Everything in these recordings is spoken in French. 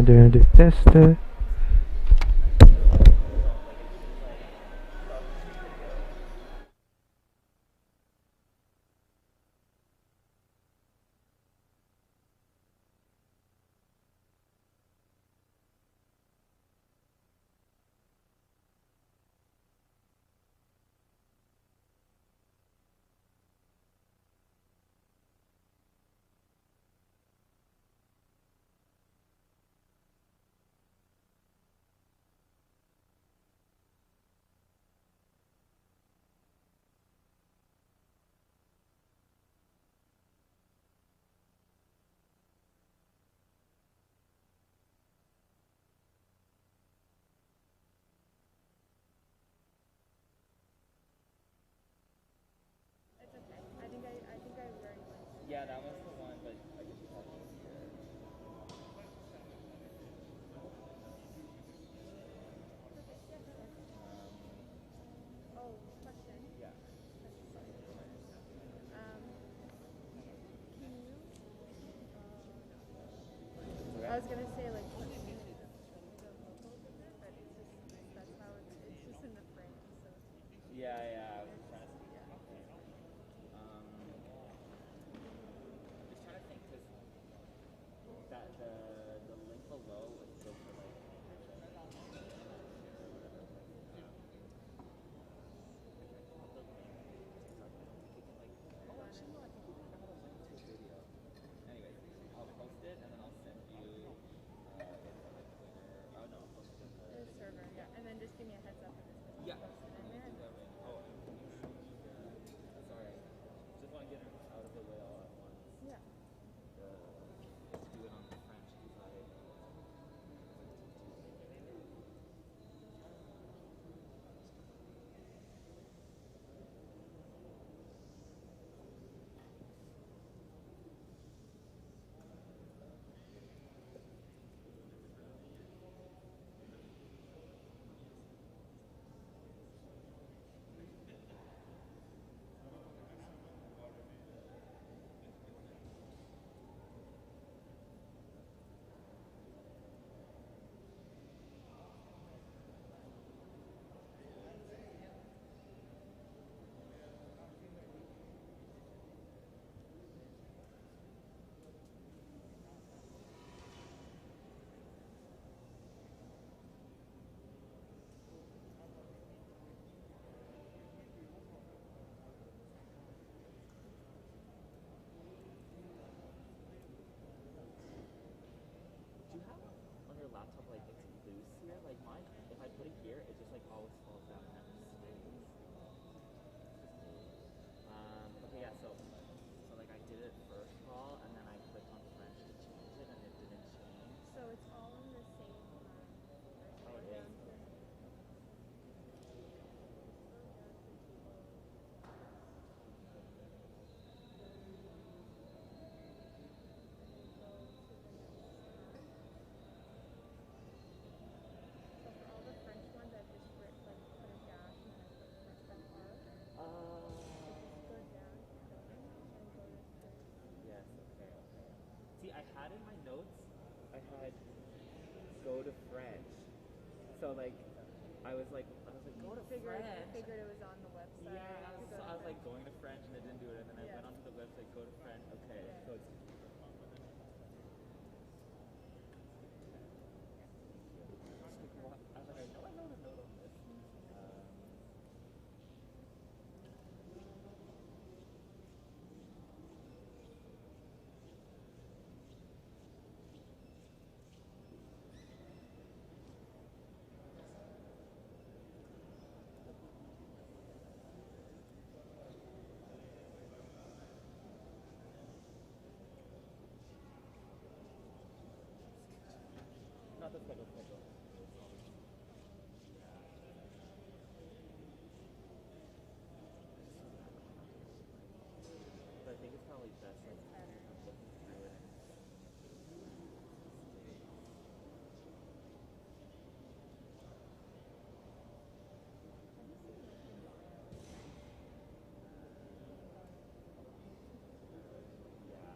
de test. Yeah, that was the one, but I just have it here. Question. Yeah. Can you? Okay. I was gonna say like put me the locals in there, but it's just that's how it's just in the frame. So Yeah, I was trying to see. yeah. I'm just trying to think because that the link below was good for like. Anyways, I'll post it and then I'll send you it from my Twitter. Oh no, I'll post it in The server, yeah. And then just give me a heads up if it's Yeah. posted in there. Do that right now. Oh, can you show me the... Sorry, just want to get it out of the way all at once. Yeah. Let's do it on the French because I... Do you have on your laptop like it's loose here? Like mine, if I put it here, it just like always falls down and never stays. Okay, yeah, so like I did it first of all, and then I clicked on French to change it, and it didn't change. So it's all in the same Oh, it is. So for all the French ones, I've just put a dash and then I put first that R. Just go down to filming and go to French. Yes, okay. See, I had in my notes, I had go to French. So like, I was like, go to French. I figured it was on the website. Yeah, I was like going to French and it didn't do it, and then I went onto the website, go to French. Okay, Yeah. so it's. I was like, I know I wrote a note on this. Not the schedule. But I think it's probably best like looking through it. Yeah.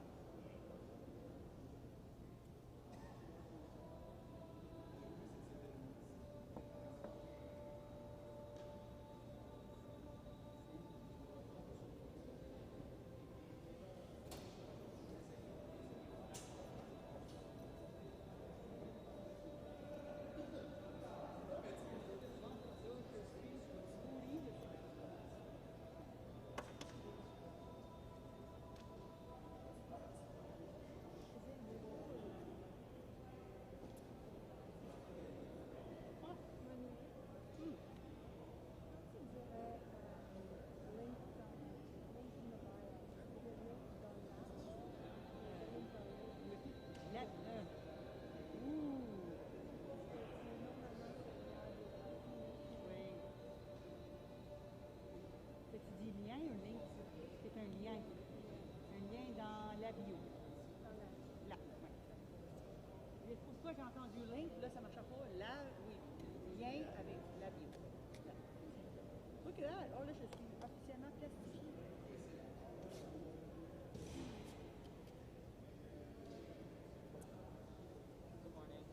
fois j'ai entendu link, là ça marchait pas. Oui, lien avec la bio. Là. Look at that. Oh là, je suis officiellement plastifiée. Good morning.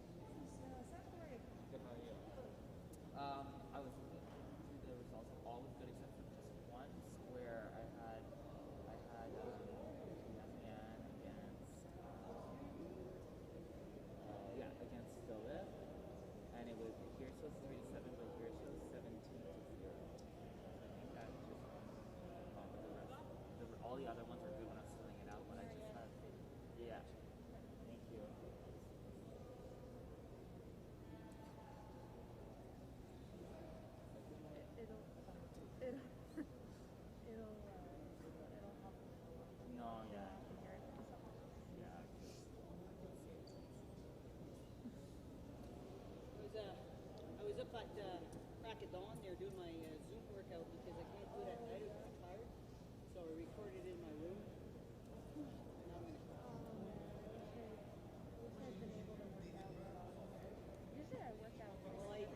Good, how are you? I was looking through the results, all was good except for just once where I had Canadian against Philip, and it was here shows 3-7, but here shows 17-0. So I think that just the rest, all the other ones were good when I was filling it out, but I just had Thank you. No, yeah. I was up at crack of dawn there doing my Zoom workout because I can't do it at night. I'm too tired. So I recorded it in my room. Now I'm going to cry. Usually I work out. Well, I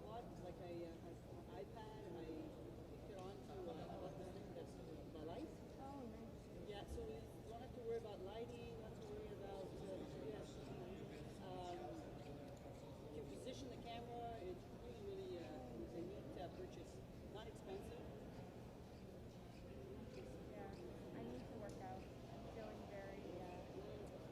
bought like an iPad and I hooked it on to this thing that's the light. Oh, nice. Yeah, so you don't have to worry about lighting, don't have to worry about you can position the camera. It's really it's a neat purchase. Not expensive. Yeah, I need to work out. I'm feeling very lazy, I guess.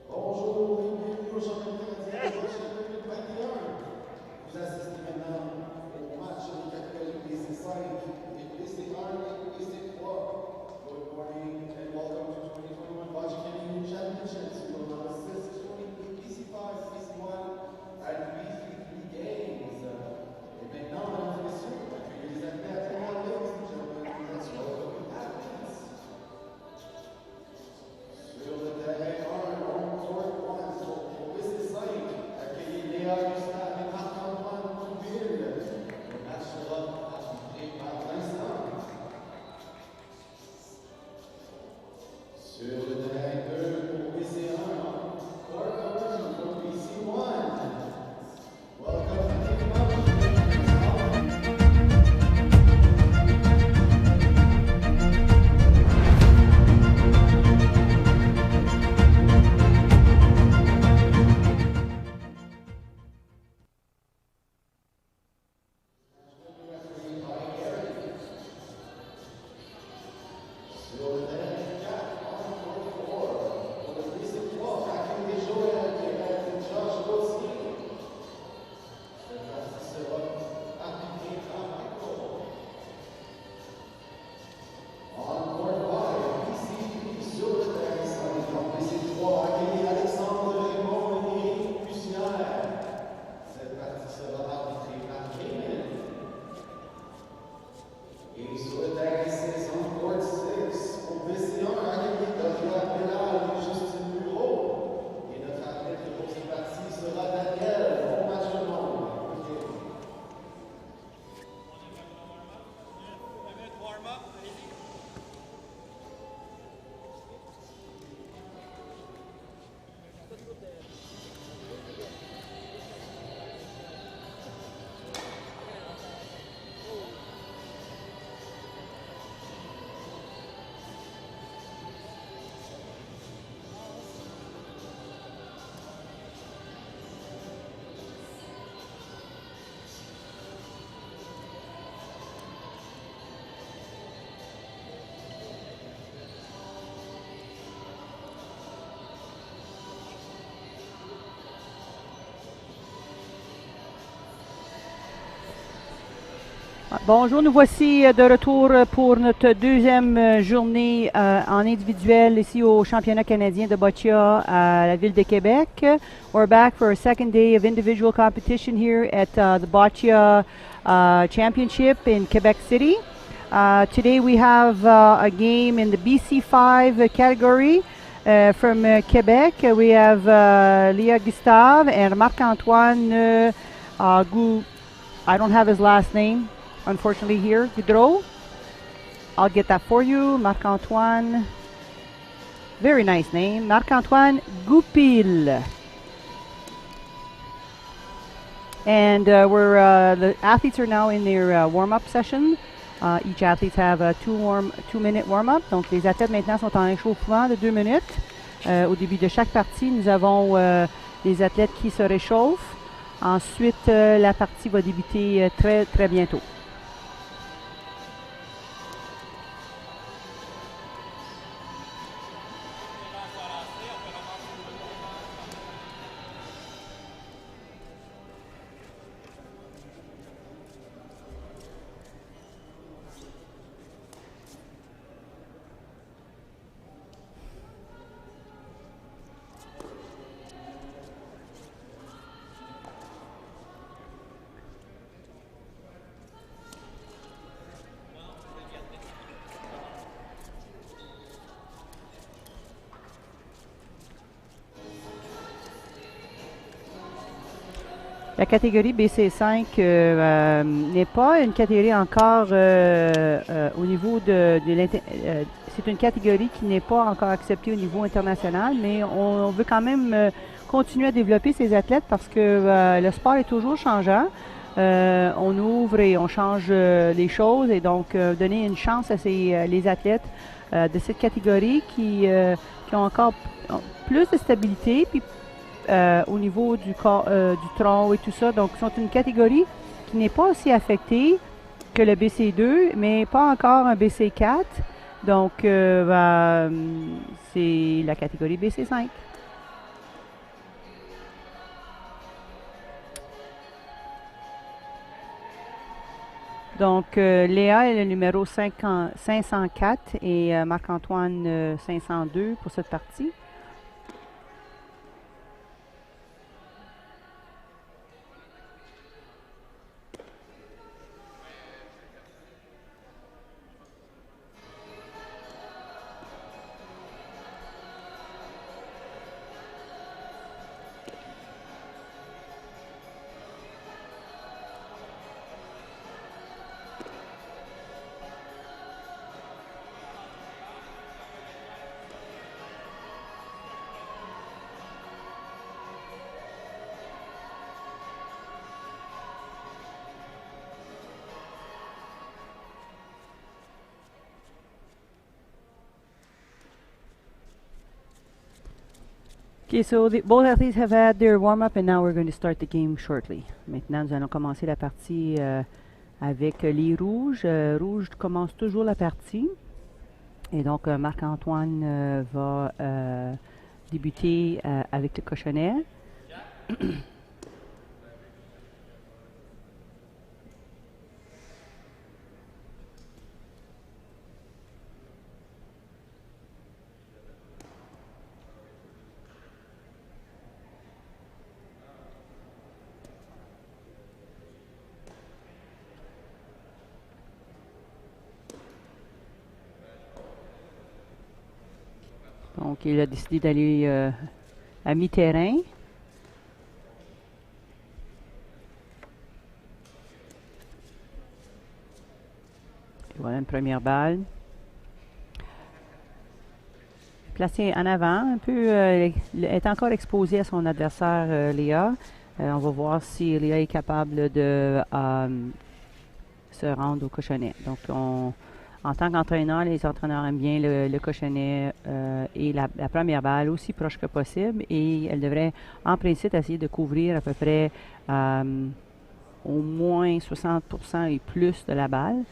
Bonjour et bienvenue au championnat canadien de Boccia 2021. Vous assistez maintenant au match des catégories PC5 et PC1 et PC3. Good morning and welcome to 2021 Boccia Canadian Championships. We will now assist 20 PC5, PC1 and PC3 games. Et maintenant, mesdames et messieurs, accueillez les athlètes et ladies and gentlemen, let's welcome the athletes. Sur le terrain 1, on court 1 pour PC5, accueillez Léa Gustave et Marc-Antoine Ville. Le match sera arbitré par l'instant. Sur le terrain 2 pour PC1, court 1 pour PC1. Welcome to the match. Bonjour, nous voici de retour pour notre deuxième journée en individuel ici au Championnat canadien de boccia à la ville de Québec. We're back for a second day of individual competition here at the Boccia Championship in Québec City. Today we have a game in the BC5 category from Quebec. We have Léa Gustave and Marc-Antoine I don't have his last name. Unfortunately here, Goudreau. I'll get that for you. Marc-Antoine. Very nice name. Marc-Antoine Goupil. And the athletes are now in their warm-up session. Each athlete have a 2-minute warm-up. Donc les athlètes maintenant sont en échauffement de 2 minutes. Au début de chaque partie, nous avons les athlètes qui se réchauffent. Ensuite, la partie va débuter très, très bientôt. La catégorie BC5 n'est pas une catégorie encore au niveau de c'est une catégorie qui n'est pas encore acceptée au niveau international, mais on veut quand même continuer à développer ces athlètes parce que le sport est toujours changeant. On ouvre et on change les choses et donc donner une chance à les athlètes de cette catégorie qui ont encore plus de stabilité puis au niveau du tronc et tout ça. Donc, ils sont une catégorie qui n'est pas aussi affectée que le BC2, mais pas encore un BC4. Donc, c'est la catégorie BC5. Donc, Léa est le numéro 504 et Marc-Antoine 502 pour cette partie. Okay, so both athletes have had their warm-up and now we're going to start the game shortly. Maintenant, nous allons commencer la partie avec les rouges. Rouge commence toujours la partie. Et donc, Marc-Antoine va débuter avec le cochonnet. Donc, il a décidé d'aller à mi-terrain. Et voilà une première balle. Placé en avant, un peu, est encore exposé à son adversaire Léa. On va voir si Léa est capable de se rendre au cochonnet. Donc, en tant qu'entraîneur, les entraîneurs aiment bien le cochonnet et la première balle aussi proche que possible. Et elle devrait, en principe, essayer de couvrir à peu près au moins 60% et plus de la balle.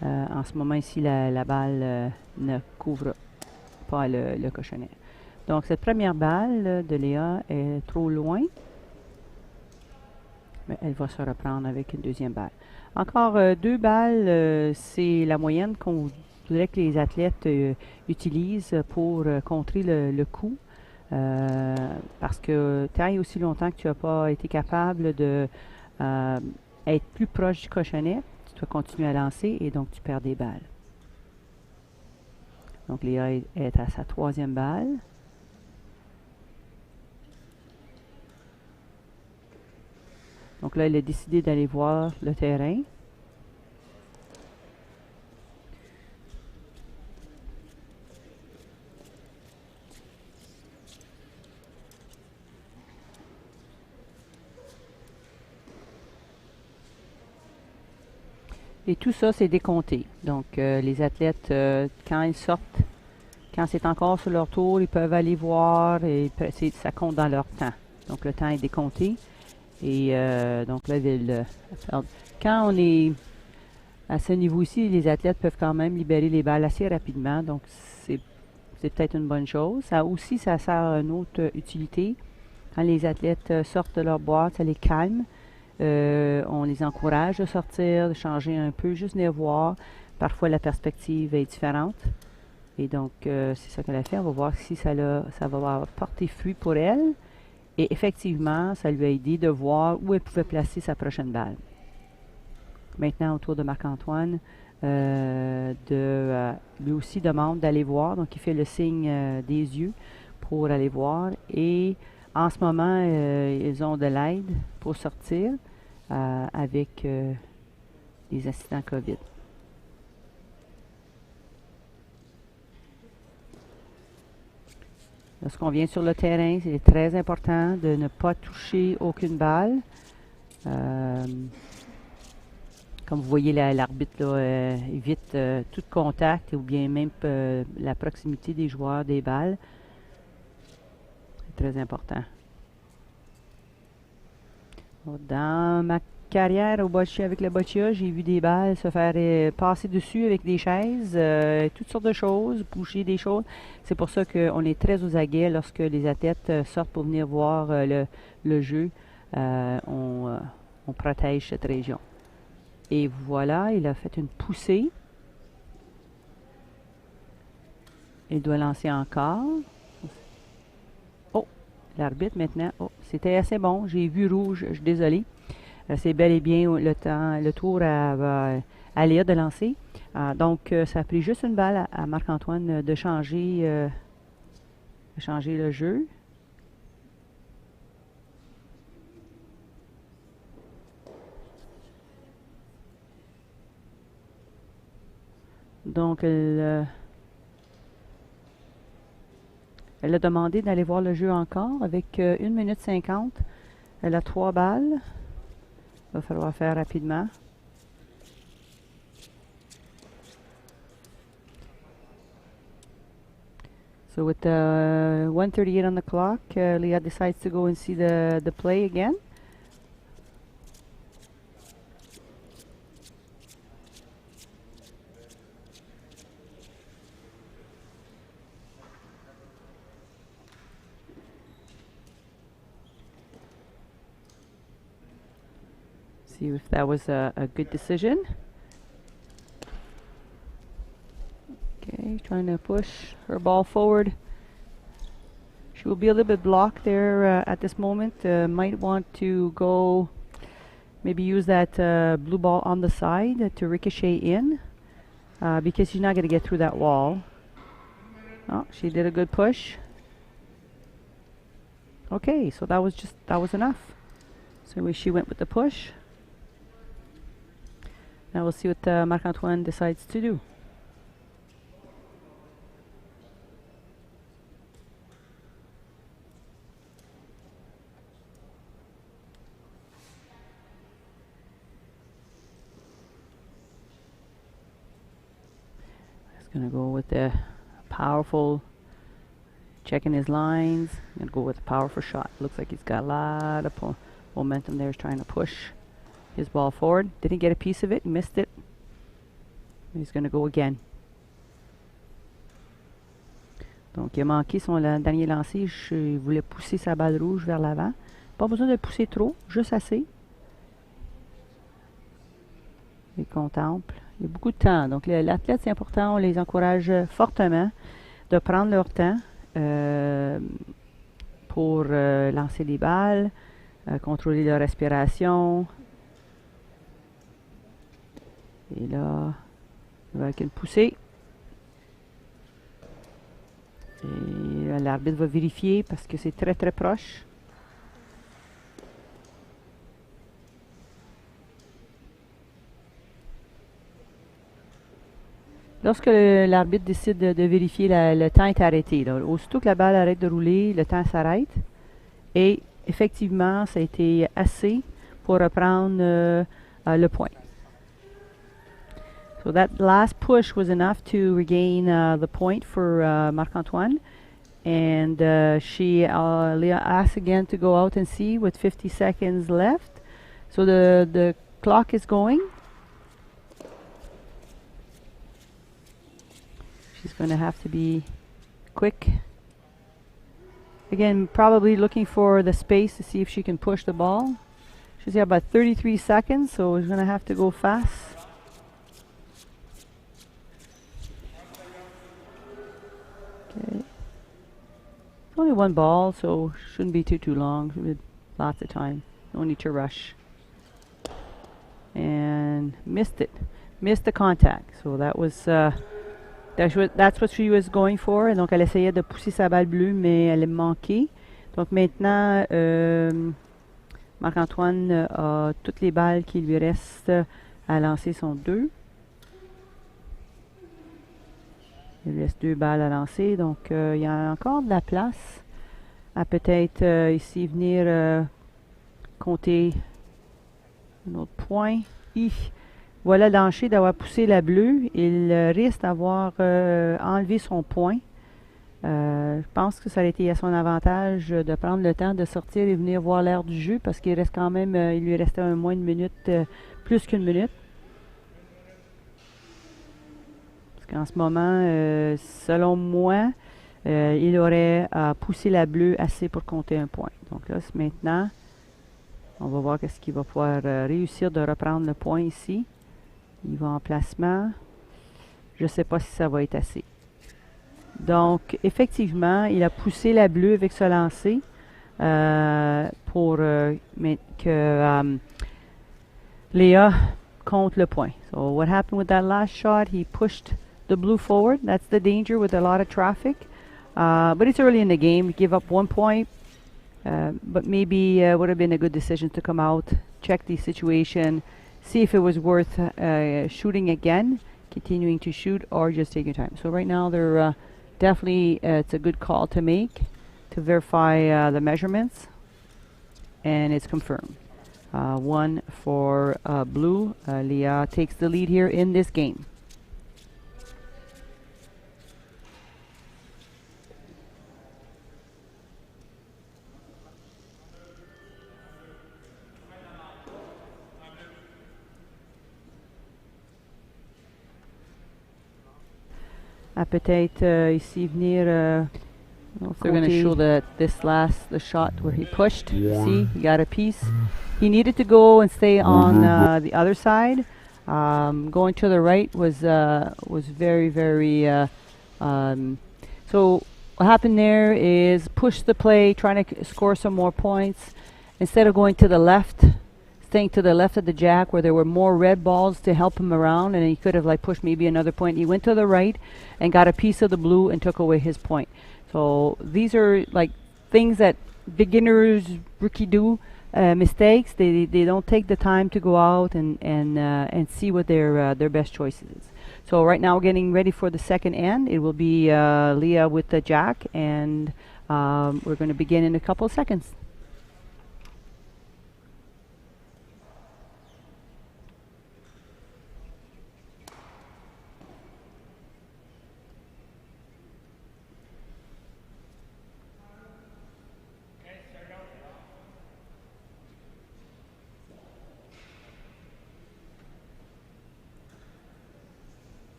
En ce moment ici, la balle ne couvre pas le cochonnet. Donc, cette première balle de Léa est trop loin. Mais elle va se reprendre avec une deuxième balle. Encore 2 balles, c'est la moyenne qu'on voudrait que les athlètes utilisent pour contrer le coup. Parce que tant et aussi longtemps que tu n'as pas été capable de être plus proche du cochonnet, tu dois continuer à lancer et donc tu perds des balles. Donc Léa est à sa 3e balle. Donc là, elle a décidé d'aller voir le terrain. Et tout ça, c'est décompté. Donc, les athlètes, quand ils sortent, quand c'est encore sur leur tour, ils peuvent aller voir et ça compte dans leur temps. Donc, le temps est décompté. Et donc là, quand on est à ce niveau-ci, les athlètes peuvent quand même libérer les balles assez rapidement. Donc, c'est peut-être une bonne chose. Ça aussi, ça sert à une autre utilité. Quand les athlètes sortent de leur boîte, ça les calme. On les encourage de sortir, de changer un peu, juste venir voir. Parfois, la perspective est différente. Et donc, c'est ça qu'elle a fait. On va voir si ça va porter fruit pour elle. Et effectivement, ça lui a aidé de voir où elle pouvait placer sa prochaine balle. Maintenant, au tour de Marc-Antoine, lui aussi demande d'aller voir. Donc, il fait le signe des yeux pour aller voir. Et en ce moment, ils ont de l'aide pour sortir avec les assistants COVID. Lorsqu'on vient sur le terrain, c'est très important de ne pas toucher aucune balle. Comme vous voyez, l'arbitre évite tout contact ou bien même la proximité des joueurs des balles. C'est très important. Dans ma carrière avec le boccia, j'ai vu des balles se faire passer dessus avec des chaises, toutes sortes de choses, bouger des choses. C'est pour ça qu'on est très aux aguets lorsque les athlètes sortent pour venir voir le jeu. On protège cette région. Et voilà, il a fait une poussée. Il doit lancer encore. Oh, l'arbitre maintenant. Oh, c'était assez bon. J'ai vu rouge. Je suis désolée. C'est bel et bien le tour à Léa de lancer. Donc, ça a pris juste une balle à Marc-Antoine de changer le jeu. Donc, elle a demandé d'aller voir le jeu encore avec 1 minute 50. Elle a 3 balles. Il va falloir faire rapidement. So with 1:38 on the clock, Leah decides to go and see the play again. See if that was a good decision. Okay, trying to push her ball forward. She will be a little bit blocked there at this moment. Might want to go, maybe use that blue ball on the side to ricochet in because she's not going to get through that wall. Oh, she did a good push. Okay, so that was enough. So she went with the push. Now we'll see what Marc-Antoine decides to do. He's going to go with the powerful, checking his lines. Going to go with a powerful shot. Looks like he's got a lot of momentum there. He's trying to push his ball forward. Didn't get a piece of it, missed it. He's going to go again. Donc, il a manqué son dernier lancer. Il voulait pousser sa balle rouge vers l'avant. Pas besoin de pousser trop, juste assez. Il contemple. Il y a beaucoup de temps. Donc, l'athlète, c'est important. On les encourage fortement de prendre leur temps pour lancer les balles, contrôler leur respiration. Et là, avec une poussée. Et l'arbitre va vérifier parce que c'est très, très proche. Lorsque l'arbitre décide de vérifier, le temps est arrêté. Là. Aussitôt que la balle arrête de rouler, le temps s'arrête. Et effectivement, ça a été assez pour reprendre le point. So that last push was enough to regain the point for Marc-Antoine. And Leah asked again to go out and see with 50 seconds left. So the clock is going. She's going to have to be quick. Again, probably looking for the space to see if she can push the ball. She's got about 33 seconds, so she's going to have to go fast. Okay. It's only one ball, so shouldn't be too long. Lots of time. No need to rush. And missed it. Missed the contact. So that was... that's what she was going for. Et donc, elle essayait de pousser sa balle bleue, mais elle est manquée. Donc, maintenant, Marc-Antoine a toutes les balles qui lui restent à lancer sont 2. Il lui reste 2 balles à lancer. Donc, il y a encore de la place à peut-être ici venir compter un autre point. Voilà le danger d'avoir poussé la bleue. Il risque d'avoir enlevé son point. Je pense que ça aurait été à son avantage de prendre le temps de sortir et venir voir l'air du jeu parce qu'il reste quand même, il lui restait moins d'une minute, plus qu'une minute. Parce qu'en ce moment, selon moi, il aurait poussé la bleue assez pour compter un point. Donc là, maintenant, on va voir qu'est-ce qu'il va pouvoir réussir de reprendre le point ici. Il va en placement. Je ne sais pas si ça va être assez. Donc, effectivement, il a poussé la bleue avec ce lancer pour que Léa compte le point. So, what happened with that last shot? He pushed the blue forward. That's the danger with a lot of traffic. But it's early in the game. Give up 1 point. But maybe would have been a good decision to come out, check the situation, see if it was worth shooting again, continuing to shoot, or just take your time. So right now, they're definitely it's a good call to make to verify the measurements, and it's confirmed. 1 for blue. Leah takes the lead here in this game. Peut-être ici venir. They're going to show the shot where he pushed. See, he got a piece. He needed to go and stay on the other side. Going to the right was very, very. So what happened there is push the play, trying to score some more points instead of going to the left. Staying to the left of the jack where there were more red balls to help him around, and he could have like pushed maybe another point. He went to the right and got a piece of the blue and took away his point. So these are like things that beginners, rookie do, mistakes. They don't take the time to go out and see what their best choices is. So right now, getting ready for the second end. It will be Leah with the jack, and we're going to begin in a couple of seconds.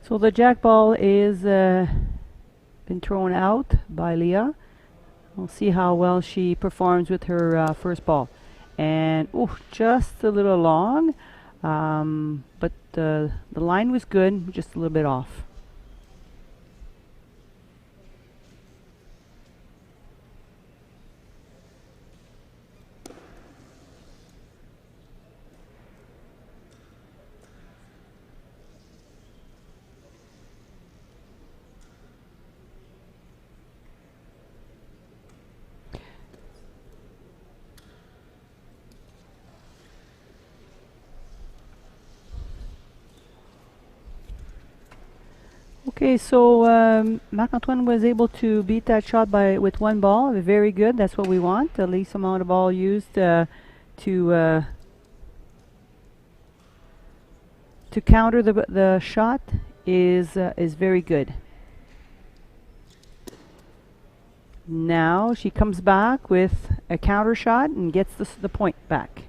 So the jack ball is been thrown out by Leah. We'll see how well she performs with her first ball. And just a little long, but the line was good, just a little bit off. Okay, so Marc-Antoine was able to beat that shot with one ball. Very good. That's what we want. The least amount of ball used to counter the shot is very good. Now she comes back with a counter shot and gets the point back.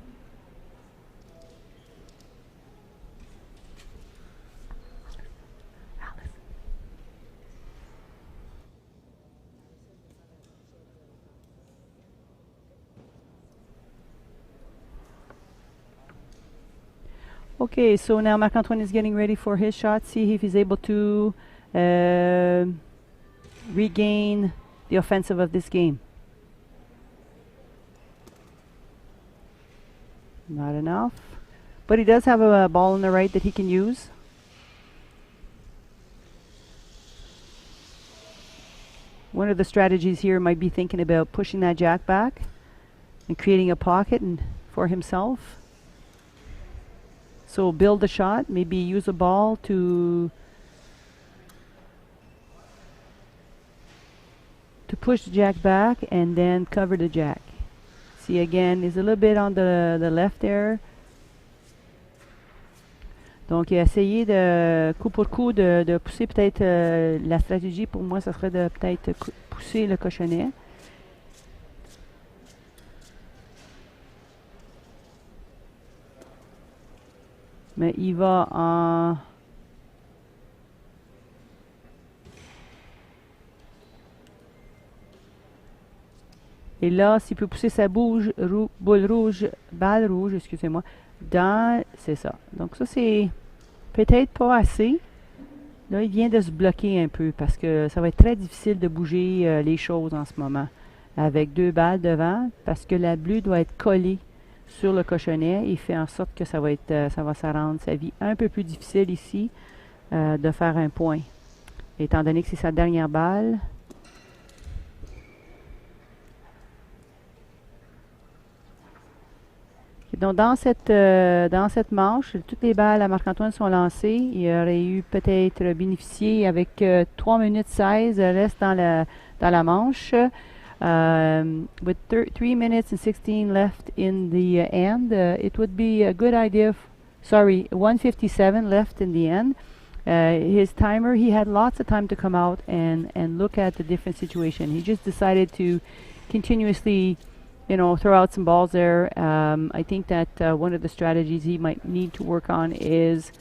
Okay, so now Marc-Antoine is getting ready for his shot. See if he's able to regain the offensive of this game. Not enough. But he does have a ball on the right that he can use. One of the strategies here might be thinking about pushing that jack back and creating a pocket for himself. So build the shot, maybe use a ball to push the jack back and then cover the jack. See again, he's a little bit on the left there. Donc il a essayé de coup pour coup de pousser peut-être la stratégie pour moi, ça serait de peut-être pousser le cochonnet. Mais il va en... Et là, s'il peut pousser sa balle rouge, excusez-moi, c'est ça. Donc ça, c'est peut-être pas assez. Là, il vient de se bloquer un peu parce que ça va être très difficile de bouger les choses en ce moment. Avec deux balles devant, parce que la bleue doit être collée sur le cochonnet. Il fait en sorte que ça va rendre sa vie un peu plus difficile ici de faire un point. Étant donné que c'est sa dernière balle. Donc dans cette manche, toutes les balles à Marc-Antoine sont lancées. Il aurait eu peut-être bénéficié avec 3 minutes 16 reste dans la manche. With 3 minutes and 16 left in the end, it would be a good idea. 1:57 left in the end. His timer, he had lots of time to come out and look at the different situation. He just decided to continuously, throw out some balls there. I think that one of the strategies he might need to work on is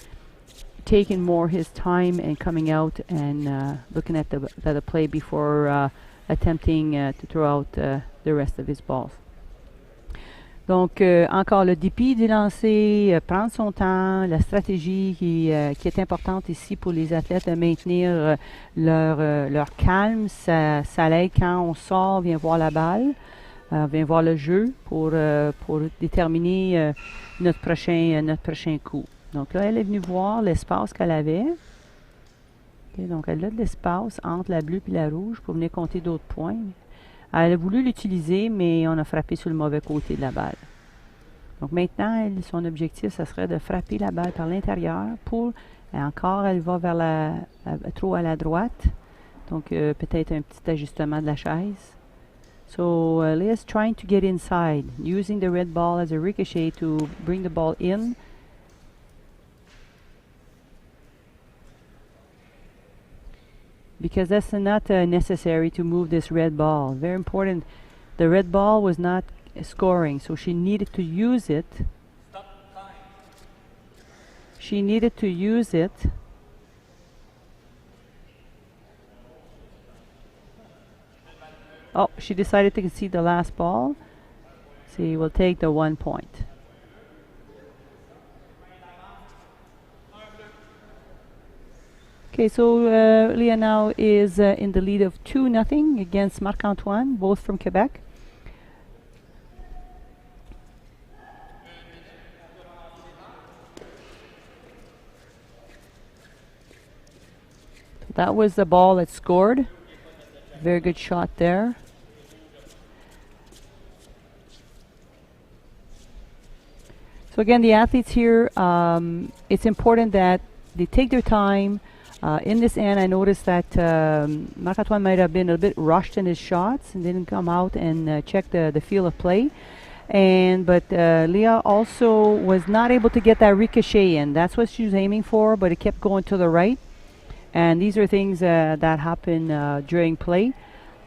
taking more his time and coming out and looking at the play before attempting to throw out the rest of his balls. Donc, encore le dépit du lancer, prendre son temps, la stratégie qui est importante ici pour les athlètes de maintenir leur calme. Ça l'aide quand on sort, vient voir la balle, vient voir le jeu pour déterminer notre prochain coup. Donc là, elle est venue voir l'espace qu'elle avait. Okay, donc, elle a de l'espace entre la bleue et la rouge pour venir compter d'autres points. Elle a voulu l'utiliser, mais on a frappé sur le mauvais côté de la balle. Donc maintenant, son objectif, ça serait de frapper la balle par l'intérieur encore, elle va vers trop à la droite. Donc peut-être un petit ajustement de la chaise. So Leah's trying to get inside, using the red ball as a ricochet to bring the ball in. Because that's not necessary to move this red ball. Very important. The red ball was not scoring, so she needed to use it. She needed to use it Oh, she decided to concede the last ball. So he will take the 1 point. Okay, so Leah now is in the lead of 2-0 against Marc-Antoine, both from Quebec. So that was the ball that scored. Very good shot there. So again, the athletes here, it's important that they take their time. In this end, I noticed that Marc-Antoine might have been a bit rushed in his shots and didn't come out and check the field of play. But Leah also was not able to get that ricochet in. That's what she was aiming for, but it kept going to the right. And these are things that happen during play.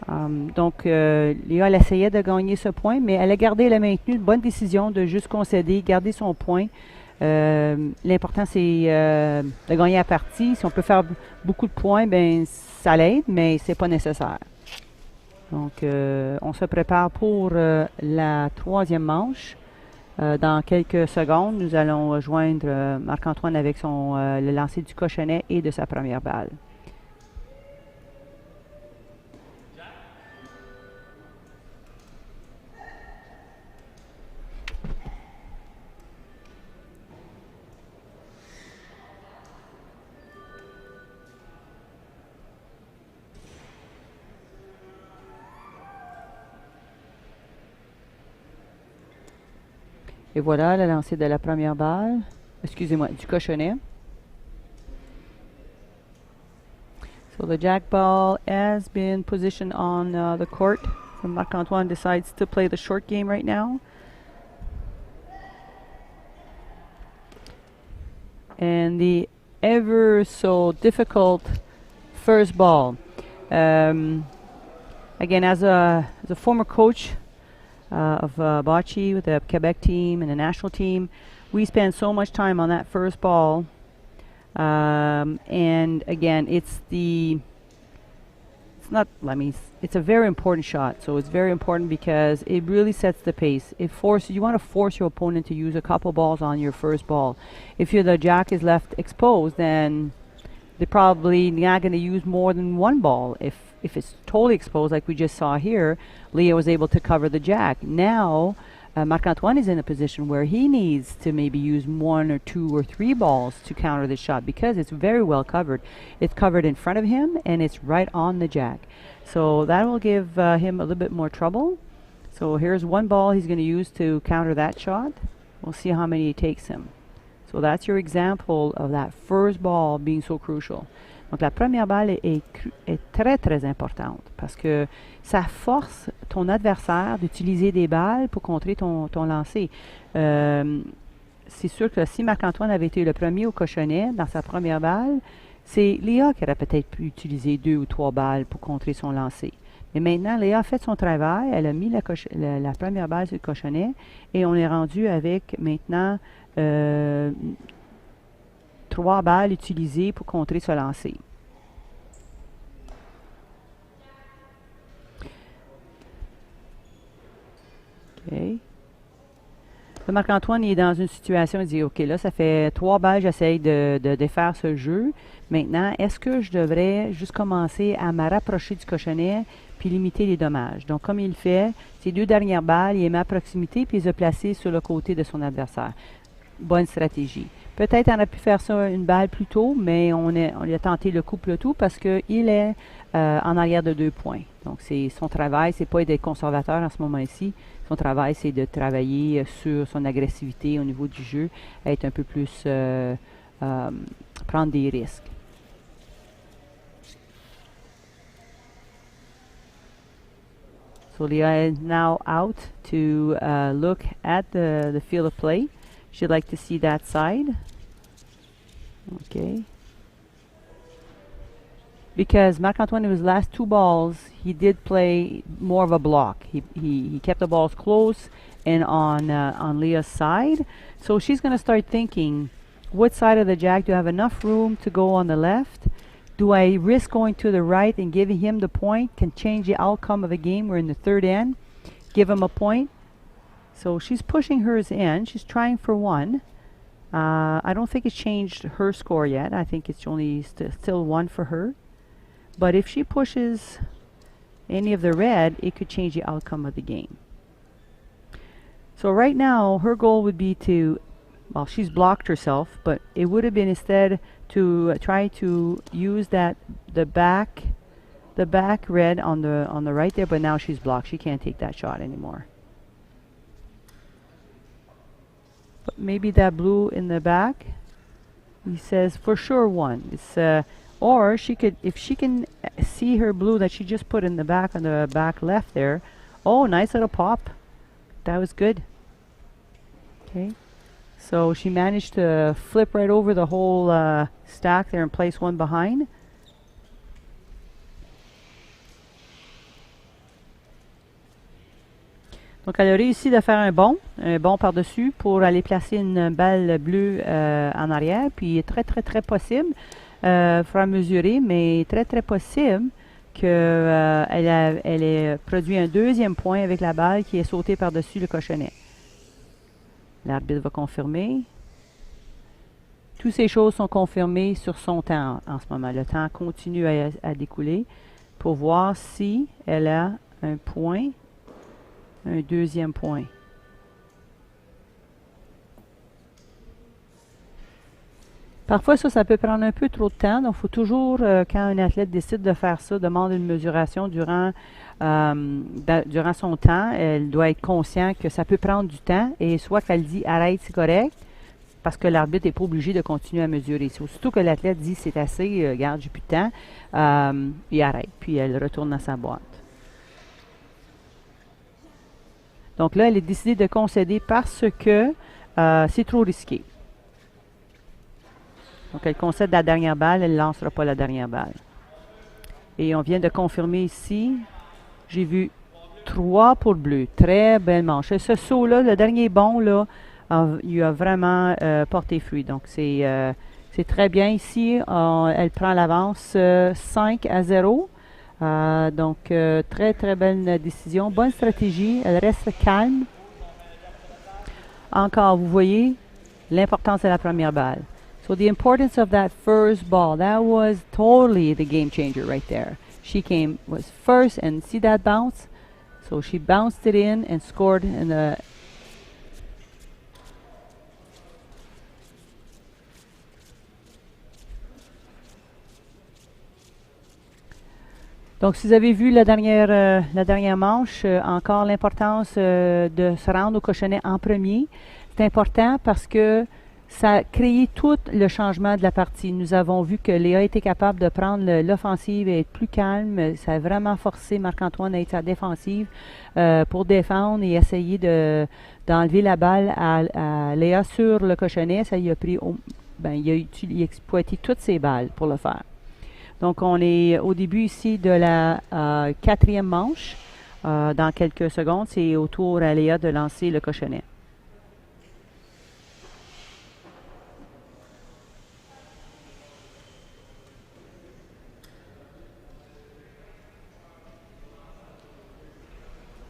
Donc, Léa, elle essayait de gagner ce point, mais elle a gardé, elle a maintenu une bonne décision de juste concéder, garder son point. L'important, c'est de gagner la partie. Si on peut faire beaucoup de points, ben ça l'aide, mais c'est pas nécessaire. Donc, on se prépare pour la troisième manche. Dans quelques secondes, nous allons joindre Marc-Antoine avec le lancer du cochonnet et de sa première balle. Et voilà le lancer de la première balle, excusez-moi, du cochonnet. So the jack ball has been positioned on the court. So Marc-Antoine decides to play the short game right now. And the ever so difficult first ball. Again, as a former coach of bocce with the Quebec team and the national team, we spend so much time on that first ball. And again, it's a very important shot. So it's very important because it really sets the pace. You want to force your opponent to use a couple balls on your first ball. If the jack is left exposed, then they're probably not going to use more than one ball. If it's totally exposed, like we just saw here, Leah was able to cover the jack. Now, Marc-Antoine is in a position where he needs to maybe use 1 or 2 or 3 balls to counter the shot because it's very well covered. It's covered in front of him and it's right on the jack. So that will give him a little bit more trouble. So here's one ball he's going to use to counter that shot. We'll see how many it takes him. So that's your example of that first ball being so crucial. Donc la première balle est très très importante parce que ça force ton adversaire d'utiliser des balles pour contrer ton lancer. C'est sûr que si Marc-Antoine avait été le premier au cochonnet dans sa première balle, c'est Léa qui aurait peut-être pu utiliser 2 ou 3 balles pour contrer son lancer. Mais maintenant, Léa a fait son travail, elle a mis la première balle sur le cochonnet et on est rendu avec maintenant 3 balles utilisées pour contrer ce lancer. OK. Marc-Antoine est dans une situation, il dit, OK, là, ça fait 3 balles, j'essaye de défaire ce jeu. Maintenant, est-ce que je devrais juste commencer à me rapprocher du cochonnet puis limiter les dommages? Donc, comme il fait, ces 2 dernières balles, il les met à proximité puis il les a placées sur le côté de son adversaire. Bonne stratégie. Peut-être on aurait pu faire ça une balle plus tôt, mais on a tenté le coup le tout parce qu'il est en arrière de 2 points. Donc, c'est son travail, c'est pas d'être conservateur en ce moment-ci. Son travail, c'est de travailler sur son agressivité au niveau du jeu, être un peu plus, prendre des risques. So Leah is now out to look at the field of play. She'd like to see that side. Okay. Because Marc-Antoine, in his last 2 balls, he did play more of a block. He kept the balls close and on Leah's side. So she's going to start thinking, what side of the jack do I have enough room to go on the left Do I risk going to the right and giving him the point? Can change the outcome of a game. We're in the third end. Give him a point. So she's pushing hers in. She's trying for one. I don't think it's changed her score yet. I think it's only still one for her. But if she pushes any of the red, it could change the outcome of the game. So right now, her goal would be to, well, she's blocked herself, but it would have been instead to try to use the back red on the right there, but now she's blocked. She can't take that shot anymore. But maybe that blue in the back, he says for sure one. It's or she could, if she can see her blue that she just put in the back on the back left there. Oh, nice little pop. That was good. Okay. So she managed to flip right over the whole stack there and place one behind. Donc elle a réussi de faire un bond par-dessus pour aller placer une balle bleue en arrière. Puis très très possible, faudra mesurer, mais très possible qu'elle ait produit un deuxième point avec la balle qui est sautée par-dessus le cochonnet. L'arbitre va confirmer. Toutes ces choses sont confirmées sur son temps en ce moment. Le temps continue à découler pour voir si elle a un point, un deuxième point. Parfois, ça peut prendre un peu trop de temps. Donc, il faut toujours, quand un athlète décide de faire ça, demander une mesuration durant son temps. Elle doit être consciente que ça peut prendre du temps et soit qu'elle dit « arrête, c'est correct », parce que l'arbitre n'est pas obligé de continuer à mesurer. Surtout que l'athlète dit « c'est assez, regarde, j'ai plus de temps », et arrête. Puis, elle retourne dans sa boîte. Donc là, elle a décidé de concéder parce que c'est trop risqué. Donc, elle concède la dernière balle, elle ne lancera pas la dernière balle. Et on vient de confirmer ici, j'ai vu 3 pour le bleu. Très belle manche. Et ce saut-là, le dernier bond, là, il a vraiment porté fruit. Donc, c'est très bien ici. Elle prend l'avance 5-0. Donc, très belle décision. Bonne stratégie. Elle reste calme. Encore, vous voyez l'importance de la première balle. So the importance of that first ball, that was totally the game changer right there. She was first, and see that bounce? So she bounced it in and scored in the... Donc, si vous avez vu la dernière manche, encore l'importance de se rendre au cochonnet en premier. C'est important parce que ça a créé tout le changement de la partie. Nous avons vu que Léa était capable de prendre l'offensive et être plus calme. Ça a vraiment forcé Marc-Antoine à être sa défensive pour défendre et essayer d'enlever la balle à Léa sur le cochonnet. Ça y a pris, il a exploité toutes ses balles pour le faire. Donc, on est au début ici de la 4e manche. Dans quelques secondes, c'est au tour à Léa de lancer le cochonnet.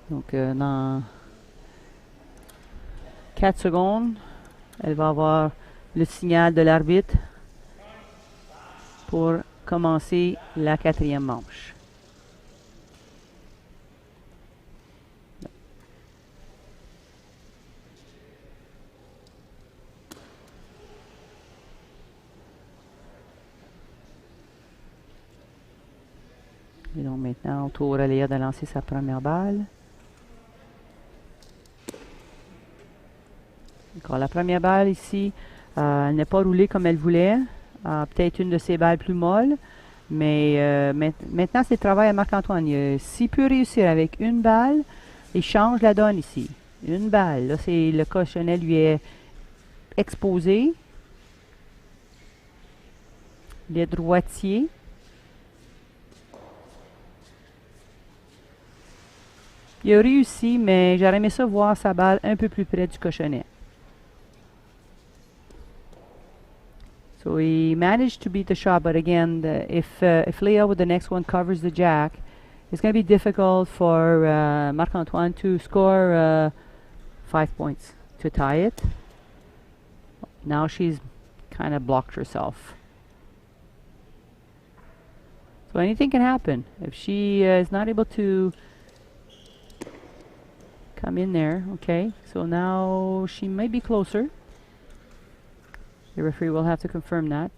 Donc, dans 4 secondes, elle va avoir le signal de l'arbitre pour commencer la 4e manche. Et donc maintenant, au tour à Léa de lancer sa première balle. Encore la première balle ici, elle n'est pas roulée comme elle voulait. Peut-être une de ses balles plus molles. Mais maintenant, c'est le travail à Marc-Antoine. S'il peut réussir avec une balle, il change la donne ici. Une balle. Là, le cochonnet lui est exposé. Les droitiers. Il a réussi, mais j'aurais aimé ça voir sa balle un peu plus près du cochonnet. So he managed to beat the shot, but again, if Léa with the next one covers the jack, it's going to be difficult for Marc-Antoine to score 5 points to tie it. Now she's kind of blocked herself. So anything can happen. If she is not able to come in there, okay, so now she might be closer. Le referee will have to confirm that.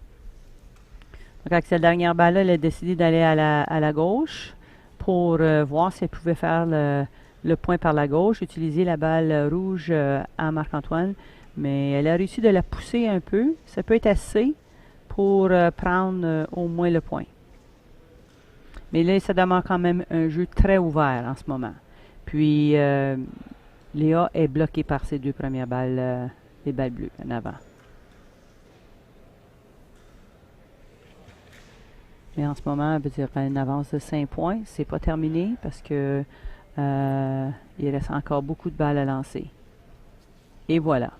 Donc avec cette dernière balle-là, elle a décidé d'aller à la gauche pour voir si elle pouvait faire le point par la gauche, utiliser la balle rouge à Marc-Antoine, mais elle a réussi de la pousser un peu. Ça peut être assez pour prendre au moins le point. Mais là, ça demande quand même un jeu très ouvert en ce moment. Puis, Léa est bloquée par ses deux premières balles, les balles bleues en avant. Mais en ce moment, elle veut dire une avance de 5 points. C'est pas terminé parce que il reste encore beaucoup de balles à lancer. Et voilà.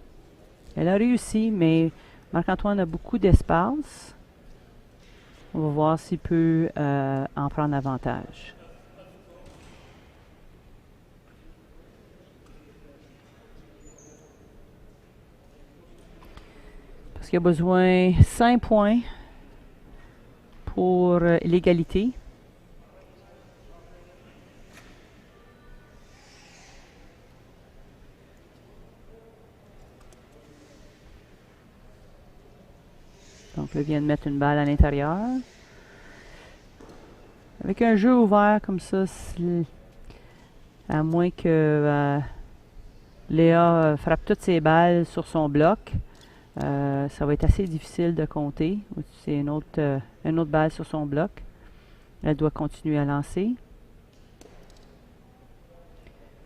Elle a réussi, mais Marc-Antoine a beaucoup d'espace. On va voir s'il peut en prendre avantage. Parce qu'il a besoin de 5 points pour l'égalité. Donc, là, vient de mettre une balle à l'intérieur. Avec un jeu ouvert comme ça, à moins que Léa frappe toutes ses balles sur son bloc, ça va être assez difficile de compter. C'est une autre balle sur son bloc. Elle doit continuer à lancer.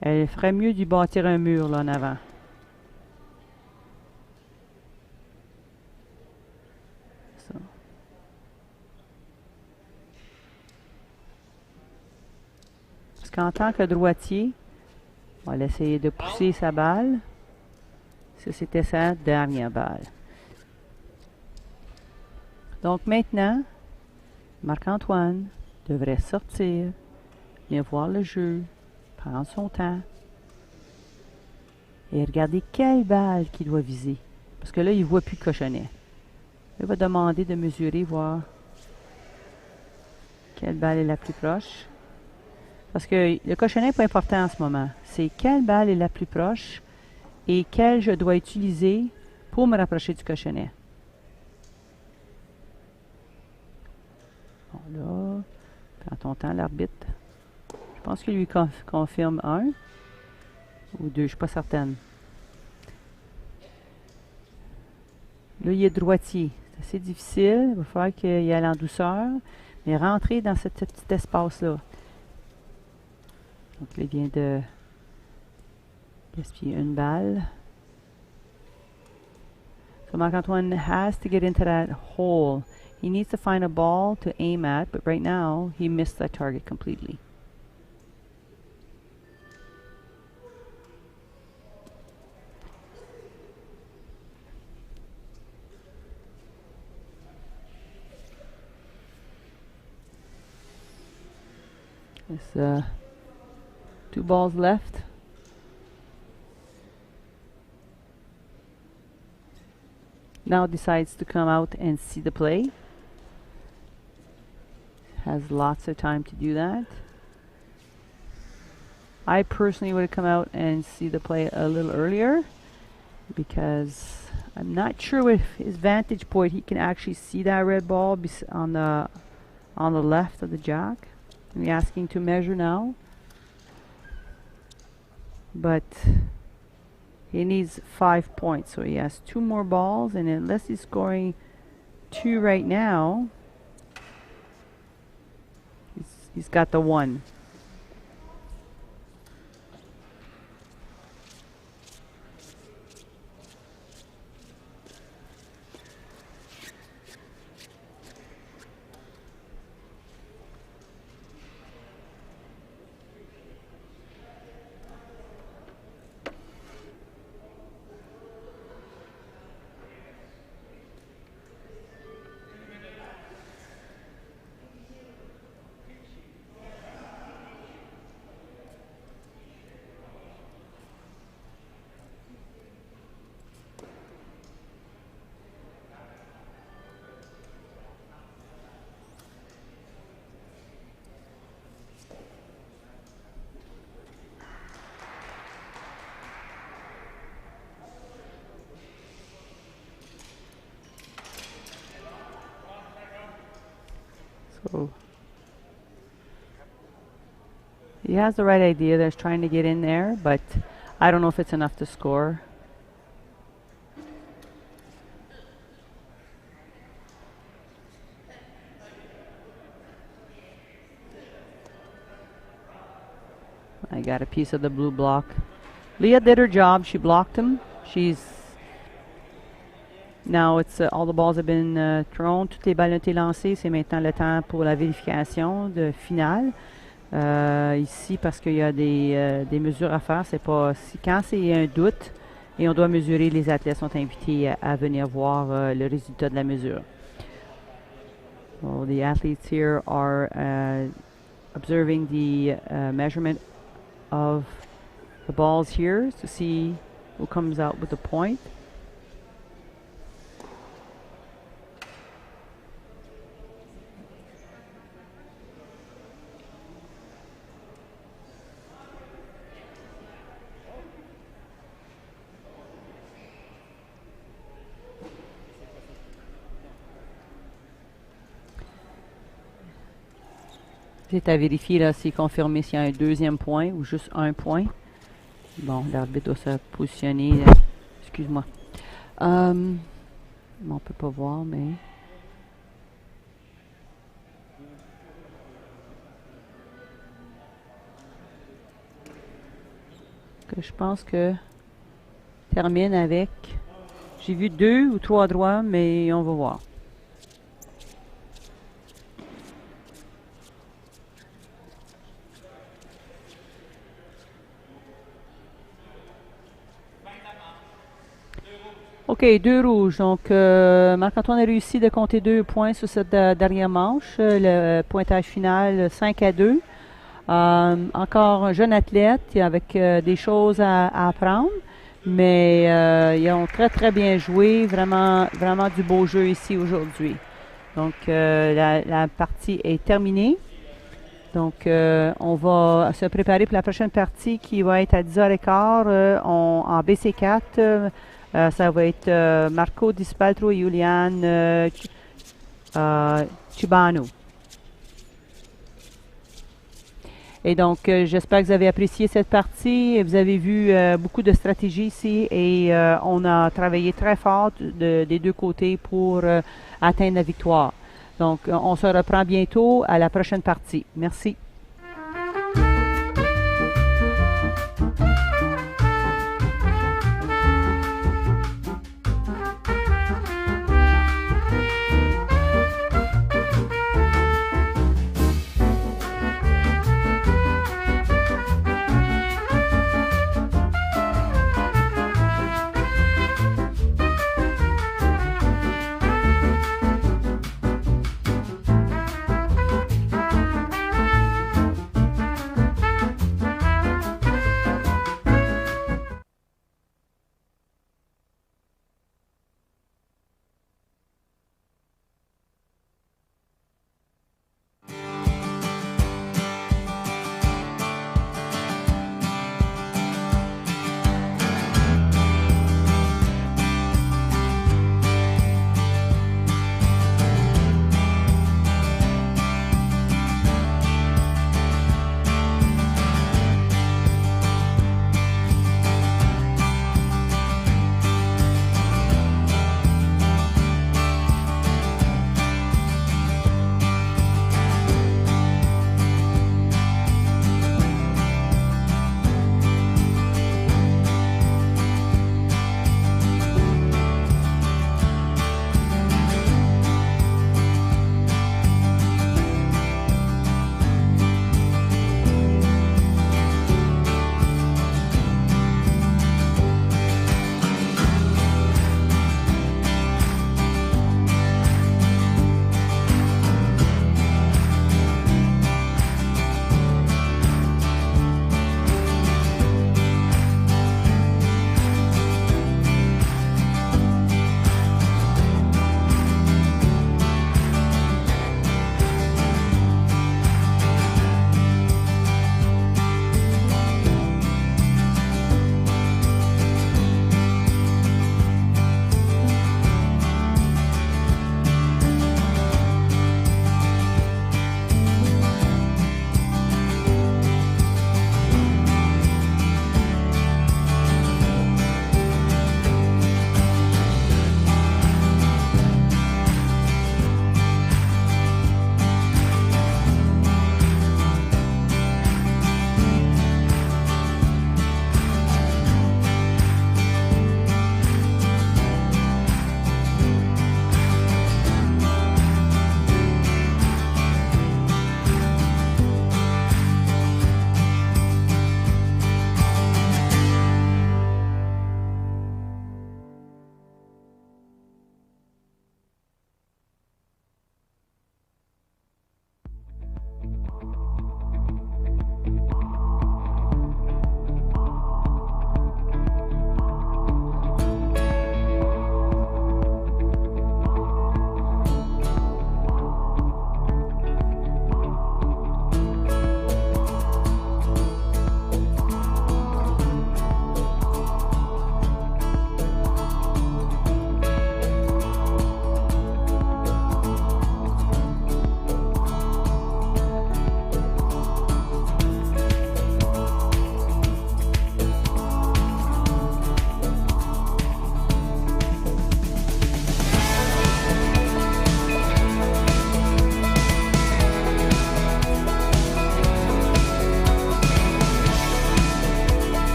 Elle ferait mieux d'y bâtir un mur là en avant. Ça. Parce qu'en tant que droitier, on va essayer de pousser sa balle. Ça, c'était sa dernière balle. Donc maintenant, Marc-Antoine devrait sortir, venir voir le jeu, prendre son temps et regarder quelle balle qu'il doit viser. Parce que là, il ne voit plus de cochonnet. Il va demander de mesurer, voir quelle balle est la plus proche. Parce que le cochonnet n'est pas important en ce moment. C'est quelle balle est la plus proche et quelle je dois utiliser pour me rapprocher du cochonnet. Bon, là, prends ton temps, l'arbitre. Je pense qu'il lui confirme 1 ou 2, je ne suis pas certaine. Là, il est droitier. C'est assez difficile. Il va falloir qu'il y aille en douceur. Mais rentrer dans ce petit espace-là. Donc, là, il vient de gaspiller une balle. So, Marc-Antoine has to get into that hole. He needs to find a ball to aim at, but right now, he missed that target completely. There's 2 balls left. Now decides to come out and see the play. Has lots of time to do that. I personally would have come out and see the play a little earlier because I'm not sure with his vantage point he can actually see that red ball on the left of the jack. I'm asking to measure now, but he needs 5 points, so he has 2 more balls, and unless he's scoring 2 right now, he's got the 1. So he has the right idea. That's trying to get in there, but I don't know if it's enough to score. I got a piece of the blue block. Leah did her job. She blocked him. Now it's all the balls have been thrown. Toutes les balles ont été lancées. C'est maintenant le temps pour la vérification de finale. Ici, parce qu'il y a des mesures à faire. C'est pas quand c'est un doute et on doit mesurer, les athlètes sont invités à venir voir le résultat de la mesure. Well, the athletes here are observing the measurement of the balls here to see who comes out with the point. C'est à vérifier là, c'est confirmé s'il y a un deuxième point ou juste un point. Bon, l'arbitre doit se positionner. Excuse-moi. Bon, on peut pas voir, mais... je pense que termine avec... J'ai vu 2 ou 3 droits, mais on va voir. OK, 2 rouges. Donc, Marc-Antoine a réussi de compter 2 points sur cette dernière manche. Le pointage final, 5-2. Encore un jeune athlète avec des choses à apprendre. Mais ils ont très, très bien joué. Vraiment, vraiment du beau jeu ici aujourd'hui. Donc, la partie est terminée. Donc, on va se préparer pour la prochaine partie qui va être à 10h15 en BC4. Ça va être Marco Di Spaltro et Julian Cubano. Et donc, j'espère que vous avez apprécié cette partie. Vous avez vu beaucoup de stratégies ici et on a travaillé très fort des deux côtés pour atteindre la victoire. Donc, on se reprend bientôt à la prochaine partie. Merci.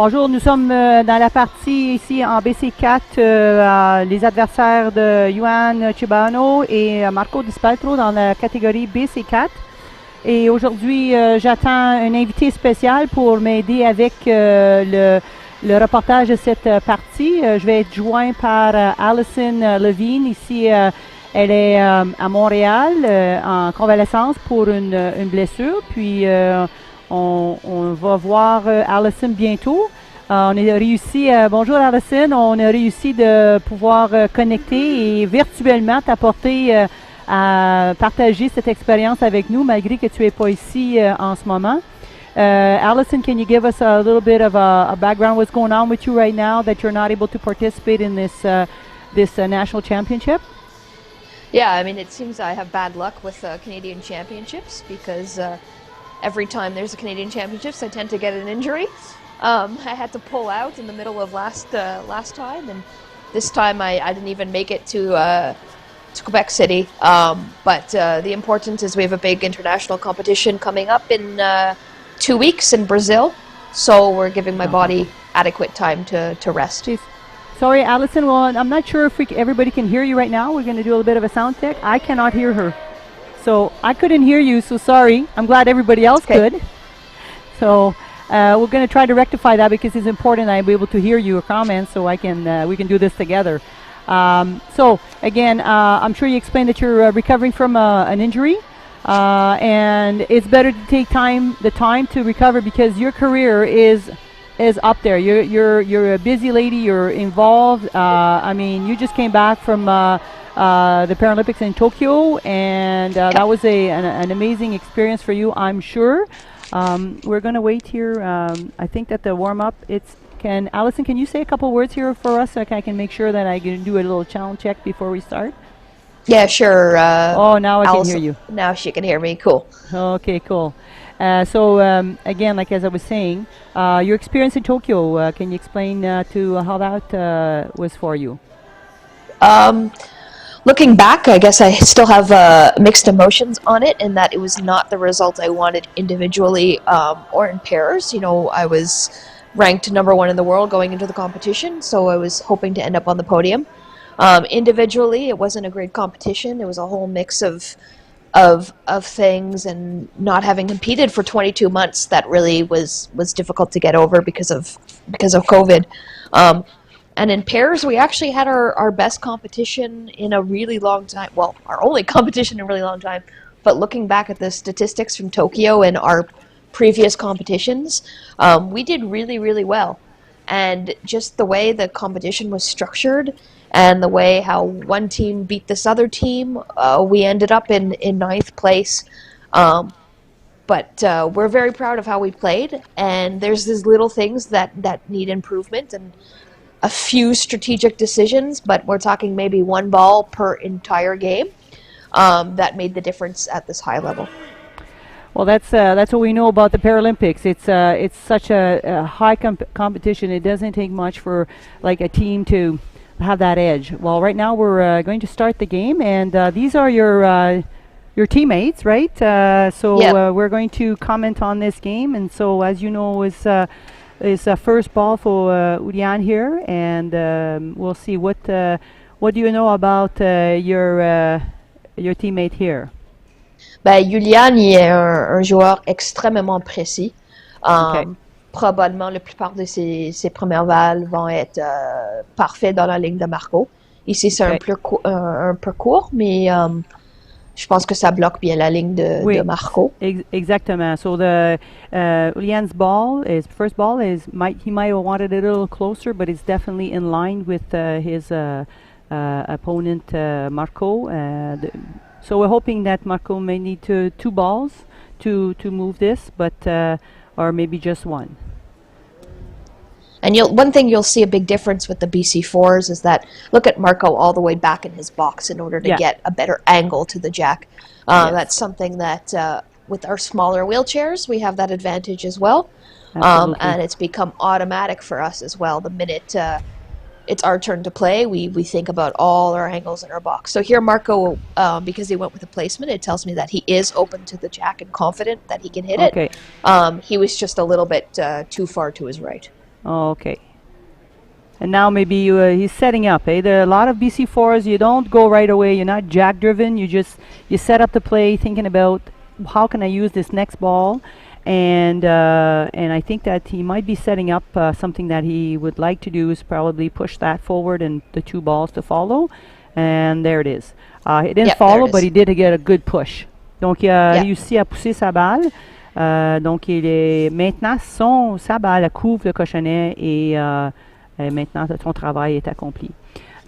Bonjour, nous sommes dans la partie ici en BC4, les adversaires de Juan Chibano et Marco Di Spaltro dans la catégorie BC4. Et aujourd'hui, j'attends un invité spécial pour m'aider avec le reportage de cette partie. Je vais être joint par Alison Levine. Ici, elle est à Montréal en convalescence pour une blessure. Puis, on va voir Alison bientôt. On a réussi, bonjour Alison, on a réussi de pouvoir connecter et virtuellement t'apporter à partager cette expérience avec nous malgré que tu n'es pas ici en ce moment. Alison, can you give us a little bit of a background? What's going on with you right now that you're not able to participate in this national championship? Yeah, I mean, it seems I have bad luck with Canadian Championships because every time there's a Canadian Championships, I tend to get an injury. I had to pull out in the middle of last time, and this time I didn't even make it to Québec City. But the importance is we have a big international competition coming up in 2 weeks in Brazil, so we're giving my body adequate time to rest. Jeez. Sorry, Alison. Well, I'm not sure if everybody can hear you right now. We're going to do a little bit of a sound check. I cannot hear her. So I couldn't hear you, so sorry. I'm glad everybody else could. So we're going to try to rectify that because it's important I be able to hear your comments so we can do this together. So again, I'm sure you explained that you're recovering from an injury, and it's better to take the time to recover because your career is up there. You're a busy lady. You're involved. I mean, you just came back from the Paralympics in Tokyo, and that was an amazing experience for you, I'm sure. We're going to wait here. I think that the warm-up, Alison, can you say a couple words here for us so I can make sure that I can do a little channel check before we start? Yeah, sure. Oh, now I can hear you. Now she can hear me. Cool. Okay, cool. So again, like as I was saying, your experience in Tokyo, can you explain to how that was for you? Looking back, I guess I still have mixed emotions on it in that it was not the result I wanted individually or in pairs. You know, I was ranked #1 in the world going into the competition, so I was hoping to end up on the podium. Individually, it wasn't a great competition. It was a whole mix of things, and not having competed for 22 months, that really was difficult to get over because of COVID. And in pairs, we actually had our best competition in a really long time. Well, our only competition in a really long time. But looking back at the statistics from Tokyo and our previous competitions, we did really, really well. And just the way the competition was structured and the way how one team beat this other team, we ended up in 9th place. But we're very proud of how we played. And there's these little things that need improvement and a few strategic decisions, but we're talking maybe one ball per entire game that made the difference at this high level. Well, that's what we know about the Paralympics. It's such a high competition. It doesn't take much for like a team to have that edge. Well, right now we're going to start the game, and these are your teammates, right? So we're going to comment on this game, and so as you know, is first ball for Julian here, and we'll see what do you know about your teammate here. Ben, Julian, il est un joueur extrêmement précis. Probablement, la plupart de ses premières balles vont être parfaites dans la ligne de Marco. Ici, c'est un peu court, mais je pense que ça bloque bien la ligne de Marco. Exactement. So Julian's first ball he might have wanted it a little closer, but it's definitely in line with his opponent Marco. So we're hoping that Marco may need two balls to move this, but or maybe just one. And one thing you'll see a big difference with the BC4s is that look at Marco all the way back in his box in order to get a better angle to the jack. That's something that with our smaller wheelchairs we have that advantage as well, and it's become automatic for us as well. The minute it's our turn to play, we think about all our angles in our box. So here Marco, because he went with the placement, it tells me that he is open to the jack and confident that he can hit it. He was just a little bit too far to his right. Okay. And now maybe he's setting up. There are a lot of BC4s. You don't go right away. You're not jack driven. You set up the play, thinking about how can I use this next ball, and I think that he might be setting up something that he would like to do is probably push that forward and the 2 balls to follow, and there it is. He didn't follow, but he did get a good push. Donc il a réussi à pousser sa balle. Donc il est maintenant sa balle couvre le cochonnet et maintenant son travail est accompli.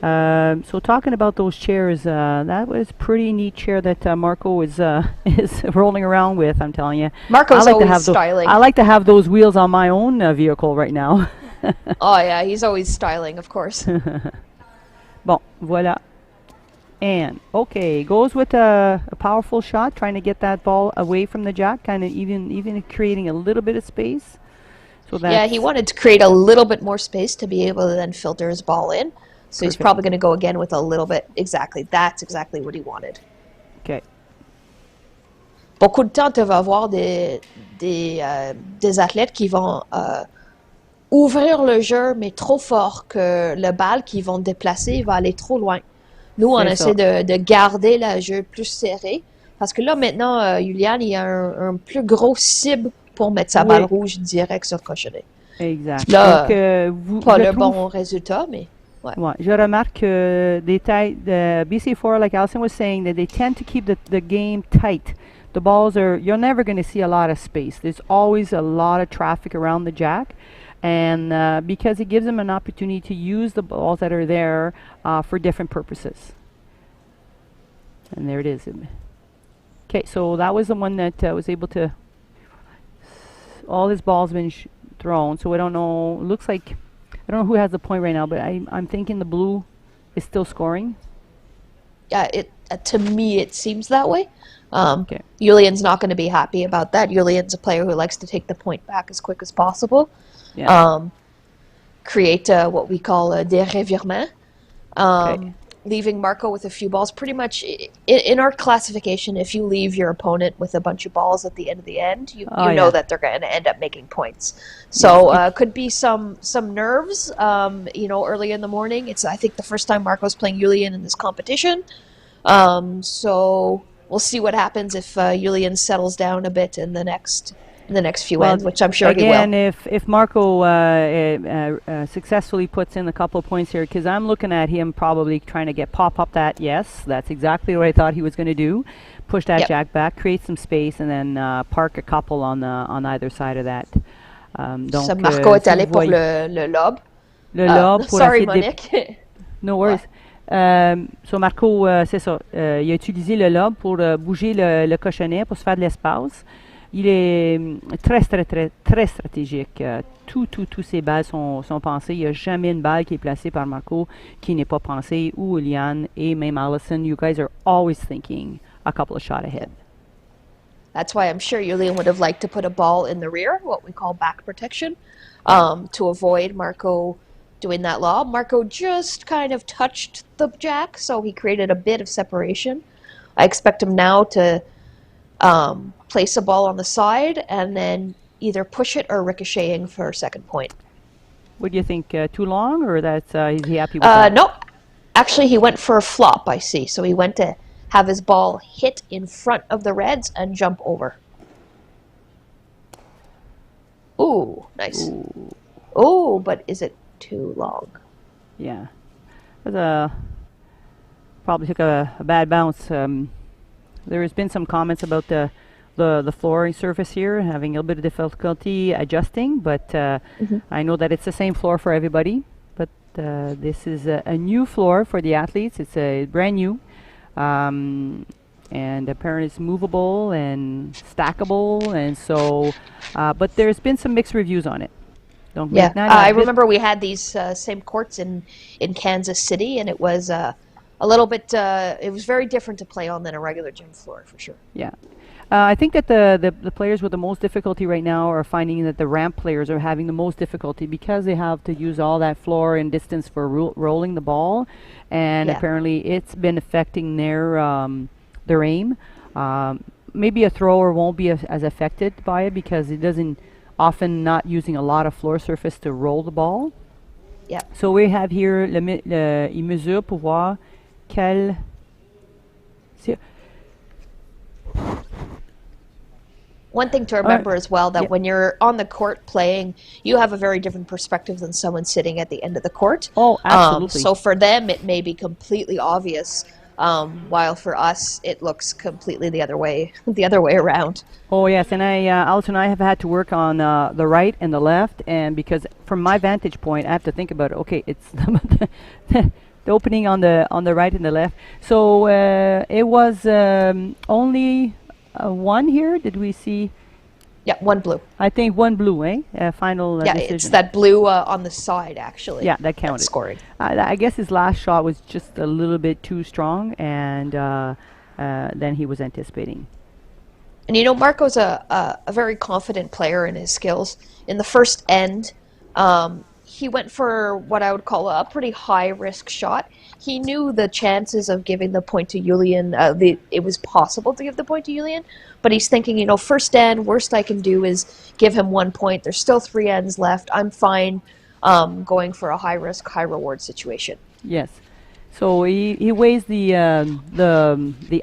So talking about those chairs, that was a pretty neat chair that Marco is rolling around with. I'm telling you, Marco's always styling. I like to have those wheels on my own vehicle right now. Oh yeah, he's always styling, of course. Bon, voilà. And okay, goes with a powerful shot, trying to get that ball away from the jack, kind of even creating a little bit of space. So yeah, he wanted to create a little bit more space to be able to then filter his ball in. So he's probably going to go again with a little bit. Exactly. That's exactly what he wanted. Okay. Beaucoup de temps, tu vas avoir des athlètes qui vont ouvrir le jeu, mais trop fort que le balle qu'ils vont déplacer va aller trop loin. Nous, on essaie de garder le jeu plus serré. Parce que là, maintenant, Julian, il a un plus gros cible pour mettre sa balle rouge direct sur le cochonnet. Exact. Là, Donc, pas le bon résultat, mais... Ouais. Ouais, je remarque que the BC4, like Alison was saying, that they tend to keep the game tight. The balls you're never going to see a lot of space. There's always a lot of traffic around the jack. And because it gives them an opportunity to use the balls that are there for different purposes. And there it is. Okay, so that was the one that was able to... All his balls have been thrown, so I don't know. It looks like... I don't know who has the point right now, but I'm thinking the blue is still scoring. Yeah, to me it seems that way. Julian's not going to be happy about that. Julian's a player who likes to take the point back as quick as possible. Yeah. Create what we a des revirements. Leaving Marco with a few balls. Pretty much in our classification, if you leave your opponent with a bunch of balls at the end, you know that they're going to end up making points. So could be some nerves, early in the morning. It's, I think, the first time Marco's playing Julian in this competition. So we'll see what happens if Julian settles down a bit in the next few ends, which I'm sure he will. Again, if Marco successfully puts in a couple of points here, because I'm looking at him probably trying to pop up that, that's exactly what I thought he was going to do. Push that jack back, create some space, and then park a couple on either side of that. Donc, so Marco est allé pour le lob. Le lob pour sorry, Monique. No worries. So Marco, c'est ça. Il a utilisé le lob pour bouger le cochonnet, pour se faire de l'espace. Il est très stratégique. Tous ses balles sont pensées. Il n'y a jamais une balle qui est placée par Marco qui n'est pas pensée, ou Liane et même Allison. You guys are always thinking a couple of shots ahead. That's why I'm sure Julian would have liked to put a ball in the rear, what we call back protection, to avoid Marco doing that lob. Marco just kind of touched the jack, so he created a bit of separation. I expect him now to place a ball on the side and then either push it or ricocheting for a second point. What do you think? Too long, or that's is he happy with that? No, actually he went for a flop, I see. So he went to have his ball hit in front of the reds and jump over. Ooh, nice. Ooh, but is it too long? Yeah. Probably took a bad bounce. There has been some comments about the flooring surface here having a little bit of difficulty adjusting, but I know that it's the same floor for everybody. But this is a new floor for the athletes. It's a brand new, and apparently it's movable and stackable, and so. But there's been some mixed reviews on it. I remember we had these same courts in Kansas City, and it was a little bit. It was very different to play on than a regular gym floor, for sure. Yeah. I think that the players with the most difficulty right now are finding that the ramp players are having the most difficulty because they have to use all that floor and distance for rolling the ball, and apparently it's been affecting their aim. Maybe a thrower won't be as affected by it because it doesn't often not using a lot of floor surface to roll the ball. Yeah. So we have here, il mesure pour voir quel... One thing to remember as well, that yeah. when you're on the court playing, you have a very different perspective than someone sitting at the end of the court. Oh, absolutely. So for them, it may be completely obvious, while for us, it looks completely the other way around. Oh yes, and Alice and I have had to work on the right and the left, and because from my vantage point, I have to think about it. Okay, it's the opening on the right and the left. So it was only one here. Did we see? Yeah, one blue. I think one blue, final Yeah, decision. it's that blue on the side, actually. Yeah, that counted. That's scoring. I guess his last shot was just a little bit too strong, and then he was anticipating. And you know, Marco's a very confident player in his skills. In the first end, he went for what I would call a pretty high-risk shot. He knew the chances of giving the point to Julian, it was possible to give the point to Julian, but he's thinking, you know, first end, worst I can do is give him 1 point. There's still 3 ends left. I'm fine going for a high-risk, high-reward situation. Yes. So he weighs the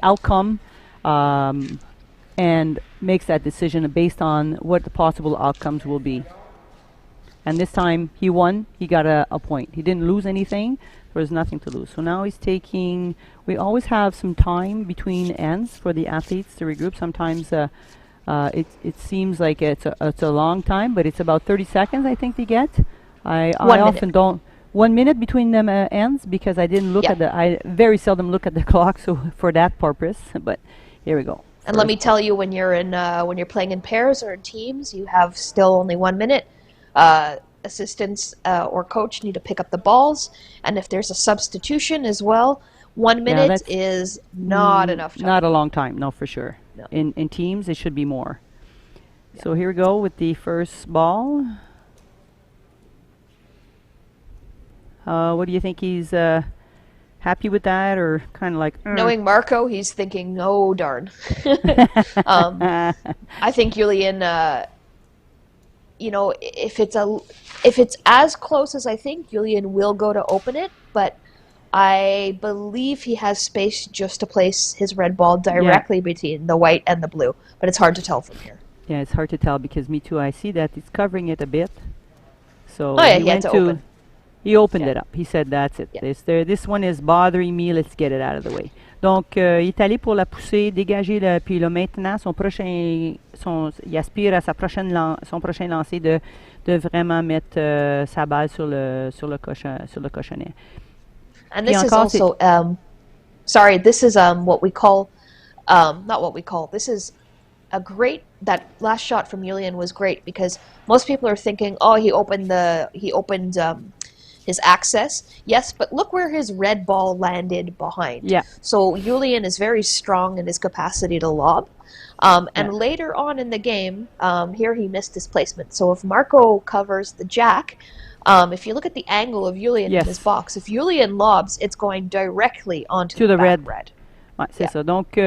outcome and makes that decision based on what the possible outcomes will be. And this time he won. He got a point. He didn't lose anything. There was nothing to lose. So now he's taking... We always have some time between ends for the athletes to regroup. Sometimes it seems like it's a long time, but it's about 30 seconds I think they get. I often don't... 1 minute between them ends, because I didn't look at the... I very seldom look at the clock, so for that purpose. But here we go. And let me tell you, when you're playing in pairs or in teams, you have still only 1 minute. Assistants or coach need to pick up the balls, and if there's a substitution as well, 1 minute is not enough time. Not a long time, no, for sure. No. In teams, it should be more. Yeah. So here we go with the first ball. What do you think? He's happy with that, or kind of like... Knowing Marco, he's thinking, oh, darn. I think Julian... you know, if it's as close as I think, Julian will go to open it, but I believe he has space just to place his red ball directly between the white and the blue, but it's hard to tell from here. Yeah, it's hard to tell, because me too, I see that he's covering it a bit. So he went to open. He opened it up. He said, that's it. Yeah. This one is bothering me, let's get it out of the way. Donc, il est allé pour la pousser, dégager puis là, maintenant, il aspire à son prochain lancer de vraiment mettre sa balle sur le cochonnet. And this is also, sorry, this is what we call, not what we call, this is that last shot from Julian was great, because most people are thinking, oh, he opened his access. Yes, but look where his red ball landed behind. Yeah. So Julian is very strong in his capacity to lob. And later on in the game, here he missed his placement. So if Marco covers the jack, if you look at the angle of Julian in his box, if Julian lobs, it's going directly onto the red. Ouais, c'est ça. Donc,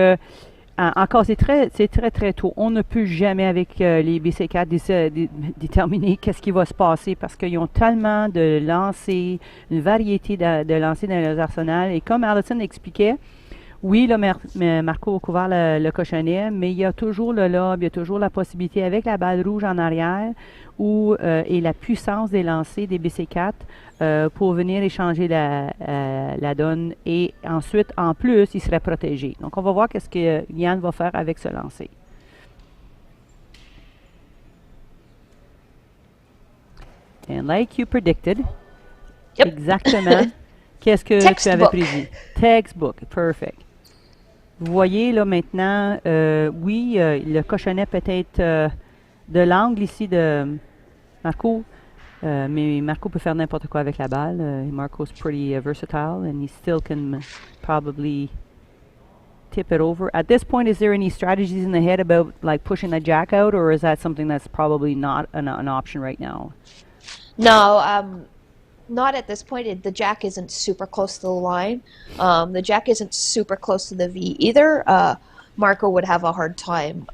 encore, c'est très tôt. On ne peut jamais, avec les BC4, déterminer qu'est-ce qui va se passer, parce qu'ils ont tellement de lancers, une variété de lancers dans leurs arsenals. Et comme Alison expliquait, oui, là, Marco a couvert le cochonnet, mais il y a toujours le lob, il y a toujours la possibilité avec la balle rouge en arrière et la puissance des lancers des BC4 pour venir échanger la donne. Et ensuite, en plus, il serait protégé. Donc, on va voir qu'est-ce que Yann va faire avec ce lancer. And like you predicted, exactement, qu'est-ce que tu avais prévu? Textbook, perfect. Vous voyez là maintenant, oui, le cochonnet peut-être de l'angle ici de Marco, mais Marco peut faire n'importe quoi avec la balle. Marco's pretty versatile, and he still can probably tip it over. At this point, is there any strategies in the head about like pushing the jack out, or is that something that's probably not an option right now? No, not at this point. The jack isn't super close to the line. The jack isn't super close to the V either. Marco would have a hard time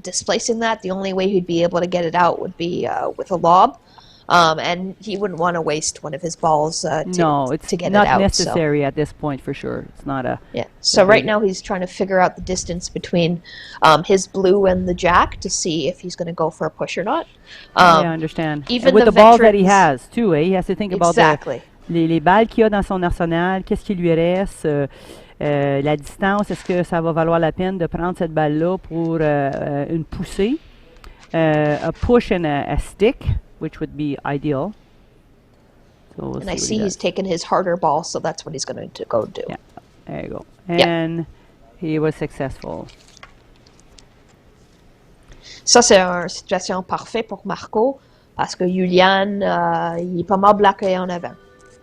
displacing that. The only way he'd be able to get it out would be with a lob. And he wouldn't want to waste one of his balls to get it out. No, it's not necessary at this point for sure. It's not a... Yeah, so right now he's trying to figure out the distance between his blue and the jack to see if he's going to go for a push or not. Yeah, I understand. Even with the balls that he veterans- has, too, he has to think about Exactly. les balles qu'il a dans son arsenal, qu'est-ce qui lui reste, la distance, est-ce que ça va valoir la peine de prendre cette balle-là pour une poussée, a push and a stick, which would be ideal. So we'll And I what see he he's does. taken his harder ball, so that's what he's going to go do. Yeah, there you go. Yeah. And he was successful. Ça, c'est une situation parfaite pour Marco, parce que Julian, il est pas mal bloqué en avant.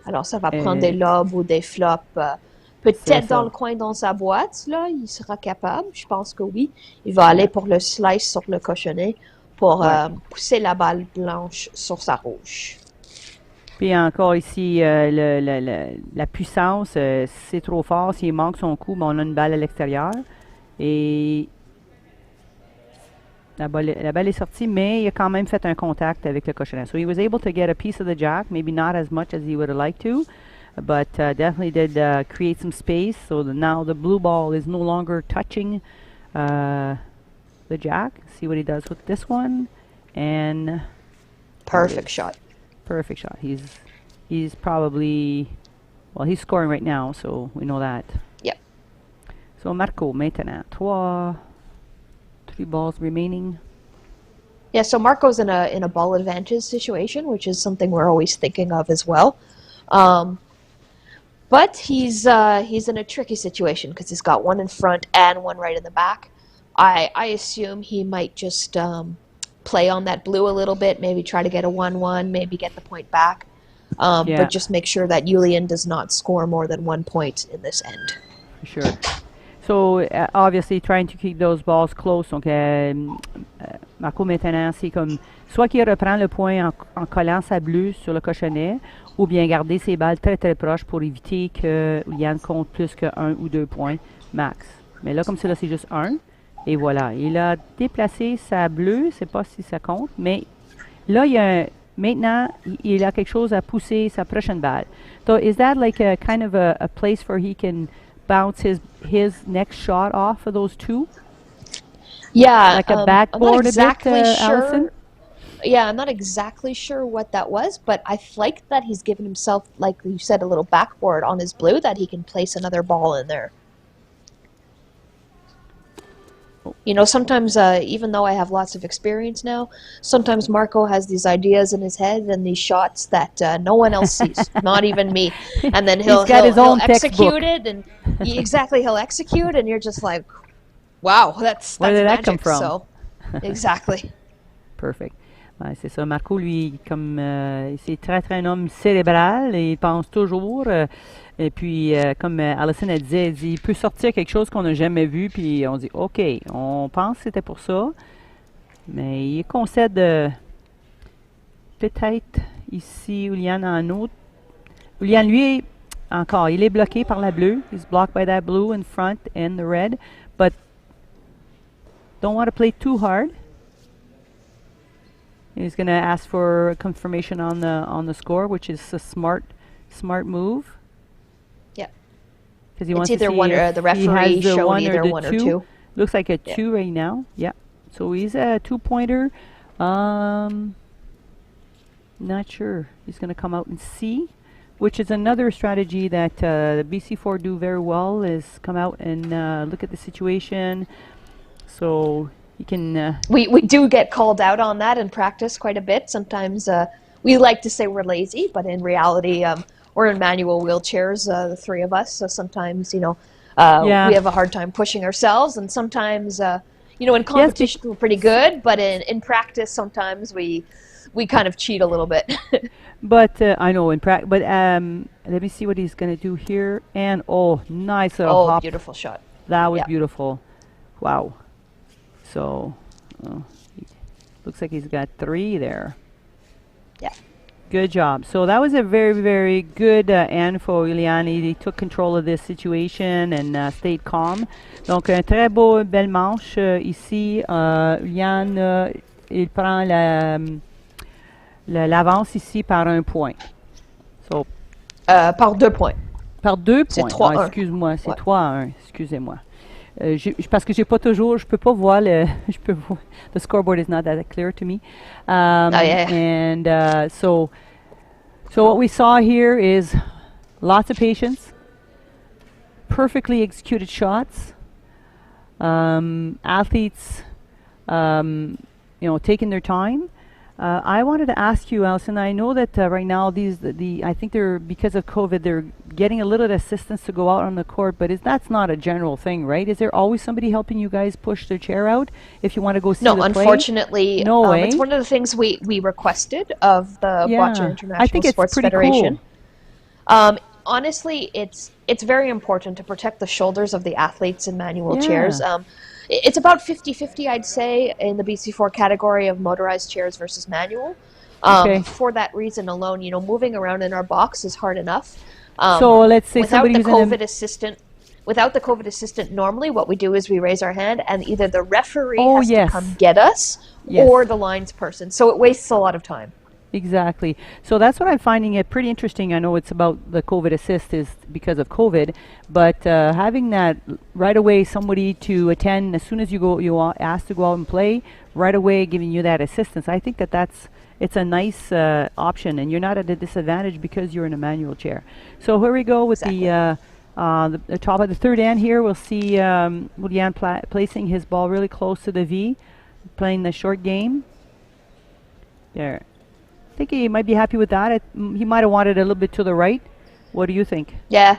Alors, ça va prendre des lobes ou des flops. C'est Peut-être ça. dans le coin dans sa boîte, là, il sera capable. Je pense que oui. Il va aller pour le slice sur le cochonnet pour pousser la balle blanche sur sa rouge. Puis encore ici, la puissance, c'est trop fort. S'il manque son coup, ben, on a une balle à l'extérieur. Et la balle est sortie, mais il a quand même fait un contact avec le cochonnet. So he was able to get a piece of the jack, maybe not as much as he would have liked to, but definitely did create some space. So now the blue ball is no longer touching the jack. See what he does with this one. And Perfect shot. perfect shot. He's probably, well, he's scoring right now, so we know that. Yep. So Marco, maintenant, three balls remaining. Yeah, so Marco's in a ball advantage situation, which is something we're always thinking of as well. But he's in a tricky situation because he's got one in front and one right in the back. I assume he might just play on that blue a little bit, maybe try to get a 1-1, maybe get the point back. Yeah. But just make sure that Julian does not score more than 1 point in this end. For sure. So obviously trying to keep those balls close. Donc Marco maintenant, c'est comme soit qu'il reprend le point en collant sa bleue sur le cochonnet, ou bien garder ses balles très très proches pour éviter que Yann compte plus que 1 ou 2 points max. Mais là, comme c'est là, c'est juste 1. Et voilà, il a déplacé sa bleue, je ne sais pas si ça compte, mais là, maintenant, il a quelque chose à pousser sa prochaine balle. So is that like a kind of a place where he can bounce his next shot off of those two? Yeah, Like a I'm backboard not exactly a bit, sure. Allison? Yeah, I'm not exactly sure what that was, but I like that he's given himself, like you said, a little backboard on his blue that he can place another ball in there. You know, sometimes, even though I have lots of experience now, sometimes Marco has these ideas in his head and these shots that no one else sees, not even me. And then he'll execute it, and he'll execute, and you're just like, wow, that's Where did magic. that come from? So, exactly. Perfect. Ouais, c'est ça. Marco, lui, comme c'est très un homme cérébral, et il pense toujours. Et puis, comme Allison a dit, elle dit, il peut sortir quelque chose qu'on n'a jamais vu, puis on dit, OK, on pense que c'était pour ça, mais il concède peut-être ici, Julian en autre. Julian, lui, encore, il est bloqué par la bleue. He's blocked by that blue in front and the red, but don't want to play too hard. He's going to ask for confirmation on the score, which is a smart move. Yeah. Because he It's wants either to see one or if the he referee has the showed one either or the one or two. two. Looks like a Yeah. 2 right now. Yeah. So he's a 2-pointer. Not sure. He's going to come out and see, which is another strategy that the BC4 do very well, is come out and look at the situation. So you can... We do get called out on that in practice quite a bit. Sometimes we like to say we're lazy, but in reality, we're in manual wheelchairs, the three of us. So sometimes, we have a hard time pushing ourselves, and sometimes, in competition we're pretty good, but in practice sometimes we kind of cheat a little bit. But I know in practice. But let me see what he's going to do here. And nice little hop. Beautiful shot. That was Yeah. beautiful. Wow. So looks like he's got 3 there. Yeah. Good job. So that was a very, very good end for Julian. He took control of this situation and stayed calm. Donc, un très belle manche ici. Julian, il prend l'avance ici par un point. So, Par 2 points. par 2 C'est points. 3-1. Excuse-moi, c'est Ouais. 3-1. Excusez-moi. Parce que j'ai pas toujours, je peux pas voir the scoreboard is not that clear to me. Yeah. And so what we saw here is lots of patience, perfectly executed shots, athletes, taking their time. I wanted to ask you, Alison. I know that right now I think they're, because of COVID, they're getting a little assistance to go out on the court, but that's not a general thing, right? Is there always somebody helping you guys push their chair out if you want to go see No, the play? unfortunately, No way. it's one of the things we requested of the Yeah. Boccia I International think it's Sports pretty Federation. cool. Honestly, it's very important to protect the shoulders of the athletes in manual Yeah. chairs. It's about 50-50, I'd say, in the BC4 category of motorized chairs versus manual. Okay. For that reason alone, moving around in our box is hard enough. So let's say without somebody the who's in COVID assistant, without the COVID assistant, normally what we do is we raise our hand, and either the referee Oh, has yes. to come get us, Yes. or the lines person. So it wastes a lot of time. Exactly. So that's what I'm finding it pretty interesting. I know it's about the COVID assist is because of COVID, but having that right away, somebody to attend as soon as you are asked to go out and play, right away giving you that assistance. I think it's a nice option, and you're not at a disadvantage because you're in a manual chair. So here we go with the top of the third end here. We'll see Julian placing his ball really close to the V, playing the short game. There. I think he might be happy with that. He might have wanted a little bit to the right. What do you think? Yeah,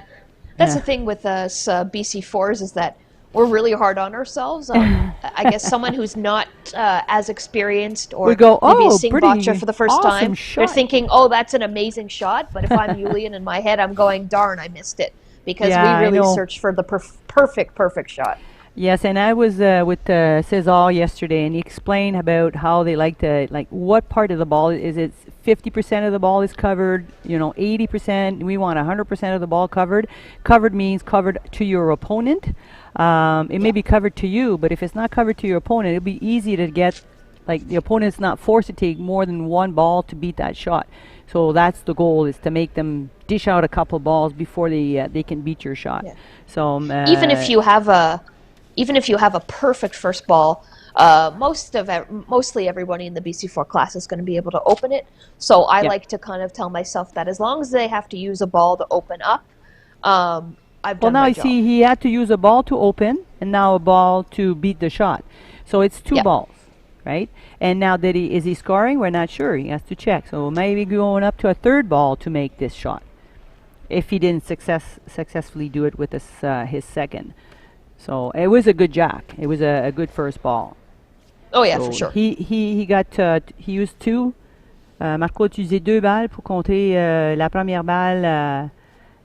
that's Yeah. the thing with us BC4s is that we're really hard on ourselves. I guess someone who's not as experienced or We go, maybe "Oh, seeing pretty Boccia for the first awesome time, shot." they're thinking, "Oh, that's an amazing shot." But if I'm Julian in my head, I'm going, "Darn, I missed it," because Yeah, I we really know. searched for the perfect shot. Yes, and I was with Cesar yesterday, and he explained about how they like what part of the ball is it. 50% of the ball is covered, 80%. We want 100% of the ball covered. Covered means covered to your opponent. It may be covered to you, but if it's not covered to your opponent, it'll be easy to get, the opponent's not forced to take more than one ball to beat that shot. So that's the goal, is to make them dish out a couple balls before they can beat your shot. Yeah. So Even if you have a perfect first ball, mostly everybody in the BC4 class is going to be able to open it. So I Yeah. like to kind of tell myself that as long as they have to use a ball to open up, I've Well, done now my you job. see he had to use a ball to open, and now a ball to beat the shot. So it's two Yeah. balls, right? And now is he scoring? We're not sure. He has to check. So maybe going up to a third ball to make this shot, if he didn't successfully do it with his second. So it was a good jack. It was a good first ball. Oh yeah, So for sure. he used two. Marco a utilisé 2 balles pour compter la première balle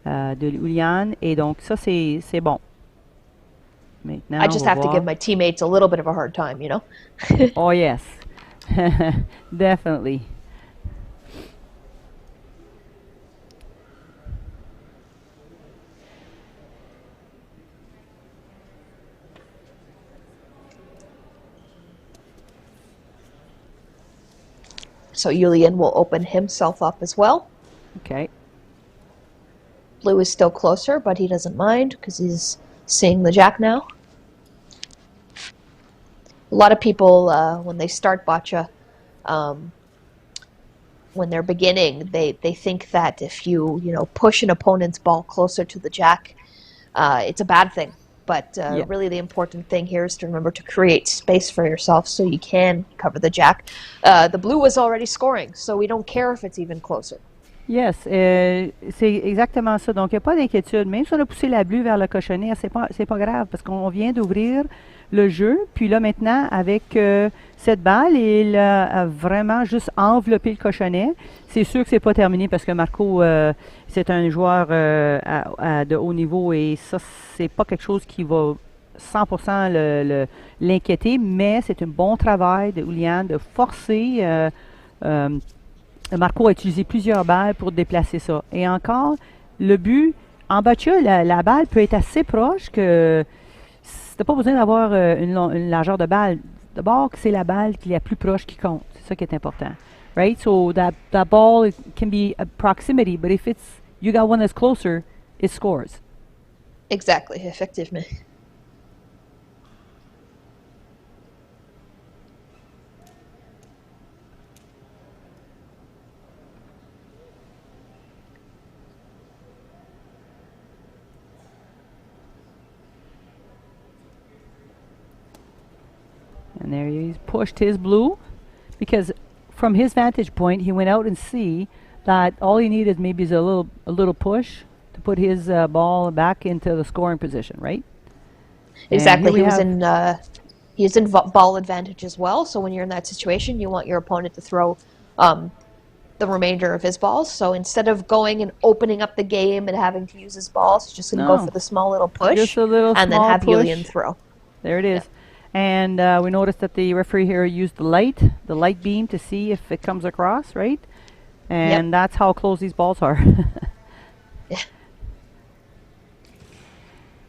de Julian, et donc ça c'est bon. Maintenant, I just on va have to voir. give my teammates a little bit of a hard time, Oh yes, definitely. So Julian will open himself up as well. Okay. Blue is still closer, but he doesn't mind because he's seeing the jack now. A lot of people, when they start boccia, when they're beginning, they think that if you push an opponent's ball closer to the jack, it's a bad thing. But Yeah. really the important thing here is to remember to create space for yourself so you can cover the jack. The blue was already scoring, so we don't care if it's even closer. Yes, c'est exactement ça. Donc, il n'y a pas d'inquiétude. Même si on a poussé la bleue vers le cochonnet, c'est pas grave, parce qu'on vient d'ouvrir le jeu. Puis là, maintenant, avec cette balle, il a vraiment juste enveloppé le cochonnet. C'est sûr que c'est pas terminé, parce que Marco, c'est un joueur de haut niveau, et ça, c'est pas quelque chose qui va 100% l'inquiéter, mais c'est un bon travail de Julian de forcer Marco a utilisé plusieurs balles pour déplacer ça. Et encore, le but, en boccia, la balle peut être assez proche que tu n'as pas besoin d'avoir une largeur de balle. D'abord, c'est la balle qui est la plus proche qui compte. C'est ça qui est important. Right? So that ball it can be a proximity, but if it's you got one that's closer, it scores. Exactly, effectivement. And there he's pushed his blue because from his vantage point, he went out and see that all he needed maybe is a little push to put his ball back into the scoring position, right? Exactly. He was in ball advantage as well. So when you're in that situation, you want your opponent to throw the remainder of his balls. So instead of going and opening up the game and having to use his balls, he's just going to go for the small little push just a little and then have Julian throw. There it is. Yeah. And we noticed that the referee here used the light beam to see if it comes across, right? And that's how close these balls are. Yeah.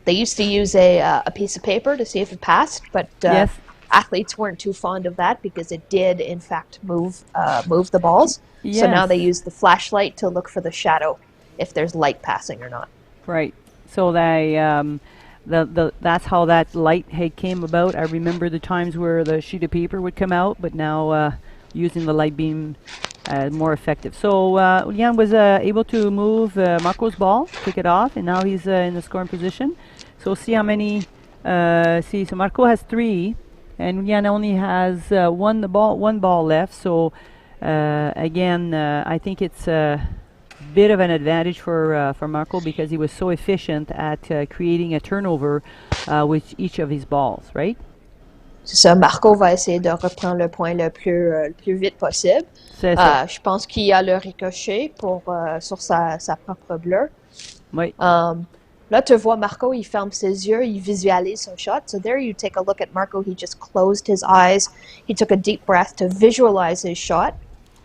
They used to use a piece of paper to see if it passed, but yes. Athletes weren't too fond of that because it did, in fact, move the balls. Yes. So now they use the flashlight to look for the shadow, if there's light passing or not. Right. So they that's how that light came about. I remember the times where the sheet of paper would come out, but now using the light beam more effective. So Julian was able to move Marco's ball, kick it off, and now he's in the scoring position. So see how many. So Marco has 3, and Julian only has one ball left. So again, I think it's a bit of an advantage for Marco because he was so efficient at creating a turnover with each of his balls, right? C'est ça, Marco va essayer de reprendre le point le plus vite possible. C'est ça. Je pense qu'il y a le ricochet sur sa propre bleue. Oui. Là, tu vois, Marco, il ferme ses yeux, il visualise son shot. So there you take a look at Marco. He just closed his eyes. He took a deep breath to visualize his shot.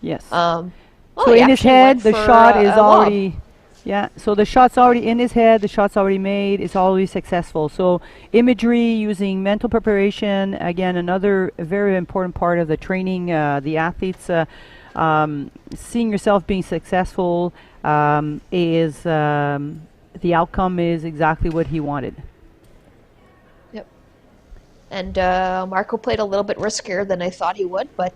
Yes. So in his head, the shot is already... Yeah, so the shot's already in his head, the shot's already made, it's already successful. So imagery, using mental preparation, again, another very important part of the training, the athletes, seeing yourself being successful is, the outcome is exactly what he wanted. Yep. And Marco played a little bit riskier than I thought he would, but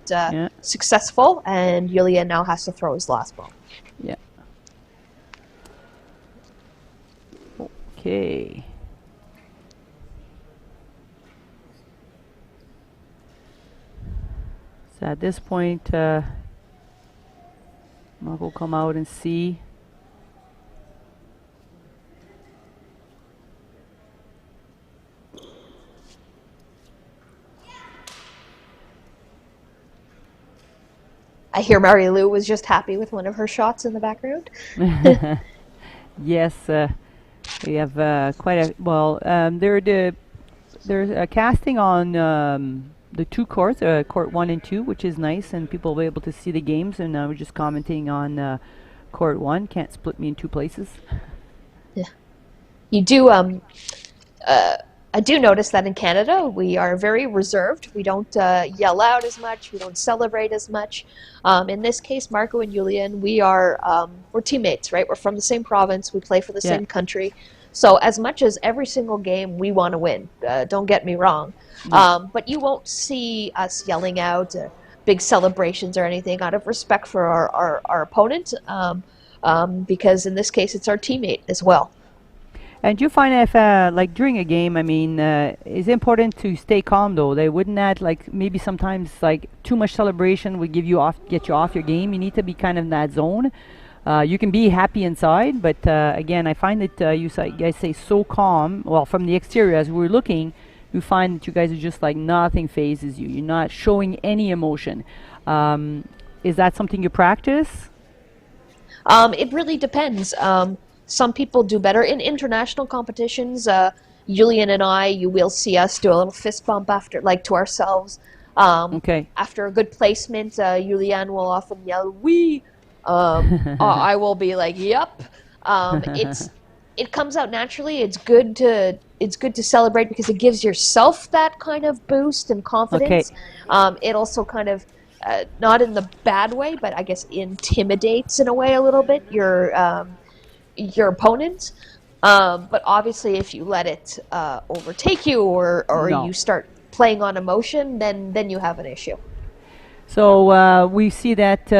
successful, and Julian now has to throw his last ball. Yeah. Okay. So at this point, Mark will come out and see. I hear Mary Lou was just happy with one of her shots in the background. Yes. We have quite a they're casting on the 2 courts, court 1 and 2, which is nice, and people will be able to see the games. And we're just commenting on court 1. Can't split me in 2 places. Yeah, you do. I do notice that in Canada we are very reserved. We don't yell out as much. We don't celebrate as much. In this case, Marco and Julian, we're teammates, right? We're from the same province. We play for the same country. So as much as every single game we want to win, don't get me wrong. But you won't see us yelling out big celebrations or anything out of respect for our opponent, because in this case it's our teammate as well. And you find if, like during a game, I mean, it's important to stay calm though. They wouldn't that like maybe sometimes like too much celebration would get you off your game. You need to be kind of in that zone. You can be happy inside, but again, I find that you guys say so calm. Well, from the exterior, as we're looking, you find that you guys are just like nothing phases you. You're not showing any emotion. Is that something you practice? It really depends. Some people do better in international competitions. Julian and I, you will see us do a little fist bump after, like to ourselves. Okay. After a good placement, Julianne will often yell, "Oui." I will be like, "Yup." It comes out naturally. It's good to celebrate because it gives yourself that kind of boost and Okay. confidence. It also kind of not in the bad way, but I guess intimidates in a way a little bit your opponent. But obviously, if you let it overtake you or No. you start playing on emotion, then you have an issue. So we see that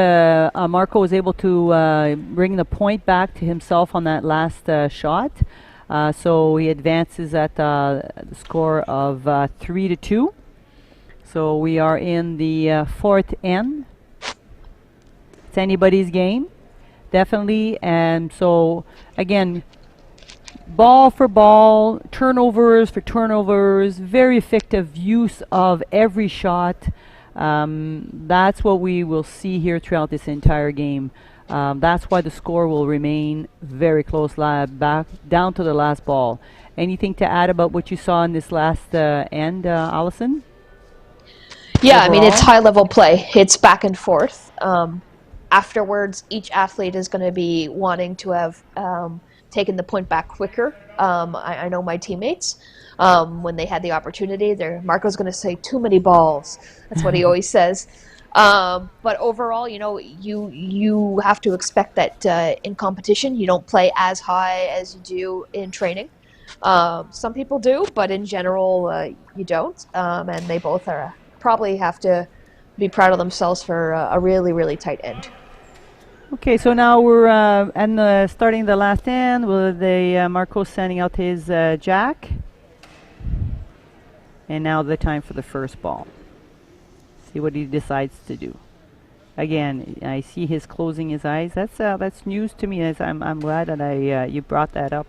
Marco was able to bring the point back to himself on that last shot. So he advances at the score of 3-2. So we are in the fourth end. It's anybody's game, definitely. And so again, ball for ball, turnovers for turnovers, very effective use of every shot. That's what we will see here throughout this entire game. That's why the score will remain very close, back down to the last ball. Anything to add about what you saw in this last end, Allison? Yeah, I mean, it's Overall? high-level play. It's back and forth. Afterwards, each athlete is going to be wanting to have taken the point back quicker. I know my teammates, when they had the opportunity, Marco's going to say, "Too many balls." That's what he always says. But overall, you have to expect that in competition, you don't play as high as you do in training. Some people do, but in general, you don't. And they both probably have to be proud of themselves for a really, really tight end. Okay, so now we're starting the last end with Marco sending out his jack. And now the time for the first ball. See what he decides to do. Again, I see his closing his eyes. That's news to me. I'm glad that you brought that up.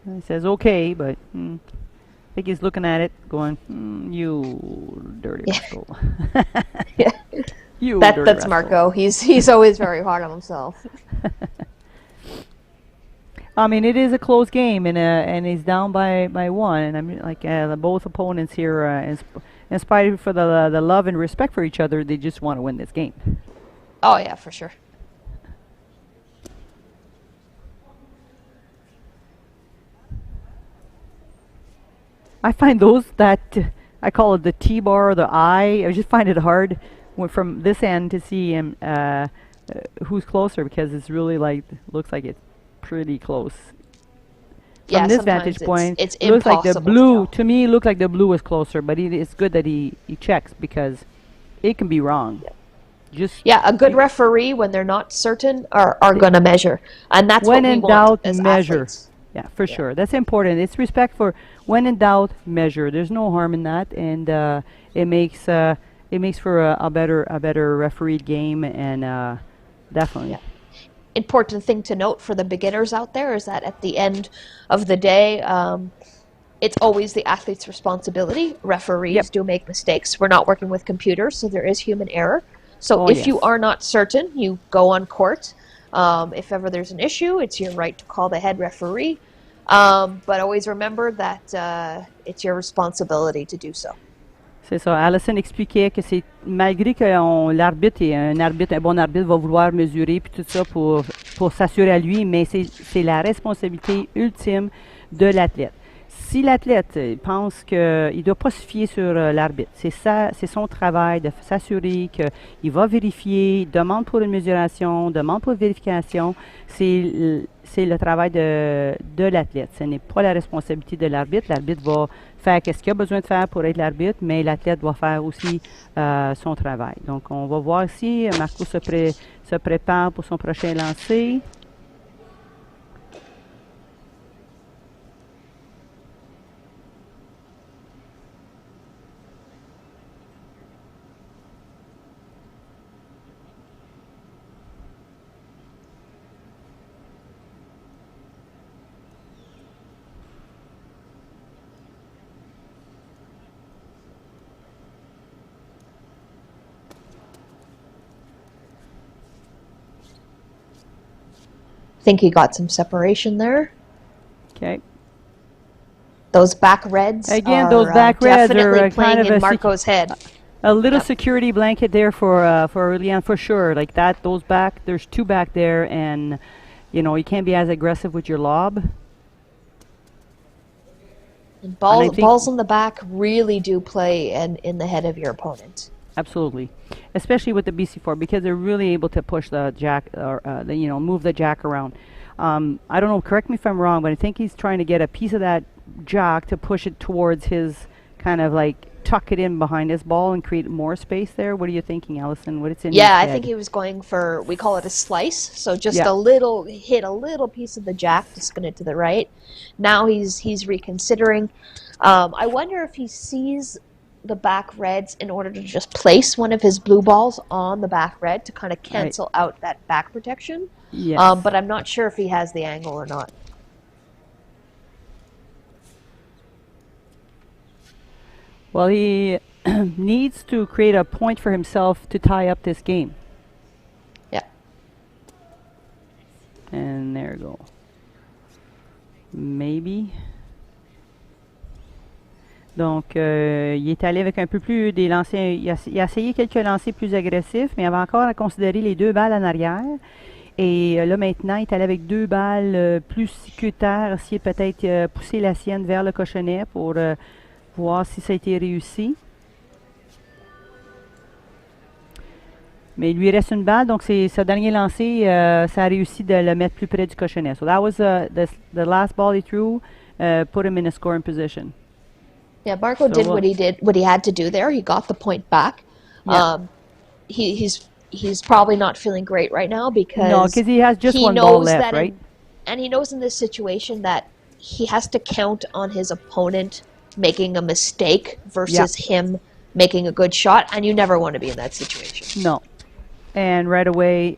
And he says okay, but I think he's looking at it, going, "You dirty rascal." Yeah. You dirty That's rascal. Marco. He's always very hard on himself. I mean, it is a close game, and he's down by one. And I'm like, both opponents here, in spite of for the love and respect for each other, they just want to win this game. Oh yeah, for sure. I find those that I call it the T-bar or the I. I just find it hard from this end to see him who's closer, because it's really looks like it's pretty close. From this vantage point, it's it looks like the impossible blue. to To me, it looked like the blue is closer, but it's good that he checks, because it can be wrong. Yeah, a good referee, when they're not certain, are going to measure, and that's when what we in want doubt, as measure. athletes. Yeah, for sure. That's important. It's respect for when in doubt, measure. There's no harm in that, and it makes for a better refereed game, and definitely. Yeah. Important thing to note for the beginners out there is that at the end of the day, it's always the athlete's responsibility. Referees do make mistakes. We're not working with computers, so there is human error. So if you are not certain, you go on court. If ever there's an issue, it's your right to call the head referee. But always remember that it's your responsibility to do so. C'est ça. Allison expliquait que c'est malgré que l'arbitre est un bon arbitre va vouloir mesurer puis tout ça pour s'assurer à lui, mais c'est la responsabilité ultime de l'athlète. Si l'athlète pense qu'il ne doit pas se fier sur l'arbitre, c'est son travail de s'assurer qu'il va vérifier, demande pour une mesuration, demande pour une vérification. C'est le travail de l'athlète. Ce n'est pas la responsabilité de l'arbitre. L'arbitre va faire ce qu'il a besoin de faire pour être l'arbitre, mais l'athlète doit faire aussi son travail. Donc, on va voir si Marco se prépare pour son prochain lancer. think he got some separation there. Okay. Those back reds Again, are those back reds definitely are playing kind of in a Marco's head. A little Yep. security blanket there for Leanne for sure. Like that, those back, there's two back there, and you know you can't be as aggressive with your lob. And I think- balls in the back really do play in the head of your opponent. Absolutely, especially with the BC4 because they're really able to push the jack or move the jack around. I don't know. Correct me if I'm wrong, but I think he's trying to get a piece of that jack to push it towards his kind of like tuck it in behind his ball and create more space there. What are you thinking, Allison? What's in? Yeah, his I think head? he was going for, we call it a slice, so just Yeah. a little piece of the jack to spin it to the right. Now he's reconsidering. I wonder if he sees the back reds in order to just place one of his blue balls on the back red to kind of cancel out that back protection. Yes. But I'm not sure if he has the angle or not. Well, he needs to create a point for himself to tie up this game. Yeah. And there you go. Maybe. Donc, il est allé avec un peu plus des lancers. Il a essayé quelques lancers plus agressifs, mais il avait encore à considérer les deux balles en arrière. Et là, maintenant, il est allé avec deux balles plus sécuritaires, essayer de peut-être pousser la sienne vers le cochonnet pour voir si ça a été réussi. Mais il lui reste une balle, donc c'est ce dernier lancé, ça a réussi de le mettre plus près du cochonnet. So that was the last ball he threw, put him in a scoring position. Yeah, Marco So did what- what he had to do there. He got the point back. Yeah. He's probably not feeling great right now because No, because he has just he one ball knows left, that right? and he knows in this situation that he has to count on his opponent making a mistake versus him making a good shot, and you never want to be in that situation. No. And right away,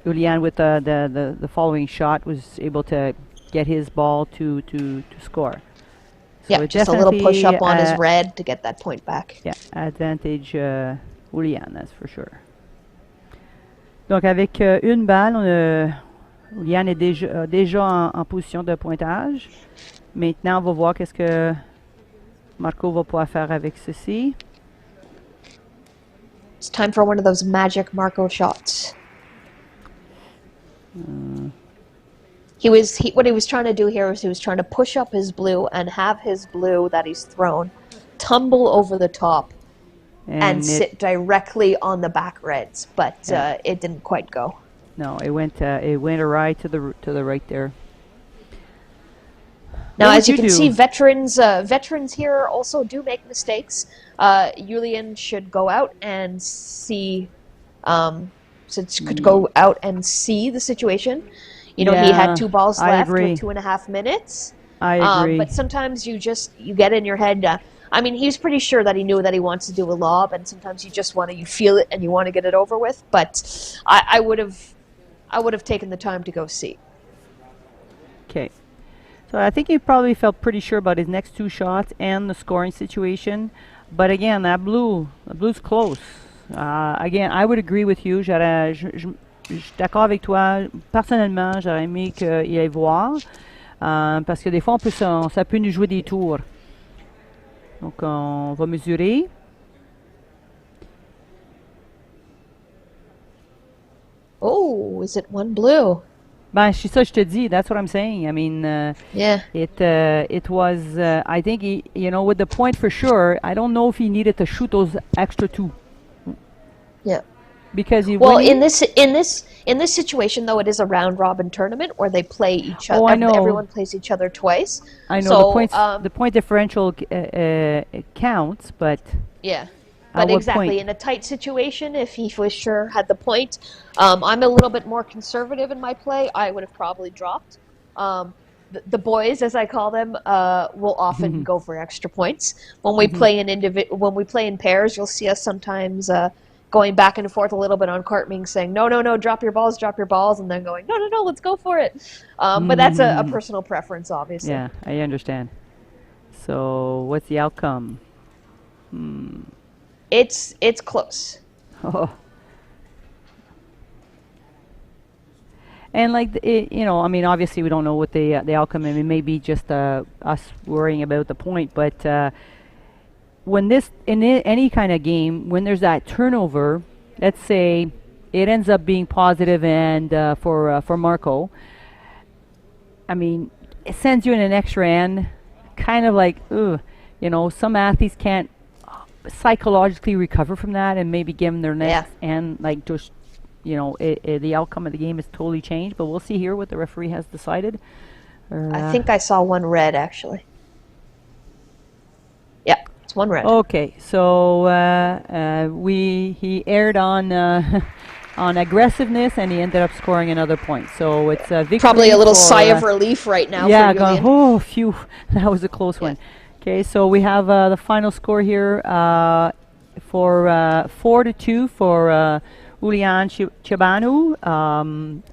Julian with the following shot was able to get his ball to score. So Yeah, it just a little push up definitely, on his red to get that point back. Yeah, advantage Julian, that's for sure. Donc avec une balle, Julian est déjà en position de pointage. Maintenant, on va voir qu'est-ce que Marco va pouvoir faire avec ceci. It's time for one of those magic Marco shots. What he was trying to do here was he was trying to push up his blue and have his blue that he's thrown tumble over the top and sit directly on the back reds, but it didn't quite go. No, it went awry to the right there. Now, What as you would can you see, do? veterans here also do make mistakes. Julian should go out and see, could go out and see the situation. You know, he Yeah, had two balls I left agree. with 2.5 minutes. I agree. But sometimes you get in your head. I mean, he's pretty sure that he knew that he wants to do a lob, and sometimes you feel it and you want to get it over with. But I would have taken the time to go see. Okay. So I think he probably felt pretty sure about his next two shots and the scoring situation. But again, the blue's close. Again, I would agree with you. Je suis d'accord avec toi. Personnellement, j'aurais aimé qu'il aille voir. Parce que des fois, ça peut nous jouer des tours. Donc, on va mesurer. Oh, is it one blue? Ben, c'est ça, je te dis. That's what I'm saying. I mean, Yeah. it was, I think, with the point for sure, I don't know if he needed to shoot those extra two. Yeah. Because he Well, when in this situation, though, it is a round robin tournament where they play each other. Oh, I know. Everyone plays each other twice. I know So, the point differential counts, but Yeah. At But what exactly, point? in a tight situation, if he for sure had the point, I'm a little bit more conservative in my play. I would have probably dropped. The boys, as I call them, will often go for extra points. When we play in pairs, you'll see us sometimes going back and forth a little bit on Cartming, saying, no, drop your balls, and then going, no, let's go for it. But that's a personal preference, obviously. yeah, I understand. So what's the outcome? It's close. Oh. And like you know, I mean, obviously we don't know what the outcome. I mean, it may be just us worrying about the point, but when this in any kind of game, when there's that turnover, let's say it ends up being positive, and for Marco, I mean, it sends you in an extra end, kind of like, ugh, you know, some athletes can't psychologically recover from that, and maybe give them their next and like just, you know, the outcome of the game is totally changed. But we'll see here what the referee has decided. I think I saw one red, actually. Yeah, it's one red. Okay, so he erred on on aggressiveness, and he ended up scoring another point. So it's a victory. Probably a little sigh of relief right now. Yeah, for going, oh, phew, that was a close one. Okay, so we have the final score here for 4-2 for Julian Chibanu,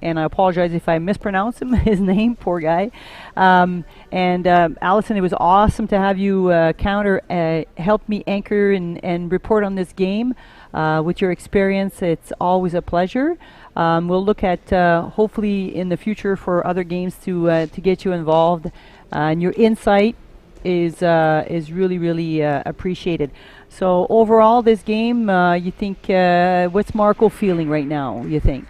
and I apologize if I mispronounce his name, poor guy. And Allison, it was awesome to have you help me anchor and report on this game. With your experience, it's always a pleasure. We'll look at hopefully in the future for other games to get you involved, and your insight is really appreciated. So overall, this game, you think, what's Marco feeling right now, you think?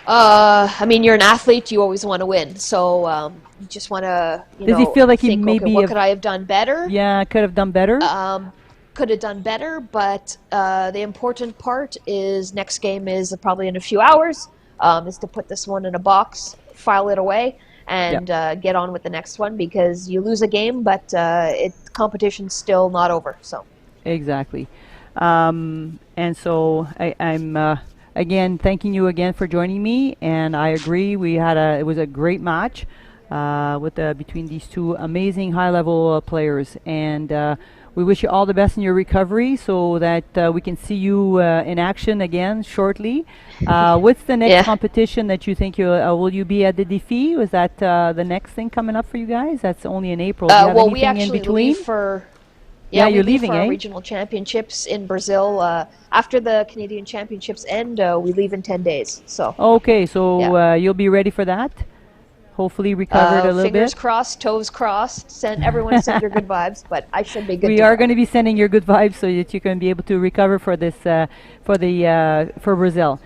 I mean, you're an athlete, you always want to win. So you just want to, Does he feel like he maybe... Okay, what could I have done better? Yeah, could have done better? Could have done better, but the important part is next game is probably in a few hours, is to put this one in a box, file it away, and get on with the next one, because you lose a game, but competition's still not over. So exactly, and so I'm again thanking you again for joining me, and I agree it was a great match between these two amazing high-level players, and we wish you all the best in your recovery, so that we can see you in action again shortly. What's the next competition that you think will you be at the Défi? Was that the next thing coming up for you guys? That's only in April. Do you have well, anything we actually in between? leave for you're leaving, for our regional championships in Brazil. After the Canadian Championships end, we leave in 10 days. So okay, so you'll be ready for that? Hopefully recovered a little fingers bit. crossed, toes crossed. Everyone send your good vibes, but I should be good. We are going to be sending your good vibes so that you can be able to recover for this for Brazil.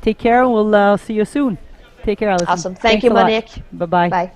Take care. We'll see you soon. Take care, Alison. Awesome. Thank you, Monique. Bye-bye. Bye.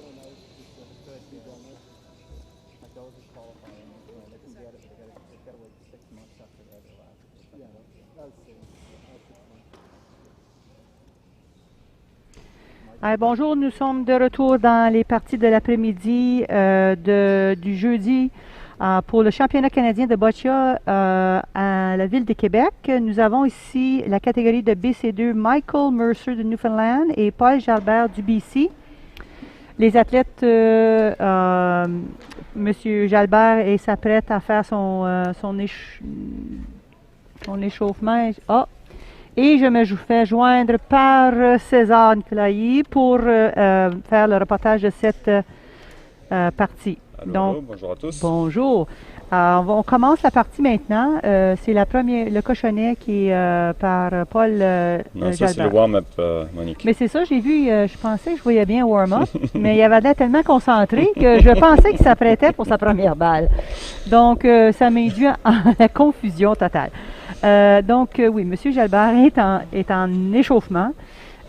don't know specifically done it. Like those who qualify, and they can get it. They've got to wait 6 months after their last. Yeah, that's it. Bonjour, nous sommes de retour dans les parties de l'après-midi du jeudi pour le championnat canadien de boccia à la ville de Québec. Nous avons ici la catégorie de BC2, Michael Mercer de Newfoundland et Paul Jalbert du BC. Les athlètes, Monsieur Jalbert s'apprête à faire son échauffement. Oh! Et je me fais joindre par César Nicolaï pour faire le reportage de cette partie. Allô, Donc, bonjour à tous. Bonjour. On commence la partie maintenant. C'est le cochonnet qui est par Paul Non, ça c'est le warm-up, Monique. Mais c'est ça, j'ai vu, je pensais que je voyais bien warm-up, mais il avait l'air tellement concentré que je pensais qu'il s'apprêtait pour sa première balle. Donc, ça m'induit en la confusion totale. Oui, M. Jalbert est en échauffement.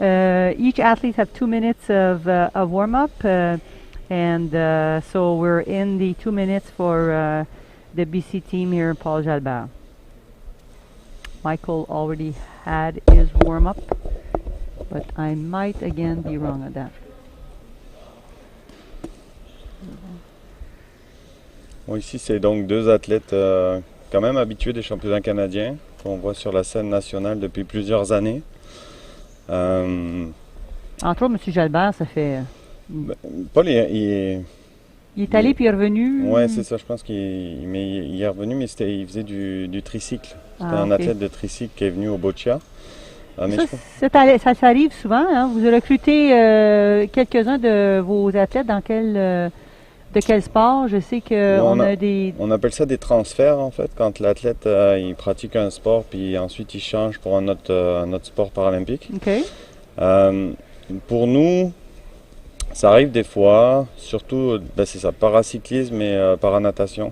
Each athlete have 2 minutes of warm-up, so we're in the 2 minutes for the BC team here, Paul Jalbert. Michael already had his warm-up, but I might again be wrong on that. Bon, ici, c'est donc 2 athlètes quand même habitués des championnats canadiens qu'on voit sur la scène nationale depuis plusieurs années. Entre autres, M. Jalbert, ça fait... Paul, il est allé puis il est revenu. Oui, c'est ça, je pense qu'il est revenu, mais il faisait du tricycle. C'était un athlète de tricycle qui est venu au boccia. Ça arrive souvent, hein? Vous recrutez quelques-uns de vos athlètes de quel sport? Je sais qu'on a des... On appelle ça des transferts, en fait, quand l'athlète il pratique un sport, puis ensuite il change pour un autre sport paralympique. OK. Pour nous, ça arrive des fois, surtout, c'est ça, paracyclisme et paranatation.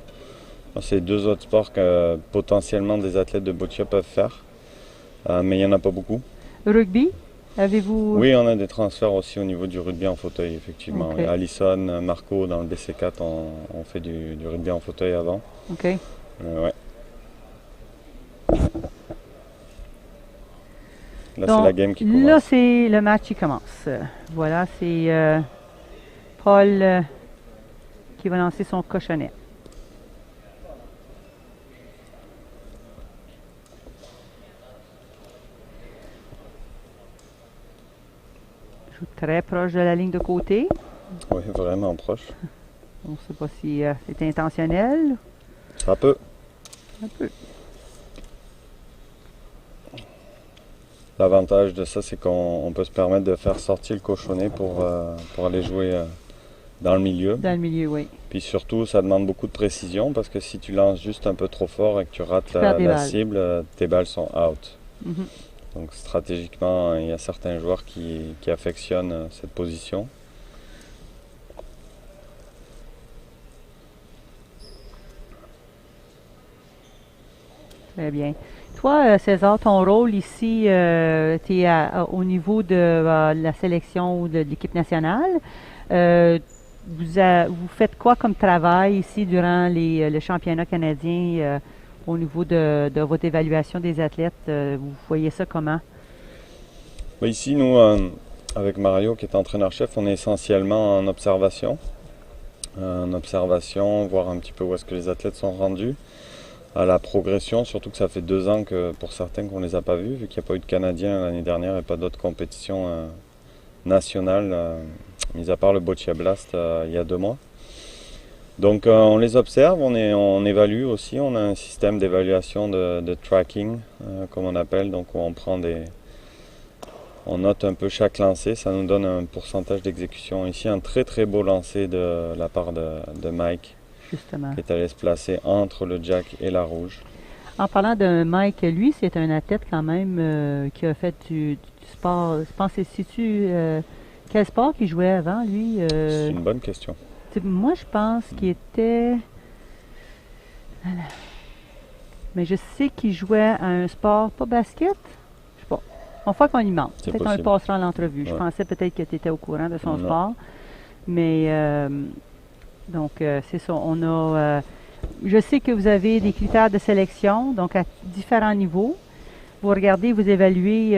C'est 2 autres sports que potentiellement des athlètes de boccia peuvent faire, mais il n'y en a pas beaucoup. Rugby? Avez-vous... Oui, on a des transferts aussi au niveau du rugby en fauteuil, effectivement. Okay. Alison, Marco, dans le BC4, on fait du rugby en fauteuil avant. OK. Ouais. Là, Donc, c'est la game qui commence. Là, c'est le match qui commence. Voilà, c'est Paul qui va lancer son cochonnet. Très proche de la ligne de côté. Oui, vraiment proche. On ne sait pas si c'est intentionnel. Un peu. Un peu. L'avantage de ça, c'est qu'on peut se permettre de faire sortir le cochonnet pour aller jouer dans le milieu. Dans le milieu, oui. Puis surtout, ça demande beaucoup de précision parce que si tu lances juste un peu trop fort et que tu rates la cible, tes balles sont out. Mm-hmm. Donc stratégiquement, il y a certains joueurs qui affectionnent cette position. Très bien. Toi, César, ton rôle ici, tu es au niveau de la sélection ou de l'équipe nationale. Vous faites quoi comme travail ici durant le championnat canadien au niveau de votre évaluation des athlètes? Vous voyez ça comment? Ici, nous, avec Mario qui est entraîneur-chef, on est essentiellement en observation. Voir un petit peu où est-ce que les athlètes sont rendus. À la progression, surtout que ça fait 2 ans que pour certains qu'on ne les a pas vus, vu qu'il n'y a pas eu de Canadiens l'année dernière et pas d'autres compétitions nationales, mis à part le Boccia Blast il y a 2 mois. Donc on les observe, on évalue aussi, on a un système d'évaluation de tracking, comme on appelle, donc où on note un peu chaque lancer, ça nous donne un pourcentage d'exécution. Ici, un très très beau lancer de la part de Mike. Justement. Qui est allé se placer entre le jack et la rouge. En parlant de Mike, lui, c'est un athlète quand même qui a fait du sport. Je pense que quel sport qu'il jouait avant, lui? C'est une bonne question. Moi, je pense qu'il était... Mais je sais qu'il jouait à un sport, pas basket? Je sais pas. On voit qu'on y ment. Peut-être qu'on le passera à l'entrevue. Ouais. Je pensais peut-être que tu étais au courant de son sport. Mais donc, c'est ça. On a, je sais que vous avez des critères de sélection, donc à différents niveaux. Vous regardez, vous évaluez.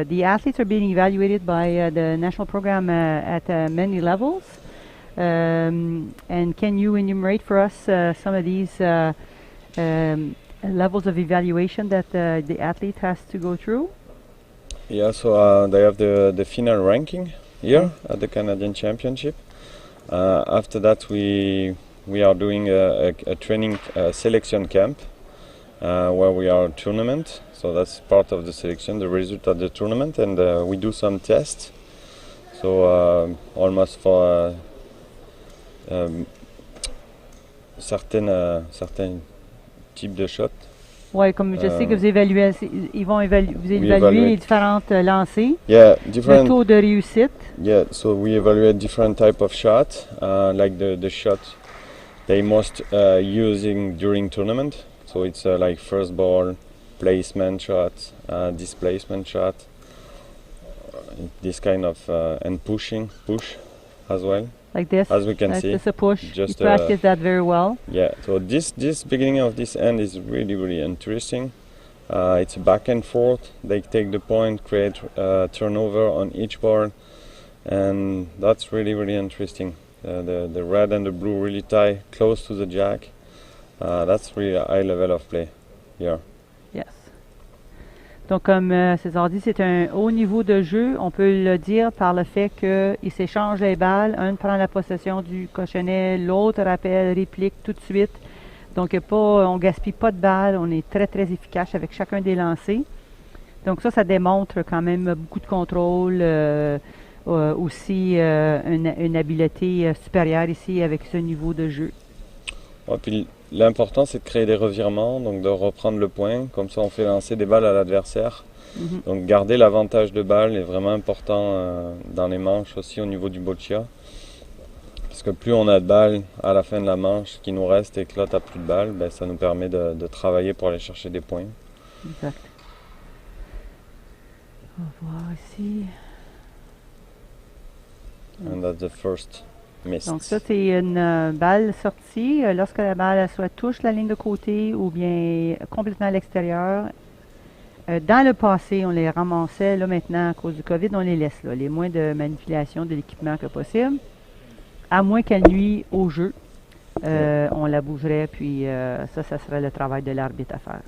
The athletes are being evaluated by the national program at many levels. And can you enumerate for us some of these levels of evaluation that the athlete has to go through? Yeah, so they have the final ranking here at the Canadian Championship. After that, we are doing a training selection camp where we are a tournament. So that's part of the selection, the result of the tournament, and we do some tests. So almost for certains types de shots. Oui, comme je sais que vous évaluez, ils vont vous évaluer les différentes lancées, le taux de réussite. Yeah, so we evaluate different type of shots, like the shot they most using during tournament. So it's like first ball, placement shot, displacement shot, this kind of and push as well. Like this, as we can see, this a push. Just, you practice that very well. Yeah. So this beginning of this end is really interesting. It's back and forth. They take the point, create turnover on each board, and that's really interesting. The red and the blue really tie close to the jack. That's really a high level of play here. Yes. Donc, comme César dit, c'est un haut niveau de jeu. On peut le dire par le fait qu'ils s'échangent les balles. Un prend la possession du cochonnet, l'autre rappelle, réplique tout de suite. Donc, on ne gaspille pas de balles. On est très efficace avec chacun des lancers. Donc, ça démontre quand même beaucoup de contrôle. Aussi une habileté supérieure ici avec ce niveau de jeu. Ouais, puis l'important, c'est de créer des revirements, donc de reprendre le point. Comme ça, on fait lancer des balles à l'adversaire. Donc, garder l'avantage de balle est vraiment important dans les manches aussi au niveau du boccia. Parce que plus on a de balles à la fin de la manche qui nous reste et que là, tu n'as plus de balles, ben, ça nous permet de travailler pour aller chercher des points. Exact. On va voir ici. And that's the first miss. Donc ça, c'est une balle sortie. Lorsque la balle soit touche la ligne de côté ou bien complètement à l'extérieur. Dans le passé, on les ramassait. Là, maintenant, à cause du COVID, on les laisse là. Les moins de manipulation de l'équipement que possible. À moins qu'elle nuit au jeu. On la bougerait, puis ça serait le travail de l'arbitre à faire.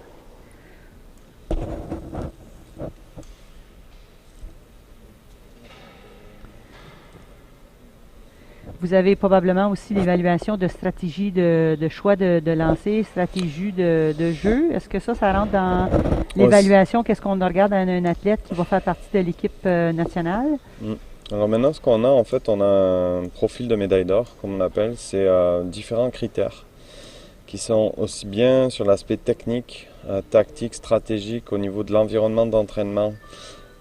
Vous avez probablement aussi l'évaluation de stratégie de choix de lancer, stratégie de jeu. Est-ce que ça rentre dans l'évaluation? Qu'est-ce qu'on regarde dans un athlète qui va faire partie de l'équipe nationale? Alors maintenant, ce qu'on a, en fait, on a un profil de médaille d'or, comme on appelle. C'est différents critères qui sont aussi bien sur l'aspect technique, tactique, stratégique, au niveau de l'environnement d'entraînement,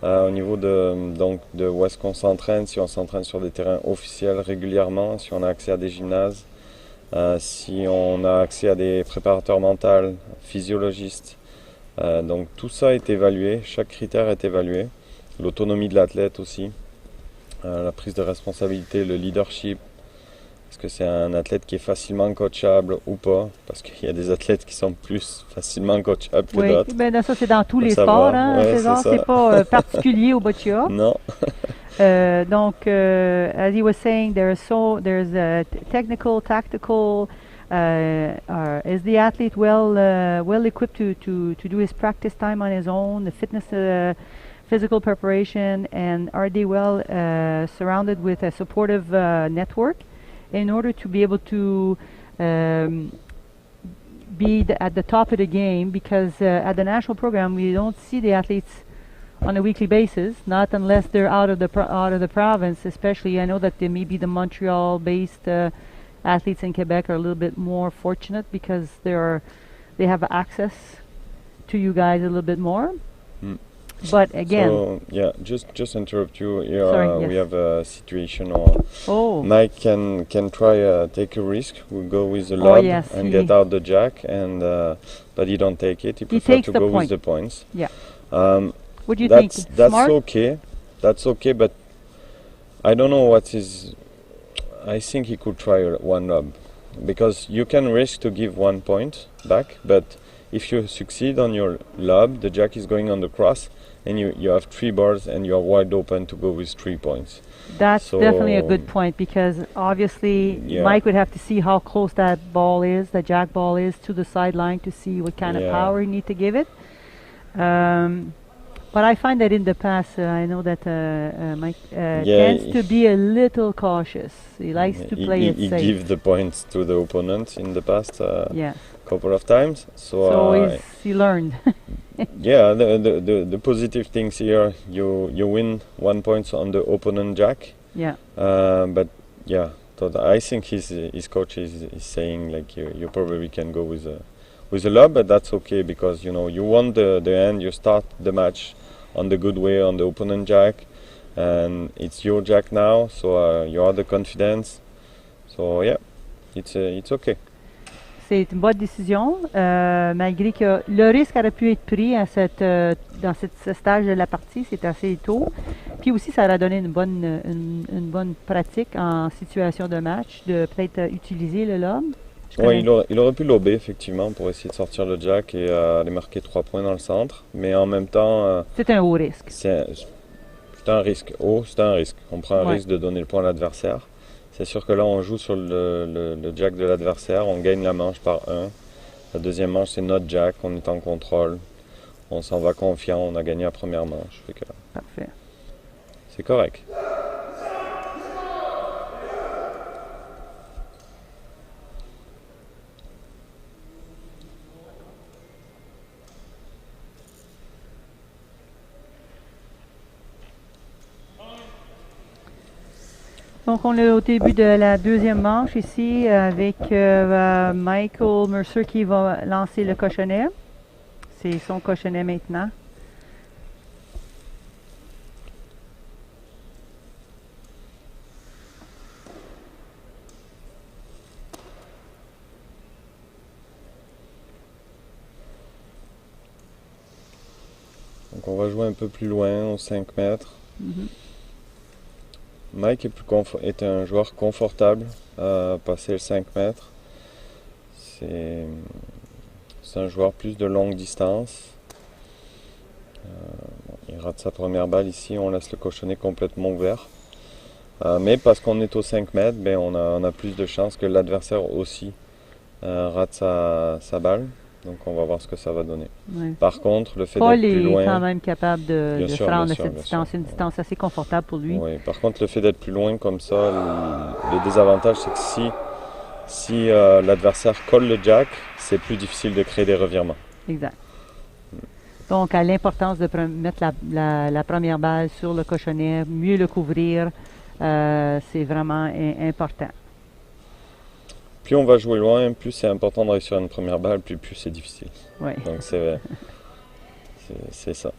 au niveau de où est-ce qu'on s'entraîne, si on s'entraîne sur des terrains officiels régulièrement, si on a accès à des gymnases, si on a accès à des préparateurs mentaux, physiologistes. Donc tout ça est évalué, chaque critère est évalué. L'autonomie de l'athlète aussi, la prise de responsabilité, le leadership. Est-ce que c'est un athlète qui est facilement coachable ou pas? Parce qu'il y a des athlètes qui sont plus facilement coachables que d'autres. Oui, ben ça c'est dans tous les sports, hein, César, c'est pas particulier au boccia. Non. Donc, as he was saying, there's a technical, tactical. Is the athlete well equipped to do his practice time on his own, the fitness, physical preparation, and are they well surrounded with a supportive network in order to be able to be at the top of the game? Because at the national program, we don't see the athletes on a weekly basis, not unless they're out of the province. Especially, I know that there may be the Montreal-based athletes in Quebec are a little bit more fortunate because they have access to you guys a little bit more. But again, so yeah, just interrupt you here. Sorry, yes. We have a situation. Mike can try take a risk. We'll go with the lob and get out the jack, and but he don't take it. He prefers to go with the points. Yeah. What do you think? That's smart? Okay. That's okay, but I don't know what is. I think he could try one lob, because you can risk to give 1 point back, but if you succeed on your lob, the jack is going on the cross, and you have 3 balls, and you are wide open to go with 3 points. That's So, definitely a good point, because obviously Yeah. Mike would have to see how close that ball is, the jack ball is, to the sideline to see what kind of Yeah. power you need to give it. But I find that in the past, I know that Mike tends to be a little cautious. He likes to play it He safe. gives the points to the opponent in the past Yeah. couple of times. So, So he learned. yeah, the positive things here, you win 1 point on the opponent jack. Yeah. But yeah, I think his coach is saying like you probably can go with a lob, but that's okay, because you know you won the end. You start the match on the good way on the opponent jack, and it's your jack now, so you have the confidence. So yeah, it's okay. C'est une bonne décision, malgré que le risque aurait pu être pris à dans ce stage de la partie, c'est assez tôt. Puis aussi, ça aurait donné une bonne pratique en situation de match, de peut-être utiliser le lob. Ouais, il aurait pu lober effectivement pour essayer de sortir le jack et aller marquer 3 points dans le centre, mais en même temps, c'est un haut risque. C'est un risque. C'est un risque. On prend un risque de donner le point à l'adversaire. C'est sûr que là, on joue sur le jack de l'adversaire, on gagne la manche par 1. La deuxième manche, c'est notre jack, on est en contrôle, on s'en va confiant, on a gagné la première manche. Fait que Parfait. c'est correct. Donc, on est au début de la deuxième manche ici avec Michael Mercer qui va lancer le cochonnet. C'est son cochonnet maintenant. Donc on va jouer un peu plus loin, aux 5 mètres. Mhm. Mike est un joueur confortable à passer le 5 mètres. C'est un joueur plus de longue distance. Il rate sa première balle ici, on laisse le cochonnet complètement ouvert. Mais parce qu'on est aux 5 mètres, ben on a plus de chances que l'adversaire aussi rate sa balle. Donc on va voir ce que ça va donner. Ouais. Par contre, le fait Paul d'être plus loin... est quand même capable de Bien se sûr, rendre bien à sûr, cette bien distance. sûr. C'est une distance assez confortable pour lui. Oui, par contre, le fait d'être plus loin comme ça, le désavantage, c'est que si l'adversaire colle le jack, c'est plus difficile de créer des revirements. Exact. Donc, à l'importance de mettre la première balle sur le cochonnet, mieux le couvrir, c'est vraiment important. Plus on va jouer loin, plus c'est important de réussir une première balle, plus c'est difficile. Oui. Donc c'est ça.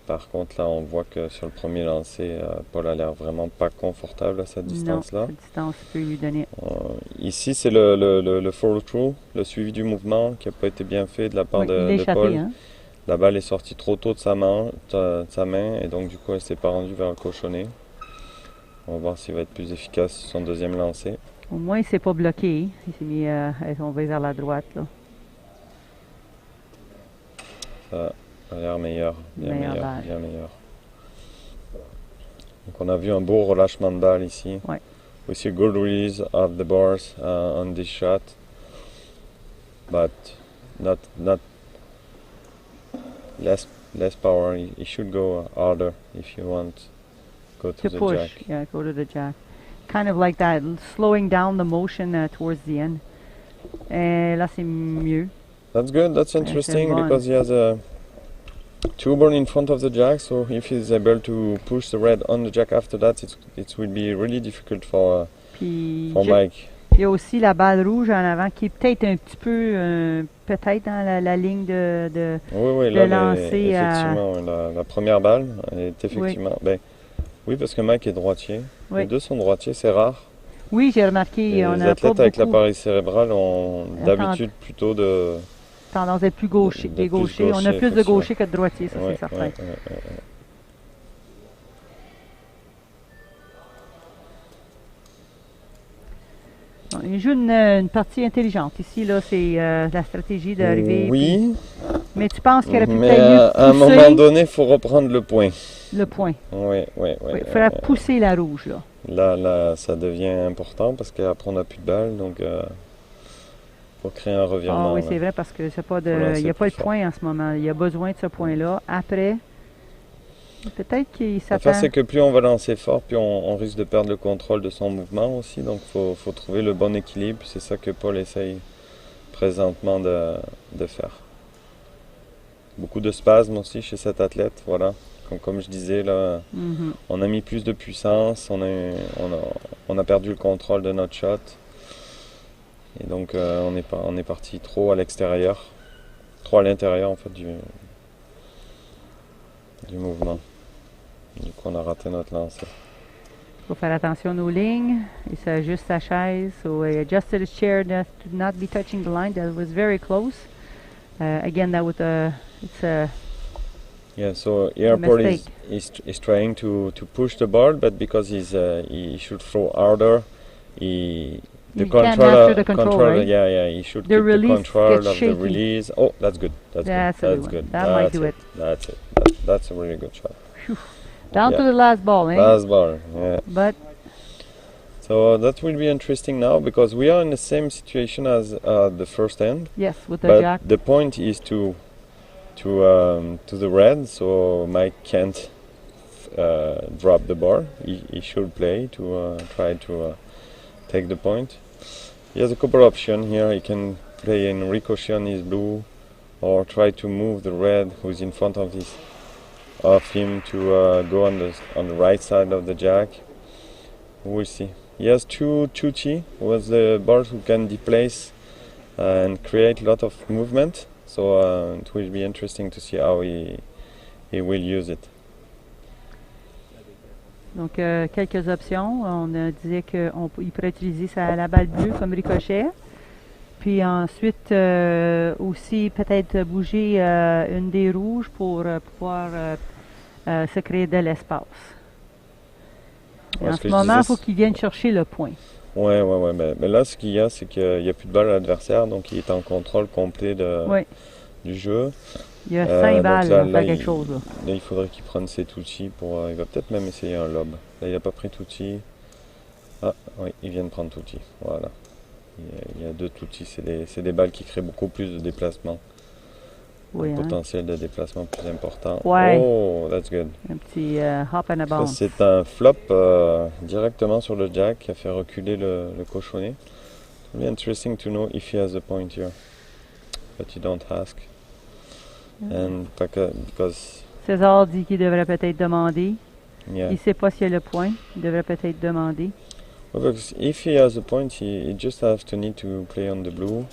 Par contre, là, on voit que sur le premier lancer, Paul a l'air vraiment pas confortable à cette distance-là. Non, cette distance peut lui donner. Ici, c'est le follow-through, le suivi du mouvement qui n'a pas été bien fait de la part Oui, il a de échappé, Paul. hein? La balle est sortie trop tôt de sa main, et donc du coup, elle ne s'est pas rendue vers le cochonnet. On va voir s'il va être plus efficace sur son deuxième lancer. Au moins, il ne s'est pas bloqué. Il s'est mis on va vers la droite. Là. Ça a l'air meilleur, bien Meilleure meilleur, balle. bien meilleur. Donc on a vu un beau relâchement de balle ici. Ouais. We see good release of the bars on this shot, but not less power. You should go harder if you want go to To the push, jack. yeah, go to the jack. Kind of like that, slowing down the motion towards the end. Et là, c'est mieux. That's good. That's interesting one. because he has a two burn in front of the jack. So if he's able to push the red on the jack after that, it will be really difficult for Puis, Mike. il y a aussi la balle rouge en avant qui est peut-être un petit peu, peut-être dans la ligne de Oui, de là, lancer effectivement, la première balle est effectivement. Oui, parce que Mike est droitier. Oui. Les deux sont droitiers, c'est rare. Oui, j'ai remarqué, Les on a pas athlètes avec beaucoup l'appareil cérébral ont d'habitude plutôt de... tendance à être plus gaucher. de Des plus gauchers. On a gaucher, plus de effectivement. gauchers que de droitiers, ça Ouais, c'est certain. ouais. Il joue une partie intelligente. Ici, là, c'est la stratégie d'arriver. Oui, Mais tu penses qu'il aurait pu mais peut-être mieux à un moment pousser donné, il faut reprendre le point. le point. Oui, oui, oui. Oui, il faudrait pousser la rouge, là. Là, ça devient important parce qu'après, on n'a plus de balles. Donc, faut créer un Ah revirement. oui, là. c'est vrai parce que c'est pas Faut de, il lancer n'y a pas plus de fort. point en ce moment. Il y a besoin de ce point-là. Après, peut-être qu'il L'affaire, s'attend. c'est que plus on va lancer fort, plus on risque de perdre le contrôle de son mouvement aussi. Donc, faut trouver le bon équilibre. C'est ça que Paul essaye présentement de faire. Beaucoup de spasmes aussi chez cet athlète. Voilà. Comme je disais, là, Mhm. on a mis plus de puissance. On a perdu le contrôle de notre shot. Et donc, on est parti trop à l'extérieur. Trop à l'intérieur, en fait, du mouvement. Du coup, on a raté notre lancer. Il faut faire attention aux lignes. Il s'ajuste sa chaise. So he adjusted his chair to not be touching the line. That was very close. Again, that was Yeah, so here Paul mistake. is trying to push the ball, but because he should throw harder, the You can't master the control, right? yeah, he should The keep the release control gets of the shaky. release. Oh, that's good. That's That's a good. good That's one. good. That might That's do it. That's it. That's a really good shot. Down to Yeah. the last ball, eh? Last ball. Yeah. But So that will be interesting now because we are in the same situation as the first end. yes, with the But jack. the point is to the red, so Mike can't drop the ball. He should play to try to take the point. He has a couple options here. He can play in ricochet on his blue, or try to move the red who's in front of him to go on the right side of the jack. We'll see. He has two T with the balls who can deplace and create a lot of movement. So it will be interesting to see how he will use it. Donc, quelques options. On disait qu'il pourrait utiliser la balle bleue comme ricochet. Puis ensuite, aussi peut-être bouger une des rouges pour pouvoir se créer de l'espace. Et Ouais, en ce ce que je moment, il disais, faut qu'il vienne chercher le point. Ouais. Mais là, ce qu'il y a, c'est qu'il n'y a plus de balle à l'adversaire, donc il est en contrôle complet Oui, du jeu. il y a 5 donc balles là, à faire quelque chose. Là. Là, il faudrait qu'il prenne ses toutis pour. Il va peut-être même essayer un lob. Là, il n'a pas pris touti. Ah, oui, il vient de prendre touti. Voilà. Il y a 2 toutis. C'est des balles qui créent beaucoup plus de déplacement. Oui, Un hein? potentiel de déplacement plus important. Ouais. Oh, that's good. Un petit hop and a Ça, bounce. c'est un flop directement sur le jack qui a fait reculer le cochonnet. It will be interesting to know if he has a point here. But you don't ask. And because César dit qu'il devrait peut-être demander. yeah. Il ne sait pas s'il y a le point. Il devrait peut-être demander. Well, because if he has a point, he just has to need to play on the blue.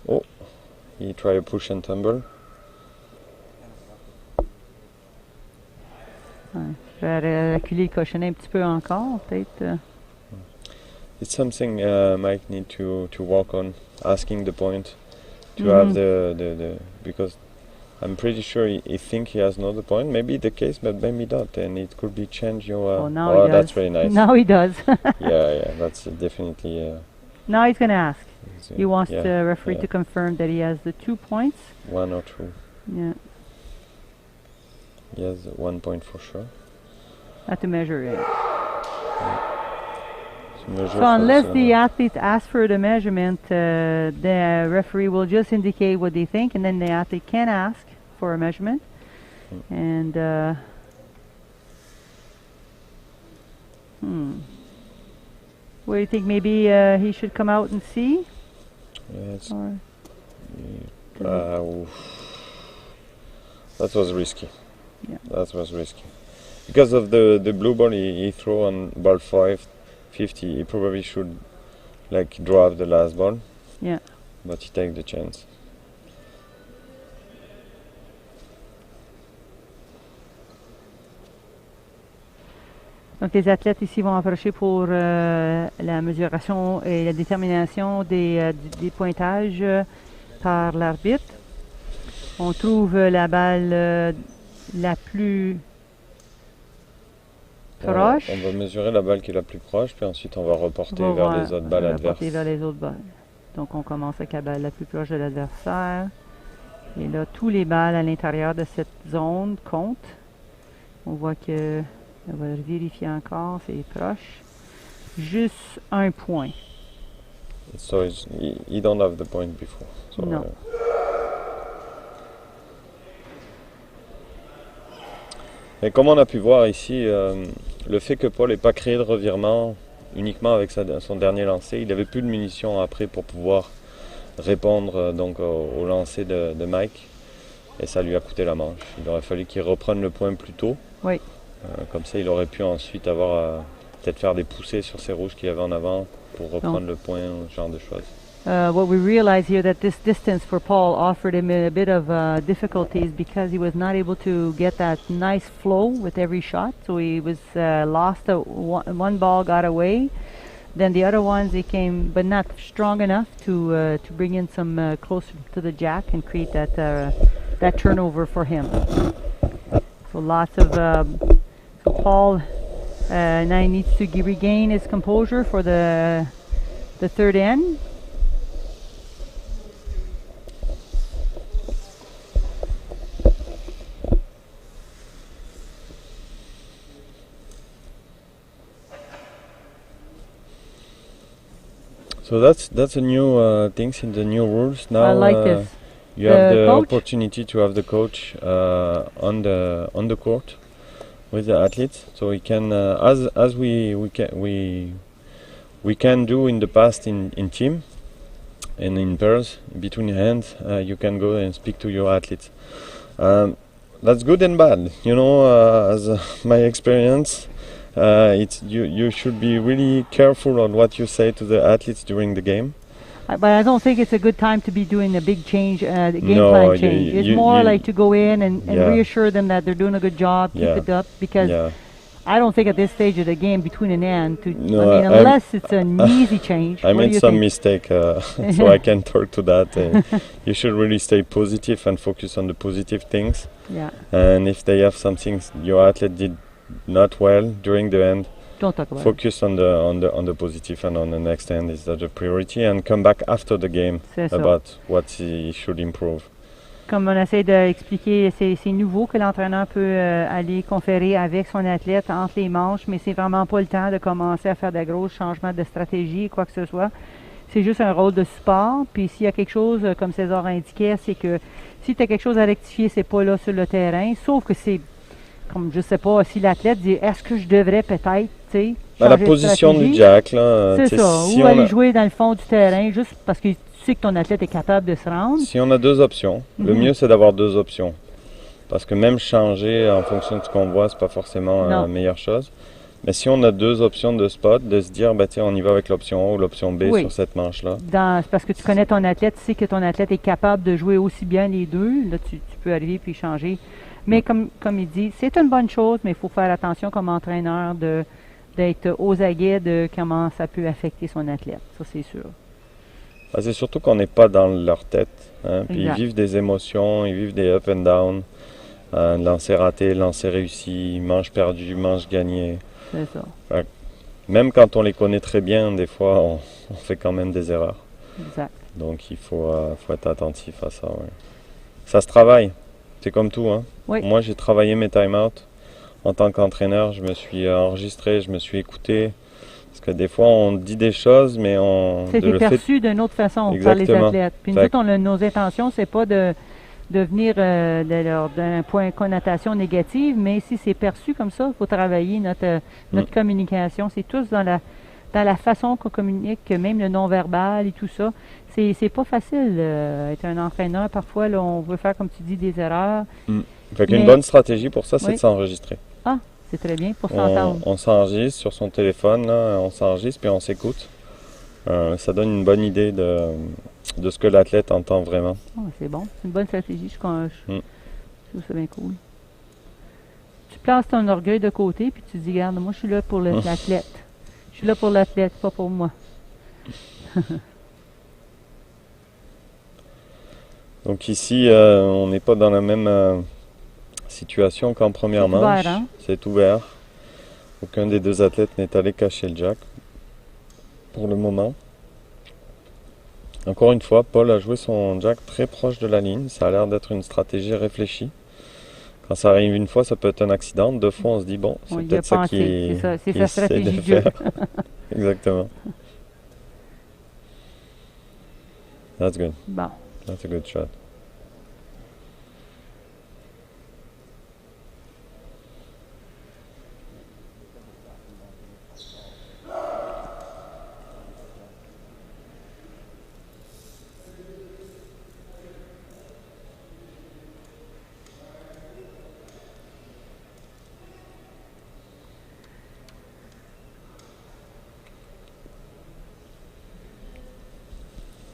Oh, he try a push and tumble. Ouais. Je vais reculer le cochonnet un petit peu encore, peut-être. It's something Mike need to work on, asking the point, to have the because I'm pretty sure he think he has another point. Maybe the case, but maybe not, and it could be change your. Oh, now he does. That's very nice. Now he does. Yeah, that's definitely. Now he's going to ask. He wants yeah, the referee yeah. to confirm that he has the 2 points. 1 or 2. Yeah, He has 1 point for sure. have to measure it. Measure So unless for the athlete asks for the measurement, the referee will just indicate what they think, and then the athlete can ask for a measurement. And what do you think? Maybe he should come out and see? Yes. Or Oof. That was risky. Yeah. That was risky. Because of the blue ball he threw on ball 550, he probably should like drop the last ball. Yeah. But he take the chance. Donc les athlètes ici vont approcher pour la mesuration et la détermination des pointages par l'arbitre. On trouve la balle la plus proche. On va mesurer la balle qui est la plus proche, puis ensuite on va reporter On va vers voir, les autres balles adverses. reporter vers les autres balles. Donc on commence avec la balle la plus proche de l'adversaire. Et là, tous les balles à l'intérieur de cette zone comptent. On voit que, on va vérifier encore, c'est proche. Juste un point. So you don't have the point before. So, Non. Et comme on a pu voir ici, le fait que Paul n'ait pas créé de revirement uniquement avec son dernier lancer, il n'avait plus de munitions après pour pouvoir répondre donc au lancer de Mike. Et ça lui a coûté la manche. Il aurait fallu qu'il reprenne le point plus tôt. Oui. Comme ça, il aurait pu ensuite avoir peut-être faire des poussées sur ses rouges qu'il y avait en avant pour reprendre le point, ce genre de choses. What we realize here that this distance for Paul offered him a bit of difficulties because he was not able to get that nice flow with every shot. So he was lost. One ball got away. Then the other ones, they came, but not strong enough to bring in some closer to the jack and create that turnover for him. So lots of so Paul now he needs to regain his composure for the third end. So that's a new things in the new rules now. I like this. You have The the coach? opportunity to have the coach on the court with the athletes, so we can as we can do in the past in team and in pairs between hands. You can go and speak to your athletes. That's good and bad, you know. As my experience. It's you should be really careful on what you say to the athletes during the game. But I don't think it's a good time to be doing a big change, the game No, plan change. It's more you- like to go in and Yeah. reassure them that they're doing a good job, keep Yeah. it up, because Yeah. I don't think at this stage of the game between an end, No, I mean, I- unless it's an easy change. I What do made you some think? mistake, so I can talk to that. You should really stay positive and focus on the positive things. Yeah, And if they have something your athlete did not well during the end, don't talk about it. focus on the positive and on the next end is that the priority, and come back after the game C'est ça. about what he should improve. Comme on essaie d'expliquer, c'est nouveau que l'entraîneur peut aller conférer avec son athlète entre les manches, mais c'est vraiment pas le temps de commencer à faire de gros changements de stratégie, quoi que ce soit. C'est juste un rôle de support. Puis s'il y a quelque chose, comme César indiquait, c'est que si tu as quelque chose à rectifier, c'est pas là sur le terrain. Sauf que c'est, comme je sais pas, si l'athlète dit est-ce que je devrais peut-être, tu sais, La changer de position du stratégie? jack, là, C'est tu sais, ça. si Ou on aller a- jouer dans le fond du terrain juste parce que tu sais que ton athlète est capable de se rendre. Si on a deux options, le Mhm. mieux c'est d'avoir deux options. Parce que même changer en fonction de ce qu'on voit, c'est pas forcément la Non. meilleure chose. Mais si on a deux options de spot, de se dire, bah tiens, on y va avec l'option A ou l'option B Oui. sur cette manche-là. C'est parce que tu connais ton athlète, tu sais que ton athlète est capable de jouer aussi bien les deux. Là, tu peux arriver puis changer. Mais comme il dit, c'est une bonne chose, mais il faut faire attention comme entraîneur d'être aux aguets de comment ça peut affecter son athlète. Ça, c'est sûr. Ah, c'est surtout qu'on n'est pas dans leur tête. Hein, puis ils Exact. vivent des émotions, ils vivent des up and down. Lancer raté, lancer réussi, manche perdue, manche gagnée. C'est ça. Même quand on les connaît très bien, des fois, on fait quand même des erreurs. Exact. Donc il faut être attentif à ça. Ouais. Ça se travaille. C'est comme tout. Hein. Oui. Moi, j'ai travaillé mes time-out. En tant qu'entraîneur, je me suis enregistré, je me suis écouté. Parce que des fois, on dit des choses, mais C'est le fait- perçu d'une autre façon par les Exactement. athlètes. Puis nous Fait autres, nos intentions, c'est pas de venir d'un point connotation négative, mais si c'est perçu comme ça, il faut travailler notre communication. C'est tous dans la façon qu'on communique, même le non-verbal et tout ça. C'est pas facile être un entraîneur. Parfois, là, on veut faire, comme tu dis, des erreurs. Fait qu'une Mais- bonne stratégie pour ça, c'est Oui. de s'enregistrer. Ah, c'est très bien pour s'entendre. On s'enregistre sur son téléphone, là, on s'enregistre puis on s'écoute. Ça donne une bonne idée de ce que l'athlète entend vraiment. Ah, c'est bon. C'est une bonne stratégie. Je trouve ça bien cool. Tu places ton orgueil de côté puis tu dis, regarde, moi, je suis là pour l'athlète. Je suis là pour l'athlète, pas pour moi. Donc ici, on n'est pas dans la même situation qu'en première C'est manche. ouvert, hein? C'est ouvert. Aucun des deux athlètes n'est allé cacher le jack pour le moment. Encore une fois, Paul a joué son jack très proche de la ligne. Ça a l'air d'être une stratégie réfléchie. Quand ça arrive une fois, ça peut être un accident. Deux fois, on se dit, bon, c'est On y a peut-être ça pensé. C'est ça, c'est qu'il sa essaie de stratégie de jeu. faire. Exactement. That's good. Bon. That's a good shot.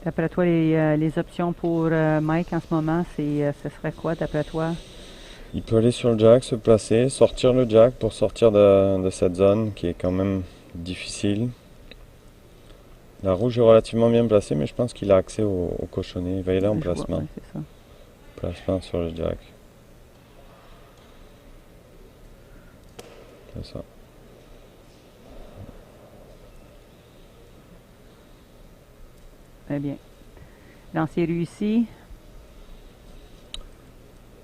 D'après toi, les options pour Mike en ce moment, ce serait quoi d'après toi? Il peut aller sur le jack, se placer, sortir le jack pour sortir de cette zone qui est quand même difficile. La rouge est relativement bien placée, mais je pense qu'il a accès au cochonnet. Il va y aller en placement. Ouais, c'est ça. Placement sur le jack. C'est ça. Très bien. Lancer réussi.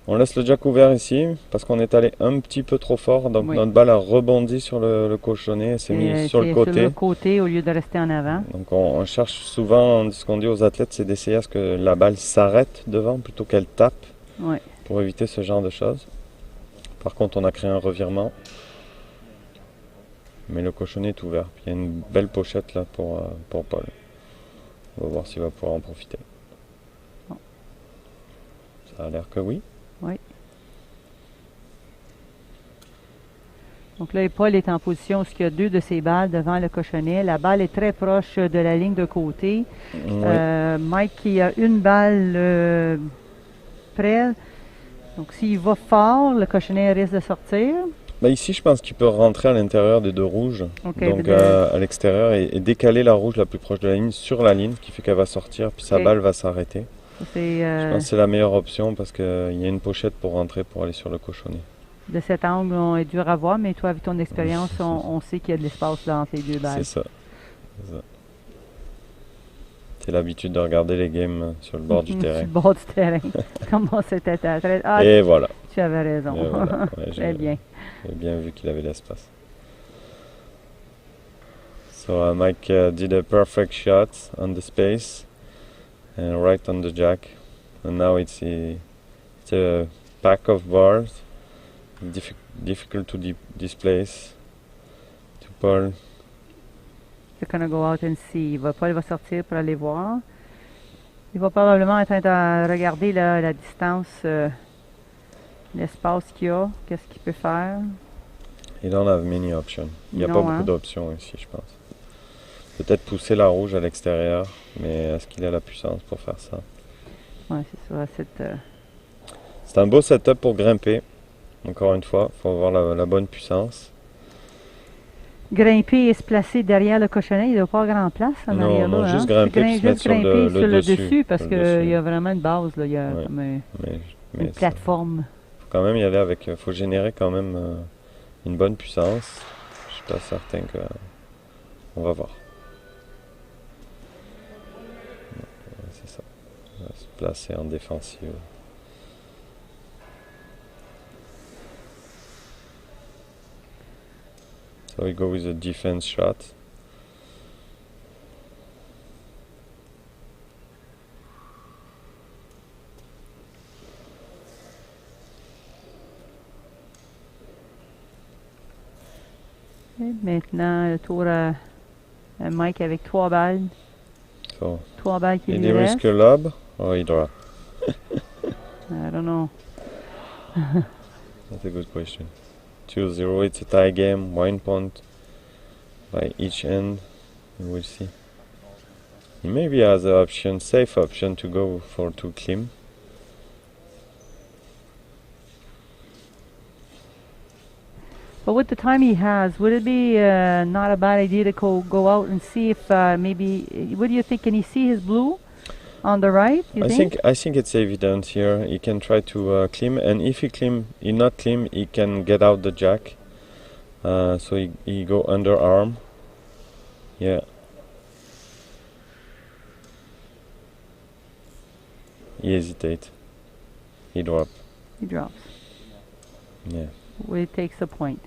On laisse le jack ouvert ici parce qu'on est allé un petit peu trop fort. Donc Oui. notre balle a rebondi sur le cochonnet et s'est mise sur le C'est côté. sur le côté au lieu de rester en avant. Donc on cherche souvent, ce qu'on dit aux athlètes, c'est d'essayer à ce que la balle s'arrête devant plutôt qu'elle tape Oui. pour éviter ce genre de choses. Par contre, on a créé un revirement. Mais le cochonnet est ouvert. Il y a une belle pochette là pour Paul. On va voir s'il va pouvoir en profiter. Bon. Ça a l'air que oui. Oui. Donc là, Paul est en position où il y a deux de ses balles devant le cochonnet. La balle est très proche de la ligne de côté. Oui. Mike qui a une balle près. Donc s'il va fort, le cochonnet risque de sortir. Bah ici, je pense qu'il peut rentrer à l'intérieur des deux rouges, Okay, donc à l'extérieur, et décaler la rouge la plus proche de la ligne sur la ligne, ce qui fait qu'elle va sortir, puis sa Ok. balle va s'arrêter. C'est, Je pense que c'est la meilleure option parce qu'il y a une pochette pour rentrer pour aller sur le cochonnet. de cet angle, on est dur à voir, mais toi, avec ton expérience, on sait qu'il y a de l'espace là entre les deux balles. C'est ça. C'est l'habitude de regarder les games sur le bord du Sur terrain. le bord du terrain. Comment c'était très... Ah, Et voilà. tu avais raison. Et voilà. Ouais, Très bien. J'ai bien vu qu'il avait l'espace. So Mike did a perfect shot on the space and right on the jack. And now it's a pack of bars, difficult to displace. To Paul. He's gonna go out and see. Paul va sortir pour aller voir. Il va probablement être en train de regarder la distance, l'espace qu'il y a, qu'est-ce qu'il peut faire. He don't have many options. Il n'y a Non, pas hein. beaucoup d'options ici, je pense. Peut-être pousser la rouge à l'extérieur, mais est-ce qu'il a la puissance pour faire ça? Oui, c'est ça. C'est un beau setup pour grimper. Encore une fois, il faut avoir la bonne puissance. Grimper et se placer derrière le cochonnet, il n'a pas grand place en Non, arrière non, là. juste Hein? grimper puis se mettre sur le dessus, parce sur qu'il le dessus. y a vraiment une base, là. Il y a Ouais. comme une Mais plateforme. faut quand même y aller avec. Faut générer quand même une bonne puissance. Je suis pas certain que. On va voir. Ouais, c'est ça. On va se placer en défensive. So we go with a defense shot. Et maintenant, le tour à Mike avec 3 balles. So, 3 balles qui il lui restent. risque lob or he draw? I don't know. That's a good question. 2-0, it's a tie game, 1 point by each end. We'll see. He maybe has the option, safe option to go for 2 clean. But with the time he has, would it be not a bad idea to go out and see if maybe, what do you think, can he see his blue on the right, you I think it's evident here. He can try to climb, and if he not climb, he can get out the jack. So he go underarm. Yeah. He hesitate. He drop. He drops. Yeah. Well, it takes a point.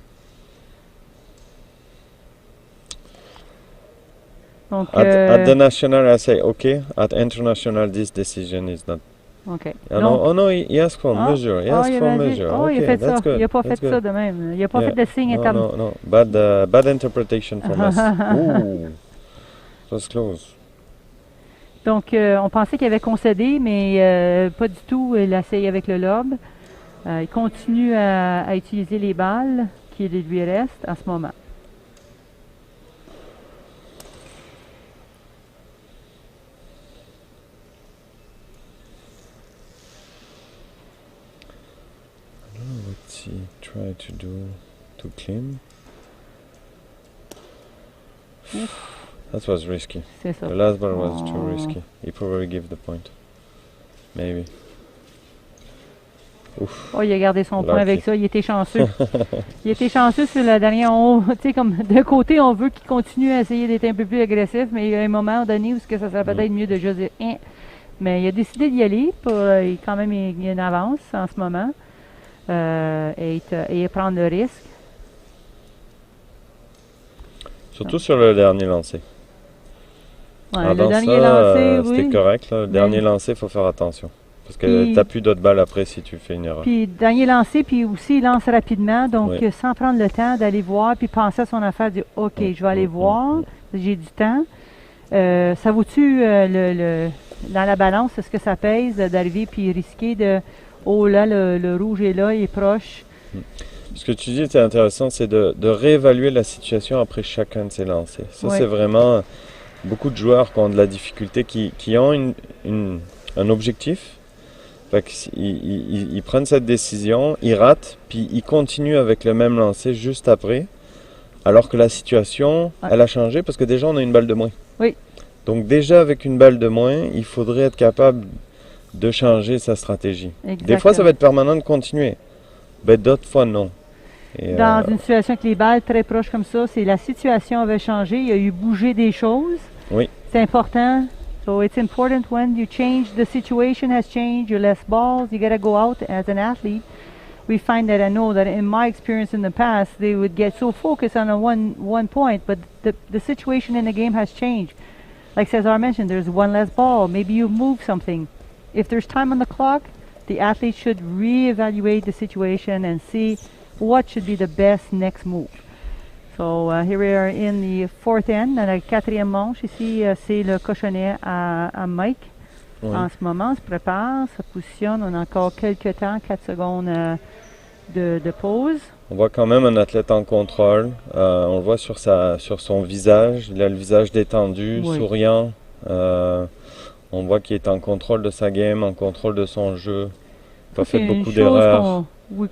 Donc, At the national, I say okay. At international, this decision is not. OK. Oh Donc, no, oh no, he asked for measure. He asked il for avait dit- measure. oh, il a Okay, fait ça. that's good. Il n'a pas That's fait good. ça de même. Il n'a pas Yeah. fait de signe No, étam- no, no. Bad interpretation from us. Ooh, it was close. Donc, on pensait qu'il avait concédé, mais pas du tout. Il a essayé avec le lobe. Il continue à utiliser les balles qui lui restent en ce moment. What's he try to do to clean? That was risky. C'est ça. The last ball was too Oh. risky. He probably give the point. Maybe. Ouf. Oh, il a gardé son point Lucky. avec ça. Il était chanceux. Il était chanceux sur la dernière. Tu sais, comme d'un côté, on veut qu'il continue à essayer d'être un peu plus agressif, mais il y a un moment donné où ça serait peut-être mieux de juste dire hein. Mais il a décidé d'y aller. Quand même, il y a une avance en ce moment. Et prendre le risque. Surtout sur le dernier lancé. Ouais, Alors le dans dernier ça, lancé, c'était oui. correct. Là. Le Mais- dernier lancé, il faut faire attention. Parce que Puis- t'as plus d'autres balles après si tu fais une erreur. Puis dernier lancé, puis aussi il lance rapidement, donc Oui. sans prendre le temps d'aller voir, puis penser à son affaire, dire OK, je vais aller voir, j'ai du temps. Ça vaut-tu dans la balance, est-ce que ça pèse d'arriver puis risquer de oh là, le rouge est là, il est proche. Ce que tu dis c'est intéressant, c'est de réévaluer la situation après chacun de ces lancers. Ça, Oui. c'est vraiment beaucoup de joueurs qui ont de la difficulté, qui ont un objectif. Fait ils prennent cette décision, ils ratent, puis ils continuent avec le même lancer juste après, alors que la situation, Ouais. elle a changé parce que déjà on a une balle de moins. Oui. Donc déjà avec une balle de moins, il faudrait être capable de changer sa stratégie. Des fois ça va être permanent de continuer, mais d'autres fois non. Et, Dans une situation avec les balles très proches comme ça, c'est la situation avait changé, il y a eu bouger des choses. Oui. C'est important. So it's important when you change, the situation has changed, you're less balls, you gotta go out as an athlete. We find that I know that in my experience in the past, they would get so focused on a one point, but the situation in the game has changed. Like Cesar mentioned, there's one less ball, maybe you move something. If there's time on the clock, the athlete should reevaluate the situation and see what should be the best next move. So here we are in the fourth end, dans la quatrième manche. Ici, c'est le cochonnet à Mike. Oui. En ce moment, on se prépare, se positionne. On a encore quelques temps, 4 secondes de pause. On voit quand même un athlète en contrôle. On le voit sur son visage. Il a le visage détendu, Oui. souriant. On voit qu'il est en contrôle de sa game, en contrôle de son jeu. Pas C'est fait une beaucoup chose d'erreurs.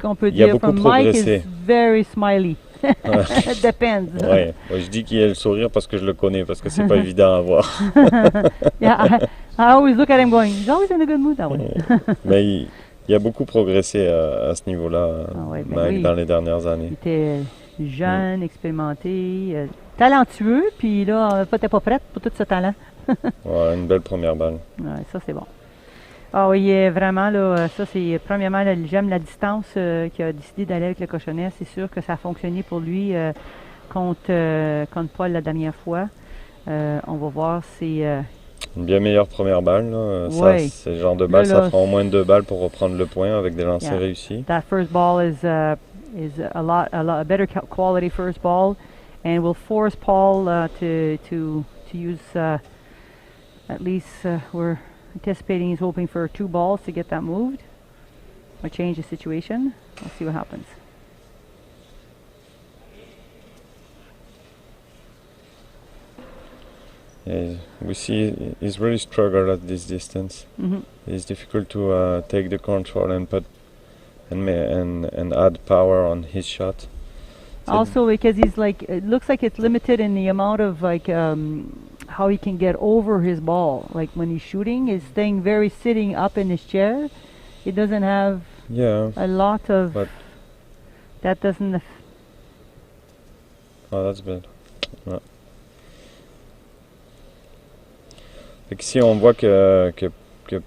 qu'on peut Il a dire. beaucoup From Mike progressé. is very smiley. It depends. Ouais. Ouais, je dis qu'il a le sourire parce que je le connais, parce que c'est pas évident à voir. Yeah, I always look at him going, he's always in a good mood that way. Mais il a beaucoup progressé à ce niveau-là, Ah ouais, ben Mike, oui. dans les dernières Il années. était jeune, expérimenté, talentueux, puis là, t'es pas prête pour tout ce talent. Ouais, une belle première balle. Ouais, ça, c'est bon. Ah oui, il est vraiment, là, ça, c'est, premièrement, là, j'aime la distance qu'il a décidé d'aller avec le cochonnet. C'est sûr que ça a fonctionné pour lui contre Paul la dernière fois. On va voir si... Une bien meilleure première balle. Là. Ouais. Ça, c'est le genre de balle, Là, ça fera au moins 2 balles pour reprendre le point avec des lancers Yeah. réussis. that first ball is a better quality first ball, and will force Paul to use at least we're anticipating he's hoping for 2 balls to get that moved or change the situation. We'll see what happens. Yeah, we see he's really struggled at this distance. Mhm. It's difficult to take the control and put and add power on his shot. So Also, because he's like, it looks like it's limited in the amount of like how he can get over his ball. Like when he's shooting, he's staying very sitting up in his chair. He doesn't have yeah, a lot of But- that doesn't Oh, that's good. Ouais. Fait qu'ici, on voit que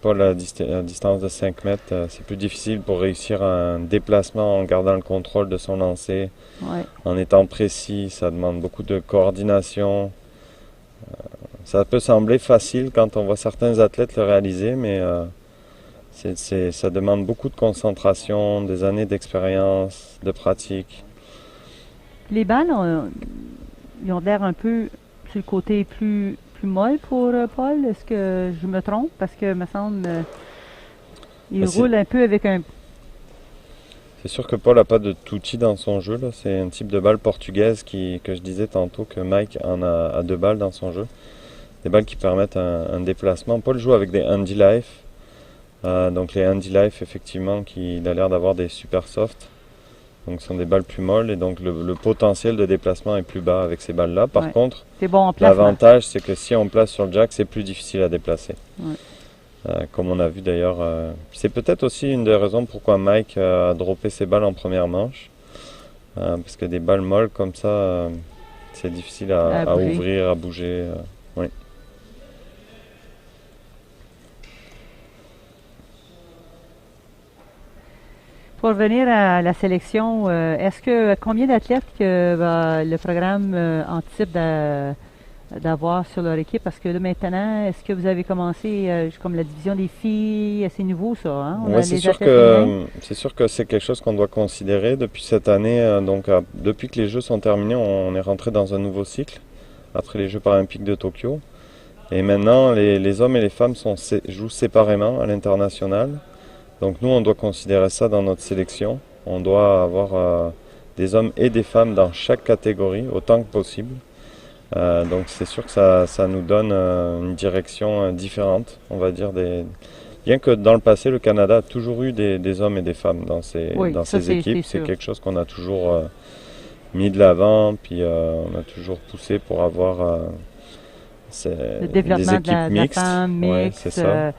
Paul, à distance de 5 mètres, c'est plus difficile pour réussir un déplacement en gardant le contrôle de son lancer, Ouais. en étant précis. Ça demande beaucoup de coordination. Ça peut sembler facile quand on voit certains athlètes le réaliser, mais ça demande beaucoup de concentration, des années d'expérience, de pratique. Les balles, ils ont l'air un peu sur le côté plus molle pour Paul. Est-ce que je me trompe? Parce que, me semble, il roule un peu avec un... C'est sûr que Paul n'a pas de touchy dans son jeu, là. C'est un type de balle portugaise que je disais tantôt que Mike en a 2 balles dans son jeu. Des balles qui permettent un déplacement. Paul joue avec des Handy Life. Donc les Handy Life, effectivement, il a l'air d'avoir des super soft. Donc ce sont des balles plus molles et donc le potentiel de déplacement est plus bas avec ces balles-là. Par contre, c'est bon en placement. L'avantage, c'est que si on place sur le jack, c'est plus difficile à déplacer. Ouais. Comme on a vu d'ailleurs. C'est peut-être aussi une des raisons pourquoi Mike a droppé ses balles en première manche. Parce que des balles molles comme ça, c'est difficile à ouvrir, à bouger. Oui. Pour revenir à la sélection, combien d'athlètes que le programme anticipe d'avoir sur leur équipe? Parce que là maintenant, est-ce que vous avez commencé comme la division des filles? C'est nouveau ça, hein? Oui, c'est sûr que c'est quelque chose qu'on doit considérer depuis cette année. Depuis que les Jeux sont terminés, on est rentré dans un nouveau cycle après les Jeux paralympiques de Tokyo. Et maintenant, les hommes et les femmes jouent séparément à l'international. Donc nous, on doit considérer ça dans notre sélection. On doit avoir des hommes et des femmes dans chaque catégorie, autant que possible. Donc c'est sûr que ça nous donne une direction différente, on va dire. Bien que dans le passé, le Canada a toujours eu des hommes et des femmes dans ses équipes. C'est quelque chose qu'on a toujours mis de l'avant, puis on a toujours poussé pour avoir le développement des équipes mixtes. Ouais, c'est ça.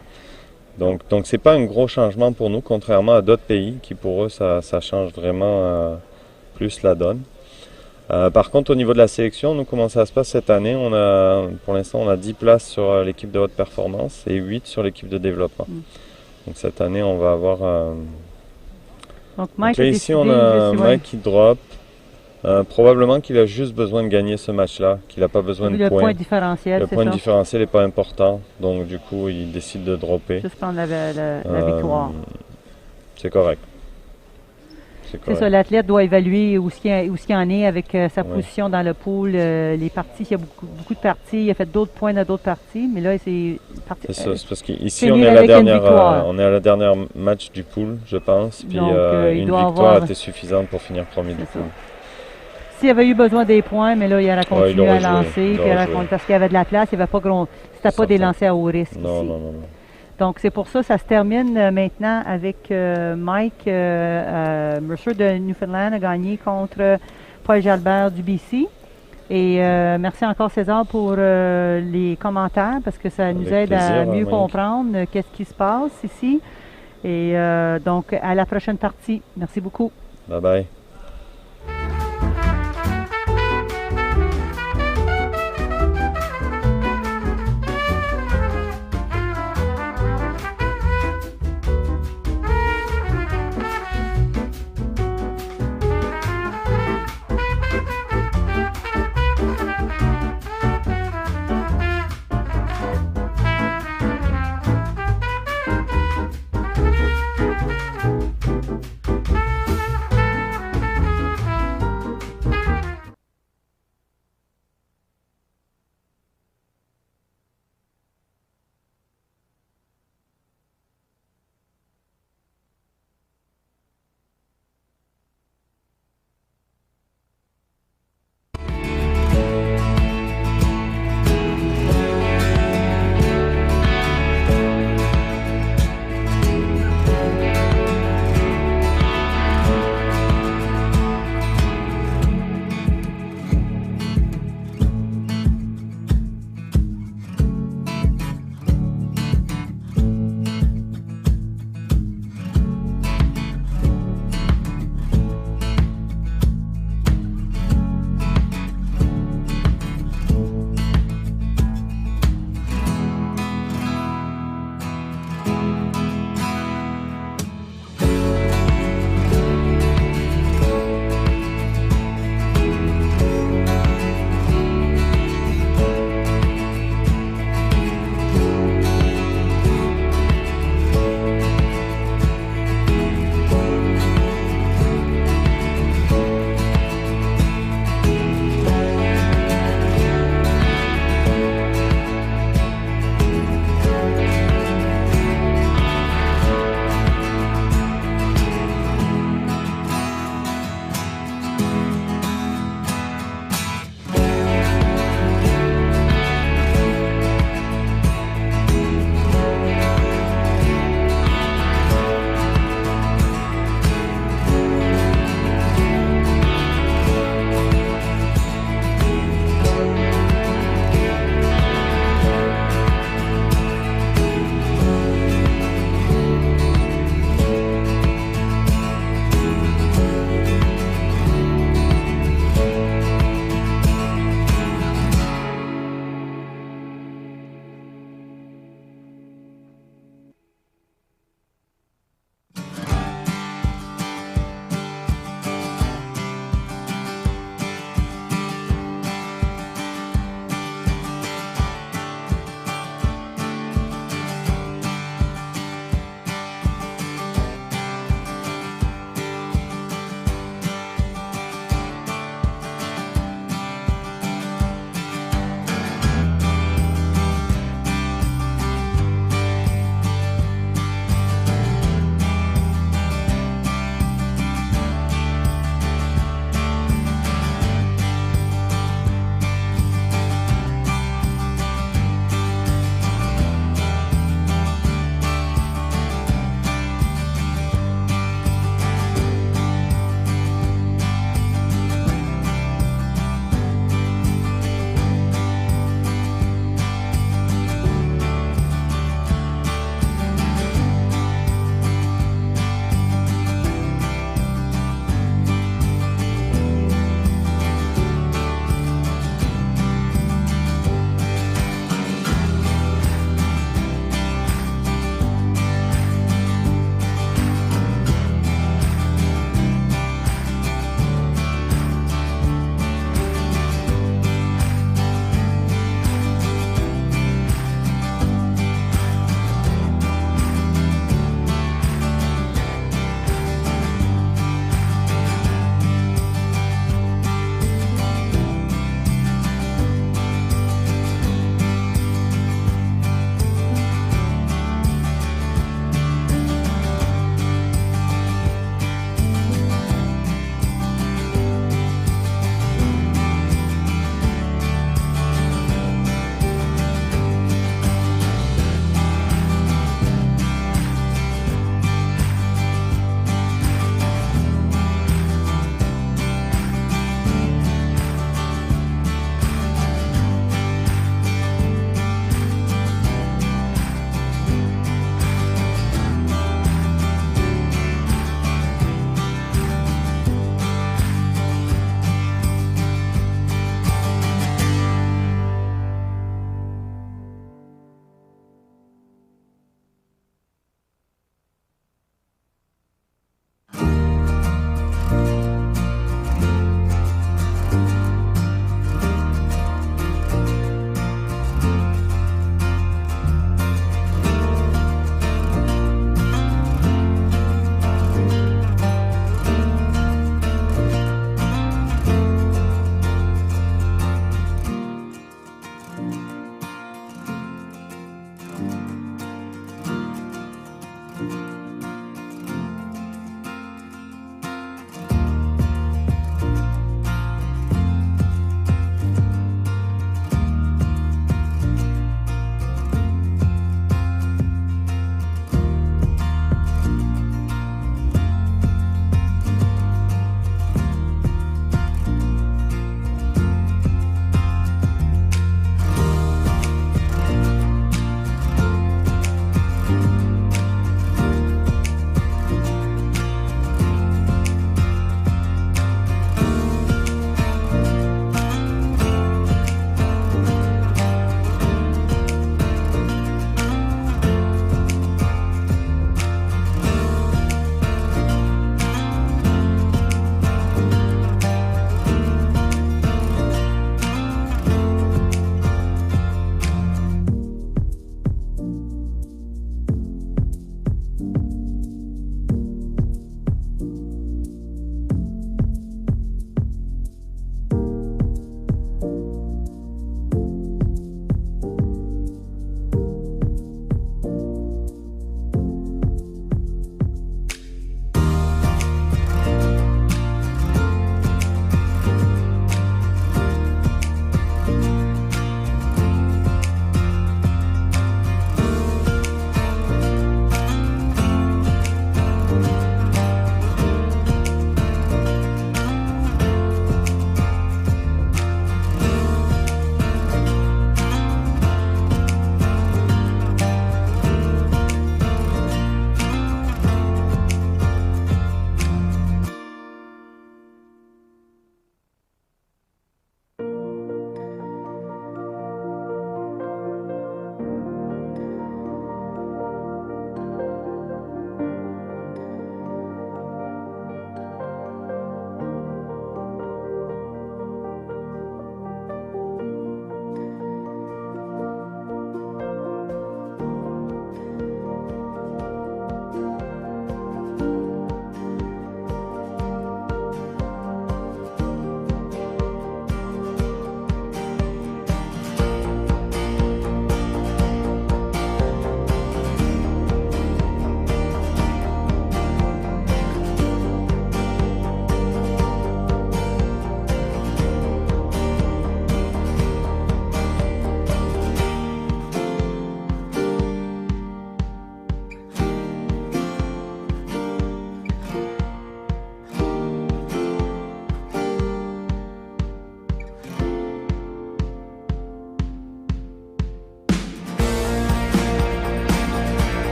Donc c'est pas un gros changement pour nous, contrairement à d'autres pays qui pour eux ça change vraiment plus la donne. Par contre au niveau de la sélection, nous comment ça se passe cette année, pour l'instant on a 10 places sur l'équipe de haute performance et 8 sur l'équipe de développement. Donc cette année on va avoir... Donc Mike là, ici on a Mike qui drop. Probablement qu'il a juste besoin de gagner ce match-là, qu'il n'a pas besoin de points. Le point différentiel, le point différentiel n'est pas important, donc du coup il décide de dropper. Juste prendre la victoire. C'est correct. C'est ça, l'athlète doit évaluer où ce qu'il en est avec sa position dans le pool, les parties. Il y a beaucoup de parties, il a fait d'autres points dans d'autres parties, mais là c'est ça, c'est parce qu'ici on est à la dernière match du pool, je pense, puis donc, une victoire était suffisante pour finir premier du pool. S'il avait eu besoin des points, mais là, il aurait continué à lancer, parce qu'il y avait de la place, il n'y avait pas c'était pas des lancers à haut risque. Non. Donc, c'est pour ça que ça se termine maintenant avec Mike Mercer de Newfoundland a gagné contre Paul Jalbert du BC. Et merci encore César pour les commentaires, parce que ça nous aide à mieux comprendre qu'est-ce qui se passe ici. Et donc, à la prochaine partie. Merci beaucoup. Bye bye.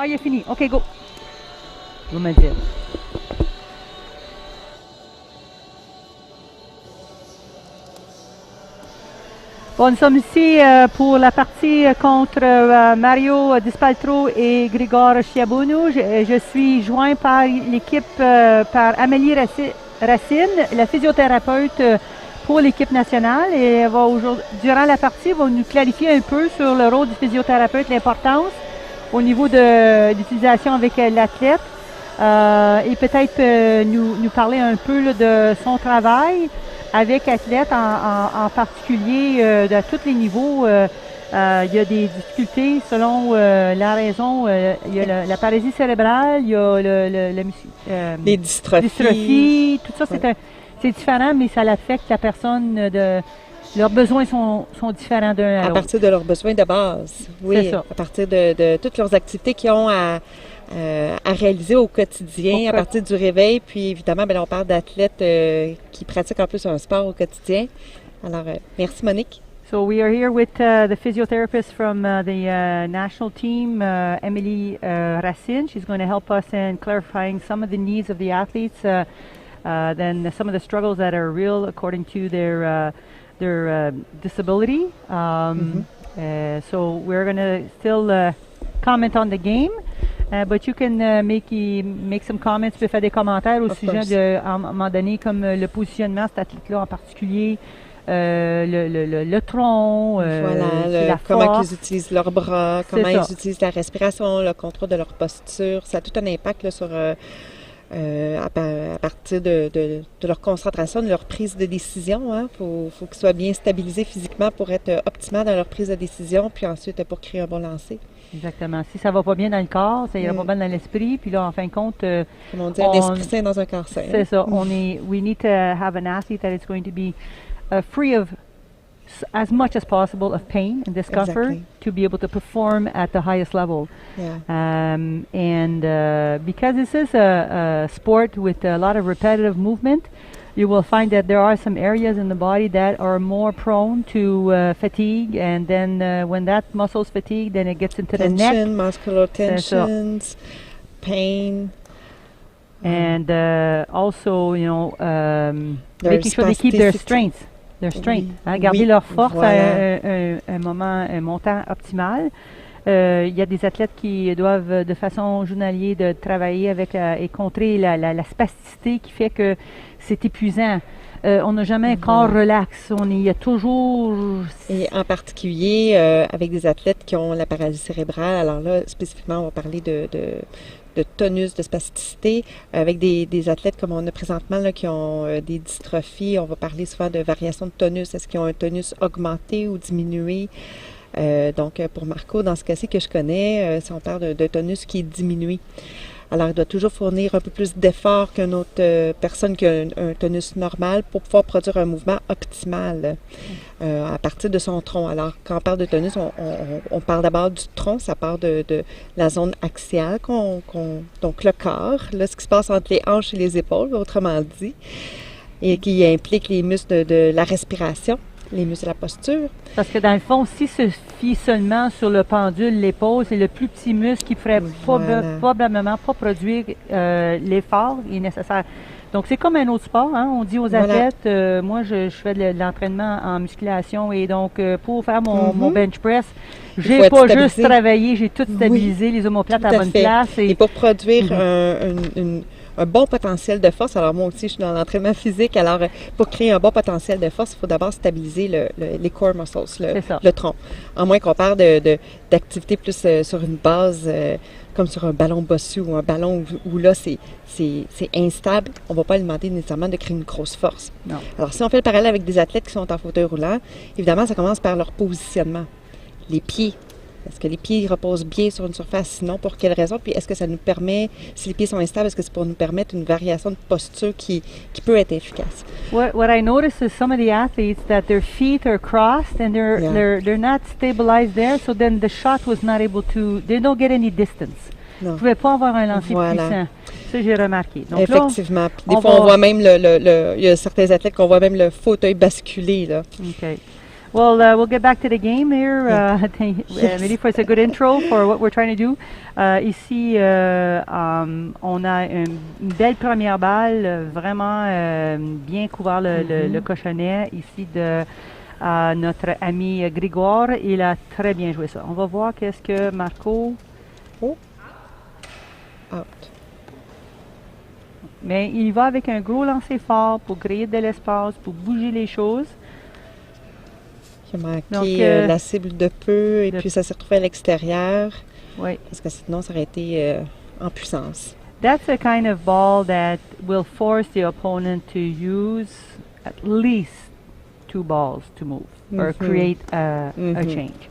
Ah, il est fini. OK, go. Go me le dire. Bon, nous sommes ici pour la partie contre Mario Dispaltro et Grigor Chiabounou. Je suis joint par l'équipe, par Amélie Racine, la physiothérapeute pour l'équipe nationale. Et elle va durant la partie, va nous clarifier un peu sur le rôle du physiothérapeute, l'importance au niveau de l'utilisation avec l'athlète. Et peut-être nous parler un peu là, de son travail avec athlètes en particulier à tous les niveaux. Il y a des difficultés selon la raison. Il y a la paralysie cérébrale, il y a les dystrophies. Tout ça, c'est différent, mais ça affecte la personne. Leurs besoins sont différents d'un à l'autre. À partir de leurs besoins de base, oui. C'est ça. À partir de toutes leurs activités qu'ils ont à réaliser au quotidien, à partir du réveil. Puis évidemment, on parle d'athlètes qui pratiquent en plus un sport au quotidien. Alors, merci Monique. So we are here with the physiotherapist from the national team, Emily Racine. She's going to help us in clarifying some of the needs of the athletes, then some of the struggles that are real according to their disability. So we're going to still comment on the game. But you can make some comments, tu peux faire des commentaires au sujet de, à un moment donné, comme le positionnement de cet athlète-là en particulier, le tronc, voilà, comment ils utilisent leurs bras, comment ils utilisent la respiration, le contrôle de leur posture. Ça a tout un impact là, sur à partir de leur concentration, de leur prise de décision. Hein. Faut qu'ils soient bien stabilisés physiquement pour être optimaux dans leur prise de décision, puis ensuite pour créer un bon lancer. Exactement. Si ça va pas bien dans le corps, ça ira pas bien dans l'esprit, puis là, en fin de compte... Comme on dit, un esprit sain dans un corps sain. C'est ça. We need to have an athlete that is going to be free of as much as possible of pain and discomfort to be able to perform at the highest level. Yeah. And because this is a sport with a lot of repetitive movement, you will find that there are some areas in the body that are more prone to fatigue, and then when that muscle's fatigued, then it gets into the neck. Muscular tensions, pain. And also, you know, making sure they keep their strength. Garder leur force à un montant optimal. Il y a des athlètes qui doivent, de façon journalière, de travailler avec et contrer la spasticité qui fait que c'est épuisant. On n'a jamais un corps relax. Il y a toujours... Et en particulier avec des athlètes qui ont la paralysie cérébrale. Alors là, spécifiquement, on va parler de tonus, de spasticité. Avec des athlètes comme on a présentement là, qui ont des dystrophies, on va parler souvent de variation de tonus. Est-ce qu'ils ont un tonus augmenté ou diminué? Donc, pour Marco, dans ce cas-ci que je connais, si on parle de tonus qui est diminué. Alors, il doit toujours fournir un peu plus d'effort qu'une autre personne qui a un tonus normal pour pouvoir produire un mouvement optimal à partir de son tronc. Alors, quand on parle de tonus, on parle d'abord du tronc, ça part de la zone axiale, donc le corps, là, ce qui se passe entre les hanches et les épaules, autrement dit, et qui implique les muscles de la respiration. Les muscles de la posture. Parce que dans le fond, si se fie seulement sur le pendule, l'épaule, c'est le plus petit muscle qui ferait probablement pas produire l'effort qui est nécessaire. Donc, c'est comme un autre sport. Hein? On dit aux athlètes, moi, je fais de l'entraînement en musculation et donc, pour faire mon bench press, j'ai pas juste travaillé, j'ai tout stabilisé, les omoplates à la bonne place. Et pour produire un bon potentiel de force. Alors moi aussi, je suis dans l'entraînement physique. Alors pour créer un bon potentiel de force, il faut d'abord stabiliser les core muscles, le tronc. À moins qu'on parle d'activité plus sur une base comme sur un ballon bossu ou un ballon où là, c'est instable. On ne va pas lui demander nécessairement de créer une grosse force. Non. Alors si on fait le parallèle avec des athlètes qui sont en fauteuil roulant, évidemment, ça commence par leur positionnement. Les pieds. Est-ce que les pieds reposent bien sur une surface? Sinon, pour quelle raison? Puis est-ce que ça nous permet, si les pieds sont instables, est-ce que c'est pour nous permettre une variation de posture qui peut être efficace? What I notice is some of the athletes that their feet are crossed and they're not stabilized there, so then the shot was not able to, they don't get any distance. Ils ne pouvaient pas avoir un lancer puissant. Ça, j'ai remarqué. Donc, effectivement. Là, des fois, on voit même il y a certains athlètes qu'on voit même le fauteuil basculer, là. OK. Well, we'll get back to the game here. Maybe for it's a good intro for what we're trying to do. Ici, on a une belle première balle, vraiment bien couvert le cochonnet ici de notre ami Grégoire. Il a très bien joué ça. On va voir qu'est-ce que Marco... Oh. Out. Mais il va avec un gros lancer fort pour créer de l'espace, pour bouger les choses. Il a manqué Donc, la cible de peu et puis ça s'est retrouvé à l'extérieur. Oui. Parce que sinon, ça aurait été en puissance. That's a kind of ball that will force the opponent to use at least 2 balls to move or create a change.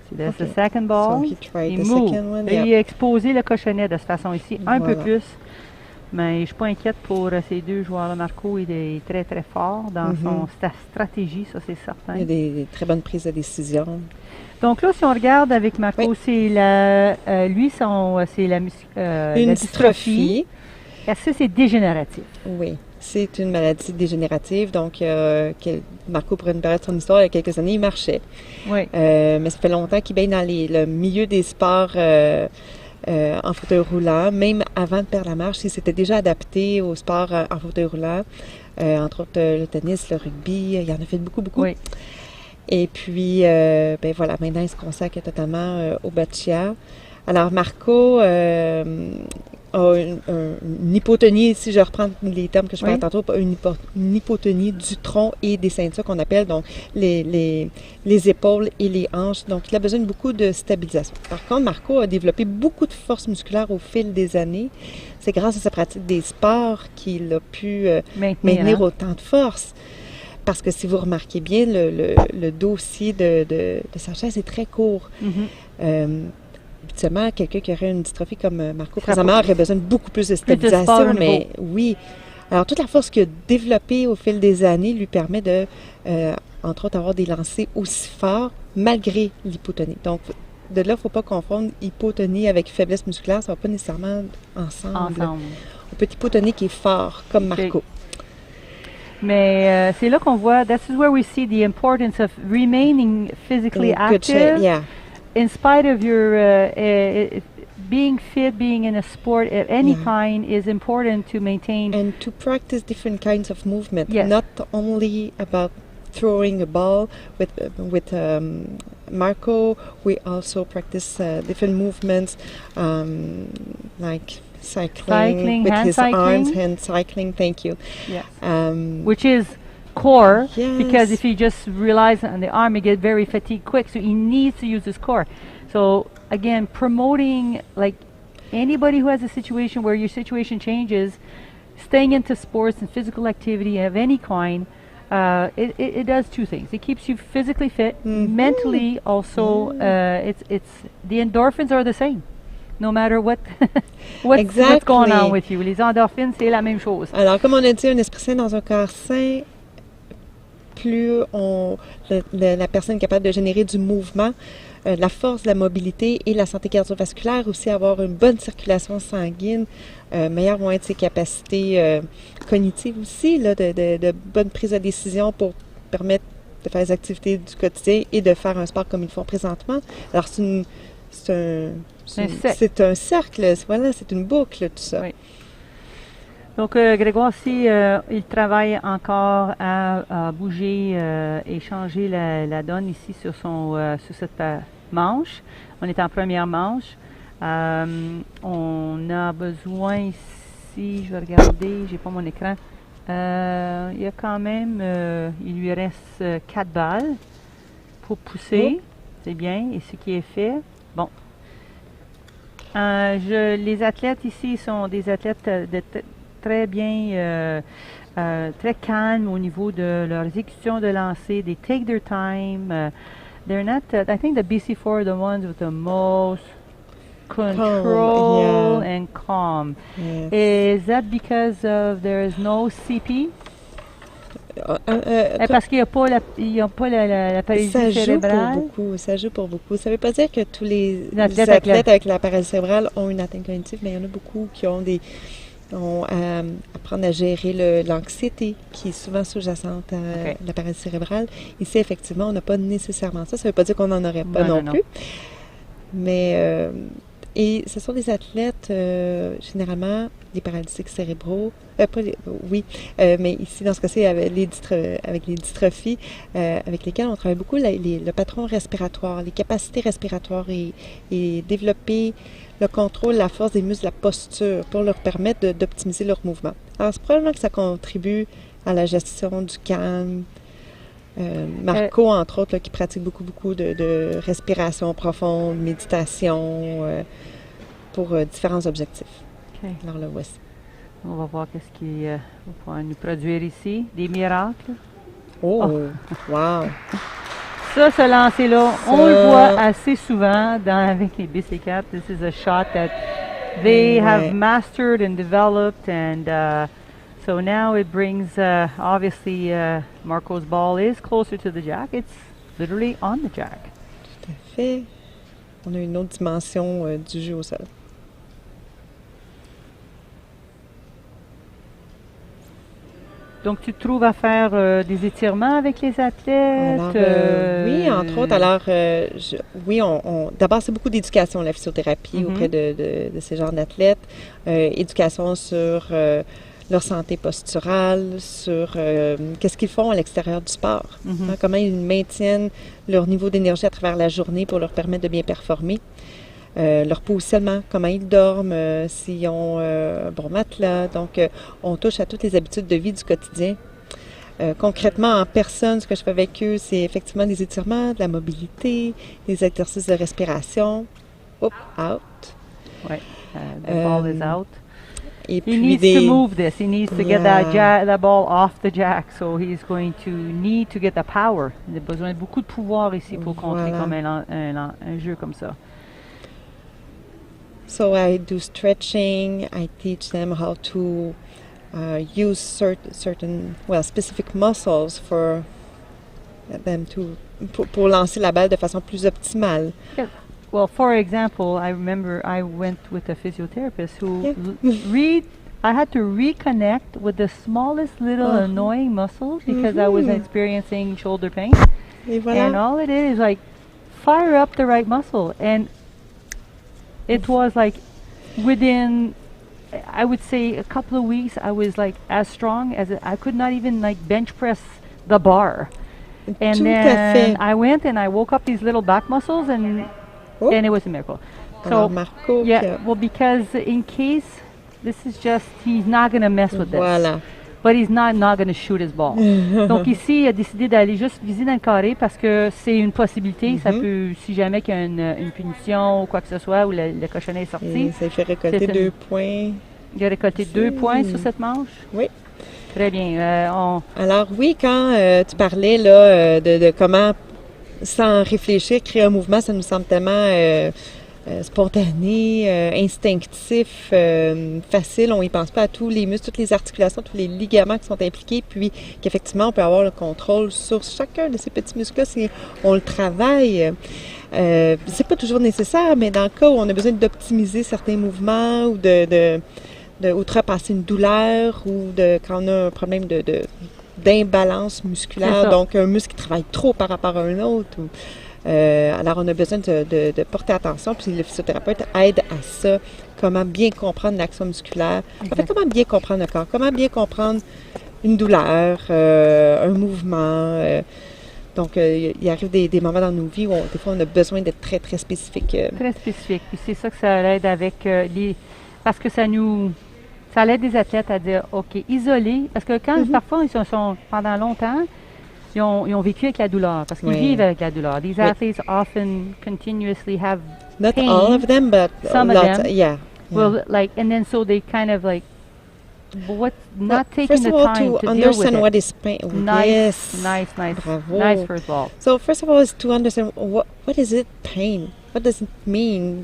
So that's the second ball. So he tried Il the move. second one. Il a exposé le cochonnet de cette façon ici, un peu plus. Mais je ne suis pas inquiète pour ces deux joueurs-là. Marco, il est très, très fort dans sa stratégie, ça c'est certain. Il y a des très bonnes prises de décision. Donc là, si on regarde avec Marco, c'est c'est Une la dystrophie. Est-ce que c'est dégénératif? Oui, c'est une maladie dégénérative. Donc, Marco, pour une période de son histoire, il y a quelques années, il marchait. Oui. Mais ça fait longtemps qu'il baigne dans le milieu des sports en fauteuil roulant. Même avant de perdre la marche, il s'était déjà adapté au sport en fauteuil roulant. Entre autres, le tennis, le rugby, il en a fait beaucoup. Oui. Et puis, ben voilà, maintenant, il se consacre totalement au boccia. Alors, Marco a une hypotonie, si je reprends les termes que je parlais tantôt, une hypotonie du tronc et des ceintures qu'on appelle, donc les épaules et les hanches. Donc, il a besoin de beaucoup de stabilisation. Par contre, Marco a développé beaucoup de force musculaire au fil des années. C'est grâce à sa pratique des sports qu'il a pu maintenir autant de force. Parce que si vous remarquez bien, le dossier de sa chaise est très court. Habituellement, quelqu'un qui aurait une dystrophie comme Marco présentement aurait besoin de beaucoup plus de stabilisation, mais oui. Alors, toute la force qu'il a développée au fil des années lui permet de, entre autres, avoir des lancers aussi forts malgré l'hypotonie. Donc, de là, il ne faut pas confondre hypotonie avec faiblesse musculaire, ça ne va pas nécessairement ensemble. On peut être hypotonique et fort, comme Marco. Mais c'est là qu'on voit, this is where we see the importance of remaining physically active. In spite of your being fit, being in a sport of any kind is important to maintain. And to practice different kinds of movement, Yes. not only about throwing a ball with Marco, we also practice different movements like cycling with his arms, hand cycling. Thank you. Yes. Which is core, Yes. because if he just relies on the arm, he gets very fatigued quick. So he needs to use his core. So again, promoting, like anybody who has a situation where your situation changes, staying into sports and physical activity of any kind, it does two things. It keeps you physically fit, mentally also. It's the endorphins are the same. No matter what's going on with you. Les endorphines, c'est la même chose. Alors, comme on a dit, un esprit sain dans un corps sain, plus la personne est capable de générer du mouvement, la force, la mobilité et la santé cardiovasculaire, aussi avoir une bonne circulation sanguine, meilleure vont être ses capacités cognitives aussi, là, de bonne prise de décision pour permettre de faire les activités du quotidien et de faire un sport comme ils font présentement. Alors, c'est un cercle, voilà, c'est une boucle, tout ça. Oui. Donc, Grégoire, si il travaille encore à bouger et changer la donne ici sur cette manche. On est en première manche. On a besoin ici, je vais regarder, j'ai pas mon écran. Il y a quand même, il lui reste 4 balles pour pousser. C'est bien, et ce qui est fait. Bon. Les athlètes ici sont des athlètes très bien, très calmes au niveau de leur exécution de lancer. They take their time. They're not, I think the BC4 are the ones with the most control and calm. Yes. Is that because there is no CP? Parce qu'il n'y a pas la paralysie cérébrale. Ça joue pour beaucoup. Ça ne veut pas dire que tous les athlètes avec la paralysie cérébrale ont une atteinte cognitive, mais il y en a beaucoup qui ont des apprendre à gérer l'anxiété qui est souvent sous-jacente à la paralysie cérébrale. Ici, effectivement, on n'a pas nécessairement ça. Ça ne veut pas dire qu'on n'en aurait pas non plus. Mais, et ce sont des athlètes, généralement, des paralytiques cérébraux. Mais ici, dans ce cas-ci, avec les dystrophies, avec lesquelles on travaille beaucoup le patron respiratoire, les capacités respiratoires et développer le contrôle, la force des muscles, la posture pour leur permettre d'optimiser leur mouvement. Alors, c'est probablement que ça contribue à la gestion du calme. Marco, entre autres, là, qui pratique beaucoup de respiration profonde, méditation pour différents objectifs. OK. Alors, le voici. On va voir qu'est-ce qui va pouvoir nous produire ici. Des miracles. Oh! Wow! Ça, ce lancer-là, on le voit assez souvent avec les bicyclettes. This is a shot that they have mastered and developed, and so now it brings, obviously, Marco's ball is closer to the jack. It's literally on the jack. Tout à fait. On a une autre dimension du jeu au sol. Donc, tu te trouves à faire des étirements avec les athlètes? Alors, oui, entre autres. Alors, d'abord, c'est beaucoup d'éducation, la physiothérapie, auprès de ces genres d'athlètes. Éducation sur leur santé posturale, sur qu'est-ce qu'ils font à l'extérieur du sport. Hein, comment ils maintiennent leur niveau d'énergie à travers la journée pour leur permettre de bien performer. Leur positionnement, comment ils dorment, s'ils ont un bon matelas. Donc, on touche à toutes les habitudes de vie du quotidien. Concrètement, en personne, ce que je fais avec eux, c'est effectivement des étirements, de la mobilité, des exercices de respiration. Up, out. Oui, the ball is out. Et He needs to move this. He needs to get that ball off the jack. So he's going to need to get the power. Il a besoin de beaucoup de pouvoir ici pour contrer comme un jeu comme ça. So I do stretching. I teach them how to use certain specific muscles for them pour lancer la balle de façon plus optimale. Yeah. Well, for example, I remember I went with a physiotherapist who I had to reconnect with the smallest little annoying muscles because I was experiencing shoulder pain. Et voilà. And all it is like fire up the right muscle. And it was like within, I would say, a couple of weeks, I was like as strong as I could not even like bench press the bar. And then I went and I woke up these little back muscles and it was a miracle. So, Marco, well, because in case this is just, he's not going to mess with this. But he's not going to shoot his ball. Donc ici, il a décidé d'aller juste viser dans le carré parce que c'est une possibilité. Ça peut, si jamais qu'il y a une punition ou quoi que ce soit, ou le cochonnet est sorti. Et ça fait récolter 2 points. Il a récolté 2 points sur cette manche. Oui. Très bien. Alors oui, quand tu parlais là, de comment, sans réfléchir, créer un mouvement, ça nous semble tellement spontané, instinctif, facile. On y pense pas à tous les muscles, toutes les articulations, tous les ligaments qui sont impliqués, puis qu'effectivement, on peut avoir le contrôle sur chacun de ces petits muscles-là si on le travaille. C'est pas toujours nécessaire, mais dans le cas où on a besoin d'optimiser certains mouvements ou de outrepasser une douleur ou quand on a un problème d'imbalance musculaire, donc un muscle qui travaille trop par rapport à un autre. Alors, on a besoin de porter attention, puis le physiothérapeute aide à ça, comment bien comprendre l'action musculaire, en fait, comment bien comprendre le corps, comment bien comprendre une douleur, un mouvement. Donc, il arrive des moments dans nos vies où, des fois, on a besoin d'être très, très spécifique. Très spécifique. Puis c'est ça que ça aide avec parce que ça aide des athlètes à dire, OK, isolés, parce que quand parfois, ils sont pendant longtemps, ils ont vécu avec la douleur, parce qu'ils vivent avec la douleur. These athletes often continuously have Not pain. all of them, but some lots, of them. yeah. Well, like, and then so they kind of like, not taking first the of all, time to deal with understand it. what is pain. Nice, Yes. nice. Bravo. Nice, first of all. So first of all, is to understand what is it pain? What does it mean?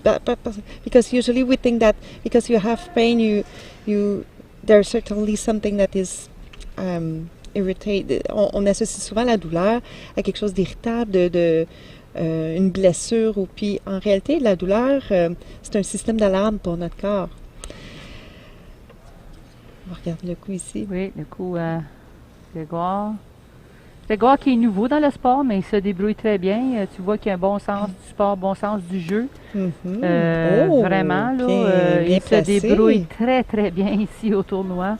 Because usually we think that because you have pain, there's certainly something that is irritated. On associe souvent la douleur à quelque chose d'irritable, une blessure. Puis en réalité, la douleur, c'est un système d'alarme pour notre corps. On regarde le coup ici. Oui, le coup Grégoire. Grégoire qui est nouveau dans le sport, mais il se débrouille très bien. Tu vois qu'il a un bon sens du sport, bon sens du jeu. Vraiment, là, bien il se placé. débrouille très, très bien ici au tournoi.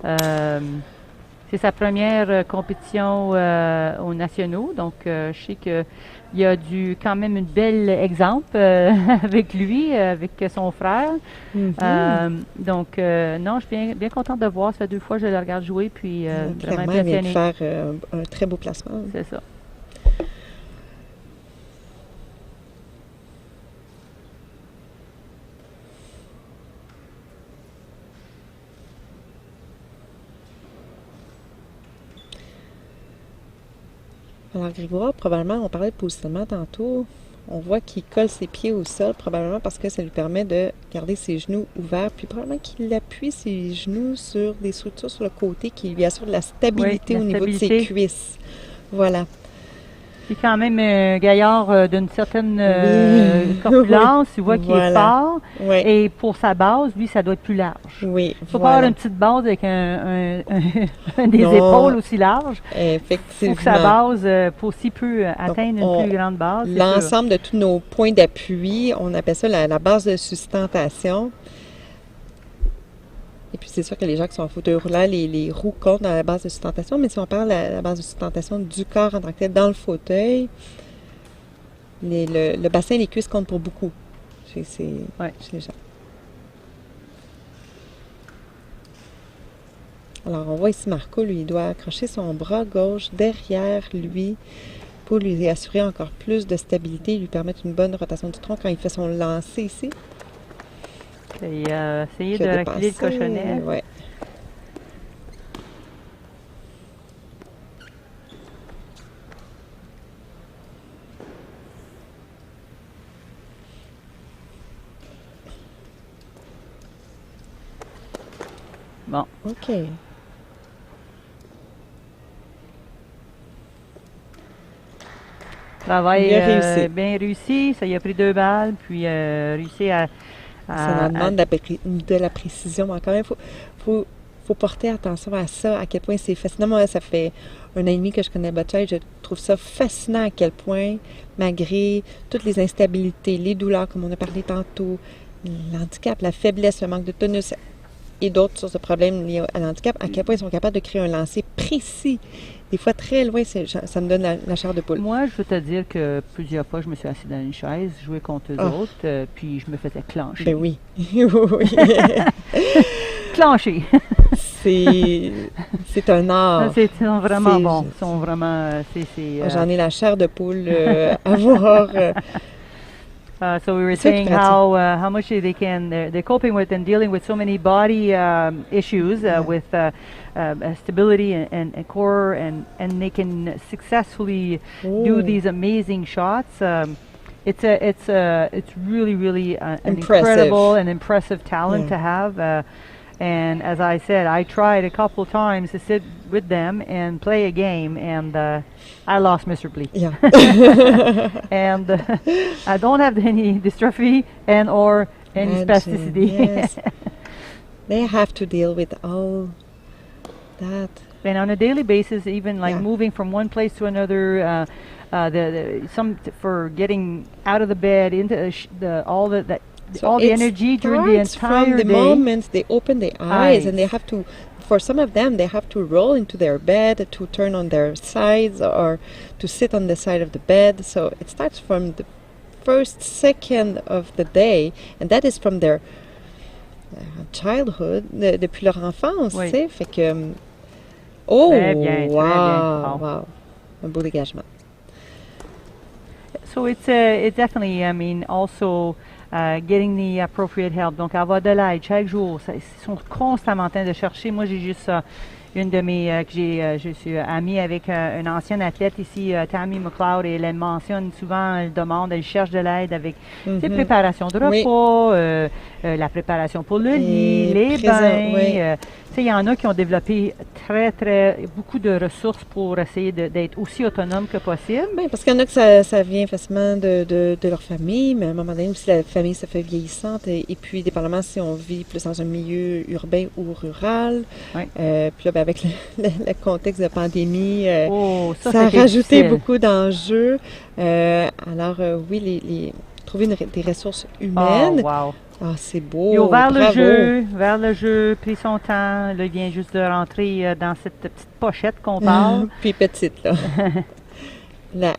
C'est sa première compétition aux nationaux, donc je sais qu'il y a quand même un bel exemple avec lui, avec son frère. Donc, non, je suis bien contente de voir. Ça fait 2 fois que je le regarde jouer, puis vraiment Clairement, il vient de impressionnée. faire un très beau placement. C'est ça. Alors, Grégoire, probablement, on parlait de positionnement tantôt. On voit qu'il colle ses pieds au sol, probablement parce que ça lui permet de garder ses genoux ouverts, puis probablement qu'il appuie ses genoux sur des structures sur le côté qui lui assurent de la stabilité Oui, au la niveau de ses stabilité. cuisses. Voilà. Il est quand même un gaillard d'une certaine Oui. corpulence. Tu vois qu'il est Voilà. fort. Oui, Et pour sa base, lui, ça doit être plus large. oui, Il ne faut pas voilà. avoir une petite base avec des Non. épaules aussi larges. Il Effectivement. faut que sa base aussi peut atteindre on- une plus grande base. c'est sûr. L'ensemble de tous nos points d'appui, on appelle ça la base de sustentation. Et puis, c'est sûr que les gens qui sont en fauteuil roulant, les roues comptent dans la base de sustentation, mais si on parle de la base de sustentation du corps en tant que tel dans le fauteuil, le bassin et les cuisses comptent pour beaucoup chez les gens. Alors, on voit ici Marco, lui, il doit accrocher son bras gauche derrière lui pour lui assurer encore plus de stabilité et lui permettre une bonne rotation du tronc quand il fait son lancer ici. Et essayer Qui de a reculer le dépassé, cochonnet. ouais. Bon. OK. Travail Bien réussi. bien réussi. Ça y a pris 2 balles, puis réussi à Ça en demande de la précision, mais quand même, faut porter attention à ça, à quel point c'est fascinant. Moi, ça fait 1 an et demi que je connais Boccia et je trouve ça fascinant à quel point, malgré toutes les instabilités, les douleurs, comme on a parlé tantôt, l'handicap, la faiblesse, le manque de tonus et d'autres sources de problèmes liés à l'handicap, à quel point ils sont capables de créer un lancer précis. Des fois, très loin, ça me donne la chair de poule. Moi, je veux te dire que plusieurs fois, je me suis assise dans une chaise, jouais contre eux autres, puis je me faisais clencher. Ben oui. Oui. Clencher! C'est un art. Ils sont vraiment C'est- bons. Ils sont vraiment... J'en ai la chair de poule à voir. So we were C'est ça qui saying pratique. how much they're coping with and dealing with so many body issues with stability and core, and they can successfully do these amazing shots. It's really an Impressive. incredible and impressive talent Yeah. to have. And as I said, I tried a couple times to sit with them and play a game, and I lost miserably. Yeah. And I don't have any dystrophy or any Imagine, spasticity. yes. They have to deal with all that. And on a daily basis, even like Yeah. moving from one place to another, for getting out of the bed into all the It energy during the starts entire from the day. moment they open their eyes and they Eyes. have to, for some of them, they have to roll into their bed, to turn on their sides or to sit on the side of the bed. So it starts from the first second of the day, and that is from their childhood, depuis leur enfance, Oui. tu sais. Fait que, oh, Très bien, très bien. wow, Wow. wow, un beau dégagement. So it's definitely, I mean, also getting the appropriate help. Donc, avoir de l'aide chaque jour. Ils sont constamment en train de chercher. Moi, j'ai juste une de mes, je suis amie avec une ancienne athlète ici, Tammy McLeod, et elle mentionne souvent, elle demande, elle cherche de l'aide avec des préparations de Oui. repas, la préparation pour le lit, Et les présent, bains, oui. sais, il y en a qui ont développé beaucoup de ressources pour essayer d'être aussi autonomes que possible. Ben, parce qu'il y en a que ça vient facilement de leur famille, mais à un moment donné aussi, la famille se fait vieillissante. Et puis, dépendamment si on vit plus dans un milieu urbain ou rural. Ouais. Puis là, ben, avec le contexte de pandémie, ça a c'était rajouté difficile. beaucoup d'enjeux. Alors, oui, trouver des ressources humaines. Oh, wow. Ah, c'est beau. Il a ouvert bravo. le jeu, pris son temps. Là, il vient juste de rentrer dans cette petite pochette qu'on parle. Puis petite, là.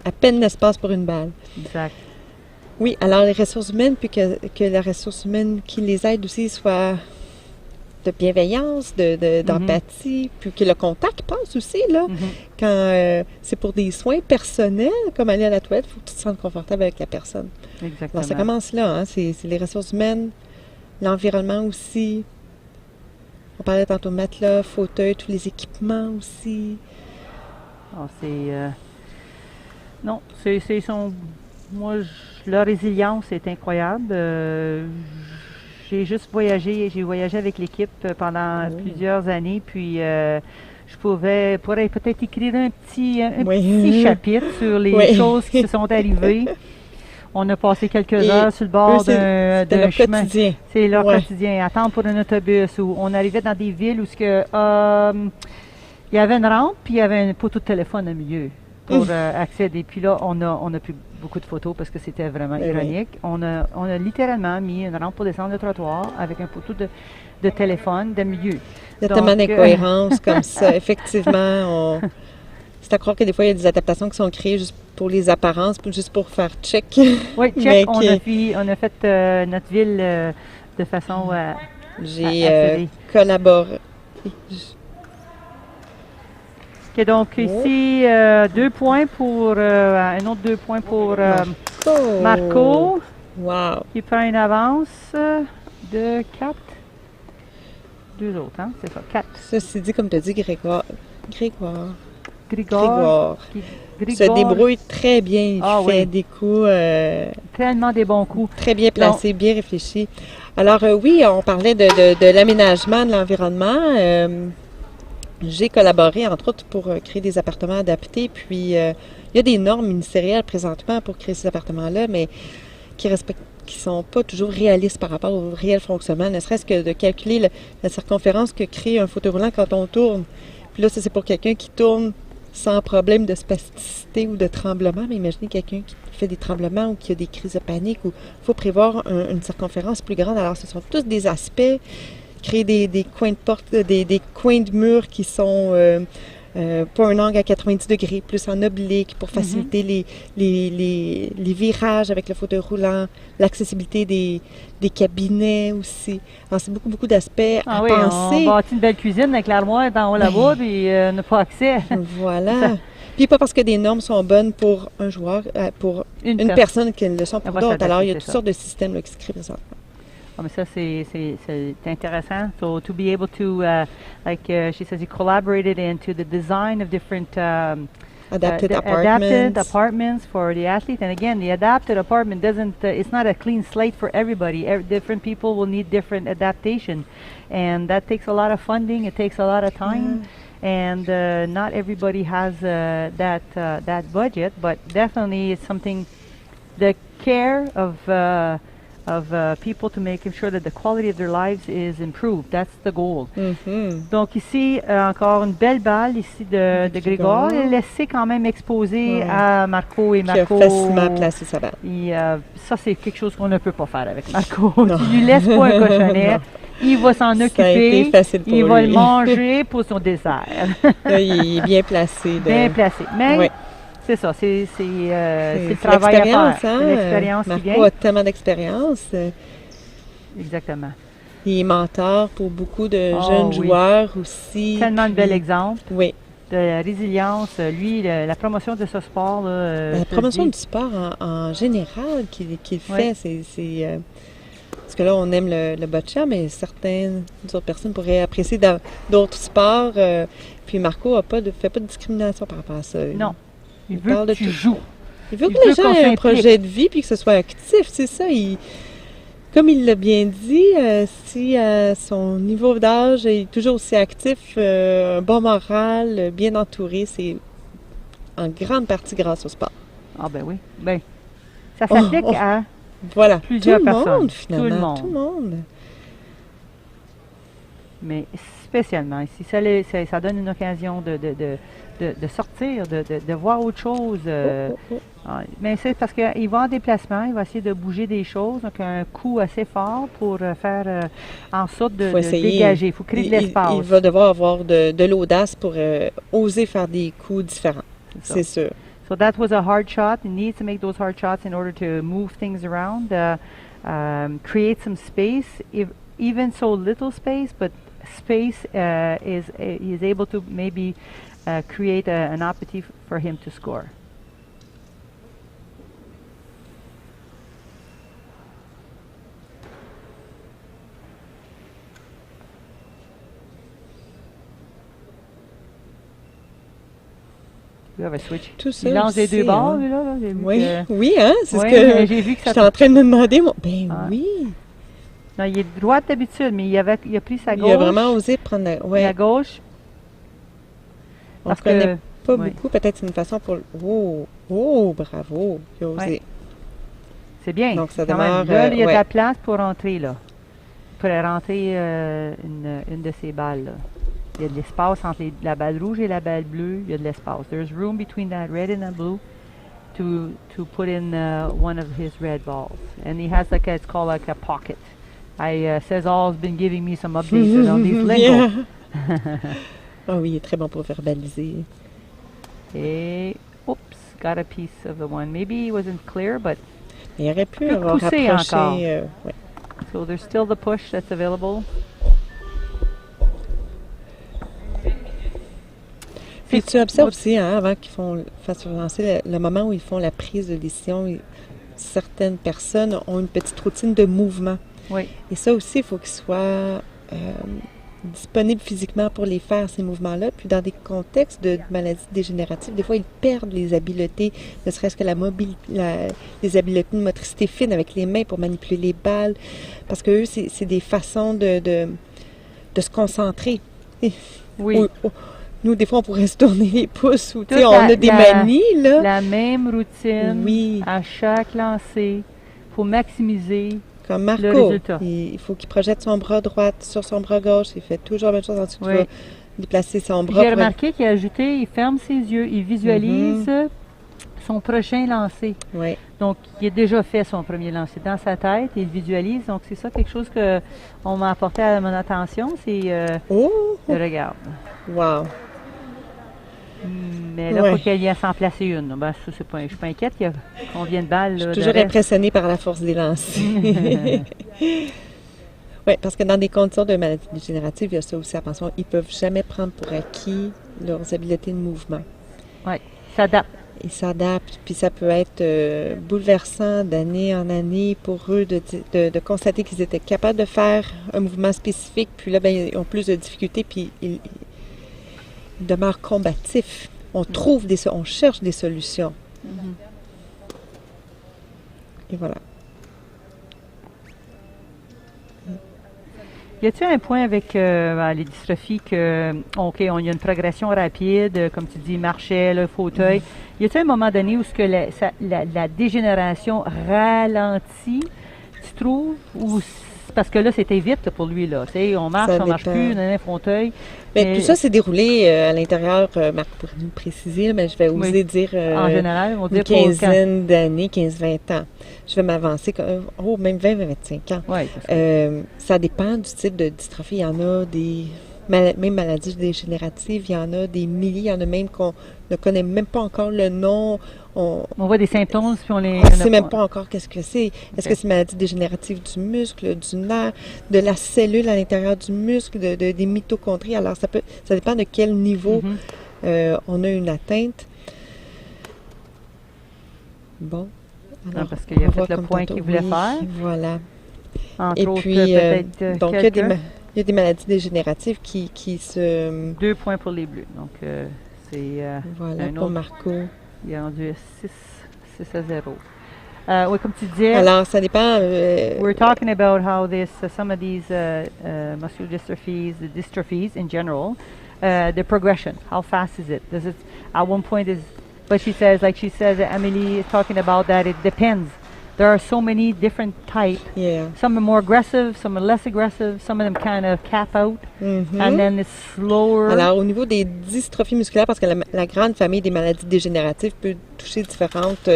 À peine l'espace pour une balle. Exact. Oui, alors les ressources humaines, puis que la ressource humaine qui les aide aussi soit de bienveillance, d'empathie, puis que le contact passe aussi, là. Quand c'est pour des soins personnels, comme aller à la toilette, il faut que tu te sentes confortable avec la personne. Exactement. Alors, ça commence là, hein? C'est les ressources humaines, l'environnement aussi. On parlait tantôt de matelas, fauteuil, tous les équipements aussi. Oh, non, moi, leur résilience est incroyable. J'ai voyagé avec l'équipe pendant plusieurs années, puis je pourrais peut-être écrire un petit chapitre sur les choses qui se sont arrivées. On a passé quelques heures sur le bord d'un chemin. Quotidien. C'est leur quotidien. Attendre pour un autobus, ou on arrivait dans des villes où il y avait une rampe, puis il y avait un poteau de téléphone au milieu pour accéder. Puis là, on a pris beaucoup de photos parce que c'était vraiment ironique. On a littéralement mis une rampe pour descendre le trottoir avec un poteau de téléphone de milieu. Il y a tellement d'incohérences comme ça. Effectivement, c'est à croire que des fois, il y a des adaptations qui sont créées juste pour les apparences, juste pour faire check. Oui, check. On a fait notre ville de façon à J'ai collaboré. OK, donc ici, 2 points pour... un autre 2 points pour Marco. Wow. Qui prend une avance de 4. 2 autres, hein? C'est ça, 4. Ceci dit, comme tu as dit, Grégoire se débrouille très bien. Il fait des coups... tellement des bons coups. Très bien placés, bien réfléchis. Alors oui, on parlait de l'aménagement de l'environnement. J'ai collaboré, entre autres, pour créer des appartements adaptés. Puis, il y a des normes ministérielles présentement pour créer ces appartements-là, mais qui sont pas toujours réalistes par rapport au réel fonctionnement, ne serait-ce que de calculer la circonférence que crée un fauteuil roulant quand on tourne. Puis là, ça, c'est pour quelqu'un qui tourne sans problème de spasticité ou de tremblement. Mais imaginez quelqu'un qui fait des tremblements ou qui a des crises de panique, où il faut prévoir une circonférence plus grande. Alors, ce sont tous des aspects, créer des coins de porte, des coins de murs qui sont pas un angle à 90 degrés, plus en oblique pour faciliter les virages avec le fauteuil roulant, l'accessibilité des cabinets aussi. Alors, c'est beaucoup d'aspects à penser. On bâtit une belle cuisine avec l'armoire dans haut là-bas, puis on n'a pas accès. Voilà. Puis pas parce que des normes sont bonnes pour un joueur, pour une personne qu'elles le sont pour d'autres. Alors, il y a toutes sortes de systèmes là, qui se créent présentement. Oh, mais ça, c'est intéressant. So, to be able to, like she says, you collaborated into the design of different adapted apartments for the athlete. And again, the adapted apartment it's not a clean slate for everybody. Different people will need different adaptation. And that takes a lot of funding. It takes a lot of time. And not everybody has that budget, but definitely it's something, the care of people to make sure that the quality of their lives is improved. That's the goal. Donc ici, encore une belle balle ici de Grégoire. Elle est laissée quand même exposée à Marco et Marco. Qui a facilement placé sa balle. Et, ça, c'est quelque chose qu'on ne peut pas faire avec Marco. Tu lui laisses pas un cochonnet, il va s'en occuper, il va le manger pour son dessert. Là, il est bien placé. Bien placé. Mais c'est ça, c'est le travail à faire. Hein? C'est l'expérience qui vient. Marco a tellement d'expérience. Exactement. Il est mentor pour beaucoup de jeunes joueurs aussi. Tellement de bel exemple. Oui. De résilience. Lui, la promotion de ce sport. Là, la promotion du sport en général qu'il fait, c'est parce que là, on aime le boccia, mais certaines autres personnes pourraient apprécier d'autres sports. Puis Marco fait pas de discrimination par rapport à ça. Non. Il veut que tu joues. Il veut que les gens aient un projet de vie puis que ce soit actif, c'est ça. comme il l'a bien dit, si son niveau d'âge est toujours aussi actif, un bon moral, bien entouré, c'est en grande partie grâce au sport. Ah ben oui. Ben, ça s'applique à Voilà, plusieurs tout le personnes. monde finalement, Tout le tout le monde. Mais spécialement ici, ça donne une occasion de sortir, de voir autre chose. Mais c'est parce qu'il va en déplacement, il va essayer de bouger des choses, donc un coup assez fort pour faire en sorte de dégager. Il faut créer de l'espace. Il va devoir avoir de l'audace pour oser faire des coups différents, c'est sûr. So that was a hard shot. He needs to make those hard shots in order to move things around, create some space, even so little space, but space he is able to maybe create an opportunity for him to score. Switch. Tout ça il lance les aussi, deux bords, hein. lui, là. Oui, oui, hein, c'est oui, ce que j'ai vu que ça j'étais en train de me demander. Ben Ah. oui, Non, il est droit d'habitude, mais il a pris sa gauche. il a vraiment osé prendre La gauche. On parce ne connaît que- pas oui. beaucoup, peut-être c'est une façon pour... Oh, bravo, il a osé. Ouais. C'est bien. Donc, ça Quand même. demeure, Là, il y a de ouais. la place pour rentrer, là. Pour rentrer une de ces balles, là. Il y a de l'espace entre la balle rouge et la balle bleue. Il y a de l'espace. There's room between that red and that blue to put in one of his red balls. And he has it's called like a pocket. Cesar's been giving me some updates on these lingo. Yeah. Ah oui, il est très bon pour verbaliser. Et, oops, got a piece of the one. Maybe he wasn't clear, but Il aurait pu peut avoir pousser rapproché... encore. ouais. so there's still the push that's available. Puis tu observes aussi, hein, avant qu'ils fassent lancer le moment où ils font la prise de décision, certaines personnes ont une petite routine de mouvement. Oui. Et ça aussi, il faut qu'ils soient disponibles physiquement pour les faire, ces mouvements-là. Puis dans des contextes de maladies dégénératives, des fois, ils perdent les habiletés, ne serait-ce que les habiletés de motricité fine avec les mains pour manipuler les balles. Parce que eux, c'est des façons de se concentrer. Oui. Nous, des fois, on pourrait se tourner les pouces ou, tu sais, Toute on a des manies, là. La même routine Oui. à chaque lancer. Il faut maximiser. Comme Marco, le résultat. il faut qu'il projette son bras droit sur son bras gauche. Il fait toujours la même chose. Ensuite, Oui. il va déplacer son bras. J'ai remarqué qu'il a ajouté, il ferme ses yeux, il visualise son prochain lancer. Oui. Donc, il a déjà fait son premier lancer dans sa tête, il visualise. Donc, c'est ça quelque chose qu'on m'a apporté à mon attention, c'est le regard. Wow! Mais là, il Ouais. faut qu'il y ait s'en placer une. Ben, ça, je ne suis pas inquiète qu'on vienne de balle. Je suis toujours impressionnée par la force des lancers. Oui, parce que dans des conditions de maladie dégénérative, il y a ça aussi, attention, ils ne peuvent jamais prendre pour acquis leurs habiletés de mouvement. Oui, ils s'adaptent. Ils s'adaptent, puis ça peut être bouleversant d'année en année pour eux de constater qu'ils étaient capables de faire un mouvement spécifique, puis là, ben, ils ont plus de difficultés, puis ils demeurent combatifs. On on cherche des solutions. Et voilà. Y a-t-il un point avec les dystrophies que, OK, il y a une progression rapide, comme tu dis, marchait, le fauteuil. Y a-t-il un moment donné où la dégénération ralentit, tu trouves, ou parce que là, c'était vite là, pour lui, là. Tu sais, on marche plus, on a un fauteuil. Mais tout ça s'est déroulé à l'intérieur, Marc pourrait nous préciser, mais je vais oser dire en général, on dit une quinzaine d'années, 15-20 ans. Je vais m'avancer, même 20-25 ans. Ouais, ça dépend du type de dystrophie. Il y en a des même maladies dégénératives, il y en a des milliers, il y en a même qu'on ne connaît même pas encore le nom. On voit des symptômes, puis on les... On ne sait même pas encore qu'est-ce que c'est. Est-ce que c'est une maladie dégénérative du muscle, du nerf, de la cellule à l'intérieur du muscle, des mitochondries? Alors, ça dépend de quel niveau on a une atteinte. Bon. Alors, parce qu'il a fait le point qu'il voulait faire. Voilà. Entre Et autres, puis, peut-être donc, il y a des maladies dégénératives qui se... 2 points pour les Bleus. Donc, c'est voilà, un pour autre. Marco. Il est rendu 6 à 0. Oui, comme tu disais, Alors, ça dépend. we're talking about how some of these muscular dystrophies, the dystrophies in general, the progression. How fast is it? Does it at one point is? But she says, Emily is talking about that. It depends. There are so many different types. Yeah. Some are more aggressive, some are less aggressive. Some of them kind of cap out, and then it's slower. Alors, au niveau des dystrophies musculaires, parce que la grande famille des maladies dégénératives peut toucher différentes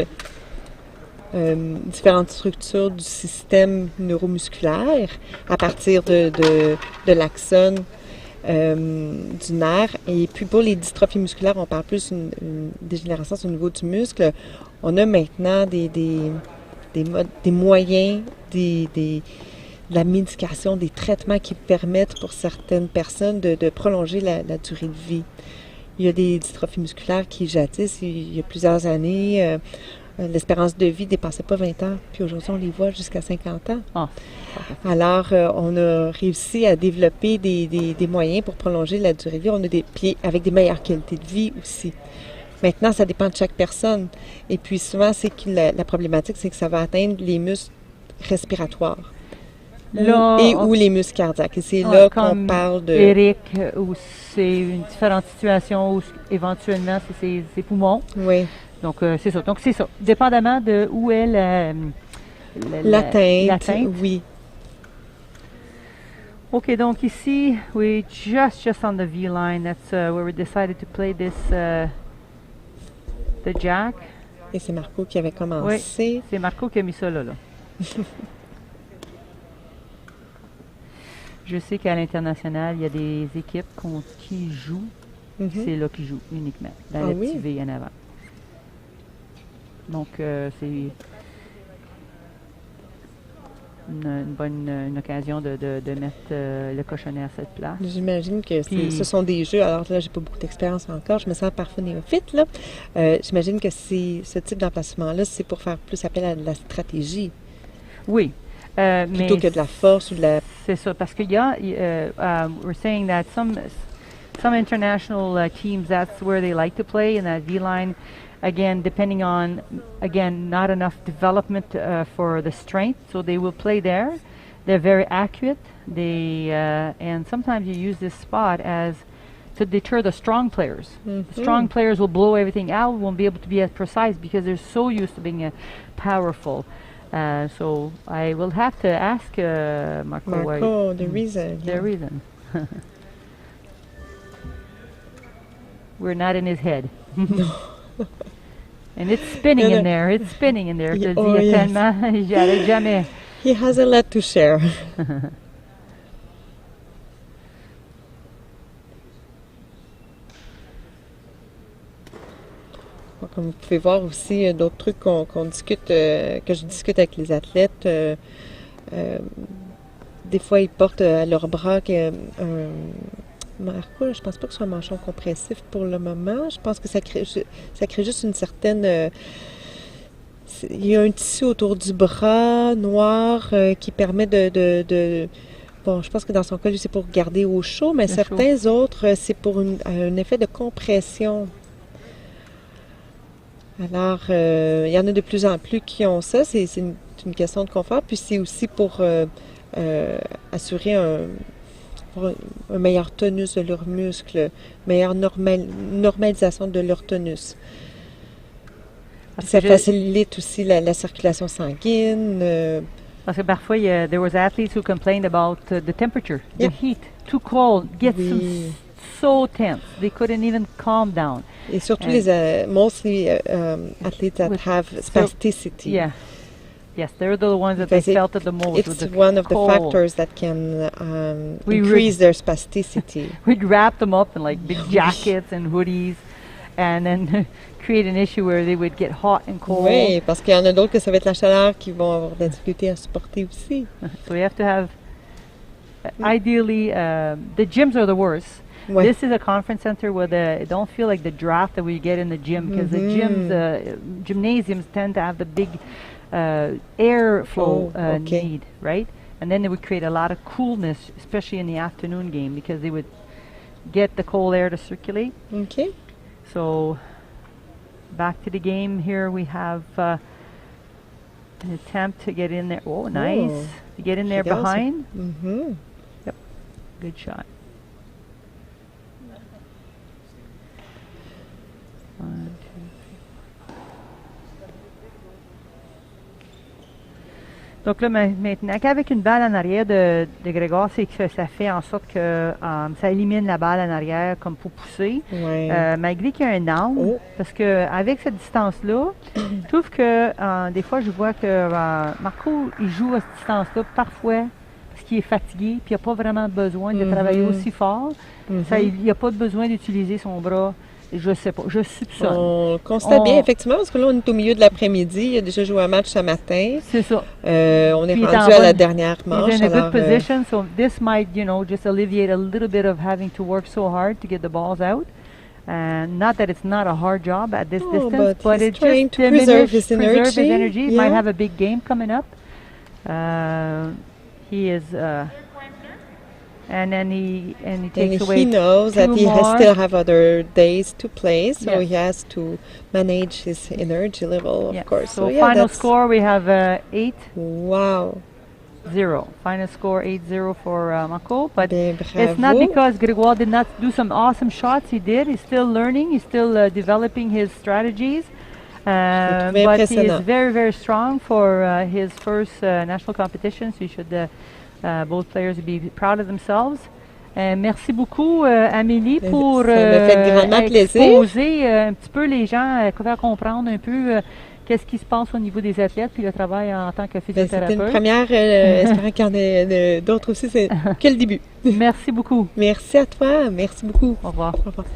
structures du système neuromusculaire à partir de l'axone du nerf. Et puis pour les dystrophies musculaires, on parle plus d'une dégénérescence au niveau du muscle. On a maintenant des moyens, de la médication, des traitements qui permettent pour certaines personnes de prolonger la durée de vie. Il y a des dystrophies musculaires qui jadis, il y a plusieurs années, l'espérance de vie ne dépassait pas 20 ans, puis aujourd'hui on les voit jusqu'à 50 ans. Ah. Alors, on a réussi à développer des moyens pour prolonger la durée de vie. On a des pieds avec des meilleures qualités de vie aussi. Maintenant, ça dépend de chaque personne. Et puis souvent, c'est que la problématique, c'est que ça va atteindre les muscles respiratoires ou les muscles cardiaques. Et c'est là qu'on parle de... Eric, où c'est une différente situation, où éventuellement, c'est ses poumons. Oui. Donc, c'est ça. Donc, c'est ça. Dépendamment de où est l'atteinte, oui. OK, donc ici, we just on the V line. That's where we decided to play this, the jack. Et c'est Marco qui avait commencé. Oui, c'est Marco qui a mis ça là. Je sais qu'à l'international, il y a des équipes qui jouent. C'est là qu'ils jouent uniquement, dans le petit V en avant. Donc, c'est une occasion de mettre le cochonnet à cette place. J'imagine que ce sont des jeux. Alors là, j'ai pas beaucoup d'expérience encore. Je me sens parfois néophyte, là. J'imagine que ce type d'emplacement-là, c'est pour faire plus appel à de la stratégie. Oui. Plutôt que de la force ou de la... C'est ça, parce qu'il y a... we're saying that some international teams, that's where they like to play, in that V-line. Again, depending on, not enough development for the strength, so they will play there. They're very accurate. And sometimes you use this spot to deter the strong players. The strong players will blow everything out, won't be able to be as precise because they're so used to being powerful. So I will have to ask Marco the reason. The reason. We're not in his head. No. And it's spinning in there. It's spinning in there. J'arrête jamais. He has a lot to share. Comme vous pouvez voir aussi, d'autres trucs qu'on discute, que je discute avec les athlètes. Des fois, ils portent à leur bras Marco, je pense pas que ce soit un manchon compressif pour le moment. Je pense que ça crée juste une certaine... il y a un tissu autour du bras noir qui permet de... Bon, je pense que dans son cas, lui, c'est pour garder au chaud, mais certains autres, c'est pour un effet de compression. Alors, il y en a de plus en plus qui ont ça. C'est une question de confort. Puis c'est aussi pour assurer un meilleur tonus de leurs muscles, meilleure normalisation de leur tonus. Ça facilite aussi la circulation sanguine. Parce que parfois, there was athletes who complained about the temperature, the heat, too cold, gets them so tense. They couldn't even calm down. Et surtout mostly athletes that have spasticity. Yeah. Yes, they're the ones that they felt it the most. It's one of the factors that can increase their spasticity. We'd wrap them up in like big jackets and hoodies, and then create an issue where they would get hot and cold. Oui, parce qu'il y en a d'autres que ça va être la chaleur qui vont avoir de la difficulté à supporter aussi. So we have to have, ideally, the gyms are the worst. Ouais. This is a conference center where don't feel like the draft that we get in the gym, because the gymnasiums tend to have the big airflow need, right? And then they would create a lot of coolness, especially in the afternoon game, because they would get the cold air to circulate. Okay. So back to the game here, we have An attempt to get in there. Oh, nice. To get in there Regarde ça. behind. Mhm. Good shot. One, two, three. Donc là, maintenant, qu'avec une balle en arrière de Grégoire, c'est que ça fait en sorte que ça élimine la balle en arrière comme pour pousser. Ouais. Malgré qu'il y a un angle, Oh. parce qu'avec cette distance-là, je trouve que des fois, je vois que Marco, il joue à cette distance-là parfois parce qu'il est fatigué, puis il n'a pas vraiment besoin de travailler aussi fort. Ça, il n'y a pas besoin d'utiliser son bras. Je sais pas, je soupçonne. On constate bien, effectivement, parce que là, on est au milieu de l'après-midi. Il a déjà joué un match ce matin. C'est ça. On est Puis il est rendu en à la bonne- dernière manche. He's in a alors, good position, so this might, just alleviate a little bit of having to work so hard to get the balls out. Not that it's not a hard job at this Oh, distance, but but he's it trying just to preserve his preserve his energy. energy. He might Yeah. have a big game coming up. He is, and then he takes and away he knows that two he more. still have other days to play, so Yes. he has to manage his energy level, of Yeah. course. So yeah, final that's score we have 8-0. wow. Final score 8-0 for Marco, but Ben, it's not bravo. because Grégoire did not do some awesome shots. He did. He's still learning. He's still developing his strategies. trouvé But he impressionnant. is very, very strong for his first national competition. So you should, both players be proud of themselves. Merci beaucoup, Amélie, Ça pour me fait grandement plaisir. exposer un petit peu les gens, faire comprendre un peu qu'est-ce qui se passe au niveau des athlètes, puis le travail en tant que Ben, c'était physiothérapeute. une première, espérant qu'il y en ait d'autres aussi, c'est que le début. Merci beaucoup. Merci à toi, merci beaucoup. Au revoir. Au revoir.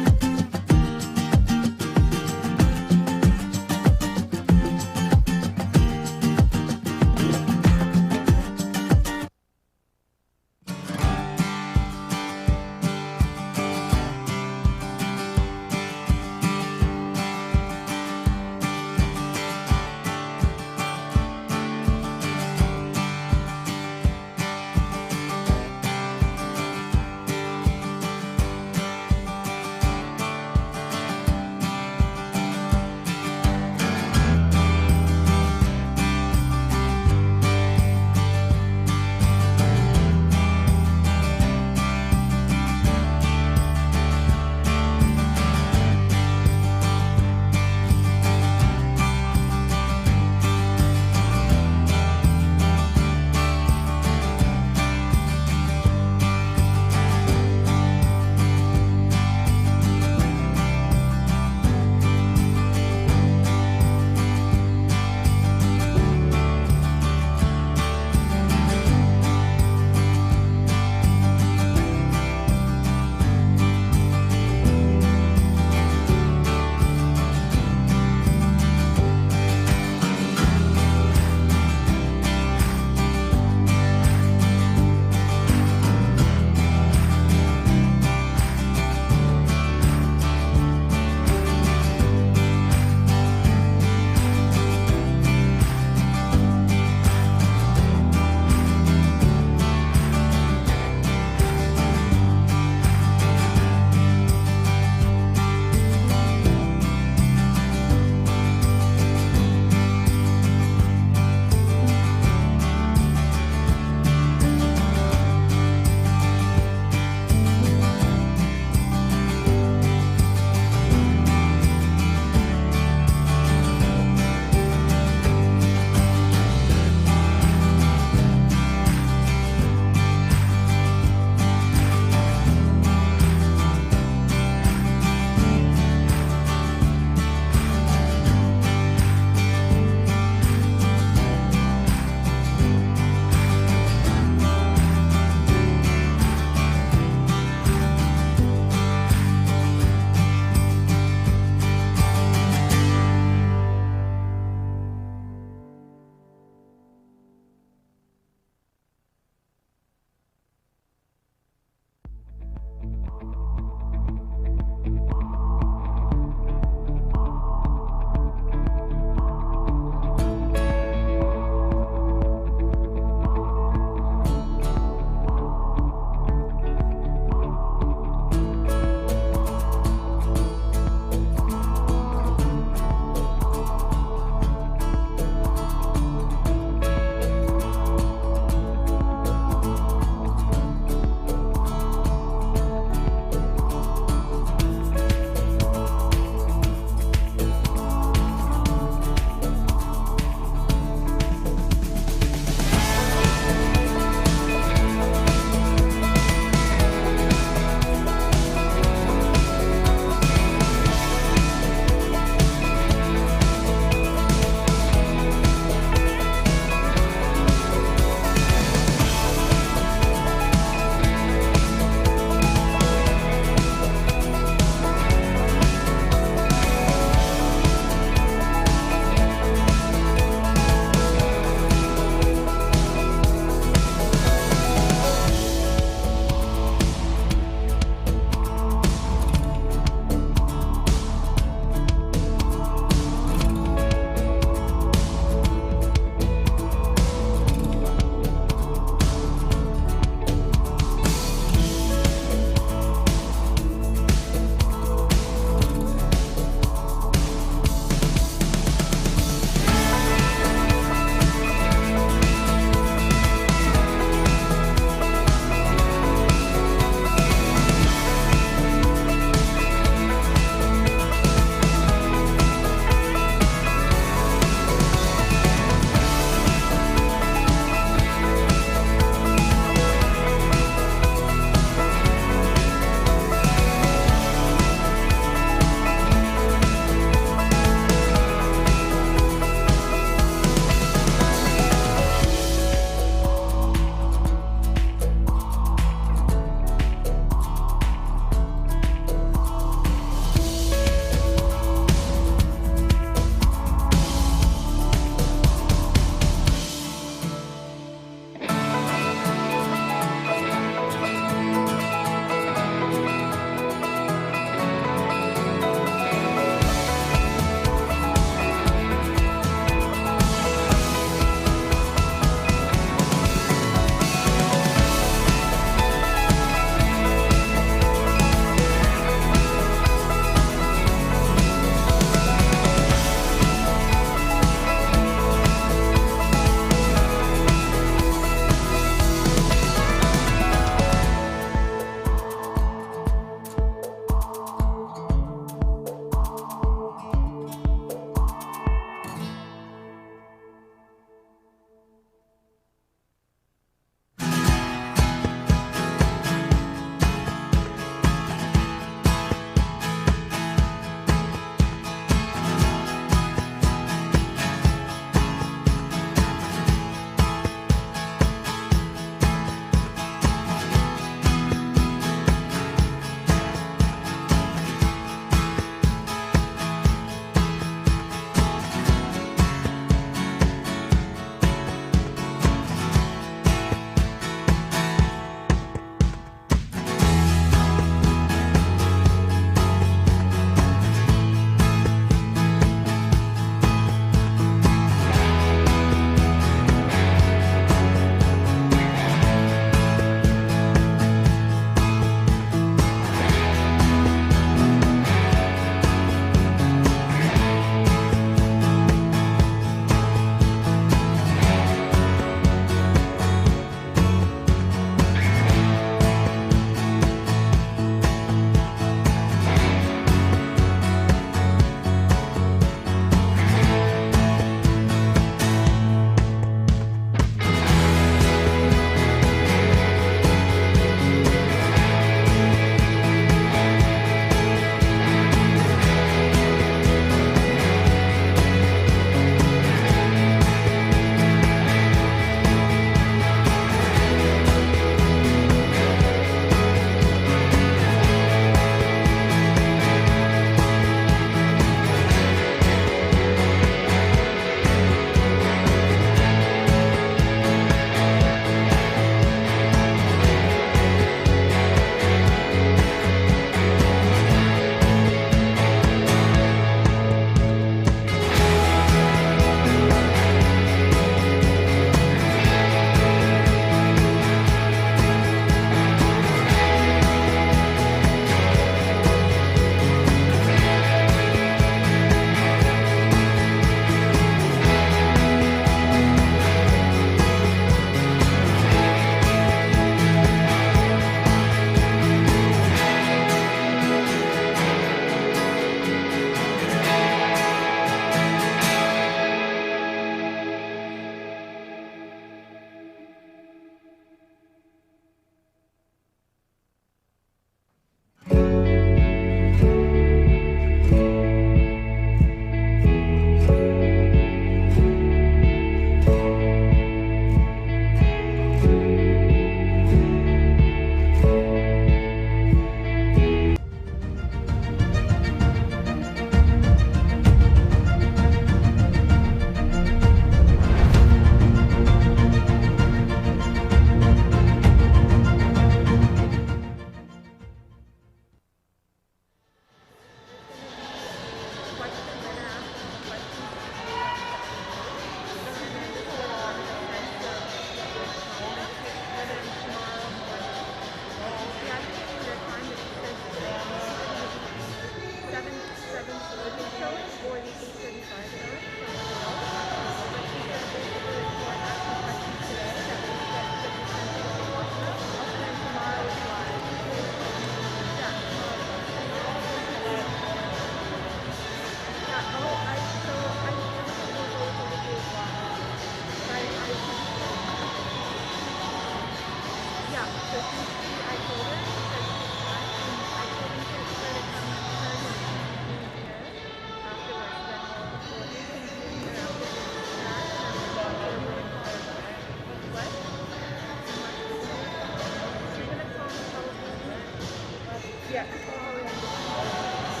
Yeah. Oh, yeah. I'm gonna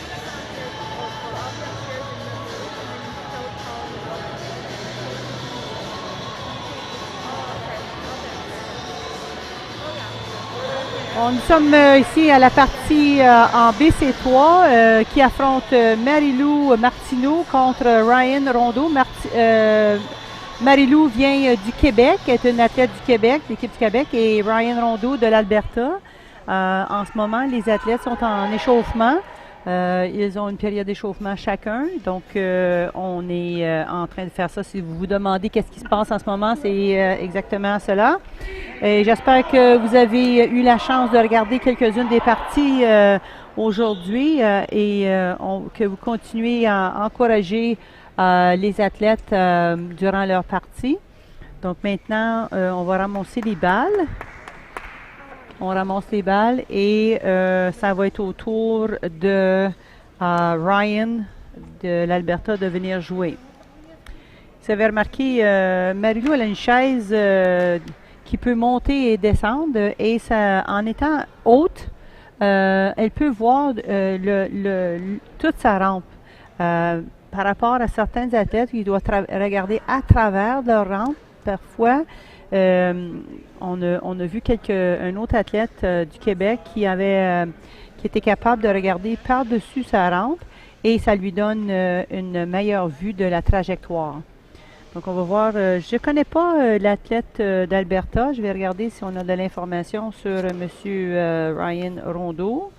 come upstairs. Or I'll be upstairs in the booth and then show all the Oh, okay. Oh, yeah. Nous sommes ici à la partie en BC3 qui affronte Marie-Lou Martineau contre Ryan Rondeau. Marie-Lou vient du Québec, est une athlète du Québec, l'équipe du Québec, et Ryan Rondeau de l'Alberta. En ce moment, les athlètes sont en échauffement. Ils ont une période d'échauffement chacun. Donc, on est en train de faire ça. Si vous vous demandez qu'est-ce qui se passe en ce moment, c'est exactement cela. Et j'espère que vous avez eu la chance de regarder quelques-unes des parties aujourd'hui et que vous continuez à encourager les athlètes durant leur partie. Donc maintenant, on va ramasser les balles. On ramasse les balles et ça va être au tour de Ryan de l'Alberta de venir jouer. Vous avez remarqué, Marie-Lou, elle a une chaise qui peut monter et descendre et ça, en étant haute, elle peut voir toute sa rampe. Par rapport à certains athlètes qui doivent regarder à travers leur rampe, parfois, on a vu un autre athlète du Québec qui était capable de regarder par-dessus sa rampe et ça lui donne une meilleure vue de la trajectoire. Donc, on va voir. Je ne connais pas l'athlète d'Alberta. Je vais regarder si on a de l'information sur M. Ryan Rondeau.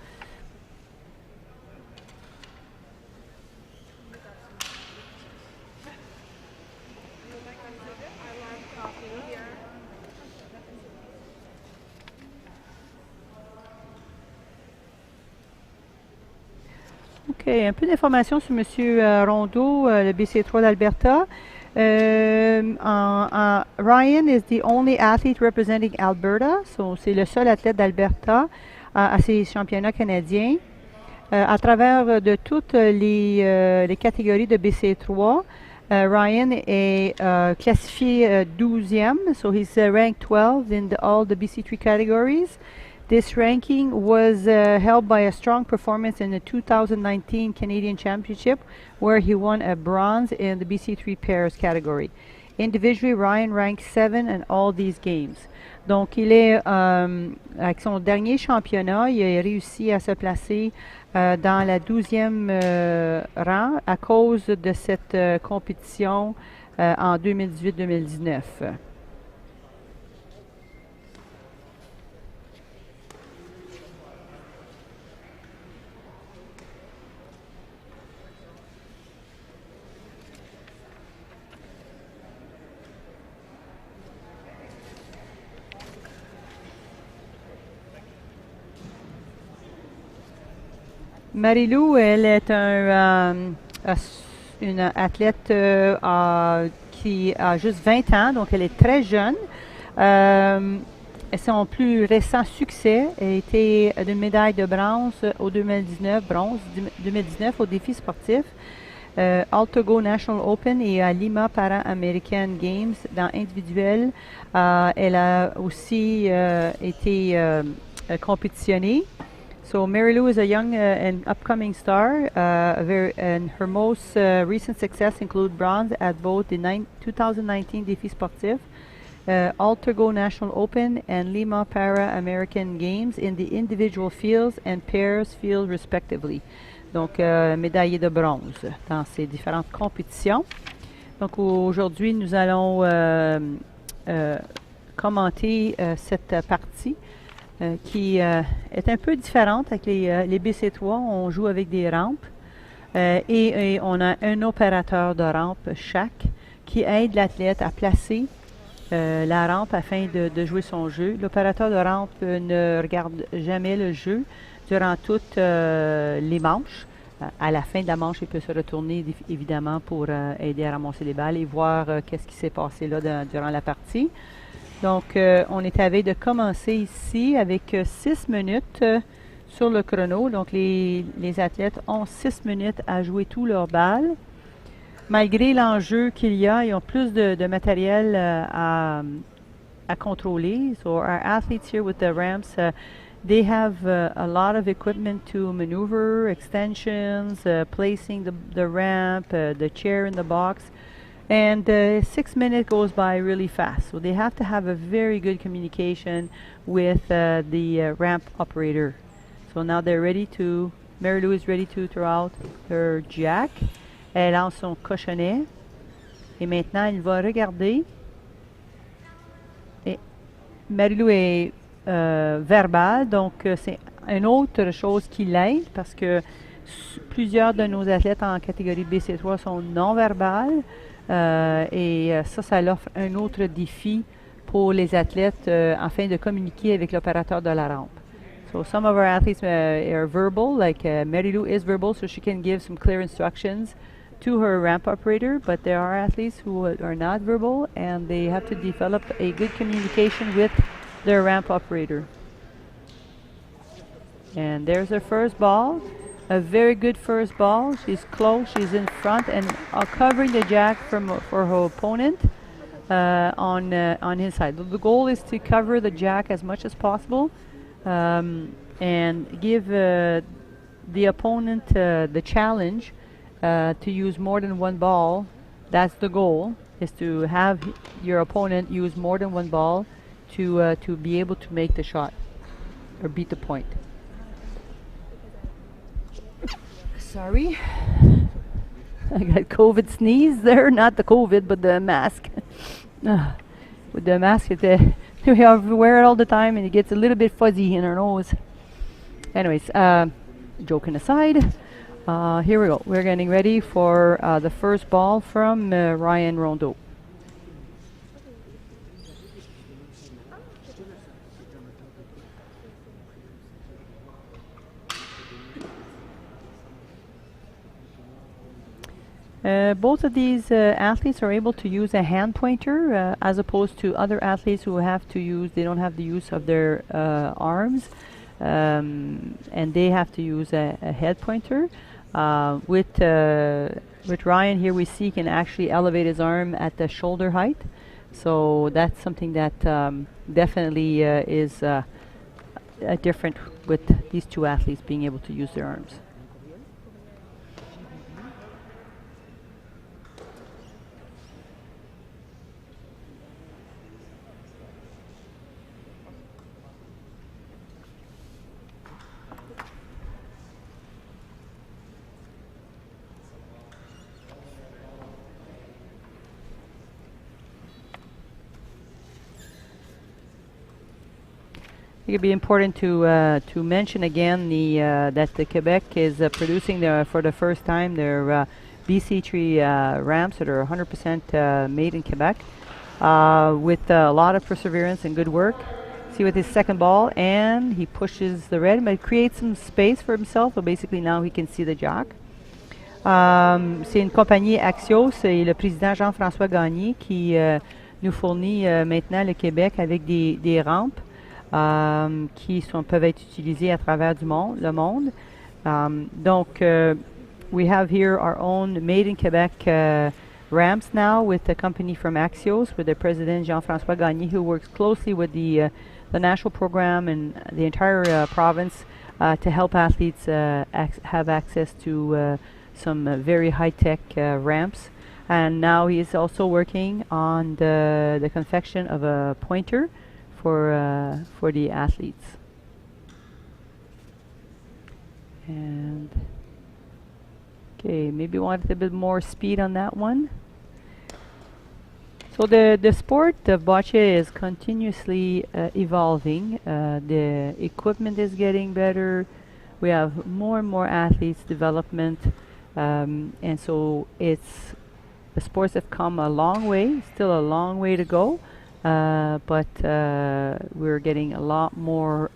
OK, un peu d'informations sur M. Rondeau, le BC3 d'Alberta. Ryan is the only athlete representing Alberta. So, c'est le seul athlète d'Alberta à ces championnats canadiens. À travers de toutes les catégories de BC3, Ryan est classifié 12e. So, he's ranked 12 in all the BC3 categories. This ranking was held by a strong performance in the 2019 Canadian Championship, where he won a bronze in the BC3 pairs category. Individually, Ryan ranked 7 in all these games. Donc, il est, avec son dernier championnat, il a réussi à se placer dans la 12e rang à cause de cette compétition en 2018-2019. Marie-Lou, elle est une athlète qui a juste 20 ans, donc elle est très jeune. Son plus récent succès a été d'une médaille de bronze au 2019 au défi sportif, Altogo National Open et à Lima Para-American Games dans individuel. Elle a aussi été compétitionnée. So Marie-Lou is a young and upcoming star, and her most recent success include bronze at both the 2019 Défi Sportif, Altogo National Open, and Lima Para-American Games in the individual fields and pairs field respectively. Donc, médaillée de bronze dans ces différentes compétitions. Donc, aujourd'hui, nous allons commenter cette partie. Qui est un peu différente avec les BC3. On joue avec des rampes et on a un opérateur de rampe chaque qui aide l'athlète à placer la rampe afin de jouer son jeu. L'opérateur de rampe ne regarde jamais le jeu durant toutes les manches. À la fin de la manche, il peut se retourner évidemment pour aider à ramasser les balles et voir qu'est-ce qui s'est passé là durant la partie. Donc, on est à veille de commencer ici avec 6 minutes sur le chrono. Donc, les athlètes ont 6 minutes à jouer tous leurs balles. Malgré l'enjeu qu'il y a, ils ont plus de matériel à contrôler. So our athletes here with the ramps, they have a lot of equipment to maneuver, extensions, placing the ramp, the chair in the box. And 6 minutes goes by really fast. So they have to have a very good communication with the ramp operator. So now they're ready to, Mary Lou is ready to throw out her jack. Elle lance son cochonnet. Et maintenant, elle va regarder. Et Mary-Lou est verbale, donc c'est une autre chose qui l'aide parce que plusieurs de nos athlètes en catégorie BC3 sont non-verbales et ça leur offre un autre défi pour les athlètes afin de communiquer avec l'opérateur de la rampe. So some of our athletes are verbal, like Mary-Lou is verbal, so she can give some clear instructions to her ramp operator, but there are athletes who are not verbal and they have to develop a good communication with their ramp operator. And there's her first ball, a very good first ball. She's close, she's in front and covering the jack for her opponent on his side. The goal is to cover the jack as much as possible and give the opponent the challenge to use more than one ball. That's the goal, is to have your opponent use more than one ball to be able to make the shot or beat the point. Sorry, I got COVID sneeze there, not the COVID, but the mask. With the mask, we wear it all the time and it gets a little bit fuzzy in our nose. Anyways, joking aside, here we go. We're getting ready for the first ball from Ryan Rondeau. Both of these athletes are able to use a hand pointer as opposed to other athletes who have to use, they don't have the use of their arms and they have to use a head pointer. With Ryan here we see he can actually elevate his arm at the shoulder height. So that's something that definitely is different with these two athletes being able to use their arms. It would be important to mention again that the Quebec is producing for the first time their BC3 ramps that are 100% made in Quebec with a lot of perseverance and good work. See with his second ball, and he pushes the red, but creates some space for himself. So basically now he can see the jack. C'est une compagnie Axios et le président Jean-François Gagné qui nous fournit maintenant le Québec avec des rampes qui peuvent être utilisées à travers le monde. Donc, we have here our own made in Quebec ramps now with the company from Axios, with the president Jean-François Gagné, who works closely with the national program and the entire province to help athletes have access to some very high-tech ramps. And now he is also working on the confection of a pointer for the athletes. And okay, maybe want a bit more speed on that one. So the sport of bocce is continuously evolving. The equipment is getting better. We have more and more athletes development, and so the sports have come a long way. Still a long way to go. But we're getting a lot more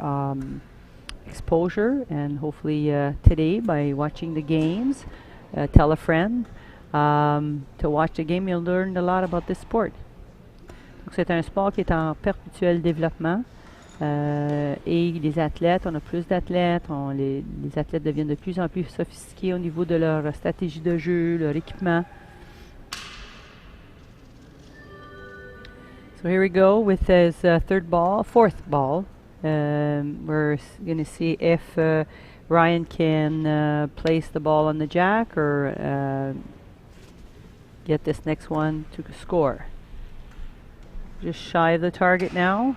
exposure, and hopefully today, by watching the games, tell a friend to watch the game. You'll learn a lot about this sport. Donc c'est un sport qui est en perpétuel développement et les athlètes, on a plus d'athlètes, les athlètes deviennent de plus en plus sophistiqués au niveau de leur stratégie de jeu, leur équipement. So here we go with his fourth ball. We're going to see if Ryan can place the ball on the jack or get this next one to score. Just shy of the target now.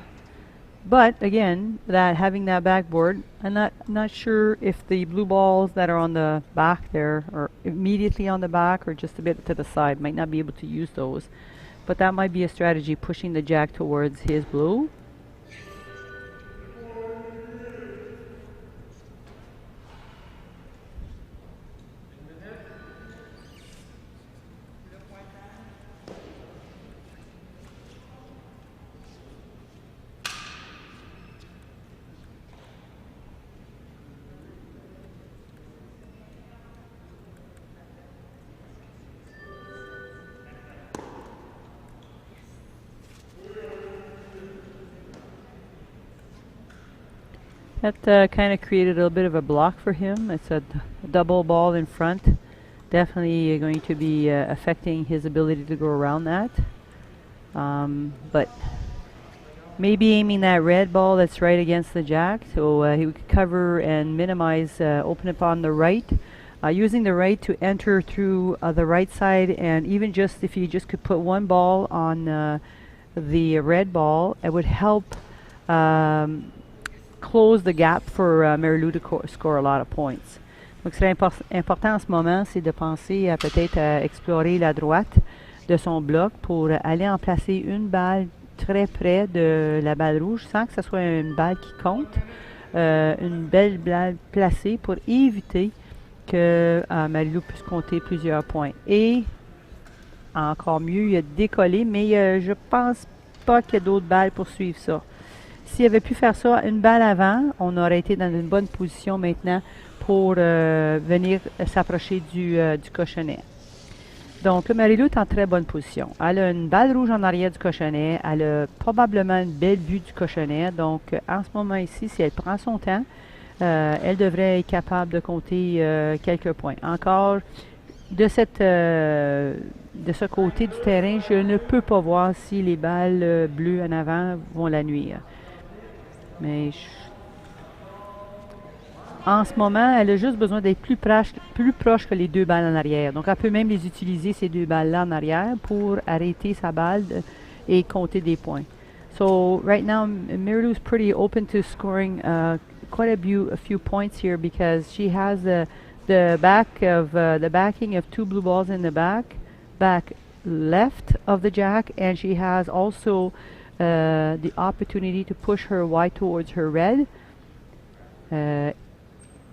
But again, having that backboard, I'm not sure if the blue balls that are on the back there are immediately on the back or just a bit to the side. Might not be able to use those. But that might be a strategy, pushing the jack towards his blue. That kind of created a little bit of a block for him. It's a double ball in front. Definitely going to be affecting his ability to go around that. But maybe aiming that red ball that's right against the jack, so he would cover and minimize, open up on the right. Using the right to enter through the right side, and even just if you just could put one ball on the red ball, it would help close the gap for Marilou to score a lot of points. Donc, ce qui est important en ce moment, c'est de penser à peut-être explorer la droite de son bloc pour aller en placer une balle très près de la balle rouge sans que ce soit une balle qui compte. Une belle balle placée pour éviter que Marilou puisse compter plusieurs points. Et encore mieux, il a décollé, mais je pense pas qu'il y a d'autres balles pour suivre ça. S'il avait pu faire ça une balle avant, on aurait été dans une bonne position maintenant pour venir s'approcher du cochonnet. Donc, le Marilou est en très bonne position. Elle a une balle rouge en arrière du cochonnet. Elle a probablement une belle vue du cochonnet. Donc, en ce moment ici, si elle prend son temps, elle devrait être capable de compter quelques points. Encore, de ce côté du terrain, je ne peux pas voir si les balles bleues en avant vont la nuire. Mais en ce moment, elle a juste besoin d'être plus proche que les deux balles en arrière. Donc, elle peut même les utiliser, ces deux balles-là en arrière, pour arrêter sa balle et compter des points. So, right now, Marilou's pretty open to scoring quite a few points here because she has the backing of two blue balls in the back left of the jack, and she has also the opportunity to push her white towards her red, and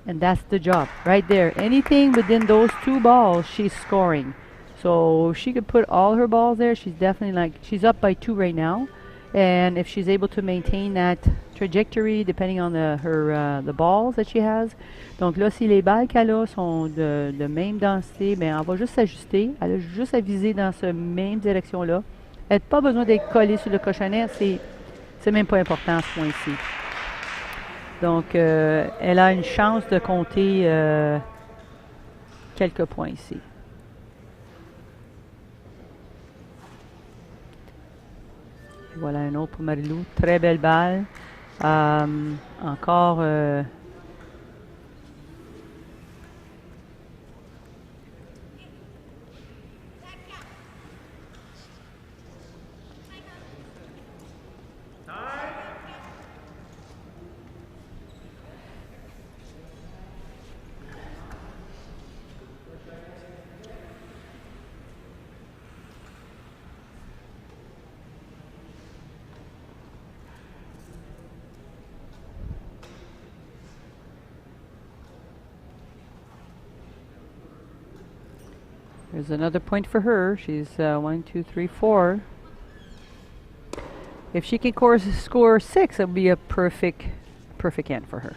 that's the job right there. Anything within those two balls, she's scoring. So she could put all her balls there. She's definitely she's up by 2 right now, and if she's able to maintain that trajectory depending on the balls that she has. Donc là, si les balles qu'elle a sont de même densité, ben elle va juste s'ajuster. Elle a juste à viser dans cette même direction-là. Elle n'a pas besoin d'être collée sur le cochonnet, c'est même pas important à ce point-ci. Donc, elle a une chance de compter quelques points ici. Voilà un autre pour Marilou. Très belle balle. Encore... There's another point for her. She's 1, 2, 3, 4. If she can score 6, it would be a perfect end for her.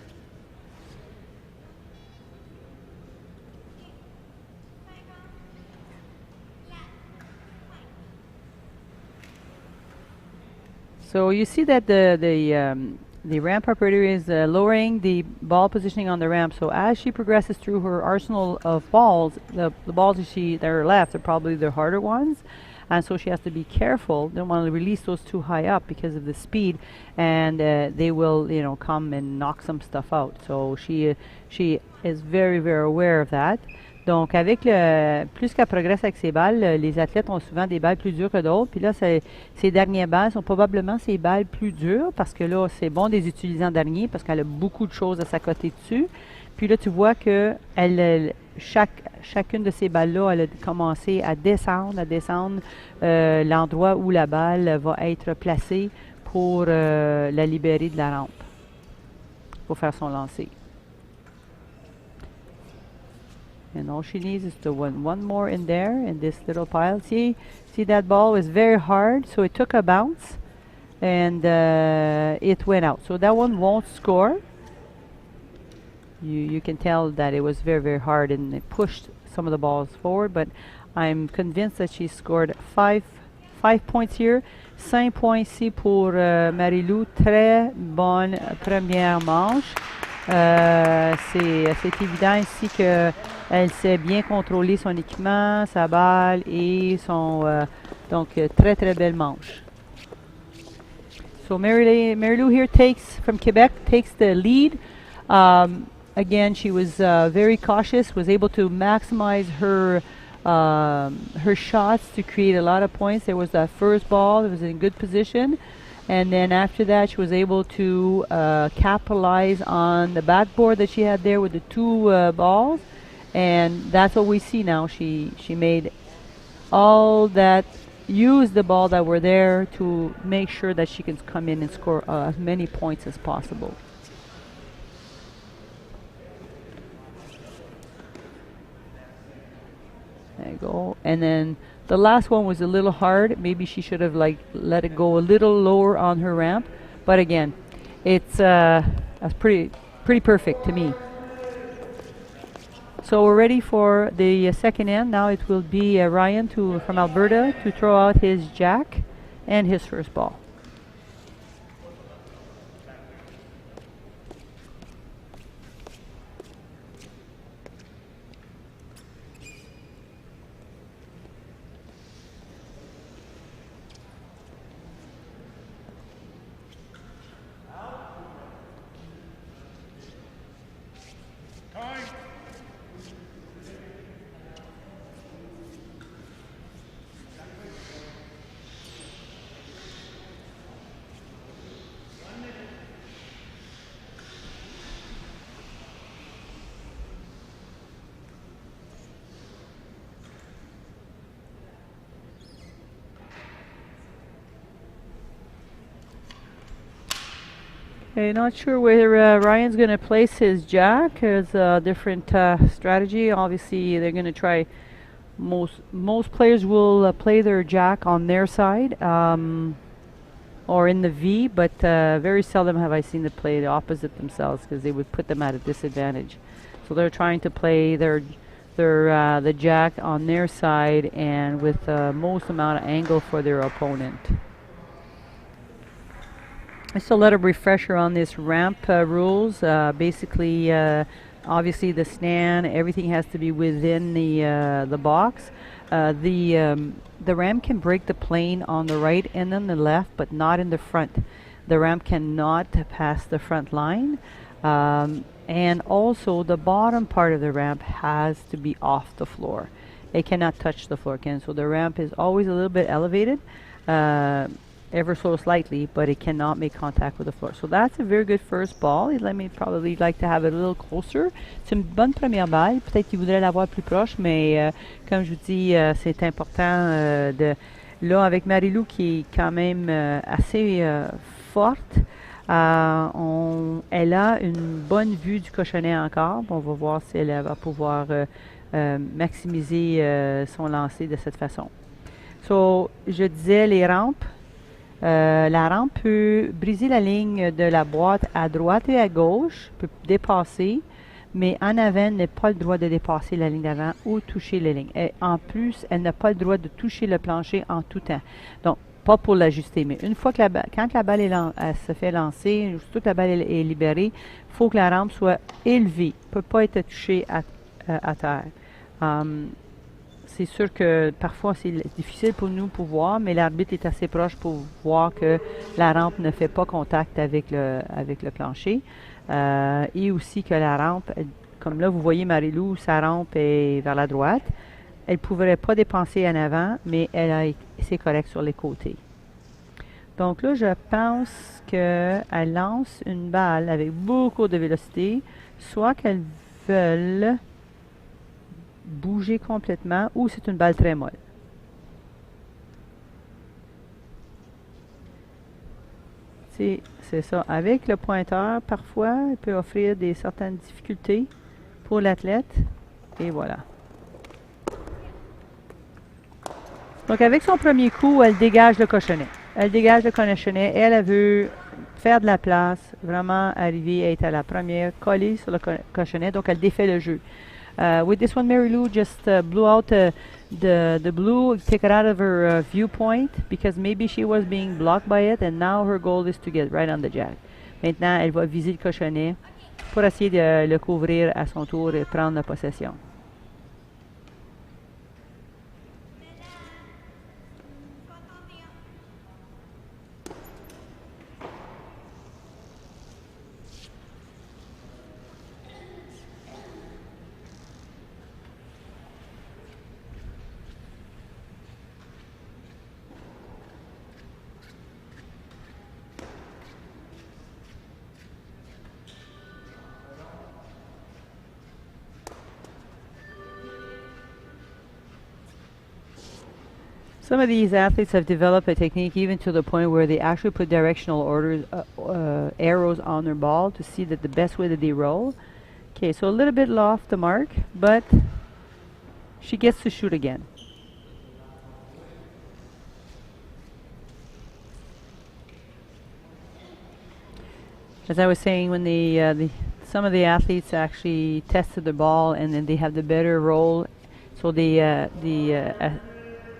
So you see that the ramp operator is lowering the ball positioning on the ramp. So as she progresses through her arsenal of balls, the balls that are left are probably the harder ones. and so she has to be careful. Don't want to release those too high up because of the speed, and they will, you know, come and knock some stuff out. So she is very, very aware of that. Donc, avec plus qu'elle progresse avec ses balles, les athlètes ont souvent des balles plus dures que d'autres. Puis là, ces dernières balles sont probablement ces balles plus dures parce que là, c'est bon de les utiliser en dernier parce qu'elle a beaucoup de choses à s'accoter dessus. Puis là, tu vois que chacune de ces balles-là, elle a commencé à descendre l'endroit où la balle va être placée pour la libérer de la rampe, pour faire son lancer. And all she needs is to one more in there, in this little pile. See that ball was very hard, so it took a bounce, and it went out. So that one won't score. You can tell that it was very, very hard, and it pushed some of the balls forward, but I'm convinced that she scored 5 points here. 5 points ici pour Marie-Lou. Très bonne première manche. C'est évident ici qu'elle sait bien contrôler son équipement, sa balle et son... donc, très, très belle manche. So Marie-Lou here from Quebec, takes the lead. Again, she was very cautious, was able to maximize her shots to create a lot of points. There was that first ball, it was in good position. And then after that, she was able to capitalize on the backboard that she had there with the 2 balls. And that's what we see now. She made all that, used the ball that were there to make sure that she can come in and score as many points as possible. There you go. And then the last one was a little hard. Maybe she should have let it go a little lower on her ramp. But again, it's that's pretty perfect to me. So we're ready for the second end. Now it will be Ryan from Alberta to throw out his jack and his first ball. Okay, not sure where Ryan's going to place his jack. There's a different strategy. Obviously, they're going to try. Most players will play their jack on their side or in the V, but very seldom have I seen them play the opposite themselves because they would put them at a disadvantage. So they're trying to play the jack on their side and with the most amount of angle for their opponent. Just a little refresher on this ramp rules. Basically, obviously the stand, everything has to be within the box. The ramp can break the plane on the right and then the left, but not in the front. The ramp cannot pass the front line. And also the bottom part of the ramp has to be off the floor. It cannot touch the floor again. So the ramp is always a little bit elevated. Ever so slightly, but it cannot make contact with the floor. So that's a very good first ball. Let me probably like to have it a little closer. C'est une bonne première balle. Peut-être qu'il voudrait l'avoir plus proche, mais comme je vous dis, c'est important de... Là, avec Marie-Lou qui est quand même assez forte, elle a une bonne vue du cochonnet encore. On va voir si elle va pouvoir maximiser son lancer de cette façon. So, je disais les rampes. La rampe peut briser la ligne de la boîte à droite et à gauche, peut dépasser, mais en avant, elle n'a pas le droit de dépasser la ligne d'avant ou toucher les lignes. Et en plus, elle n'a pas le droit de toucher le plancher en tout temps. Donc, pas pour l'ajuster, mais une fois que quand la balle elle se fait lancer, toute la balle est libérée, il faut que la rampe soit élevée. Elle ne peut pas être touchée à terre. c'est sûr que parfois c'est difficile pour nous pour voir, mais l'arbitre est assez proche pour voir que la rampe ne fait pas contact avec le plancher. Et aussi que la rampe, comme là vous voyez Marie-Lou, sa rampe est vers la droite. Elle ne pourrait pas dépenser en avant, mais c'est correct sur les côtés. Donc là, je pense qu'elle lance une balle avec beaucoup de vélocité, soit qu'elle veulent bouger complètement ou c'est une balle très molle. C'est ça. Avec le pointeur, parfois, il peut offrir certaines difficultés pour l'athlète. Et voilà. Donc, avec son premier coup, elle dégage le cochonnet. Elle dégage le cochonnet. Elle veut faire de la place, vraiment arriver à être à la première, collée sur le cochonnet. Donc, elle défait le jeu. With this one, Mary Lou just blew out the blue, take it out of her viewpoint because maybe she was being blocked by it, and now her goal is to get right on the jack. Maintenant, elle va viser le cochonnet pour essayer de le couvrir à son tour et prendre la possession. Some of these athletes have developed a technique even to the point where they actually put directional arrows on their ball to see that the best way that they roll. Okay, so a little bit off the mark, but she gets to shoot again. As I was saying, when some of the athletes actually tested the ball and then they have the better roll, so the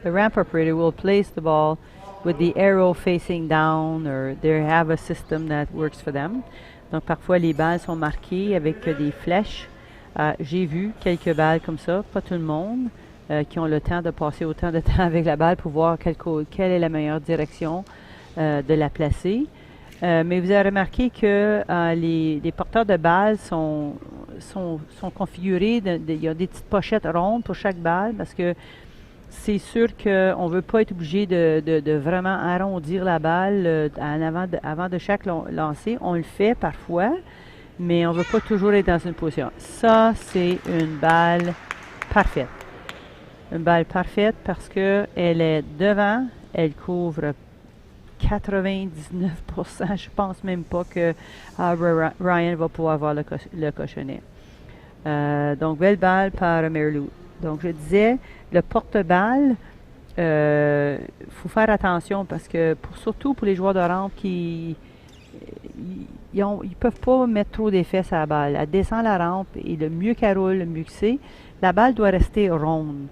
ramp operator will place the ball with the arrow facing down, or they have a system that works for them. Donc parfois les balles sont marquées avec des flèches. J'ai vu quelques balles comme ça, pas tout le monde, qui ont le temps de passer autant de temps avec la balle pour voir quelle est la meilleure direction de la placer. Mais vous avez remarqué que les porteurs de balles sont configurés, il y a des petites pochettes rondes pour chaque balle parce que c'est sûr qu'on ne veut pas être obligé de vraiment arrondir la balle avant de chaque lancer. On le fait parfois, mais on ne veut pas toujours être dans une position. Ça, c'est une balle parfaite. Une balle parfaite parce qu'elle est devant, elle couvre 99%. Je pense même pas que Ryan va pouvoir avoir le cochonnet. Donc, belle balle par Mary Lou. Donc, je disais, le porte-balle, faut faire attention parce que, surtout pour les joueurs de rampe ils peuvent pas mettre trop d'effet sur la balle. Elle descend la rampe et le mieux qu'elle roule, le mieux que c'est. La balle doit rester ronde.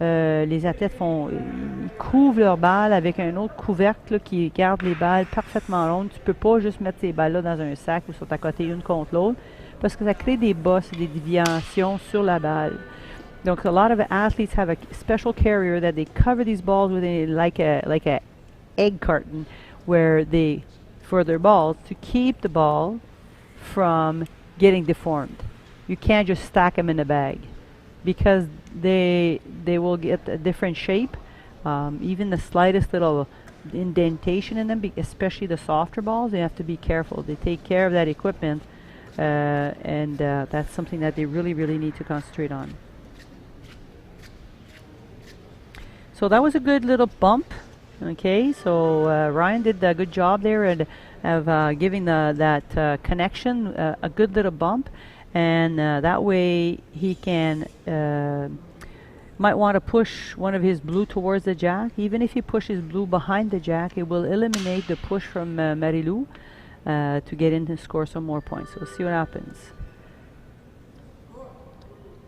Les athlètes ils couvrent leur balle avec un autre couvercle là, qui garde les balles parfaitement rondes. Tu peux pas juste mettre ces balles-là dans un sac ou sont à côté une contre l'autre parce que ça crée des bosses, des déviations sur la balle. Donc, a lot of athletes have a special carrier that they cover these balls with like a egg carton for their balls to keep the ball from getting deformed. You can't just stack them in a bag because they will get a different shape. Even the slightest little indentation in them, especially the softer balls, they have to be careful. They take care of that equipment, and that's something that they really, really need to concentrate on. So that was a good little bump. Okay, so Ryan did a good job there of giving that connection a good little bump, and that way he can might want to push one of his blue towards the jack. Even if he pushes blue behind the jack, it will eliminate the push from Marie-Lou to get in and score some more points. So we'll see what happens.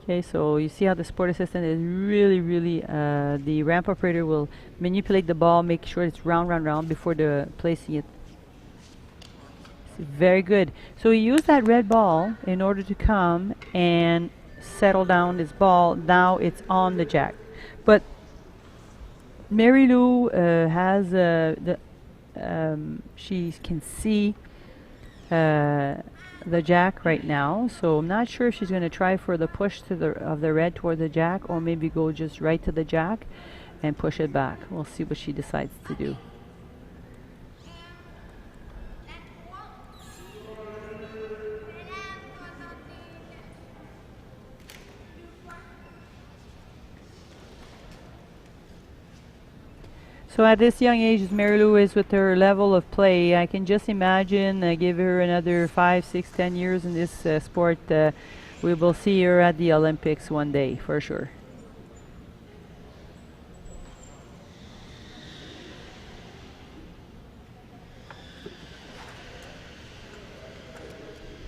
Okay, so you see how the sport assistant is really, really, the ramp operator will manipulate the ball, make sure it's round before placing it. It's very good. So he used that red ball in order to come and settle down his ball. Now it's on the jack. But Mary Lou has she can see the jack right now, so I'm not sure if she's going to try for the push to the red toward the jack, or maybe go just right to the jack and push it back. We'll see what she decides to do. So at this young age, as Mary Lou is with her level of play, I can just imagine give her another 5, 6, 10 years in this sport. We will see her at the Olympics one day, for sure.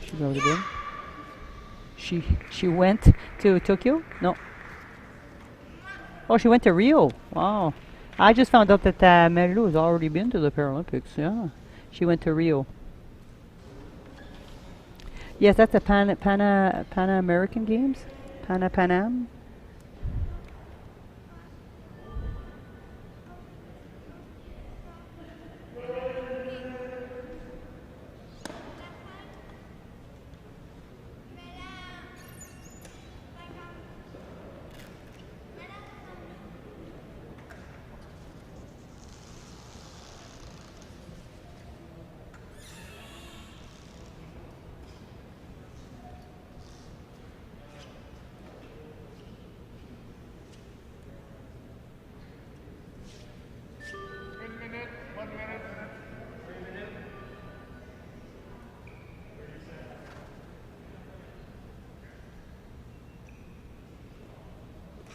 She's already been. She went to Tokyo? No. Oh, she went to Rio. Wow. I just found out that Mary Lou has already been to the Paralympics. Yeah, she went to Rio. Yes, that's a Pan American Games, Pan Am.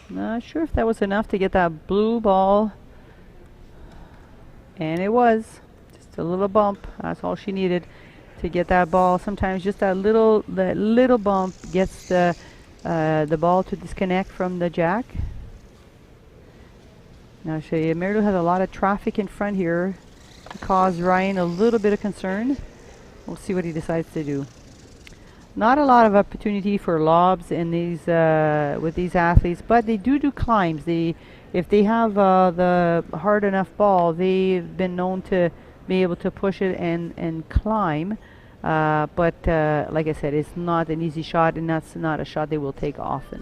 Not sure if that was enough to get that blue ball, and it was just a little bump. That's all she needed to get that ball. Sometimes just that little bump gets the ball to disconnect from the jack. Now, Mary Lou has a lot of traffic in front here to cause Ryan a little bit of concern. We'll see what he decides to do. Not a lot of opportunity for lobs in these with these athletes, but they do climbs. If they have the hard enough ball, they've been known to be able to push it and climb. But like I said, it's not an easy shot, and that's not a shot they will take often.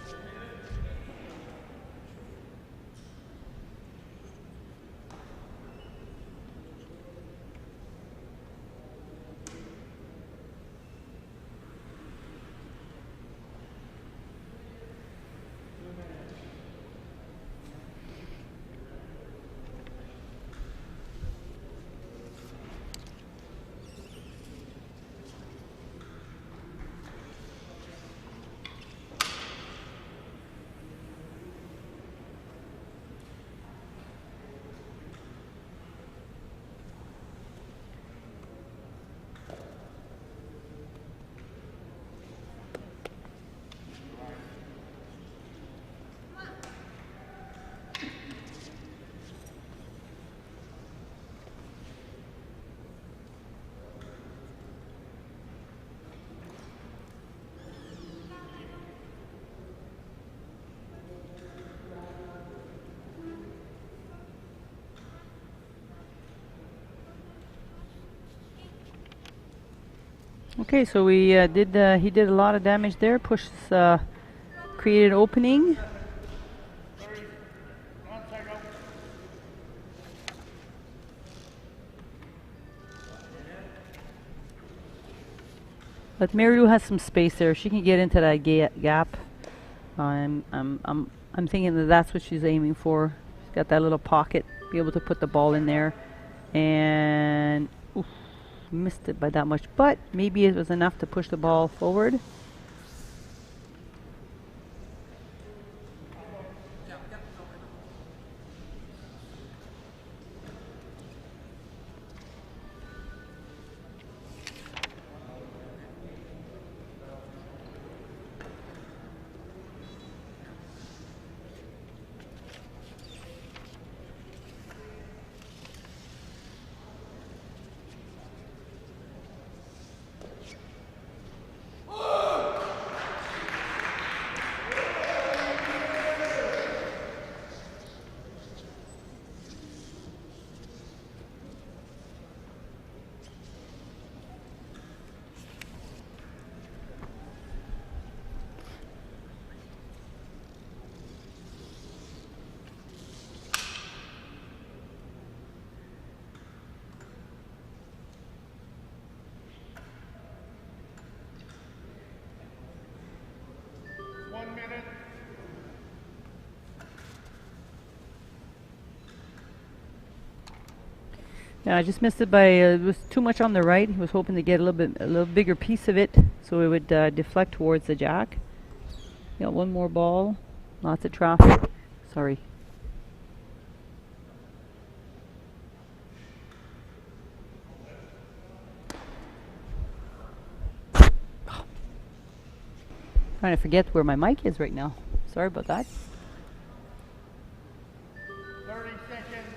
Okay, so we he did a lot of damage there. Pushed, created an opening. But Mary Lou has some space there. She can get into that gap. I'm thinking that that's what she's aiming for. She's got that little pocket, be able to put the ball in there, and oof, missed it by that much. But maybe it was enough to push the ball forward. Yeah, I just missed it by it was too much on the right. He was hoping to get a little bigger piece of it, so it would deflect towards the jack. Got one more ball, lots of traffic. Sorry. Trying to forget where my mic is right now. Sorry about that. 30 seconds.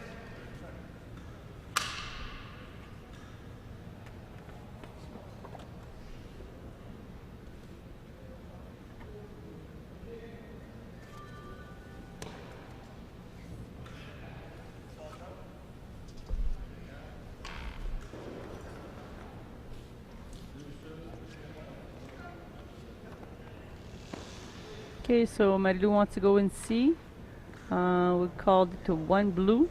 Okay, so Marilou wants to go and see. We called it to 1 blue.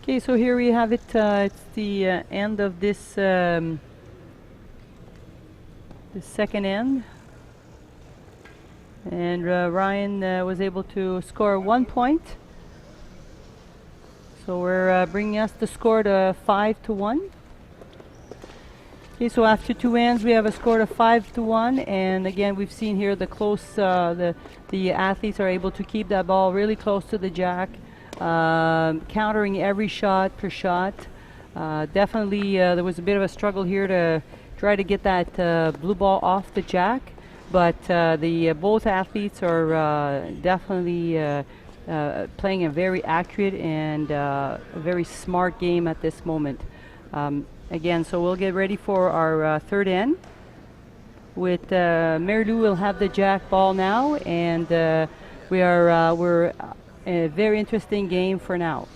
Okay, so here we have it. It's the end of this the second end, and Ryan was able to score 1 point. So we're bringing us the score to 5-1. Okay, so after 2 ends, we have a score of 5-1, and again, we've seen here the close. The athletes are able to keep that ball really close to the jack, countering every shot per shot. Definitely, there was a bit of a struggle here to try to get that blue ball off the jack, but both athletes are definitely playing a very accurate and a very smart game at this moment. Again, so we'll get ready for our third end. With Marilou will have the jack ball now, and we're a very interesting game for now.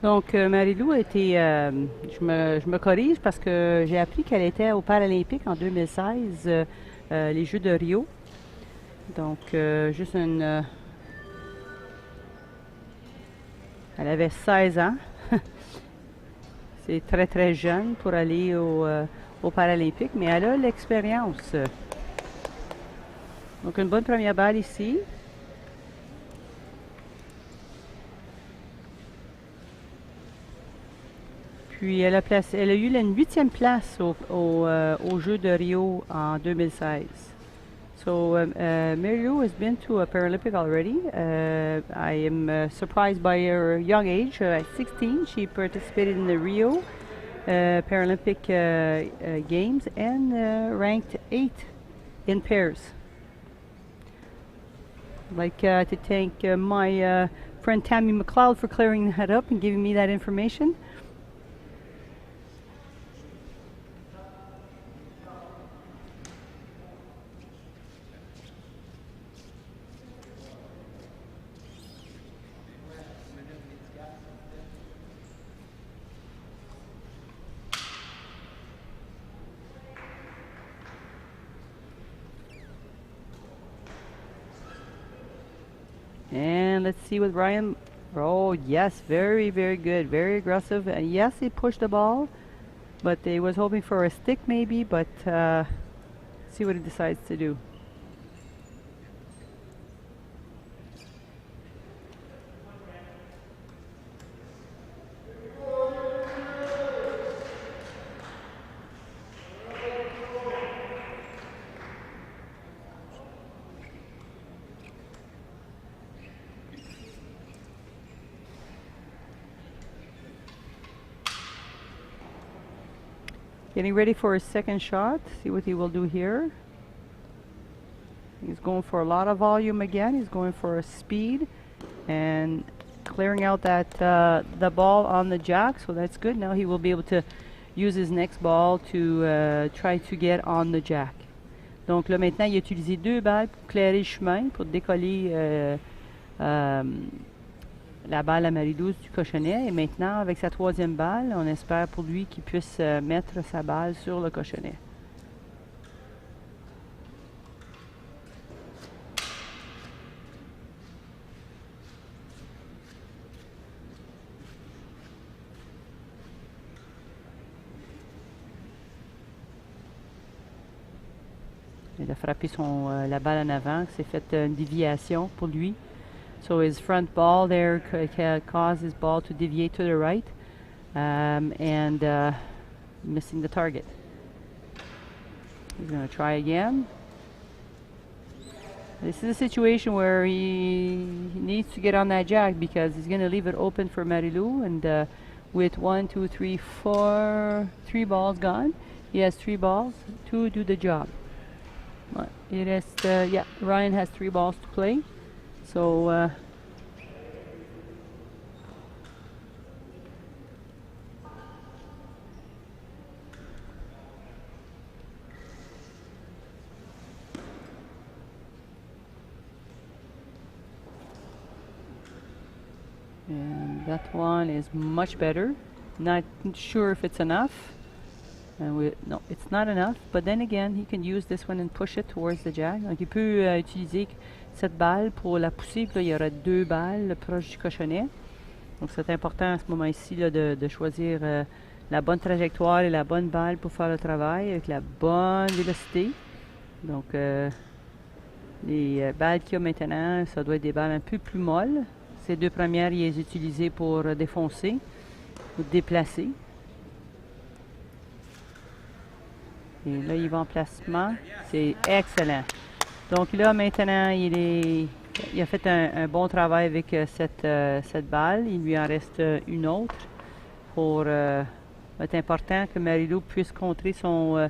Donc, Marilou a été, je me corrige parce que j'ai appris qu'elle était aux Paralympiques en 2016, les Jeux de Rio. Donc, juste une... elle avait 16 ans. C'est très, très jeune pour aller aux Paralympiques, mais elle a l'expérience. Donc, une bonne première balle ici. Puis elle a eu la 8e place aux Jeux de Rio en 2016. So Marilou has been to a Paralympic already. I am surprised by her young age. At 16, she participated in the Rio Paralympic Games and ranked 8th in pairs. I'd like to thank my friend Tammy McLeod for clearing that up and giving me that information. And let's see with Ryan. Oh yes, very, very good, very aggressive. And yes, he pushed the ball, but he was hoping for a stick maybe, but see what he decides to do. Getting ready for his second shot. See what he will do here. He's going for a lot of volume again. He's going for a speed and clearing out that the ball on the jack. So that's good. Now he will be able to use his next ball to try to get on the jack. Donc là maintenant il a utilisé 2 balles pour clairer le chemin, pour décoller la balle à Marie-Louise du cochonnet. Et maintenant, avec sa 3e balle, on espère pour lui qu'il puisse mettre sa balle sur le cochonnet. Il a frappé la balle en avant. C'est fait une déviation pour lui. So his front ball there caused his ball to deviate to the right and missing the target. He's going to try again. This is a situation where he needs to get on that jack because he's going to leave it open for Marilou, and with 1, 2, 3, 4, 3 balls gone, he has 3 balls to do the job. It is, yeah, Ryan has 3 balls to play. So and that one is much better. Not sure if it's enough. No, it's not enough. But then again, he can use this one and push it towards the jack. Donc il peut utiliser cette balle pour la pousser. Puis là, il y aura 2 balles proches du cochonnet. Donc c'est important à ce moment-ci de choisir la bonne trajectoire et la bonne balle pour faire le travail avec la bonne vélocité. Donc les balles qu'il y a maintenant, ça doit être des balles un peu plus molles. Ces 2 premières, il les a utilisées pour défoncer ou déplacer. Et là, il va en placement. C'est excellent. Donc là, maintenant, il a fait un bon travail avec cette balle. Il lui en reste une autre. C'est important que Marilou puisse contrer son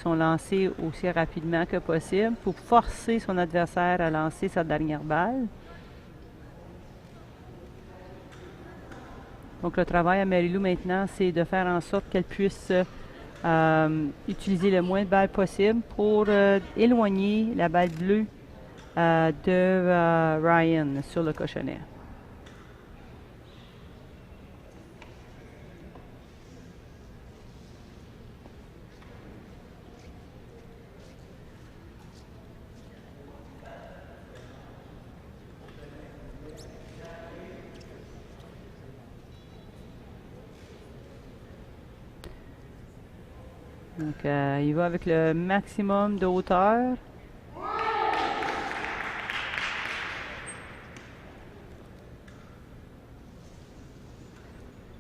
lancer aussi rapidement que possible pour forcer son adversaire à lancer sa dernière balle. Donc le travail à Marilou maintenant, c'est de faire en sorte qu'elle puisse utiliser le moins de balles possible pour éloigner la balle bleue de Ryan sur le cochonnet. Donc, il va avec le maximum de hauteur.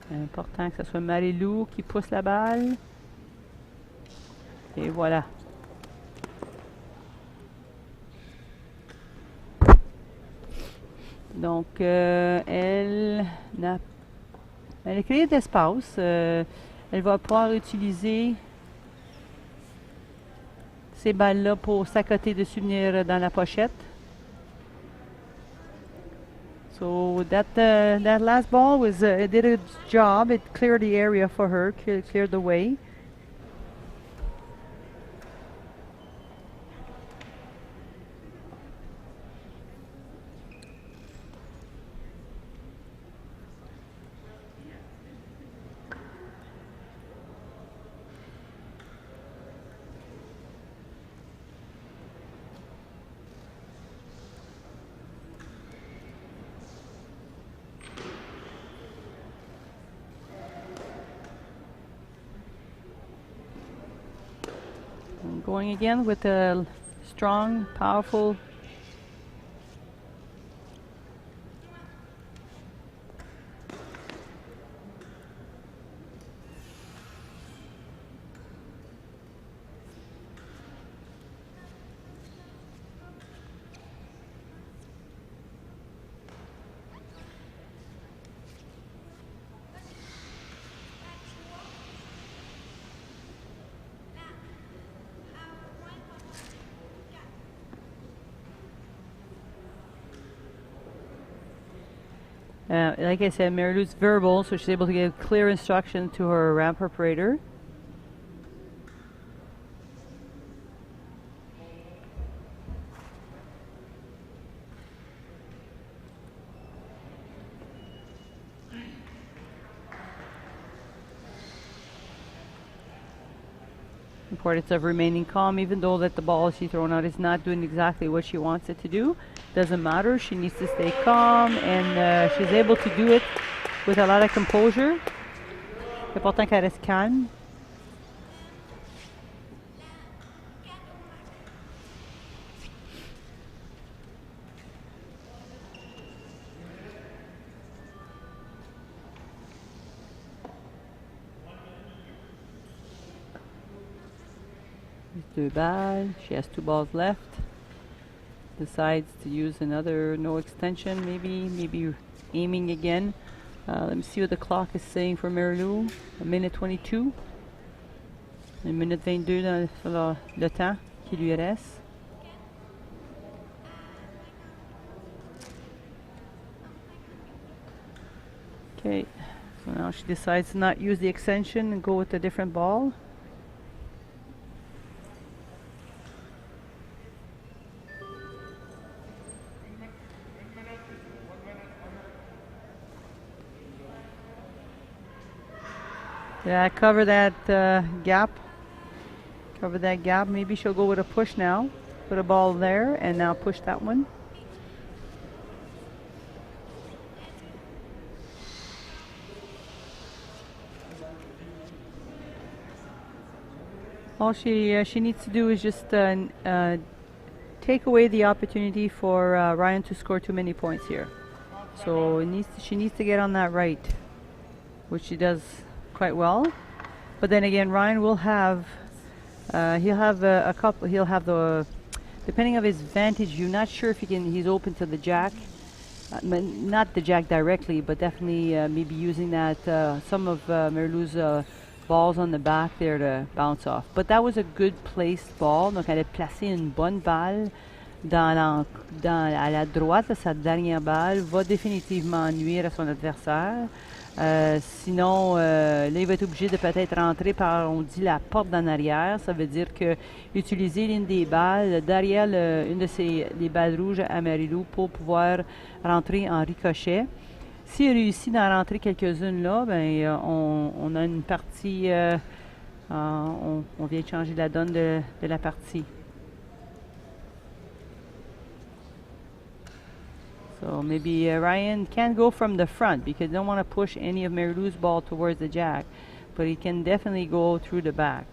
C'est important que ce soit Marilou qui pousse la balle. Et voilà. Donc, elle a créé de l'espace. Elle va pouvoir utiliser ces balles-là pour s'accoter de souvenirs dans la pochette. So that last ball was it did its job. It cleared the area for her, cleared the way. Going again with a strong, powerful. Like I said, Mary Lou's verbal, so she's able to give clear instruction to her ramp operator. Importance of remaining calm, even though that the ball she's thrown out is not doing exactly what she wants it to do. Doesn't matter, she needs to stay calm, and she's able to do it with a lot of composure. C'est important qu'elle reste calme. Deux balles. She has 2 balls left. Decides to use another no extension, maybe aiming again. Let me see what the clock is saying for Mary Lou. 1:22. 1:22 dans le temps qui lui reste. Okay, so now she decides to not use the extension and go with a different ball. Yeah, cover that gap. Cover that gap. Maybe she'll go with a push now. Put a ball there and now push that one. All she needs to do is just take away the opportunity for Ryan to score too many points here. So she needs to get on that right, which she does quite well. But then again, Ryan will have he'll have a couple. He'll have the, depending on his vantage view. Not sure if he's open to the jack, not the jack directly, but definitely maybe using that some of Mary Lou's balls on the back there to bounce off. But that was a good placed ball. Donc elle a placé une bonne balle à la droite de sa dernière balle. Va définitivement nuire à son adversaire. Sinon, là, il va être obligé de peut-être rentrer par, on dit, la porte d'en arrière. Ça veut dire que utiliser l'une des balles derrière une de les balles rouges à Marie-Lou pour pouvoir rentrer en ricochet. S'il réussit d'en rentrer quelques-unes là, ben, on a une partie, on vient de changer la donne de la partie. So maybe Ryan can go from the front because they don't want to push any of Mary Lou's ball towards the jack, but he can definitely go through the back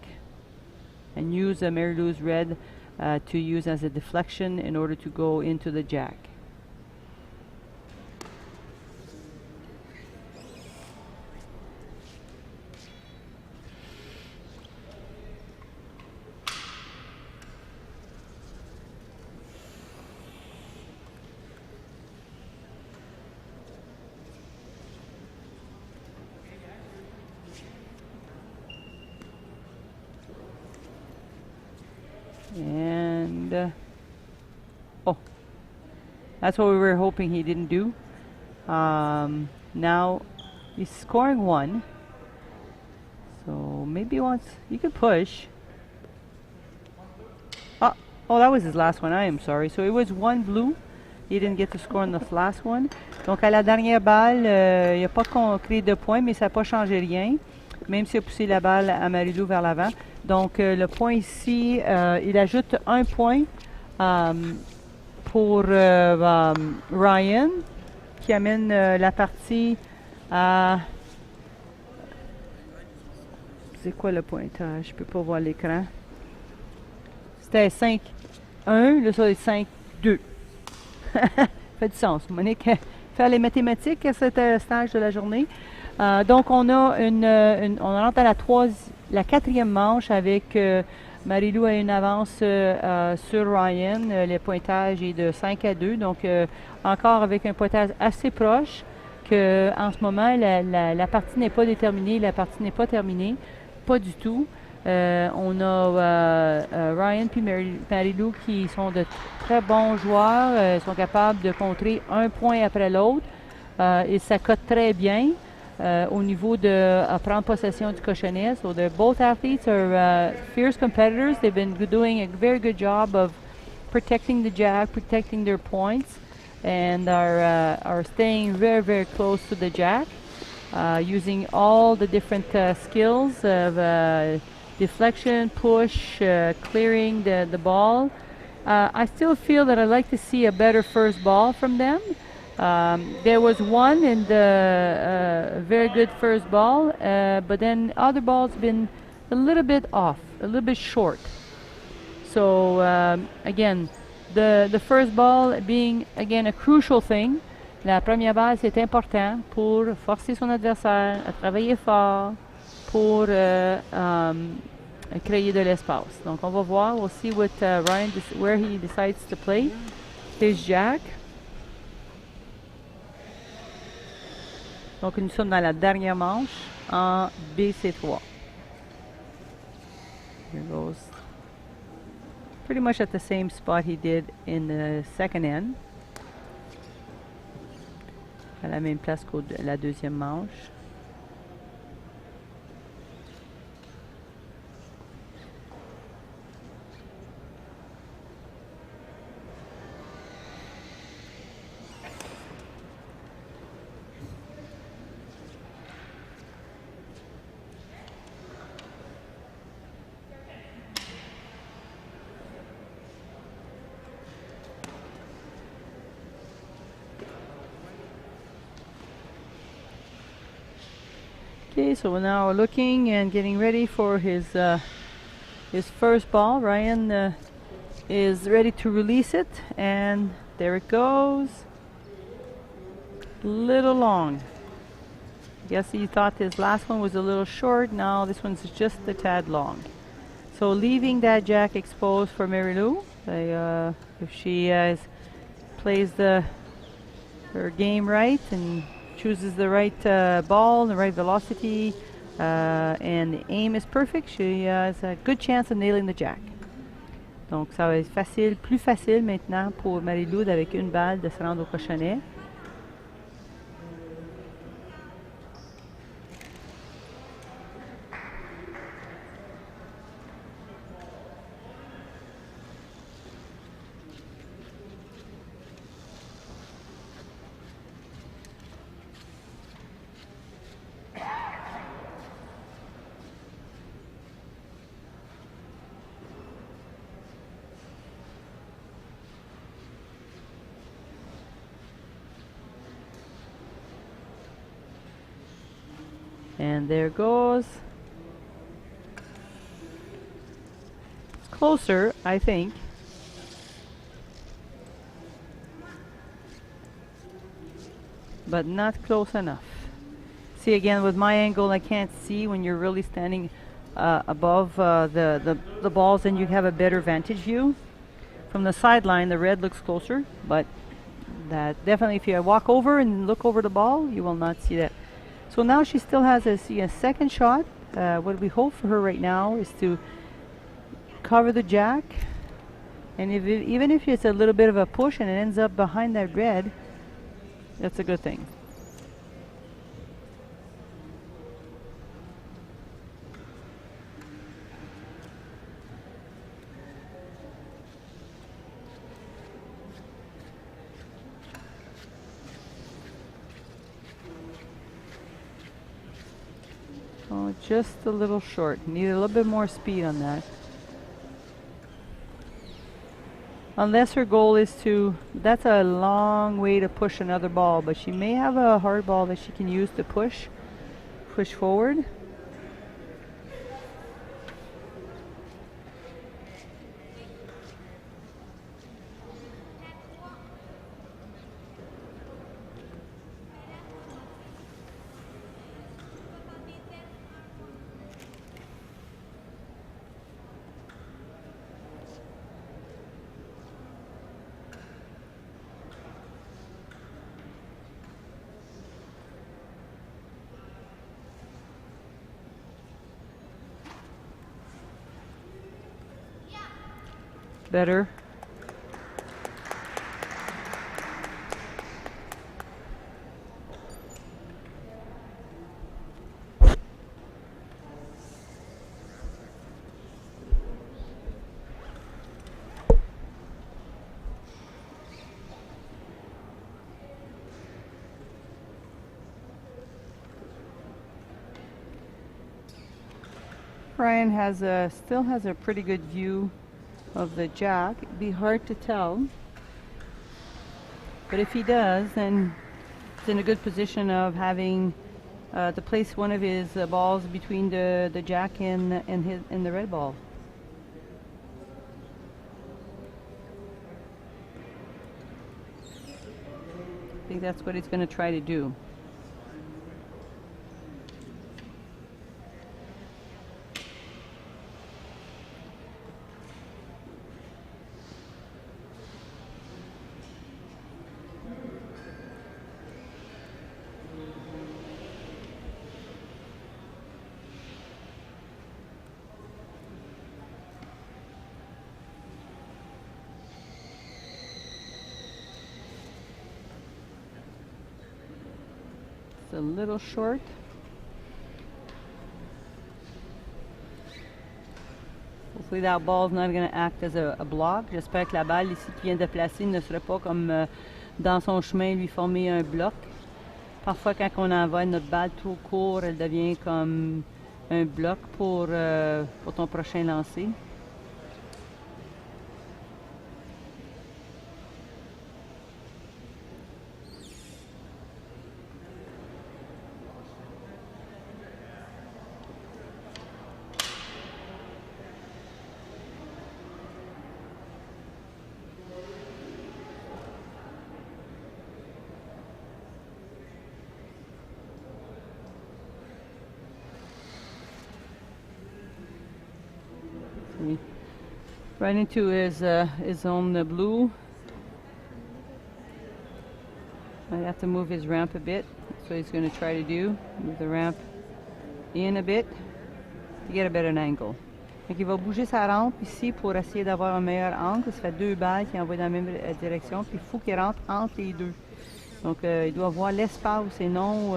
and use Mary Lou's red to use as a deflection in order to go into the jack. And oh, that's what we were hoping he didn't do. Now he's scoring 1. So maybe once you could push. Oh, that was his last one. I am sorry. So it was 1 blue. He didn't get to score on the last one. Donc à la dernière balle, il n'a pas créé de points, mais ça n'a pas changé rien. Même s'il a poussé la balle à Marilou vers l'avant. Donc le point ici, il ajoute 1 point pour Ryan, qui amène la partie à... C'est quoi le pointage? Je ne peux pas voir l'écran. C'était 5-1, là ça est 5-2. Fait du sens. Monique, faire les mathématiques à cet stage de la journée. Donc on a on rentre à la 4e manche avec Marilou a une avance sur Ryan. Le pointage est de 5-2. Donc encore avec un pointage assez proche que en ce moment la partie n'est pas déterminée, la partie n'est pas terminée. Pas du tout. On a Ryan et Marilou qui sont de très bons joueurs, sont capables de contrer un point après l'autre et ça cote très bien au niveau de prendre possession du cochonnet. So both athletes are fierce competitors. They've been doing a very good job of protecting the jack, protecting their points, and are staying very, very close to the jack, using all the different skills of deflection, push, clearing the ball. I still feel that I'd like to see a better first ball from them. There was one in the very good first ball, but then other balls been a little bit off, a little bit short. So again, the first ball being again a crucial thing. La première balle, c'est important pour forcer son adversaire à travailler fort pour créer de l'espace. Donc, on va voir. We'll see what Ryan, where he decides to play his jack. Donc, nous sommes dans la dernière manche en BC3. Here goes. Pretty much at the same spot he did in the second end. À la même place que la deuxième manche. Okay, so now we're looking and getting ready for his first ball. Ryan is ready to release it, and there it goes. Little long. Guess he thought his last one was a little short. Now this one's just a tad long. So leaving that jack exposed for Marilou. If she plays her game right and chooses the right ball, the right velocity, and the aim is perfect, she has a good chance of nailing the jack. Donc ça va être facile, plus facile maintenant pour Marilou avec une balle de se rendre au cochonnet. And there goes. It's closer, I think. But not close enough. See, again, with my angle, I can't see when you're really standing above the balls, and you have a better vantage view. From the sideline, the red looks closer, but that definitely, if you walk over and look over the ball, you will not see that. So now she still has a second shot. What we hope for her right now is to cover the jack, and even if it's a little bit of a push and it ends up behind that red, That's a good thing. Oh, just a little short. Need a little bit more speed on that. Unless her goal is to, that's a long way to push another ball, but she may have a hard ball that she can use to push forward. Better. Ryan still has a pretty good view of the jack. It'd be hard to tell, but if he does, then he's in a good position of having to place one of his balls between the jack and the red ball. I think that's what he's going to try to do. A little short. Hopefully that ball is not going to act as a block. J'espère que la balle ici qui vient de placer ne sera pas comme dans son chemin lui former un bloc. Parfois quand on envoie notre balle trop court, elle devient comme un bloc pour ton prochain lancer. Right into his own blue. I have to move his ramp a bit. That's what he's going to try to do. Move the ramp in a bit to get a better angle. Donc il va bouger sa rampe ici pour essayer d'avoir un meilleur angle. Ça fait deux balles qui envoient dans la même direction. Puis il faut qu'il rentre entre les deux. Donc il doit voir l'espace et non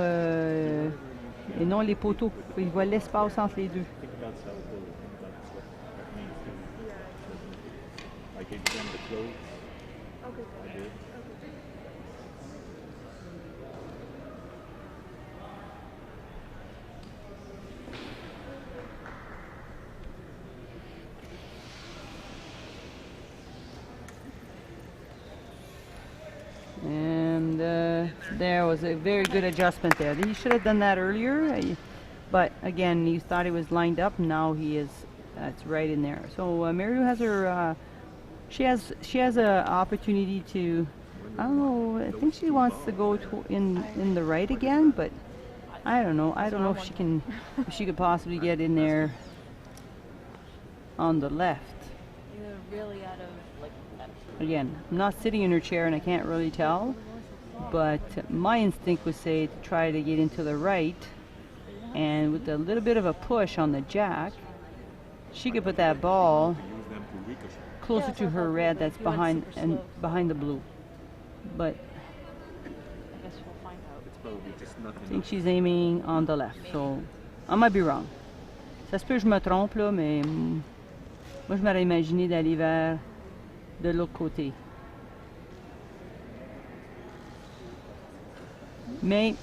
les poteaux. Il voit l'espace entre les deux. And there was a very good adjustment there. He should have done that earlier, but again, he thought he was lined up. Now he is. It's right in there. So Mary has her. She has an opportunity to. I don't know. I think she wants to go in the right again, but I don't know. I don't know if she can. If she could possibly get in there on the left. You're really out of like. Again, I'm not sitting in her chair and I can't really tell, but my instinct would say to try to get into the right, and with a little bit of a push on the jack, she could put that ball closer to her red that's behind the blue. But I guess just I nothing. think she's aiming on the left, so I might be wrong. Ça se peut que je me trompe là, mais moi je m'aurais imaginé d'aller vers de l'autre côté. Mais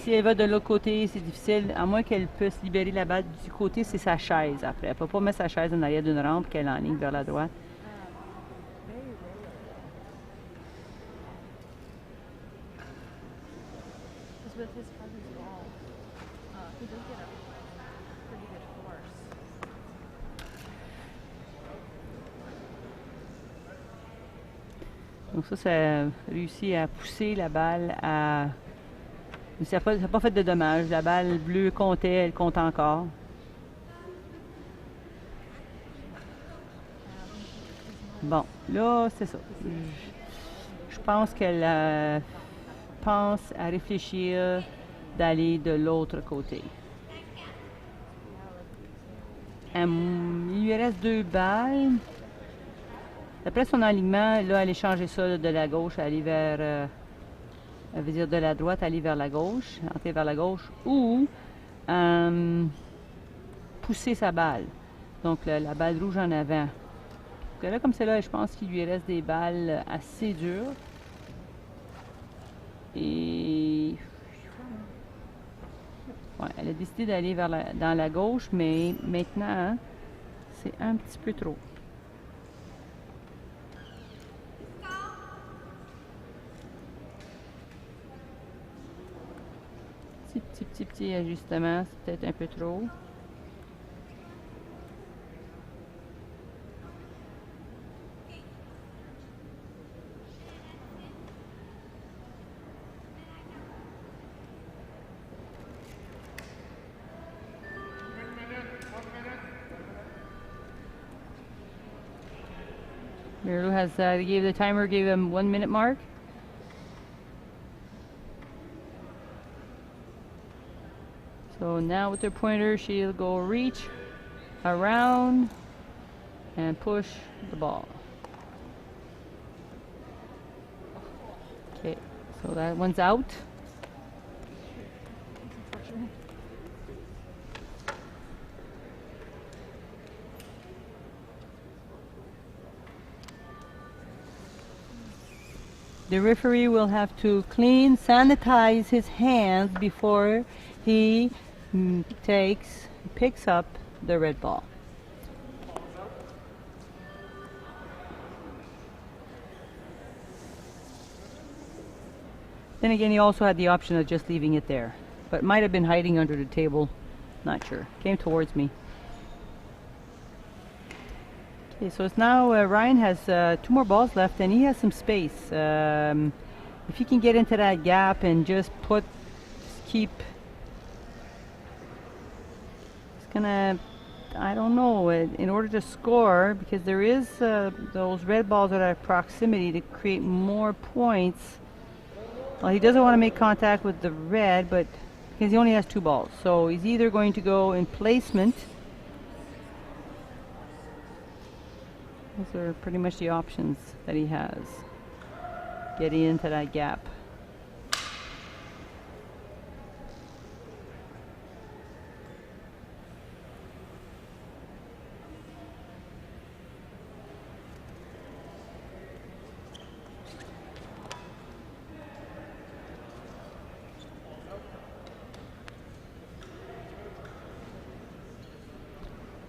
si elle va de l'autre côté, c'est difficile, à moins qu'elle puisse libérer la balle du côté, c'est sa chaise après. Elle ne peut pas mettre sa chaise en arrière d'une rampe qu'elle enligne vers la droite. Because with his cousin's ball, he did get a pretty good force. Donc ça a réussi à pousser la balle à... Mais ça n'a pas fait de dommages. La balle bleue comptait, elle compte encore. Bon, là, c'est ça. Je pense qu'elle pense à réfléchir d'aller de l'autre côté. Il lui reste 2 balles. D'après son alignement, là, elle a changé ça de la gauche, aller vers... elle veut dire de la droite, aller vers la gauche, entrer vers la gauche, ou pousser sa balle. Donc, la balle rouge en avant. Donc, là, comme c'est là, je pense qu'il lui reste des balles assez dures. Et... ouais, elle a décidé d'aller dans la gauche, mais maintenant, c'est un petit peu trop. Petit ajustement, c'est peut-être un peu trop. Mirlu has the timer gave him 1 minute mark. So now with her pointer, she'll go reach around and push the ball. Okay, so that one's out. The referee will have to sanitize his hands before he picks up the red ball. Then again, he also had the option of just leaving it there, but might have been hiding under the table. Not sure. Came towards me. Okay, so it's now Ryan has 2 more balls left, and he has some space. If he can get into that gap and just keep. Gonna, I don't know, in order to score, because there is those red balls at our proximity to create more points. Well, he doesn't want to make contact with the red, but because he only has 2 balls, so he's either going to go in placement. Those are pretty much the options that he has. Getting into that gap.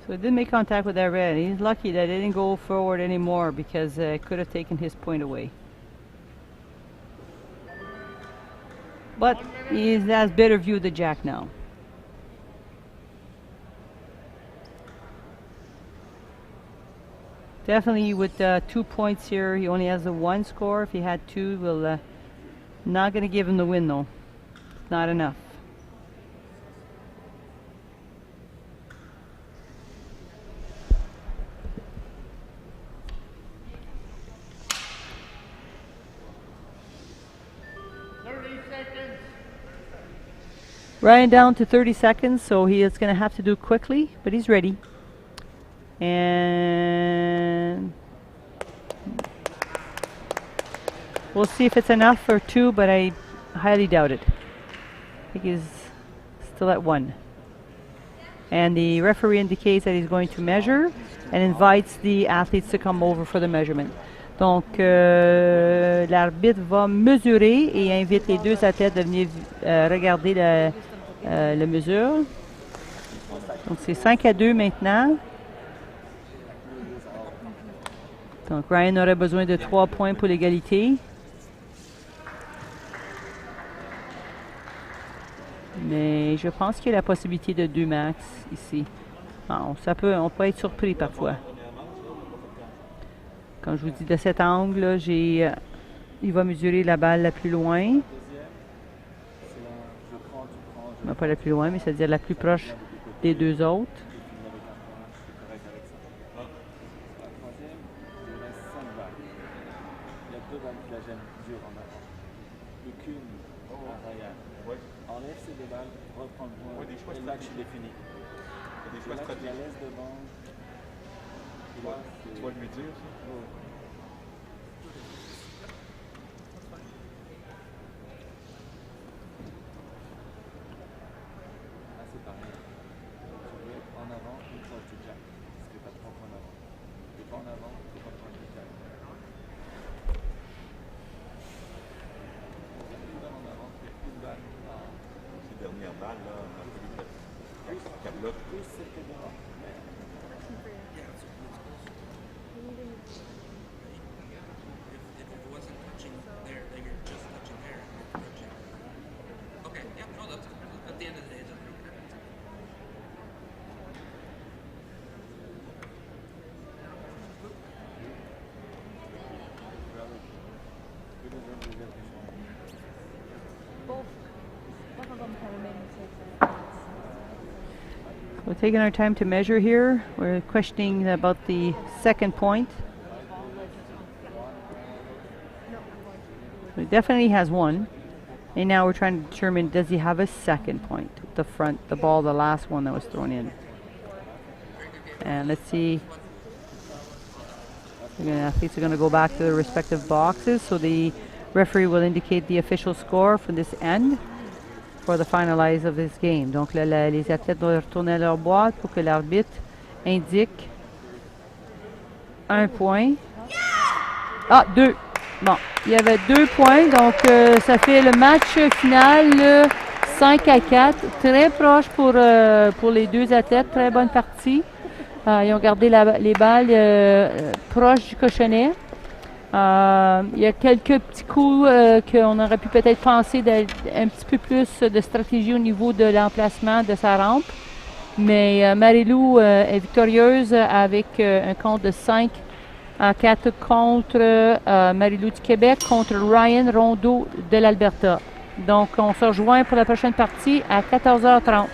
So it didn't make contact with that red. He's lucky that it didn't go forward anymore, because it could have taken his point away. But he has better view of the jack now. Definitely with 2 points here, he only has a 1 score. If he had 2, we'll not going to give him the win though. It's not enough. Ryan down to 30 seconds, so he is going to have to do quickly, but he's ready. And we'll see if it's enough for 2, but I highly doubt it. think he's still at 1. And the referee indicates that he's going to measure and invites the athletes to come over for the measurement. Donc, l'arbitre va mesurer et invite les deux athlètes de venir regarder la mesure. Donc, c'est 5-2 maintenant. Donc, Ryan aurait besoin de 3 points pour l'égalité. Mais je pense qu'il y a la possibilité de 2 max ici. Bon, on peut être surpris parfois. Comme je vous dis, de cet angle, il va mesurer la balle la plus loin. Non, pas la plus loin, mais c'est-à-dire la plus proche des deux autres. Enlève ces deux balles, reprends le point, et là tu définis. Des choix stratégiques. La laisse devant. Tu vas lui dire ça? Là c'est pareil. Tu veux en avant, une fois tu jack. Parce que tu as 3 points en avant. Tu pas en avant, tu pas point de jack. Dernière balle, là, on a pris le bloc. Plus c'était devant. We're taking our time to measure here. We're questioning about the second point. So he definitely has 1. And now we're trying to determine, does he have a second point? The ball, the last one that was thrown in. And let's see. The athletes are going to go back to their respective boxes. So the referee will indicate the official score for this end. For the finalize of this game. Donc là, les athlètes doivent retourner à leur boîte pour que l'arbitre indique 1 point. Ah, 2. Bon, il y avait 2 points, donc ça fait le match final 5-4. Très proche pour les deux athlètes, très bonne partie. Ils ont gardé les balles proches du cochonnet. Il y a quelques petits coups qu'on aurait pu peut-être penser un petit peu plus de stratégie au niveau de l'emplacement de sa rampe. Mais Marie-Lou est victorieuse avec un compte de 5-4 contre Marie-Lou du Québec contre Ryan Rondeau de l'Alberta. Donc, on se rejoint pour la prochaine partie à 14h30.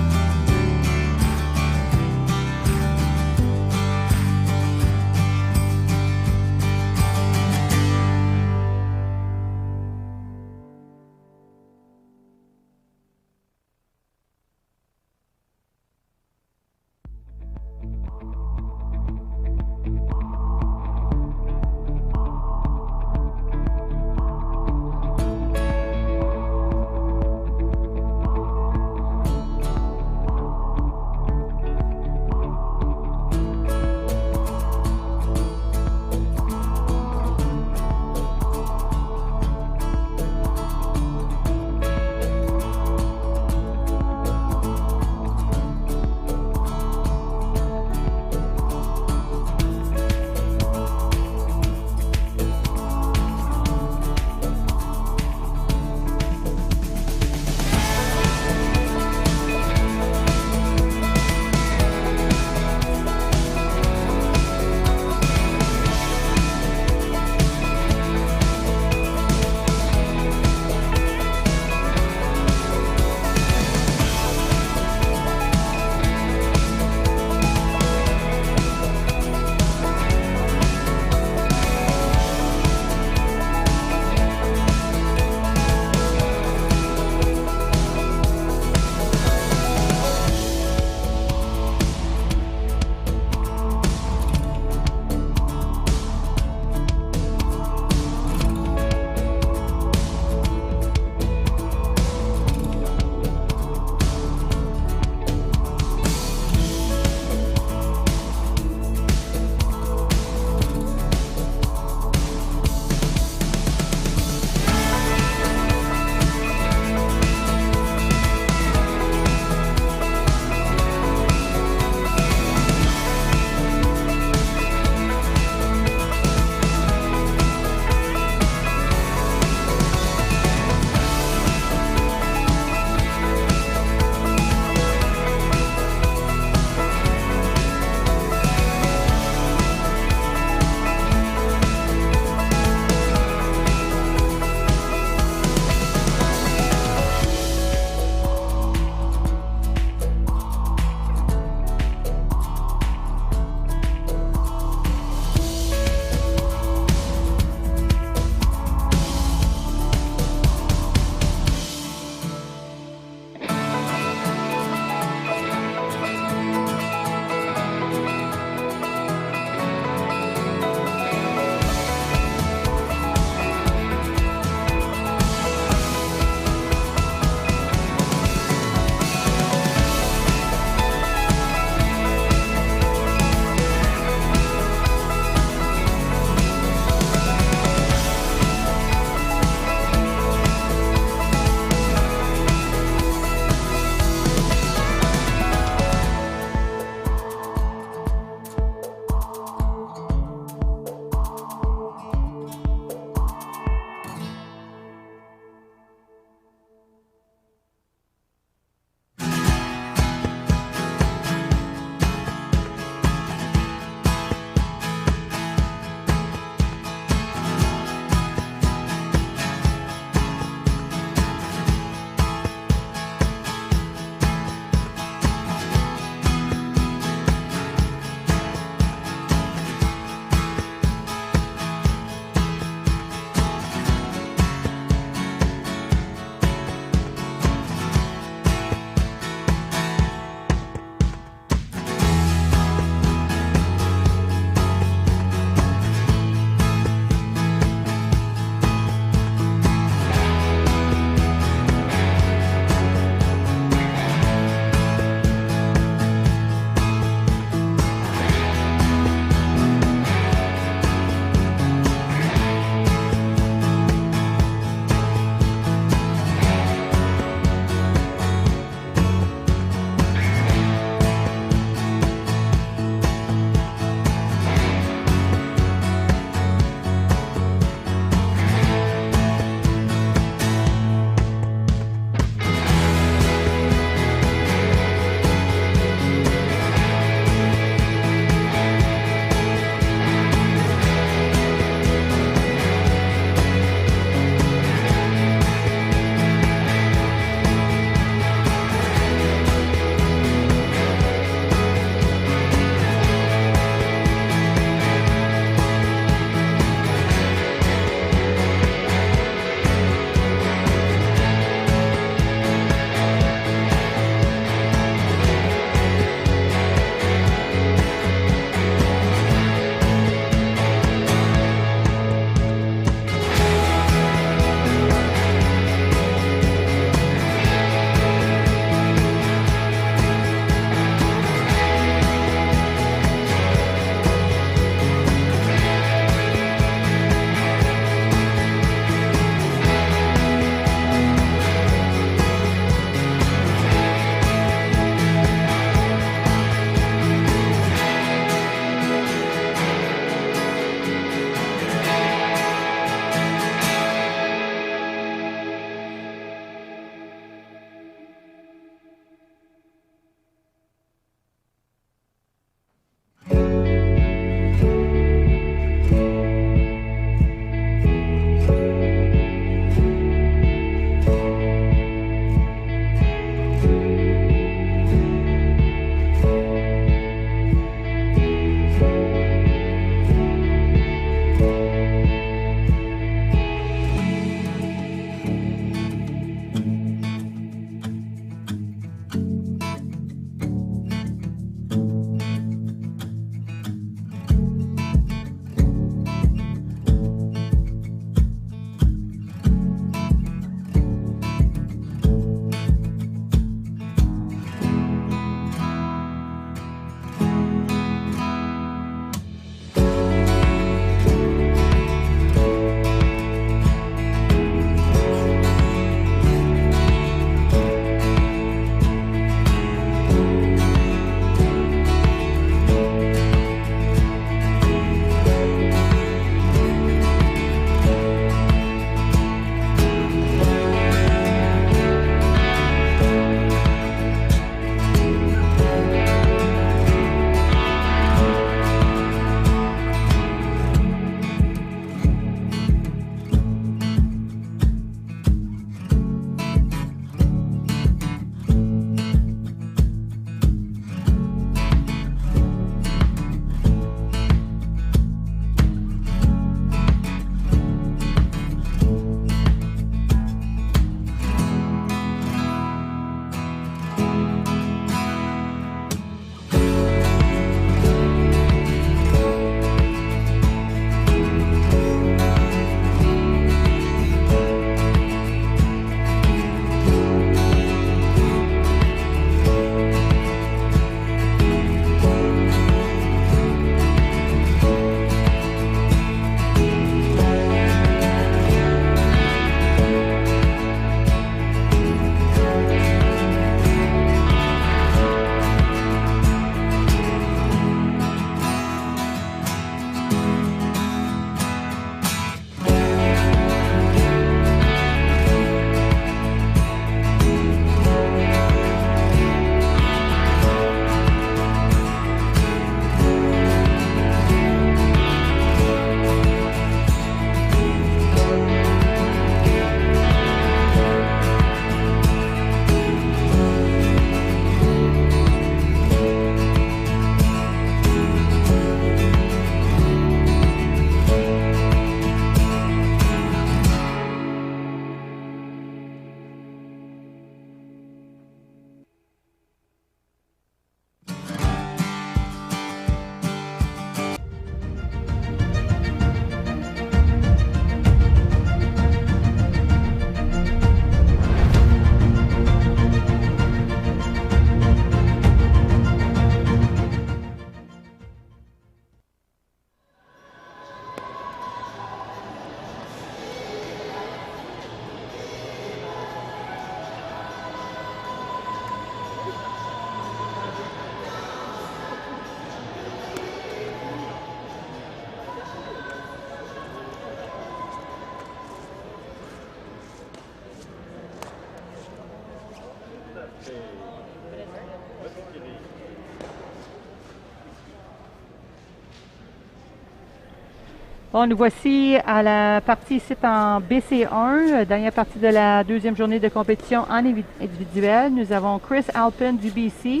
Bon, nous voici à la partie ici en BC1, dernière partie de la deuxième journée de compétition en individuel. Nous avons Chris Alpin du BC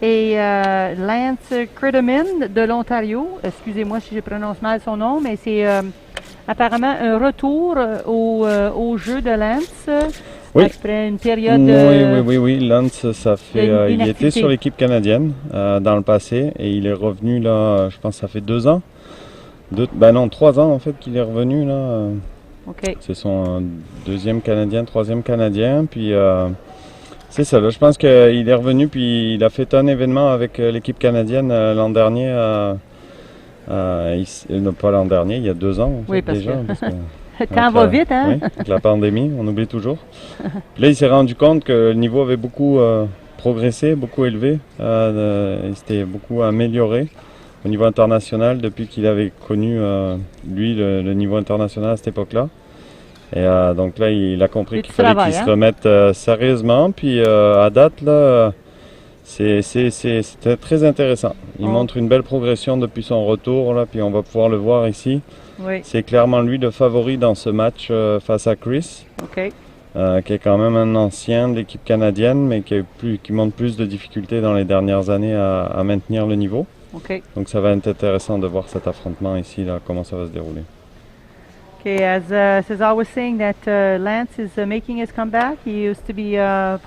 et Lance Critterman de l'Ontario. Excusez-moi si je prononce mal son nom, mais c'est apparemment un retour au jeu de Lance. Oui. Après une période Oui. Lance, ça fait, il était sur l'équipe canadienne dans le passé et il est revenu là, je pense que ça fait 2 ans. 3 ans en fait qu'il est revenu là. OK. C'est son deuxième Canadien, troisième Canadien. Puis c'est ça, là, je pense qu'il est revenu puis il a fait un événement avec l'équipe canadienne l'an dernier. Pas l'an dernier, il y a 2 ans en fait, Oui, parce déjà. que Parce que le temps va vite, hein? Oui, avec la pandémie, on oublie toujours. Puis là, il s'est rendu compte que le niveau avait beaucoup progressé, beaucoup élevé. Il s'était beaucoup amélioré au niveau international depuis qu'il avait connu, lui, le niveau international à cette époque-là. Et donc là, il a compris qu'il fallait qu'il se remette sérieusement. Puis à date, là, c'était très intéressant. Il montre une belle progression depuis son retour, là, puis on va pouvoir le voir ici. Oui. C'est clairement lui le favori dans ce match face à Chris, OK. qui est quand même un ancien de l'équipe canadienne, mais qui montre plus de difficultés dans les dernières années à maintenir le niveau. OK. Donc ça va être intéressant de voir cet affrontement ici, là, comment ça va se dérouler. Okay, as Cesar was saying that Lance is making his comeback. He used to be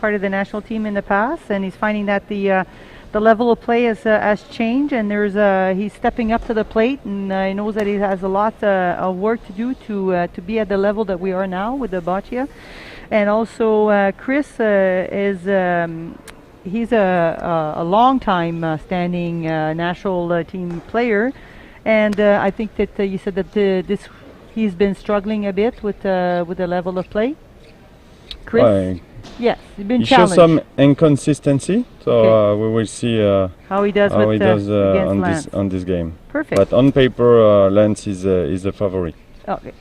part of the national team in the past, and he's finding that the level of play has changed, and he's stepping up to the plate, and he knows that he has a lot of work to do to be at the level that we are now with the Boccia. And also Chris is he's a long time standing national team player, and I think that you said that he's been struggling a bit with the level of play. Chris, yes, he's been challenged. He shows some inconsistency, so we will see how he does on this game. Perfect. But on paper, Lance is the favorite. Okay.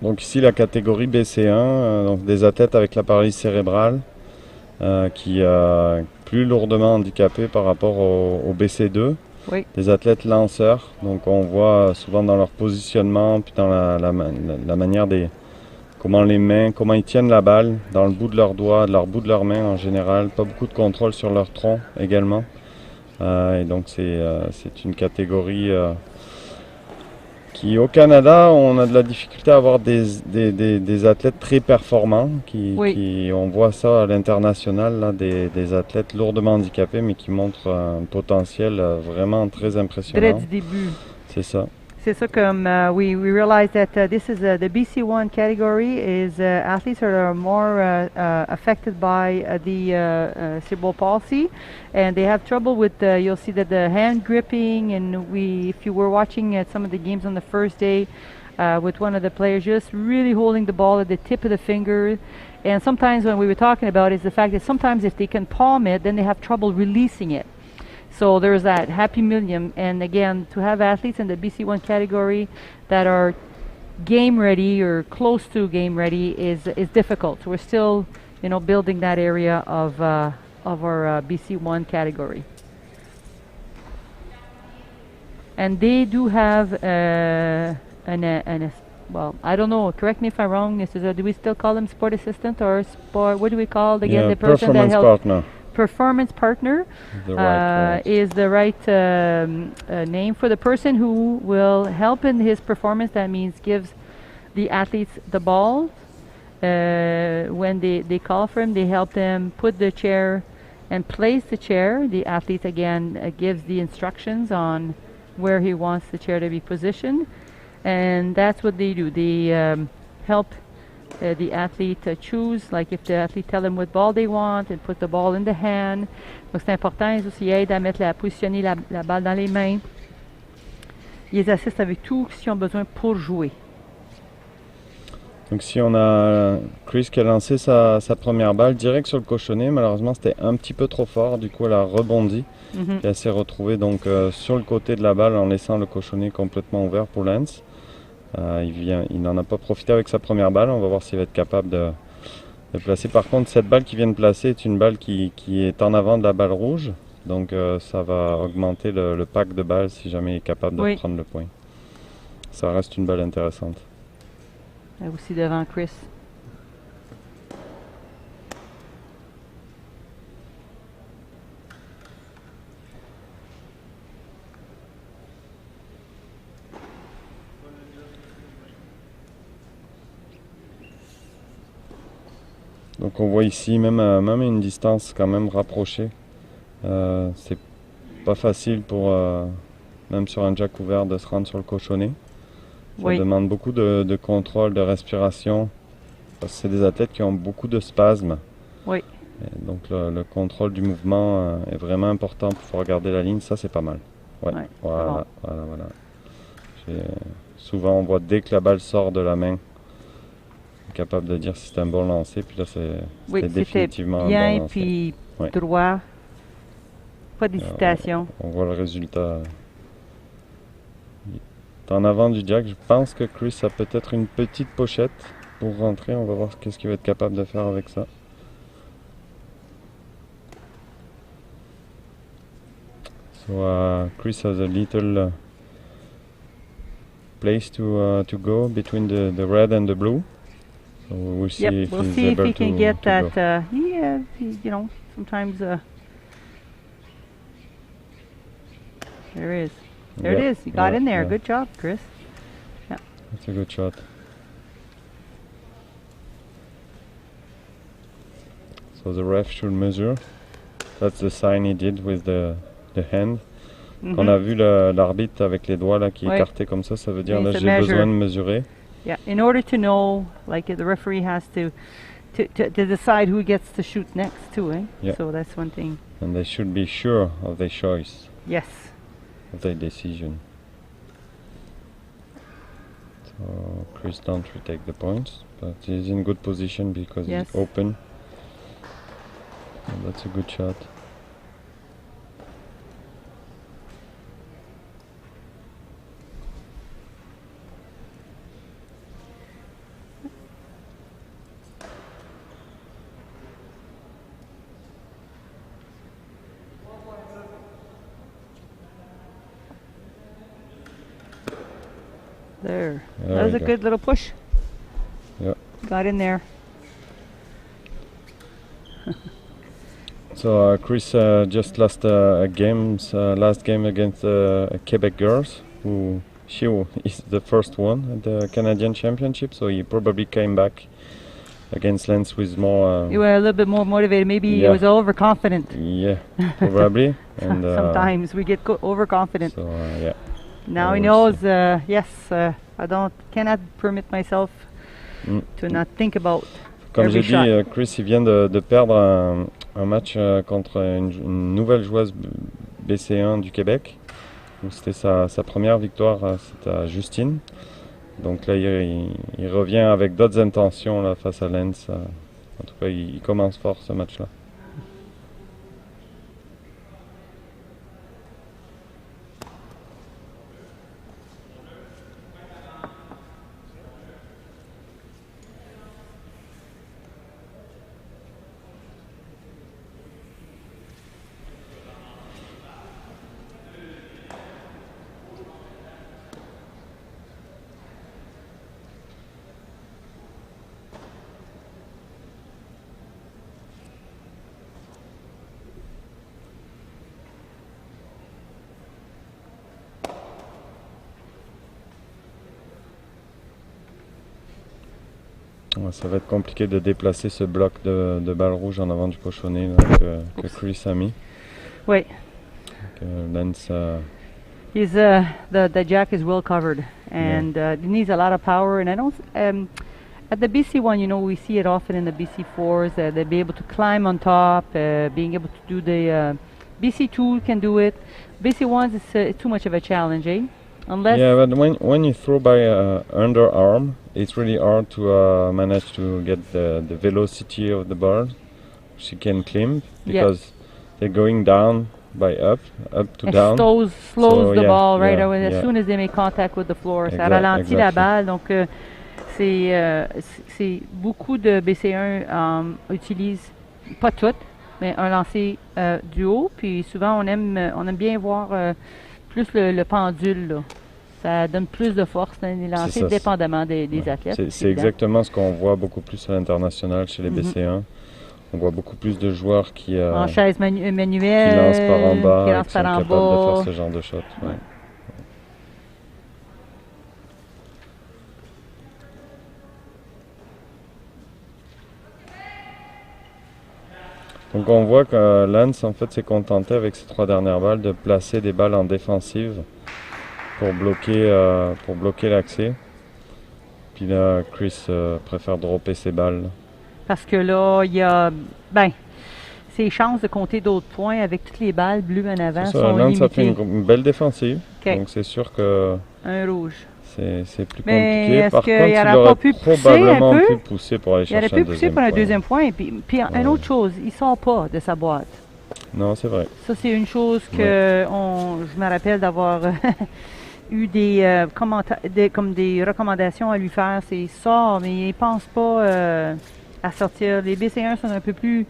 Donc ici la catégorie BC1, donc des athlètes avec la paralysie cérébrale qui plus lourdement handicapés par rapport au BC2. Oui. Des athlètes lanceurs, donc on voit souvent dans leur positionnement, puis dans la manière comment ils tiennent la balle dans le bout de leurs doigts, leur bout de leurs mains en général, pas beaucoup de contrôle sur leur tronc également. Et donc c'est une catégorie qui au Canada, on a de la difficulté à avoir des athlètes très performants, on voit ça à l'international, là, des athlètes lourdement handicapés, mais qui montrent un potentiel vraiment très impressionnant. Dès du début. C'est ça. C'est ça comme we realize that this is the BC1 category is athletes that are more affected by the cerebral palsy, and they have trouble with you'll see that the hand gripping, and if you were watching at some of the games on the first day with one of the players just really holding the ball at the tip of the finger, and sometimes when we were talking about is the fact that sometimes if they can palm it, then they have trouble releasing it. So there's that happy medium, and again, to have athletes in the BC1 category that are game ready or close to game ready is difficult. So we're still, building that area of our BC1 category. And they do have well, I don't know. Correct me if I'm wrong. Do we still call them sport assistant or sport? What do we call again the person that helps? Partner. Performance partner is the right name for the person who will help in his performance. That means gives the athletes the ball. When they call for him, they help them put the chair and place the chair. The athlete again gives the instructions on where he wants the chair to be positioned, and that's what they do. They help the athlete choose, like if the athlete tell them what ball they want and put the ball in the hand. Donc c'est important, ils aussi aident à positionner la balle dans les mains. Ils assistent avec tout ce qu'ils ont besoin pour jouer. Donc si on a Chris qui a lancé sa première balle direct sur le cochonnet, malheureusement c'était un petit peu trop fort, du coup elle a rebondi Mhm. et elle s'est retrouvée donc sur le côté de la balle en laissant le cochonnet complètement ouvert pour Lance. Il n'en a pas profité avec sa première balle, on va voir s'il va être capable de placer. Par contre cette balle qu'il vient de placer est une balle qui est en avant de la balle rouge, donc ça va augmenter le pack de balles si jamais il est capable de Oui. prendre le point. Ça reste une balle intéressante. Et aussi devant Chris. Donc on voit ici même à une distance quand même rapprochée, c'est pas facile pour même sur un jack ouvert de se rendre sur le cochonnet. Ça Oui. demande beaucoup de contrôle, de respiration, parce que c'est des athlètes qui ont beaucoup de spasmes. Oui. Et donc le contrôle du mouvement est vraiment important pour pouvoir garder la ligne, ça c'est pas mal. Ouais, Ouais, voilà, bon. voilà. Souvent on voit dès que la balle sort de la main, capable de dire si c'est un bon lancer, puis là Oui, c'était c'était définitivement bien, un bon lancer. puis Ouais. droit. Pas d'hésitation. On voit le résultat. Il est en avant du jack. Je pense que Chris a peut-être une petite pochette pour rentrer. On va voir qu'est-ce qu'il va être capable de faire avec ça. So Chris has a little place to go between the red and the blue. So we'll see Yep, if we'll he's see if able he can to get go. that. You know, sometimes. There it is. There it Yeah, is. You got yeah, in there. yeah. Good job, Chris. That's a good shot. So the ref should measure. That's the sign he did with the hand. Mhm. On a vu l'arbitre avec les doigts là qui Ouais. écartaient comme ça veut dire Oui, là se j'ai measure. besoin de mesurer. Yeah. In order to know, like the referee has to decide who gets to shoot next too, eh? Yeah. So that's one thing. And they should be sure of their choice, Yes. of their decision. So Chris don't retake the points, but he's in good position because Yes. he's open. And that's a good shot. There. There That was we a go. good little push. Yeah. Got in there. So Chris just lost a last game against Québec girls, who is the first one at the Canadian Championship. So he probably came back against Lens with more. You were a little bit more motivated. Maybe Yeah. he was overconfident. Yeah, probably. And Sometimes we get overconfident. So yeah. Now he we'll knows. see. Yes, I cannot permit myself to not think about Comme every j'ai shot. dit, Chris il vient de perdre un match contre une nouvelle joueuse BC1 du Québec. C'était sa première victoire, c'était à Justine. Donc là, il revient avec d'autres intentions là, face à Lens. En tout cas, il commence fort ce match-là. Ouais, ça va être compliqué de déplacer ce bloc de balle rouge en avant du cochonnet là, que Chris a mis. Oui. Lens, He's the jack is well covered, and it needs a lot of power. And I don't. At the BC one, you know, we see it often in the BC fours. They'll be able to climb on top, being able to do the BC two can do it. BC ones is too much of a challenge, eh? Unless Yeah, but when you throw by underarm, it's really hard to manage to get the velocity of the ball. She can climb Yeah. because they're going down by up to it down. slows So, the yeah, ball right yeah, away as yeah. soon as they make contact with the floor. Ça Exact- ralentit la exactly. balle. Donc, c'est beaucoup de BC1 utilisent, pas toutes, mais un lancer du haut. Puis souvent, on aime bien voir plus le pendule, là. Ça donne plus de force dans les lancers, ça, dépendamment des Ouais. athlètes. C'est évident. exactement ce qu'on voit beaucoup plus à l'international chez les Mhm. BC1. On voit beaucoup plus de joueurs qui En chaise lancent manuelle, par en bas, qui et lancent qui sont par en capables de bas. faire ce genre de shot. Ouais. Ouais. Donc on voit que Lance en fait s'est contenté avec ses 3 dernières balles de placer des balles en défensive pour bloquer l'accès. Puis là, Chris préfère dropper ses balles. Parce que là, il y a, ses chances de compter d'autres points avec toutes les balles bleues en avant C'est ça, sont Lance a fait limitées. une belle défensive. OK. Donc c'est sûr que Un rouge. c'est plus Mais compliqué. est-ce Par qu'il contre, il aurait aurait pas pu pousser probablement un peu? pu pousser pour aller Il aurait chercher pu un pousser deuxième pour un point. deuxième point. Puis une Ouais. autre chose, il ne sort pas de sa boîte. Non, c'est vrai. Ça, c'est une chose que je me rappelle d'avoir eu des recommandations à lui faire. C'est sort, mais il ne pense pas à sortir. Les BC1 sont un peu plus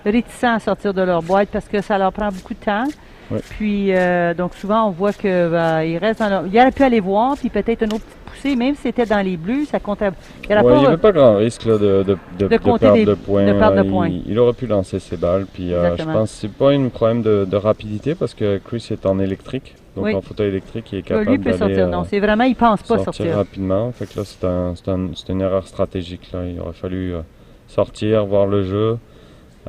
réticents à sortir de leur boîte parce que ça leur prend beaucoup de temps. Ouais. Puis, donc souvent, on voit que il reste dans leur... Il aurait pu aller voir, puis peut-être une autre petite poussée, même si c'était dans les bleus, ça comptait. Il Ouais, il n'y avait pas grand risque là, de compter perdre des- de points. de perdre de Il- points. Il aurait pu lancer ses balles. Puis je Exactement. pense que c'est pas un problème de rapidité parce que Chris est en électrique. Donc Oui. en fauteuil électrique, il est Lui capable peut d'aller sortir. Non, c'est vraiment, il pense pas sortir. rapidement. Fait que là, c'est une erreur stratégique. Là. Il aurait fallu sortir, voir le jeu,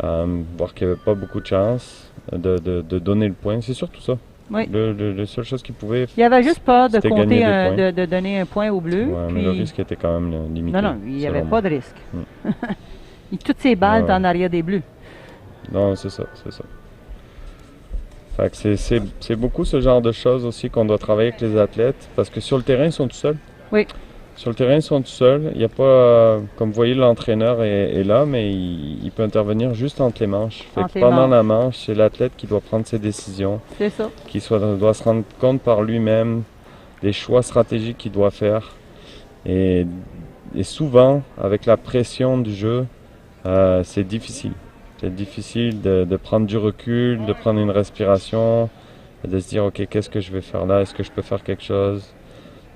voir qu'il n'y avait pas beaucoup de chance de donner le point. C'est surtout ça. Oui. La seule chose qu'il pouvait Il avait juste peur de C'était compter, gagner des points. de donner un point au bleu. Ouais, mais puis- le risque était quand même limité. Non, il n'y avait selon pas moi. de risque. Toutes ses balles Ouais. étaient en arrière des bleus. Non, c'est ça. Fait que c'est beaucoup ce genre de choses aussi qu'on doit travailler avec les athlètes parce que sur le terrain, ils sont tout seuls. Oui. Sur le terrain, ils sont tout seuls. Il n'y a pas, comme vous voyez, l'entraîneur est là, mais il peut intervenir juste entre les manches. Fait Entre que les pendant manches. la manche, c'est l'athlète qui doit prendre ses décisions, C'est ça. qui doit se rendre compte par lui-même des choix stratégiques qu'il doit faire. Et souvent, avec la pression du jeu, c'est difficile. C'est difficile de prendre du recul, de prendre une respiration, de se dire, OK, qu'est-ce que je vais faire là? Est-ce que je peux faire quelque chose?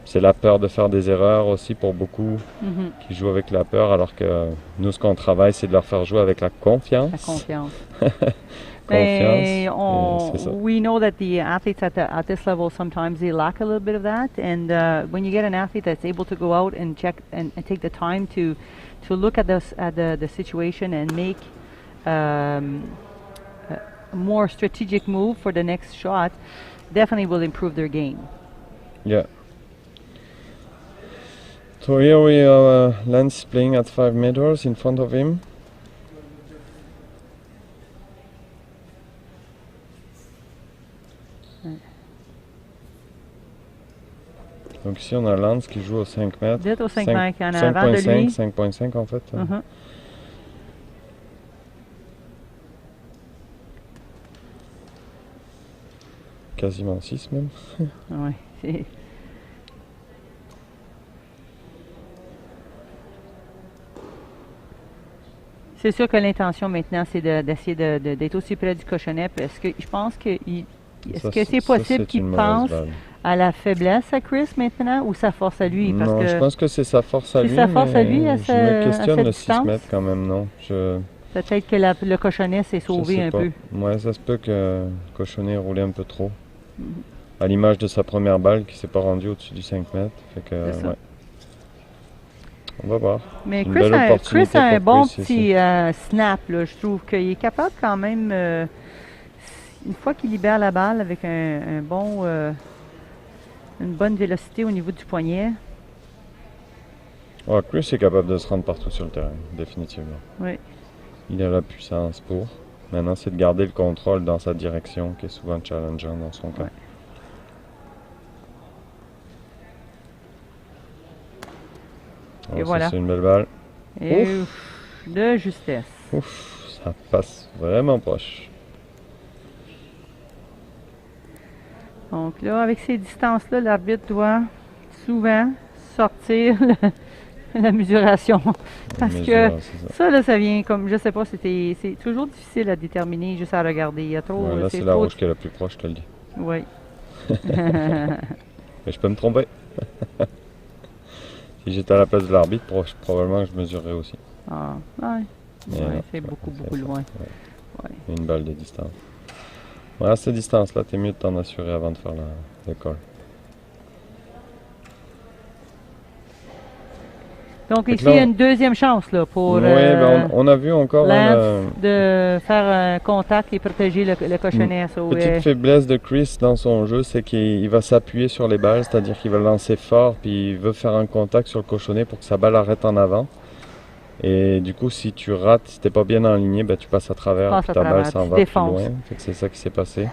C'est la peur de faire des erreurs aussi pour beaucoup Mhm. qui jouent avec la peur, alors que nous, ce qu'on travaille, c'est de leur faire jouer avec la confiance. La confiance. Confiance, And c'est ça. we know that the athletes at this level sometimes they lack a little bit of that. And when you get an athlete that's able to go out and check and take the time to look at the situation and make a more strategic move for the next shot, definitely will improve their game. Yeah. So here we are, Lance playing at 5 meters in front of him. Donc ici on a Lance qui joue au 5 mètres. Vous êtes au 5 mètres en avant de lui. 5.5 en fait. Mhm. Quasiment 6 même. Ouais, c'est- C'est sûr que l'intention maintenant, c'est d'essayer d'être aussi près du cochonnet parce que je pense que est-ce Ça, que c'est ça, possible c'est qu'il une mauvaise pense balle. à la faiblesse à Chris maintenant ou sa force à lui? Parce Non, que je pense que c'est sa force à c'est lui. sa force à lui, mais à je ce- me à questionne cette le 6 distance? mètres quand même, non. peut-être que le cochonnet s'est Je sauvé sais un pas. peu. Ouais, ça se peut que Cochonnet roulait un peu trop. À l'image de sa première balle qui s'est pas rendue au-dessus du 5 mètres. Fait que, C'est ça. ouais. On va voir. Mais Une Chris belle a un opportunité pour bon Chris ici. petit snap, là. Je trouve qu'il est capable quand même, une fois qu'il libère la balle avec une bonne vélocité au niveau du poignet. Ouais, Chris est capable de se rendre partout sur le terrain, définitivement. Oui. Il a la puissance pour. Maintenant, c'est de garder le contrôle dans sa direction, qui est souvent challengeant dans son cas. Ouais. Et ça, voilà. c'est une belle balle. Et Ouf. ouf, de justesse. Ouf, ça passe vraiment proche. Donc là, avec ces distances-là, l'arbitre doit souvent sortir la mesuration. Parce Mais que c'est ça. ça, là, ça vient comme, je sais pas, c'est toujours difficile à déterminer juste à regarder. Il y a trop. Ouais, là, c'est la rouge qui est la plus proche, je te le dis. Oui. Mais je peux me tromper. Si j'étais à la place de l'arbitre, probablement que je mesurerais aussi. Ah, ouais. Mais Ouais, non, c'est beaucoup ça. loin. Ouais. Une balle de distance. Voilà, ces distances-là, t'es mieux de t'en assurer avant de faire le call. Donc Fait ici, que là, il y a une deuxième chance là, pour Oui, ben on a vu encore Lance de faire un contact et protéger le cochonnet. So, petite faiblesse de Chris dans son jeu, c'est qu'il va s'appuyer sur les balles, c'est-à-dire qu'il va lancer fort, puis il veut faire un contact sur le cochonnet pour que sa balle arrête en avant. Et du coup, si tu rates, si t'es pas bien aligné, ben, tu passes à travers, puis ta balle s'en va plus loin. Fait que c'est ça qui s'est passé.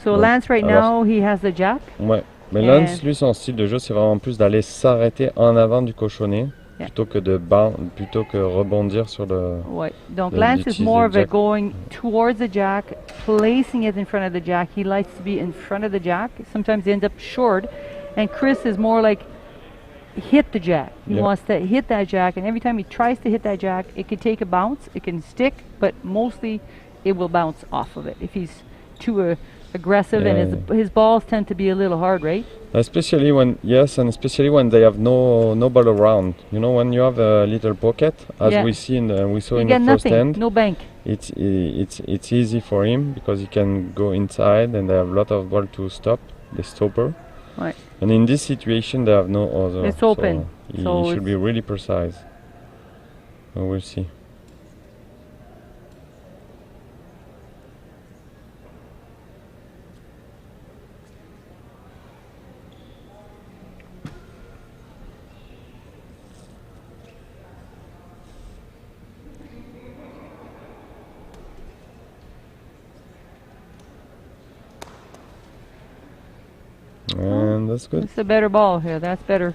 So Donc, Lance right now, he has the jack. Ouais, mais And- Lance, lui, son style de jeu, c'est vraiment plus d'aller s'arrêter en avant du cochonnet, Yeah. plutôt que rebondir sur le... Ouais. Donc de- Lance is d'utiliser more le of a jack. going towards the jack, placing it in front of the jack. He likes to be in front of the jack. Sometimes they end up short. And Chris is more like hit the jack. He Yeah. wants to hit that jack, and every time he tries to hit that jack, it can take a bounce, it can stick, but mostly it will bounce off of it if he's too aggressive. Yeah, And his balls tend to be a little hard, right? Especially when they have no ball around. You know, when you have a little pocket, as Yeah. we saw You in get the first nothing, end, no bank. it's easy for him because he can go inside and they have a lot of ball to stop the stopper. Right. And in this situation, they have no other. It's open, So so he should it's- be really precise. So we'll see. And that's good. It's a better ball here. That's better.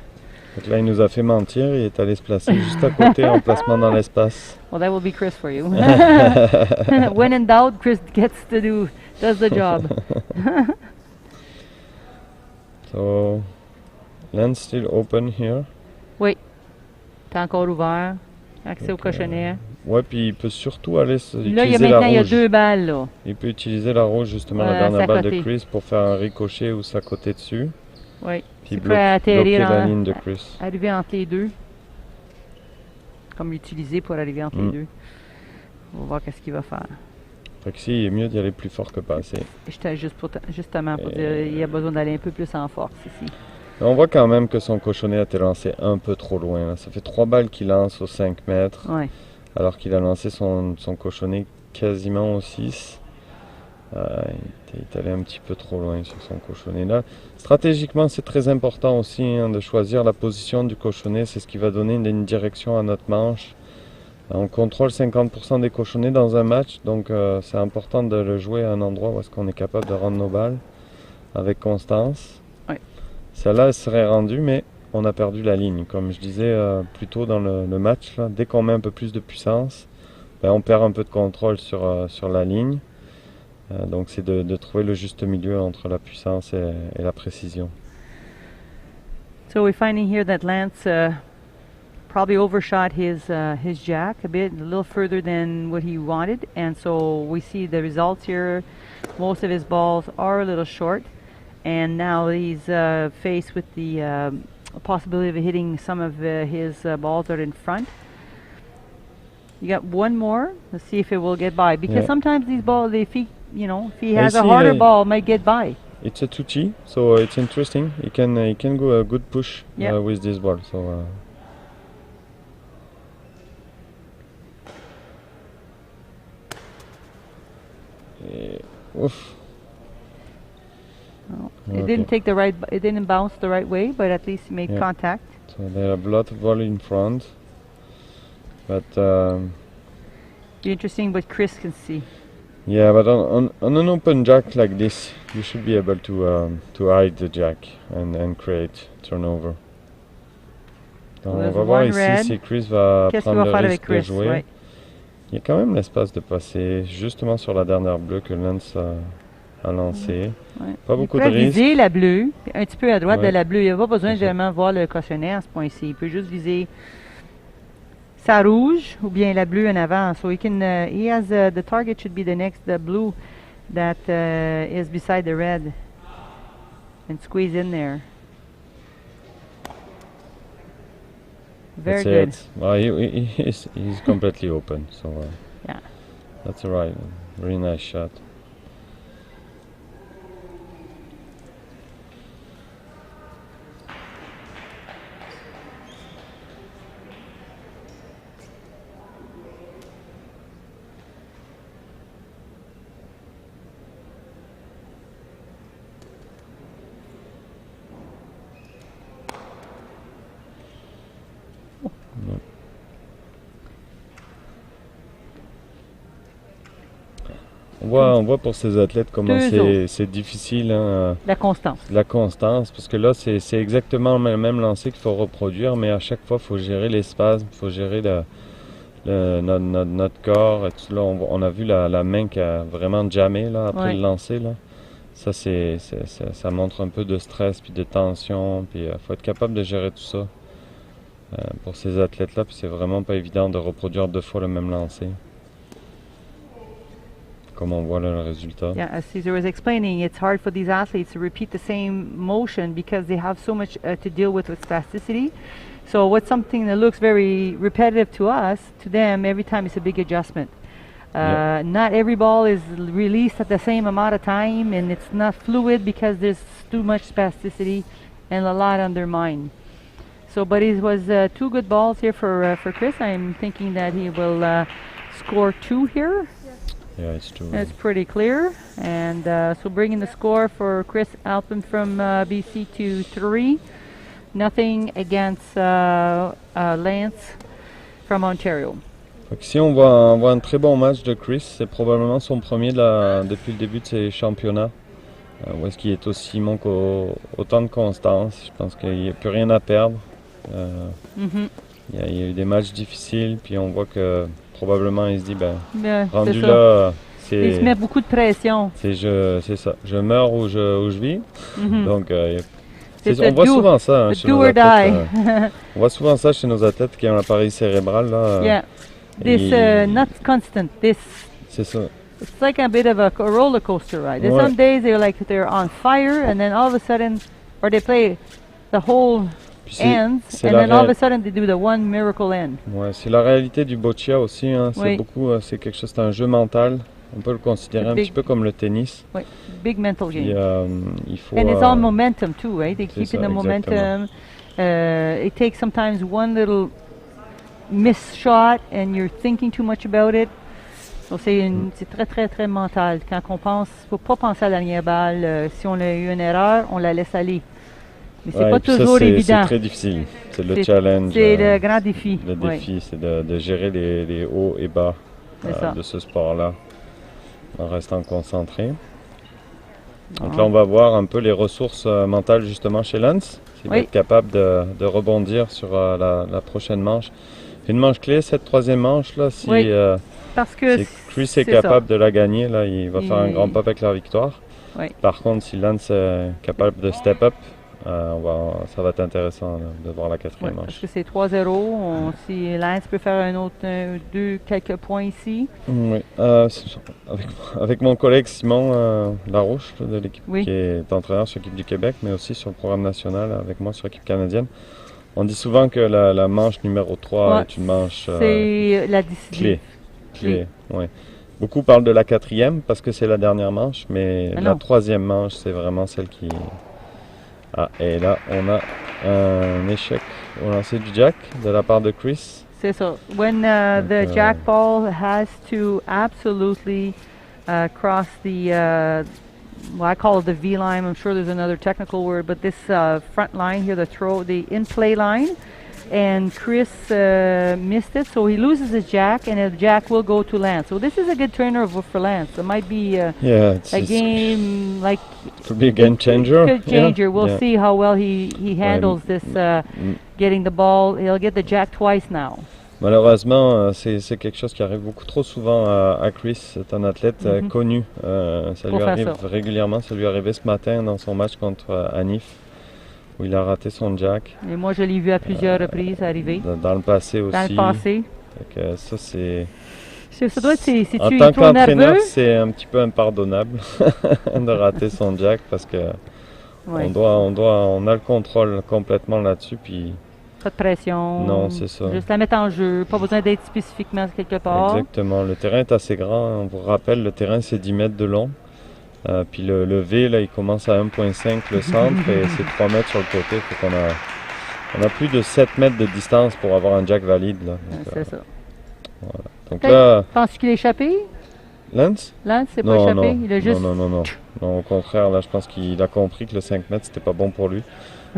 Donc là, il nous a fait mentir. Il est allé se placer juste à côté en placement dans l'espace. Well, that will be Chris for you. When in doubt, Chris does the job. So, Lance still open here. Oui. T'es encore ouvert. Accès au cochonnet. Ouais, puis il peut surtout aller Là, il y a utiliser la maintenant il y a rouge. 2 balles, là. Il peut utiliser la rouge, justement, la Ouais, dernière balle de s'accoter. Chris pour faire un ricochet ou s'accoter dessus. Oui. Puis C'est prêt à atterrir bloquer la en- ligne de Chris. Arriver entre les deux. Comme l'utiliser pour arriver entre les deux. On va voir qu'est-ce qu'il va faire. Fait que si, il est mieux d'y aller plus fort que pas assez. J'étais justement pour dire il y a besoin d'aller un peu plus en force ici. On voit quand même que son cochonnet a été lancé un peu trop loin. Là. Ça fait 3 balles qu'il lance aux 5 mètres. Ouais. Alors qu'il a lancé son cochonnet quasiment au 6. Il est allé un petit peu trop loin sur son cochonnet là. Stratégiquement, c'est très important aussi de choisir la position du cochonnet. C'est ce qui va donner une direction à notre manche. On contrôle 50% des cochonnets dans un match, donc c'est important de le jouer à un endroit où est-ce qu'on est capable de rendre nos balles avec constance. Ouais. Celle-là, elle serait rendue, mais on a perdu la ligne. Comme je disais plus tôt dans le match, là, dès qu'on met un peu plus de puissance, ben, on perd un peu de contrôle sur la ligne. Donc c'est de trouver le juste milieu entre la puissance et la précision. So we're finding here that Lance probably overshot his jack a little further than what he wanted, and so we see the results here. Most of his balls are a little short, and now he's faced with the possibility of hitting some of his balls that are in front. You got one more. Let's see if it will get by, because Yeah. sometimes these balls, if he has I a see, harder ball, might get by. It's a 2T, so it's interesting. He can go a good push Yeah. with this ball. So. Oof. Well, Okay. it didn't take it didn't bounce the right way, but at least he made Yeah. contact. So they have a lot of ball in front, but Be interesting what Chris can see. yeah, but on an open jack like this, you should be able to hide the jack and create turnover. Donc, on There's va voir one ici red. si Chris va Qu'est-ce qu'il prendre va le faire avec risque de Chris? jouer. Ouais. Il y a quand même l'espace de passer justement sur la dernière bleue que Lance a lancée. Ouais. Pas Il beaucoup de pourrait risques. viser la bleue, un petit peu à droite de Ouais. la bleue. Il n'a pas besoin de C'est ça. vraiment voir le cochonnet à ce point-ci. Il peut juste viser sa rouge ou bien la bleue en avant. So he can, he has, the target should be the blue that is beside the red. And squeeze in there. Very That's good. it. Well, he's completely open, so Yeah. that's all right. Really nice shot. On voit pour ces athlètes comment c'est difficile, hein, La constance. la constance, parce que là c'est exactement le même lancer qu'il faut reproduire, mais à chaque fois il faut gérer les spasmes, il faut gérer notre corps. Et tout. Là, on a vu la main qui a vraiment jammé là, après Ouais. le lancer. Là. Ça, ça montre un peu de stress puis de tension, puis il faut être capable de gérer tout ça pour ces athlètes-là, puis c'est vraiment pas évident de reproduire 2 fois le même lancer. Comme on voit là le résultat. Yeah, as Cesar was explaining, it's hard for these athletes to repeat the same motion because they have so much to deal with spasticity. So what's something that looks very repetitive to us, to them, every time it's a big adjustment. Yeah. Not every ball is released at the same amount of time, and it's not fluid because there's too much spasticity and a lot on their mind. So, but it was 2 good balls here for Chris. I'm thinking that he will score 2 here. Yeah, it's true. That's pretty clear. And so bringing the score for Chris Alpin from BC to 3. Nothing against Lance from Ontario. Donc ici on voit un très bon match de Chris. C'est probablement son premier depuis le début de ses championnats. Où est-ce qu'il est aussi manque autant de constance. Je pense qu'il n'y a plus rien à perdre. Il y a eu des matchs difficiles, puis on voit que probablement il se dit rendu là, il se met beaucoup de pression. C'est ça, je meurs ou je vis. Donc C'est on voit souvent ça chez nos do or die. athlètes. On voit souvent ça chez nos athlètes qui ont l'appareil cérébral là. Yeah, this not constant. C'est ça. It's like a bit of a roller coaster ride. There's Ouais. some days they're on fire, and then all of a sudden, or they play the whole Puis ends, c'est and la then all of a sudden they do the one miracle end. Ouais, c'est la réalité du boccia aussi. Hein. C'est Oui. beaucoup, c'est quelque chose, c'est un jeu mental. On peut le considérer un petit peu comme le tennis. Oui, big mental Puis, game. il faut. And it's all momentum too, right? They c'est keep in ça, the exactement. momentum. It takes sometimes one little miss shot, and you're thinking too much about it. Donc c'est très très très mental. Quand on pense, faut pas penser à la dernière balle. Si on a eu une erreur, on la laisse aller. Mais c'est Ouais, pas et puis ça, toujours évident. C'est très difficile. C'est le C'est- challenge. C'est le grand défi. Le Oui. défi, c'est de gérer les hauts et bas C'est ça. de ce sport-là en restant concentré. Donc Ah. là, on va voir un peu les ressources mentales justement chez Lance. S'il va Oui. être capable de rebondir sur la prochaine manche. Une manche clé, cette 3e manche là, si Oui. Parce que si Chris c'est est capable de la gagner, là, il va faire un grand pas avec la victoire. Oui. Par contre, si Lance est capable de step up, ça va être intéressant de voir la 4e Ouais, parce manche. que c'est 3-0. Si Lance peut faire un autre, quelques points ici. Oui. Avec mon collègue Simon Larouche de l'équipe Oui. qui est entraîneur sur l'équipe du Québec, mais aussi sur le programme national avec moi sur l'équipe canadienne. On dit souvent que la manche numéro 3 Ouais, est une manche c'est la décision. clé. Ouais. Beaucoup parlent de la 4e parce que c'est la dernière manche, mais Ah la non. 3e manche, c'est vraiment celle qui... Ah, et là, on a un échec au lancer du jack de la part de Chris. C'est ça. When the jack ball has to absolutely cross the, well, I call it the V line. I'm sure there's another technical word, but this front line here, the in-play line. And Chris missed it, so he loses his jack, and the jack will go to Lance. So this is a good turnover for Lance. It might be Yeah, a game like could be a game changer. Good changer. Yeah, We'll yeah. see how well he handles this getting the ball. He'll get the jack twice now. Malheureusement, c'est quelque chose qui arrive beaucoup trop souvent à Chris. C'est un athlète connu. Ça lui Pour faire arrive ça. régulièrement. Ça lui est arrivé ce matin dans son match contre Anif, où il a raté son jack. Et moi, je l'ai vu à plusieurs reprises arriver. Dans le passé aussi. Dans le passé. Fait que ça, c'est... Ça doit être, si En tu tant es trop qu'entraîneur, nerveux. c'est un petit peu impardonnable de rater son jack parce que Ouais. on a le contrôle complètement là-dessus. Puis Pas de pression. Non, c'est ça. Juste la mettre en jeu. Pas besoin d'être spécifiquement quelque part. exactement. Le terrain est assez grand. On vous rappelle, le terrain c'est 10 mètres de long. Puis le V, là, il commence à 1,5 le centre et c'est 3 mètres sur le côté. Fait qu'on on a plus de 7 mètres de distance pour avoir un jack valide. Là. Donc, C'est ça. voilà. Donc là, Penses-tu qu'il est échappé? Lance? Lance, c'est pas Non, échappé? non, Il a juste. non, au contraire, là, je pense qu'il a compris que le 5 mètres, c'était pas bon pour lui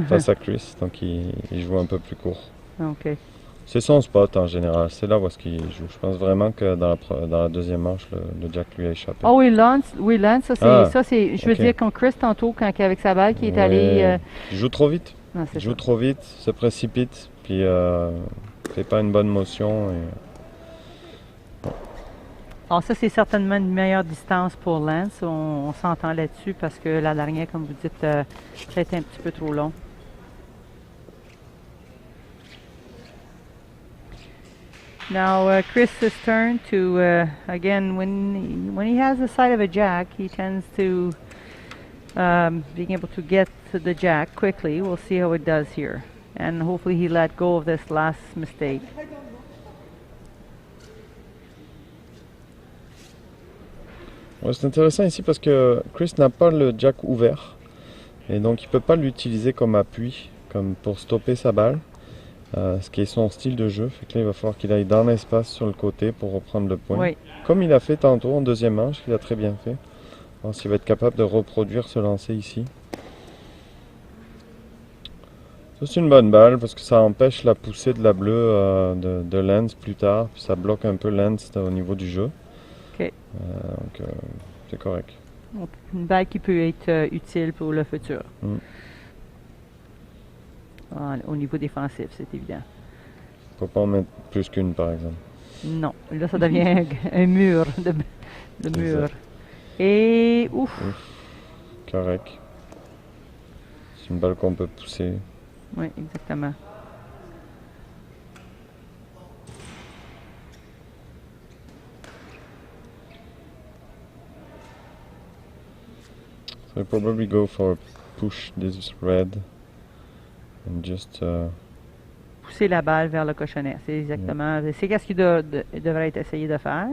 face à Chris, donc il joue un peu plus court. OK. C'est son spot en général, c'est là où est-ce qu'il joue. Je pense vraiment que dans la deuxième manche, le jack lui a échappé. Ah oui, Lance, ça c'est, je veux ok. dire, quand Chris, tantôt, quand avec sa balle, qui est allé. Il joue trop vite, Non, c'est il joue ça. trop vite, se précipite, puis fait pas une bonne motion. Alors ça, c'est certainement une meilleure distance pour Lance. On s'entend là-dessus parce que la dernière, comme vous dites, ça a été un petit peu trop long. Now, Chris's turn to, again, when he has the side of a jack, he tends to being able to get to the jack quickly. We'll see how it does here. And hopefully he let go of this last mistake. Ouais, c'est intéressant ici parce que Chris n'a pas le jack ouvert et donc il ne peut pas l'utiliser comme appui, comme pour stopper sa balle, ce qui est son style de jeu. Fait que là, il va falloir qu'il aille dans l'espace sur le côté pour reprendre le point. Oui. Comme il a fait tantôt en deuxième manche, il a très bien fait. Alors s'il va être capable de reproduire ce lancer ici. Ça, c'est une bonne balle parce que ça empêche la poussée de la bleue de Lance plus tard, puis ça bloque un peu Lance au niveau du jeu. OK. Donc c'est correct. Une balle qui peut être utile pour le futur. Mm. Au niveau défensif, c'est évident. Faut pas en mettre plus qu'une par exemple. Non, là ça devient un mur de mur. Et ouf, Correct. C'est une balle qu'on peut pousser. oui, exactement. So I probably go for push this red and just Pousser la balle vers le cochonnet, c'est exactement. C'est ce qu'il devrait être essayé de faire.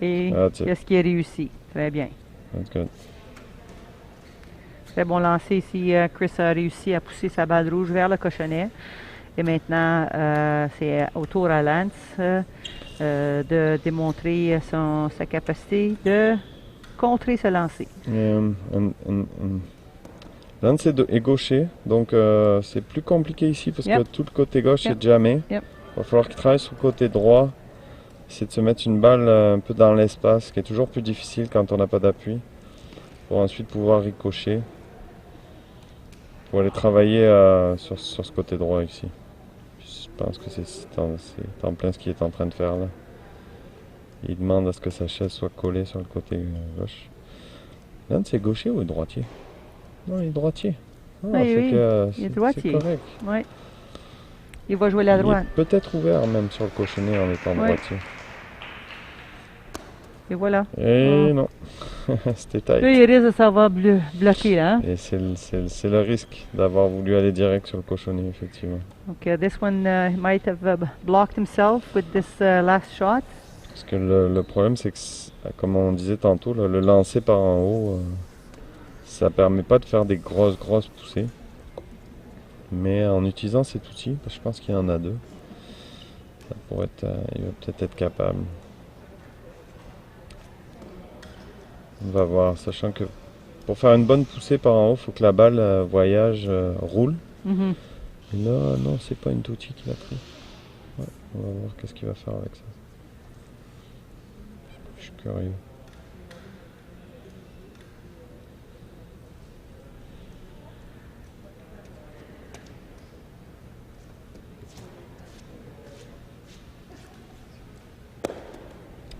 Et That's it. qu'est-ce qui est réussi? Très bien. That's good. Très bon lancer ici. Chris a réussi à pousser sa balle rouge vers le cochonnet. Et maintenant, c'est au tour à Lance de démontrer sa capacité de contrer ce lancer. Lance est gaucher, donc c'est plus compliqué ici parce Yep. que tout le côté gauche Yep. est jamais. Yep. Il va falloir qu'il travaille sur le côté droit. Essayer de se mettre une balle un peu dans l'espace, ce qui est toujours plus difficile quand on n'a pas d'appui. Pour ensuite pouvoir ricocher. Pour aller travailler sur ce côté droit ici. Je pense que c'est en plein ce qu'il est en train de faire là. Il demande à ce que sa chaise soit collée sur le côté gauche. Lance, c'est gaucher ou droitier? Non, il est droitier. Ah, Oui, fait oui, que, il est c'est droitier. correct. Oui. Il va jouer la droite. Il est peut-être ouvert même sur le cochonnet en étant Ouais. droitier. Et voilà. Et non, c'était tight. Là, il risque de savoir bloquer là. Hein? Et c'est le risque d'avoir voulu aller direct sur le cochonnet, effectivement. Okay, this one might have blocked himself with this last shot. Parce que le problème, c'est que, comme on disait tantôt, là, le lancer par en haut, ça permet pas de faire des grosses poussées. Mais en utilisant cet outil, parce que je pense qu'il y en a deux, ça pourrait être, il va peut-être être capable. On va voir, sachant que pour faire une bonne poussée par en haut, il faut que la balle voyage, roule. Mhm. Et là, non, c'est pas une outil qu'il a pris. Ouais, on va voir qu'est-ce qu'il va faire avec ça. Je suis curieux.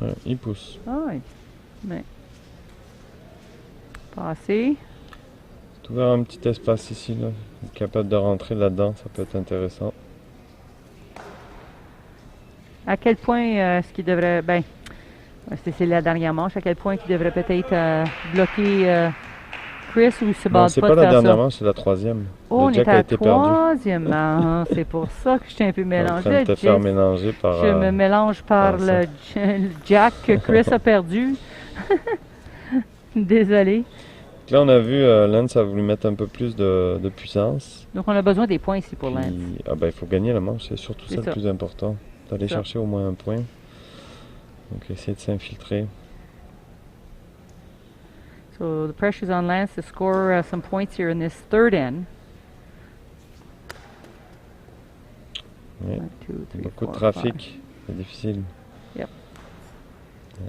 Ouais, il pousse. Ah oui. Mais. Passer. C'est ouvert un petit espace ici, là. Il est capable de rentrer là-dedans, ça peut être intéressant. À quel point est-ce qu'il devrait. Ben, c'est la dernière manche. À quel point il devrait peut-être bloquer Chris ou se Non, bat c'est pas pas de la faire dernière ça? manche, c'est la troisième. Oh, on Le jack est à a la été perdu. troisième manche. C'est pour ça que je suis un peu En mélangée. train de te faire mélanger par... Je me mélange par par ça. le jack que Chris a perdu. Désolé. Là, on a vu, Lance a voulu mettre un peu plus de puissance. Donc, on a besoin des points ici pour Lance. Puis, ah ben, il faut gagner la manche, c'est surtout C'est ça ça. le plus important. D'aller Ça. chercher au moins un point. Donc, essayer de s'infiltrer. So, the pressure's on Lance to score some points here in this third end. Oui. 1, 2, 3, Beaucoup de 4, 5. trafic, c'est difficile. Yep.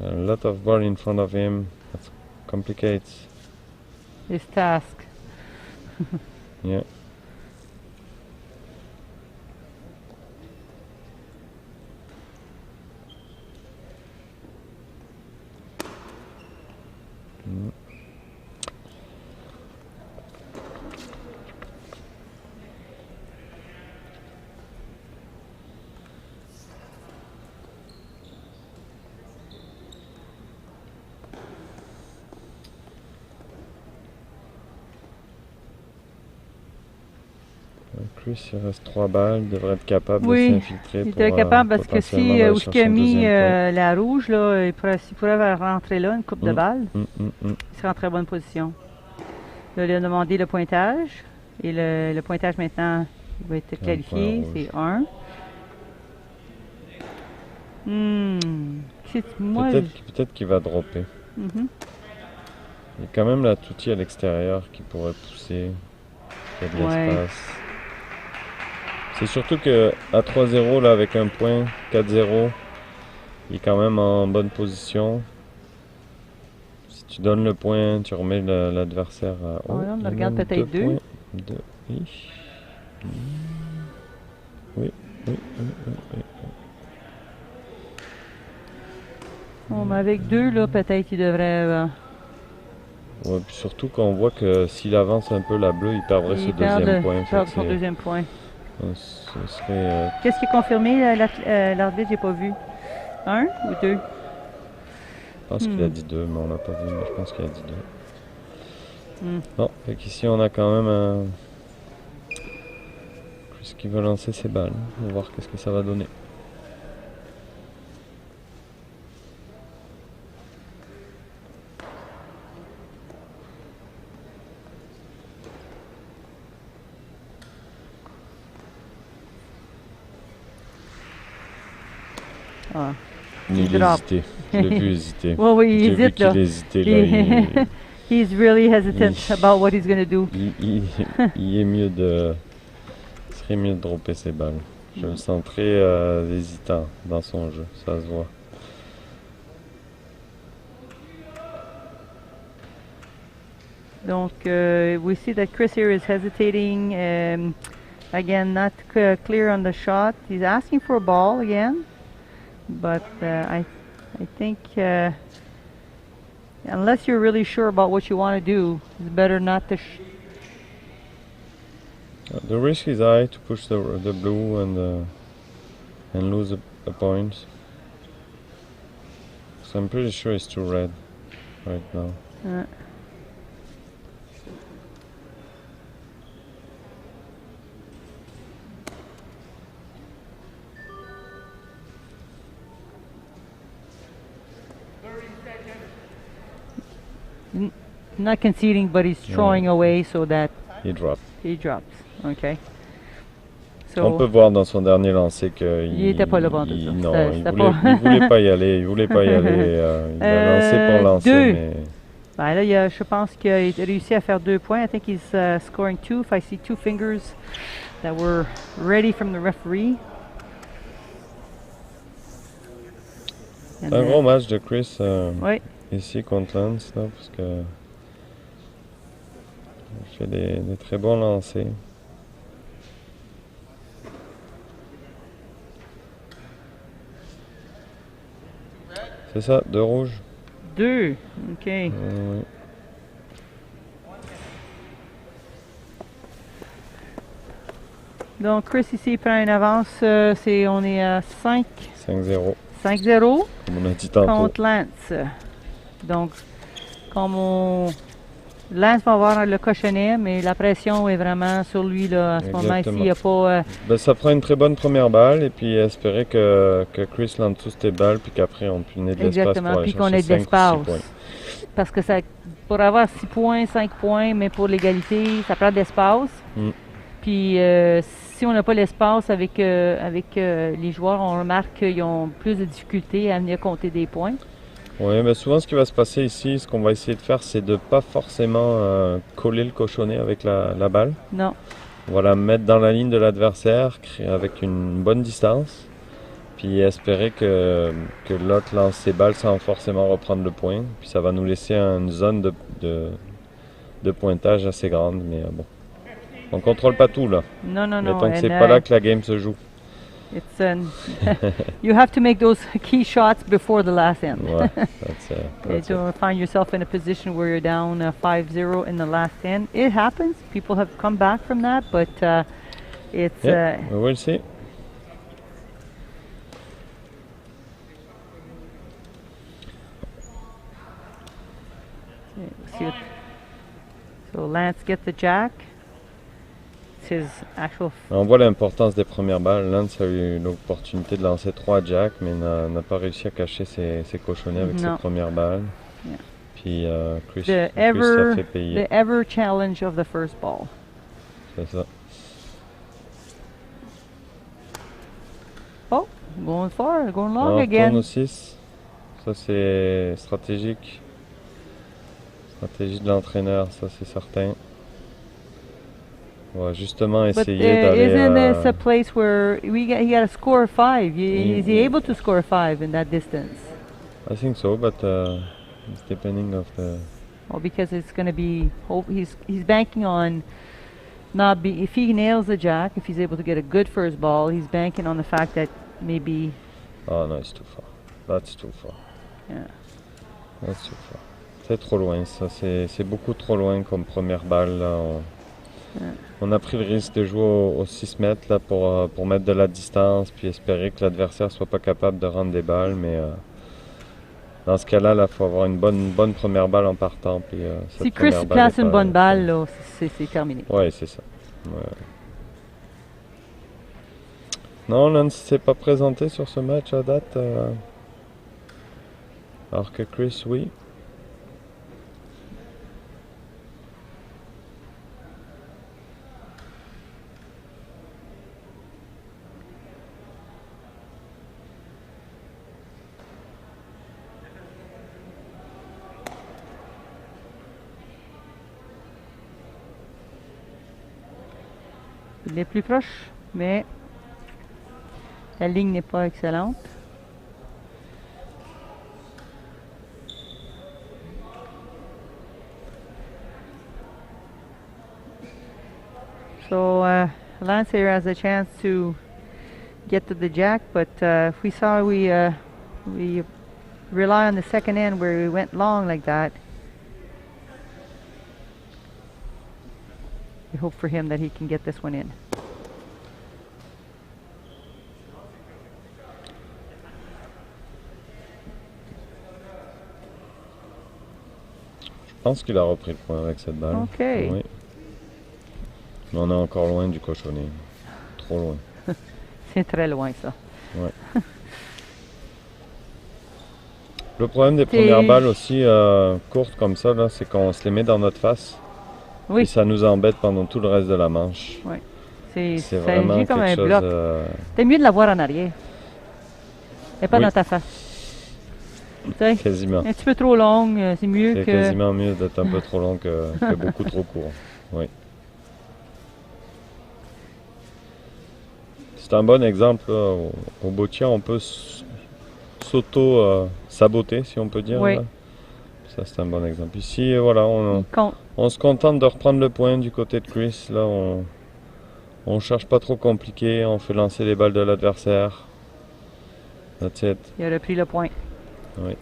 A lot of ball in front of him, that complicates. His task. Yeah. Mm. Chris, il reste 3 balles, il devrait être capable de Oui, s'infiltrer. il pour, était capable parce que potentiellement si aller où chercher il a un mis deuxième point. la rouge, là, s'il pourrait rentrer là, une coupe de balles, Mm. il serait en très bonne position. Là, il a demandé le pointage. Et le pointage maintenant, il va être qualifié. point C'est 1. Moi, Peut-être qu'il va dropper. Mhm. Il y a quand même la toutie à l'extérieur qui pourrait pousser. Il y a de Ouais. l'espace. C'est surtout que à 3-0, là, avec un point, 4-0, il est quand même en bonne position. Si tu donnes le point, tu remets l'adversaire à... Ouais, on il regarde mène peut-être 2. points. Oui. Oui. Bon, mais avec 2, là, peut-être qu'il devrait... Ouais, puis surtout qu'on voit que s'il avance un peu la bleue, il perdrait ce deuxième point. perd son deuxième point. Ce serait... Qu'est-ce qui est confirmé, l'arbitre? J'ai pas vu. 1 ou 2? Je pense qu'il a dit 2, mais on l'a pas vu, mais je pense qu'il a dit 2. Bon, fait qu'ici on a quand même un... Chris qui veut lancer ses balles. On va voir qu'est-ce que ça va donner. Ah. Il drop. hésitait. Je l'ai vu hésiter. Ouais, oui, il J'ai vu hésite, qu'il là. hésitait, là. He's really hesitant about what he's going to do. Il est mieux de... Il serait mieux de dropper ses balles. Je le sens très hésitant dans son jeu, ça se voit. Donc, we see that Chris here is hesitating. Again, not clear on the shot. He's asking for a ball again. But I think unless you're really sure about what you want to do, it's better not to... The risk is high to push the blue and lose a point. So I'm pretty sure it's too red right now. Not conceding, but he's throwing away so that He dropped. he drops. Okay. On peut voir dans son dernier lancer qu'il il était pas là pendant tout ça. non, C'était il voulait pas y aller. Il voulait pas y aller. Il a lancé pour lancer, deux. mais Ben là, je pense qu'il a réussi à faire 2 points. I think he's scoring 2. If I see 2 fingers that were ready from the referee. c'est un gros match de Chris Oui. ici contre Lance, là, parce que il fait des très bons lancers. C'est ça, 2 rouges. 2. OK. Donc, Chris ici prend une avance. On est à 5. 5-0. 5-0 Comme on a dit tantôt. contre Lance. Donc, Lance va avoir le cochonnet, mais la pression est vraiment sur lui là, à ce moment ici. Il n'y a pas. Ben, ça prend une très bonne première balle et puis espérer que Chris lance tous tes balles puis qu'après on puisse de l'espace. Exactement, pour aller puis qu'on chercher ait de 5 ou 6 l'espace. points. Parce que pour avoir 6 points, 5 points, mais pour l'égalité, ça prend de l'espace. Puis si on n'a pas l'espace avec les joueurs, on remarque qu'ils ont plus de difficultés à venir compter des points. Oui, mais souvent ce qui va se passer ici, ce qu'on va essayer de faire, c'est de ne pas forcément coller le cochonnet avec la balle. Non. On va la mettre dans la ligne de l'adversaire avec une bonne distance. Puis espérer que l'autre lance ses balles sans forcément reprendre le point. Puis ça va nous laisser une zone de pointage assez grande. Mais bon, on ne contrôle pas tout là. Non. Mettons que c'est pas là que la game se joue. You have to make those key shots before the last end. Ouais, that's Don't find yourself in a position where you're down 5-0 in the last end. It happens. People have come back from that, but it's. We will see. So Lance gets the jack. His actual. On voit l'importance des premières balles. Lance a eu l'opportunité de lancer 3 jacks, mais n'a pas réussi à cacher ses cochonnets avec ses premières balles. Yeah. Puis Chris The l'a fait payer. The ever challenge of the first ball. C'est ça. Oh, going far, going long On again. retourne au 6. Ça c'est stratégique. Stratégie de l'entraîneur, ça c'est certain. On va justement essayer d'aller. Isn't this a place where he got to score 5? Is he able to score 5 in that distance? I think so, but it's depending of the. Well, because it's going to be. He's banking on not be. If he nails the jack, if he's able to get a good first ball, he's banking on the fact that maybe. Oh no, it's too far. That's too far. Yeah. That's too far. C'est trop loin, ça. C'est beaucoup trop loin comme première balle. Là. On a pris le risque de jouer au 6 mètres là, pour mettre de la distance puis espérer que l'adversaire soit pas capable de rendre des balles. Mais dans ce cas-là, il faut avoir une bonne première balle en partant. Puis, si Chris place une bonne balle, là, c'est terminé. Oui, c'est ça. Ouais. Non, Lance ne s'est pas présenté sur ce match à date. Alors que Chris, oui. Il est plus proche, mais la ligne n'est pas excellente. So Lance here has a chance to get to the jack, but if we saw we rely on the second end where we went long like that. We hope for him that he can get this one in. Je pense qu'il a repris le point avec cette balle. OK. Oui. Mais on est encore loin du cochonnet. Trop loin. C'est très loin, ça. Ouais. Le problème des premières balles aussi courtes comme ça, là, c'est qu'on se les met dans notre face. Oui. Et ça nous embête pendant tout le reste de la manche. Oui. C'est vraiment comme quelque un chose... bloc. C'est mieux de l'avoir en arrière. Et pas dans ta face. Quasiment. Un petit peu trop longue, c'est mieux que... C'est quasiment mieux d'être un peu trop long que beaucoup trop court. Oui. C'est un bon exemple. Là. Au boccia, on peut s'auto-saboter, si on peut dire. Oui. Là. Ça, c'est un bon exemple. Ici, voilà, on se contente de reprendre le point du côté de Chris. Là, on cherche pas trop compliqué. On fait lancer les balles de l'adversaire. That's it. Il a repris le point. Oui.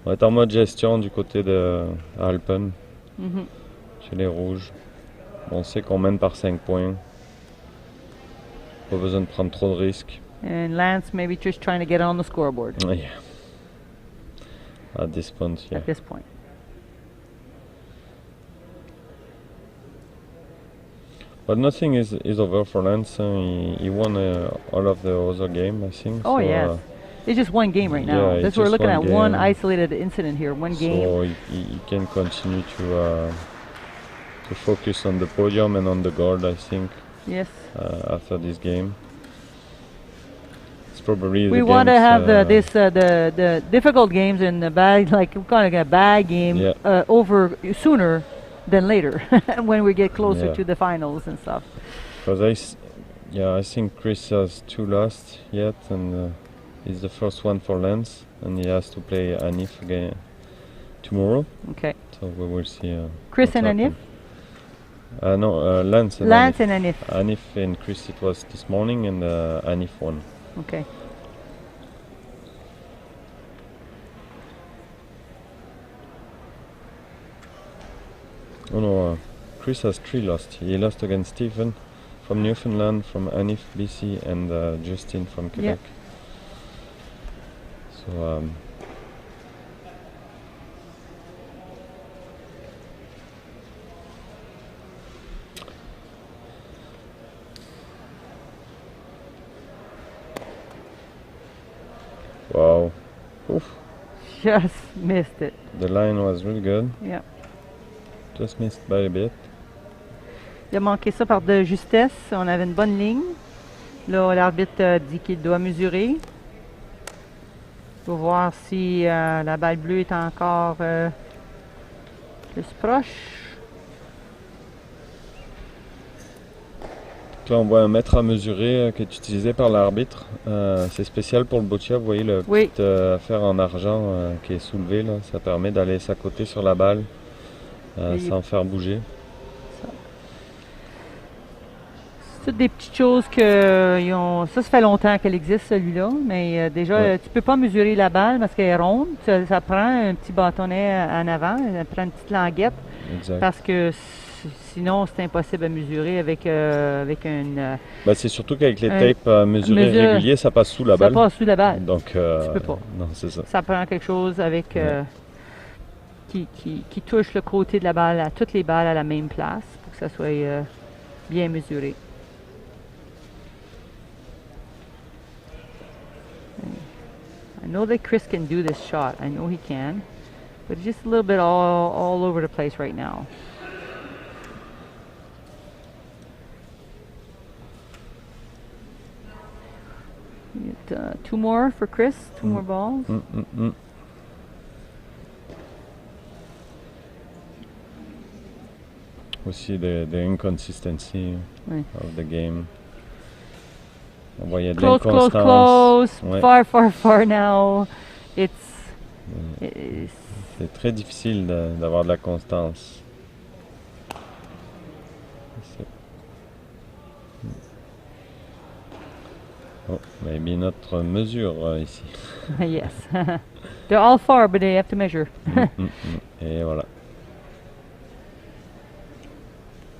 On est en mode gestion du côté de Alpen, Mhm. chez les rouges. On sait qu'on mène par 5 points. Pas besoin de prendre trop de risques. And Lance maybe just trying to get on the scoreboard Yeah. At this point, yeah. at this point. But nothing is over for Lance. He won all of the other game, I think. Oh, so, yes. It's just one game right now. yeah, it's That's we're just looking one at one game. isolated incident here, one game. So he can continue to focus on the podium and on the gold, I think, Yes. after this game. It's probably We the want to games, have the difficult games and the bad, like we're going to get a bad game Yeah. over sooner than later when we get closer Yeah. to the finals and stuff. Because I think Chris has 2 lost yet, and he's the first one for Lance, and he has to play Anif again tomorrow. Okay. So we will see. Chris what's and Anif? happen. No, Lance and Lance Anif. and Anif. Anif and Chris it was this morning, and Anif won. Okay. Oh no, Chris has 3 lost. He lost against Stephen from Newfoundland, from Anif BC, and Justin from Quebec. So wow. Oof. Just missed it. The line was really good. Yeah. Just missed by a bit. Il a manqué ça par de justesse. On avait une bonne ligne. Là, l'arbitre dit qu'il doit mesurer. Pour voir si la balle bleue est encore plus proche. Là, on voit un mètre à mesurer qui est utilisé par l'arbitre. C'est spécial pour le boccia. Vous voyez le Oui. petit affaire en argent qui est soulevé. Là. Ça permet d'aller s'accoter sur la balle sans faire bouger. C'est toutes des petites choses que ça fait longtemps qu'elle existe, celui-là, mais déjà, Ouais. tu peux pas mesurer la balle parce qu'elle est ronde. Ça prend un petit bâtonnet en avant, ça prend une petite languette Exact. parce que sinon, c'est impossible à mesurer avec une... Bah, c'est surtout qu'avec les un- tapes mesurés mesure- réguliers, ça passe sous la ça balle. passe sous la balle. Donc, peux pas. non, c'est ça. Ça prend quelque chose avec Ouais. qui touche le côté de la balle, à toutes les balles à la même place pour que ça soit bien mesuré. I know that Chris can do this shot. I know he can, but it's just a little bit all over the place right now. We get, 2 more for Chris, 2 more balls. Aussi the inconsistency Oui. of the game. On voyait de Close, close, l'inconstance. close. Ouais. Far now. It's C'est très difficile d'avoir de la constance. C'est- Oh, maybe notre mesure ici. yes. They're all far, but they have to measure. Et voilà.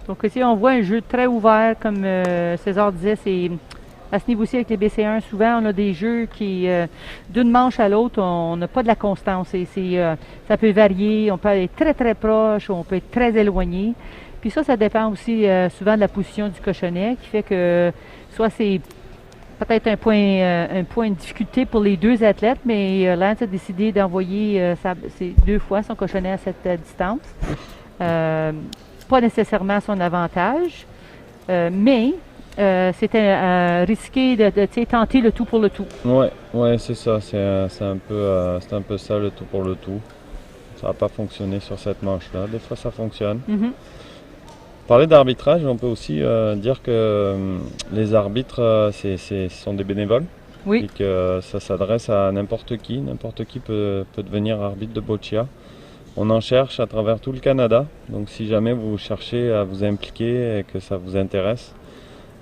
Donc ici, on voit un jeu très ouvert, comme César disait, c'est à ce niveau-ci avec les BC1, souvent on a des jeux qui, d'une manche à l'autre, on n'a pas de la constance. Ça peut varier, on peut aller très très proche, on peut être très éloigné. Puis ça dépend aussi souvent de la position du cochonnet, qui fait que soit c'est peut-être un point de difficulté pour les 2 athlètes, mais Lance a décidé d'envoyer ses 2 fois son cochonnet à cette distance. Pas nécessairement son avantage, mais c'était risqué de tenter le tout pour le tout. Ouais, c'est ça. C'est un peu ça, le tout pour le tout. Ça n'a pas fonctionné sur cette manche-là. Des fois, ça fonctionne. Parler d'arbitrage, on peut aussi dire que les arbitres, ce sont des bénévoles. Oui. Et que ça s'adresse à n'importe qui. N'importe qui peut devenir arbitre de boccia. On en cherche à travers tout le Canada. Donc si jamais vous cherchez à vous impliquer et que ça vous intéresse,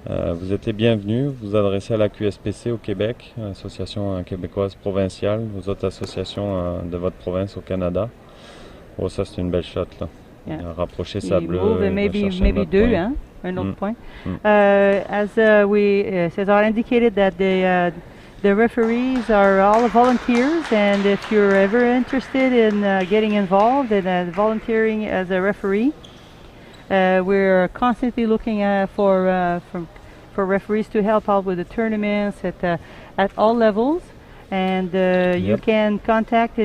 Vous êtes les bienvenus, vous vous adressez à la QSPC au Québec, Association québécoise provinciale, aux autres associations de votre province au Canada. Oh, ça c'est une belle shot là. Yeah. Rapprocher sa bleue. Move and maybe deux, point. hein? Un autre point. Mm. As César indicated that the referees are all volunteers, and if you're ever interested in getting involved and volunteering as a referee, we're constantly looking for referees to help out with the tournaments at all levels, and you can contact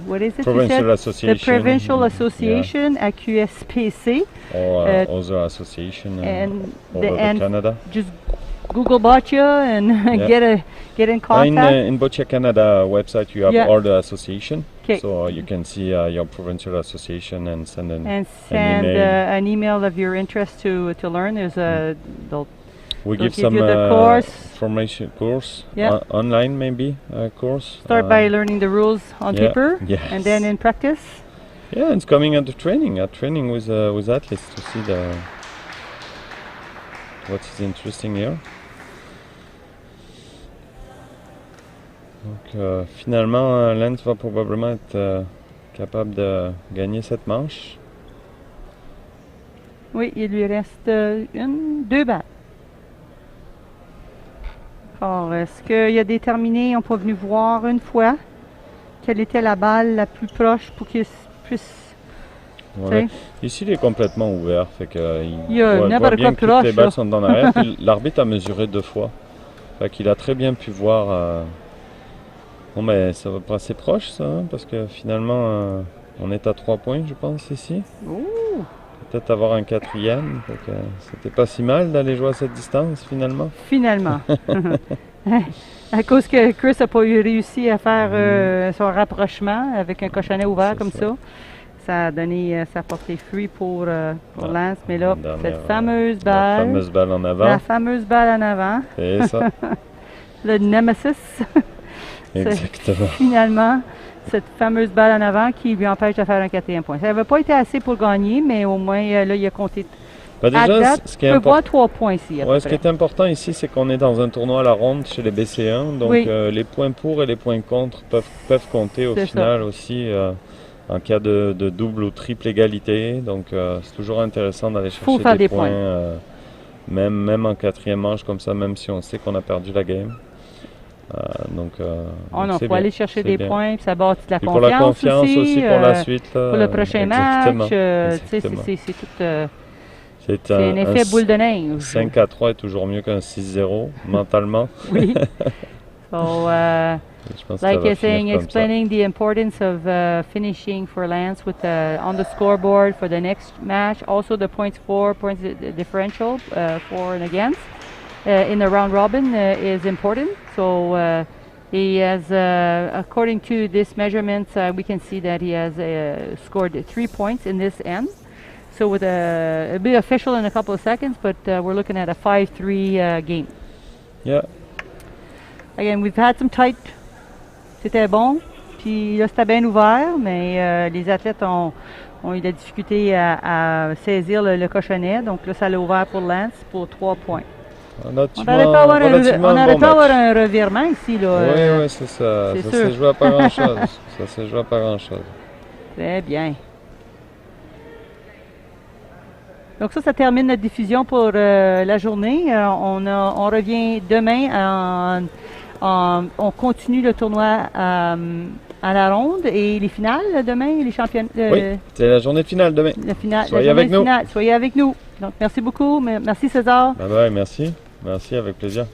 what is it? Provincial Association. The Provincial Association at QSPC. Or other association and over Canada. Just Google Boccia and get in contact. In Boccia Canada website you have all the association. Okay. So you can see your provincial association and send an email. An email of your interest to learn. There's we they'll give some you the course. formation course, Yeah. online maybe course. Start by learning the rules on paper, and then in practice. Yeah, it's coming at the training with athletes to see what is interesting here. Donc finalement, Lance va probablement être capable de gagner cette manche. Oui, il lui reste deux balles. Alors, est-ce qu'il y a des terminés, on peut venir voir une fois quelle était la balle la plus proche pour qu'il puisse... Voilà. Ici, il est complètement ouvert, fait que il y a voit n'importe bien quoi que proche, toutes les balles là. sont en arrière. Puis l'arbitre a mesuré 2 fois, fait qu'il a très bien pu voir. Bon, mais ça va pas assez proche, ça, hein, parce que finalement, on est à 3 points, je pense, ici. Ouh. Peut-être avoir un 4e, fait que c'était pas si mal d'aller jouer à cette distance, finalement. Finalement. À cause que Chris n'a pas réussi à faire son rapprochement avec un cochonnet ouvert comme ça. Ça a donné, ça a porté fruit pour Lance. Mais là, cette fameuse balle. La fameuse balle en avant. La fameuse balle en avant. C'est ça. Le nemesis. Exactement. Finalement, cette fameuse balle en avant qui lui empêche de faire un 4e point. Ça n'avait pas été assez pour gagner, mais au moins, là, il a compté. Déjà, ce qui est voir 3 points ici. Ce qui est important ici, c'est qu'on est dans un tournoi à la ronde chez les BC1. Donc, les points pour et les points contre peuvent compter au final aussi en cas de double ou triple égalité. Donc, c'est toujours intéressant d'aller chercher des points. Même en 4e manche comme ça, même si on sait qu'on a perdu la game. Il faut aller chercher des points, puis ça bâtit de la confiance, pour la confiance aussi pour la suite. Pour le prochain match, c'est tout... C'est un effet boule de neige. 5-3 est toujours mieux qu'un 6-0 mentalement. Oui. So, like you're saying, explaining the importance of finishing for Lance with on the scoreboard for the next match. Also, the points differential for and against in the round robin is important. So he has, according to this measurement, we can see that he has scored 3 points in this end. So it'll be official in a couple of seconds, but we're looking at a 5-3 game. Yeah. Again, we've had some tight. C'était bon. Puis là, c'était bien ouvert, mais les athlètes ont eu de la difficulté à saisir le cochonnet. Donc là, ça l'a ouvert pour Lance pour 3 points. On aurait pu avoir un revirement ici. Oui, c'est ça. Ça s'est joué à pas grand-chose. Très bien. Donc ça termine notre diffusion pour la journée. On revient demain. On continue le tournoi à la ronde et les finales demain, les championnats. Oui, c'est la journée de finale demain. Soyez avec nous. Soyez avec nous. Donc merci beaucoup. Merci César. Bye bye, merci. Merci, avec plaisir.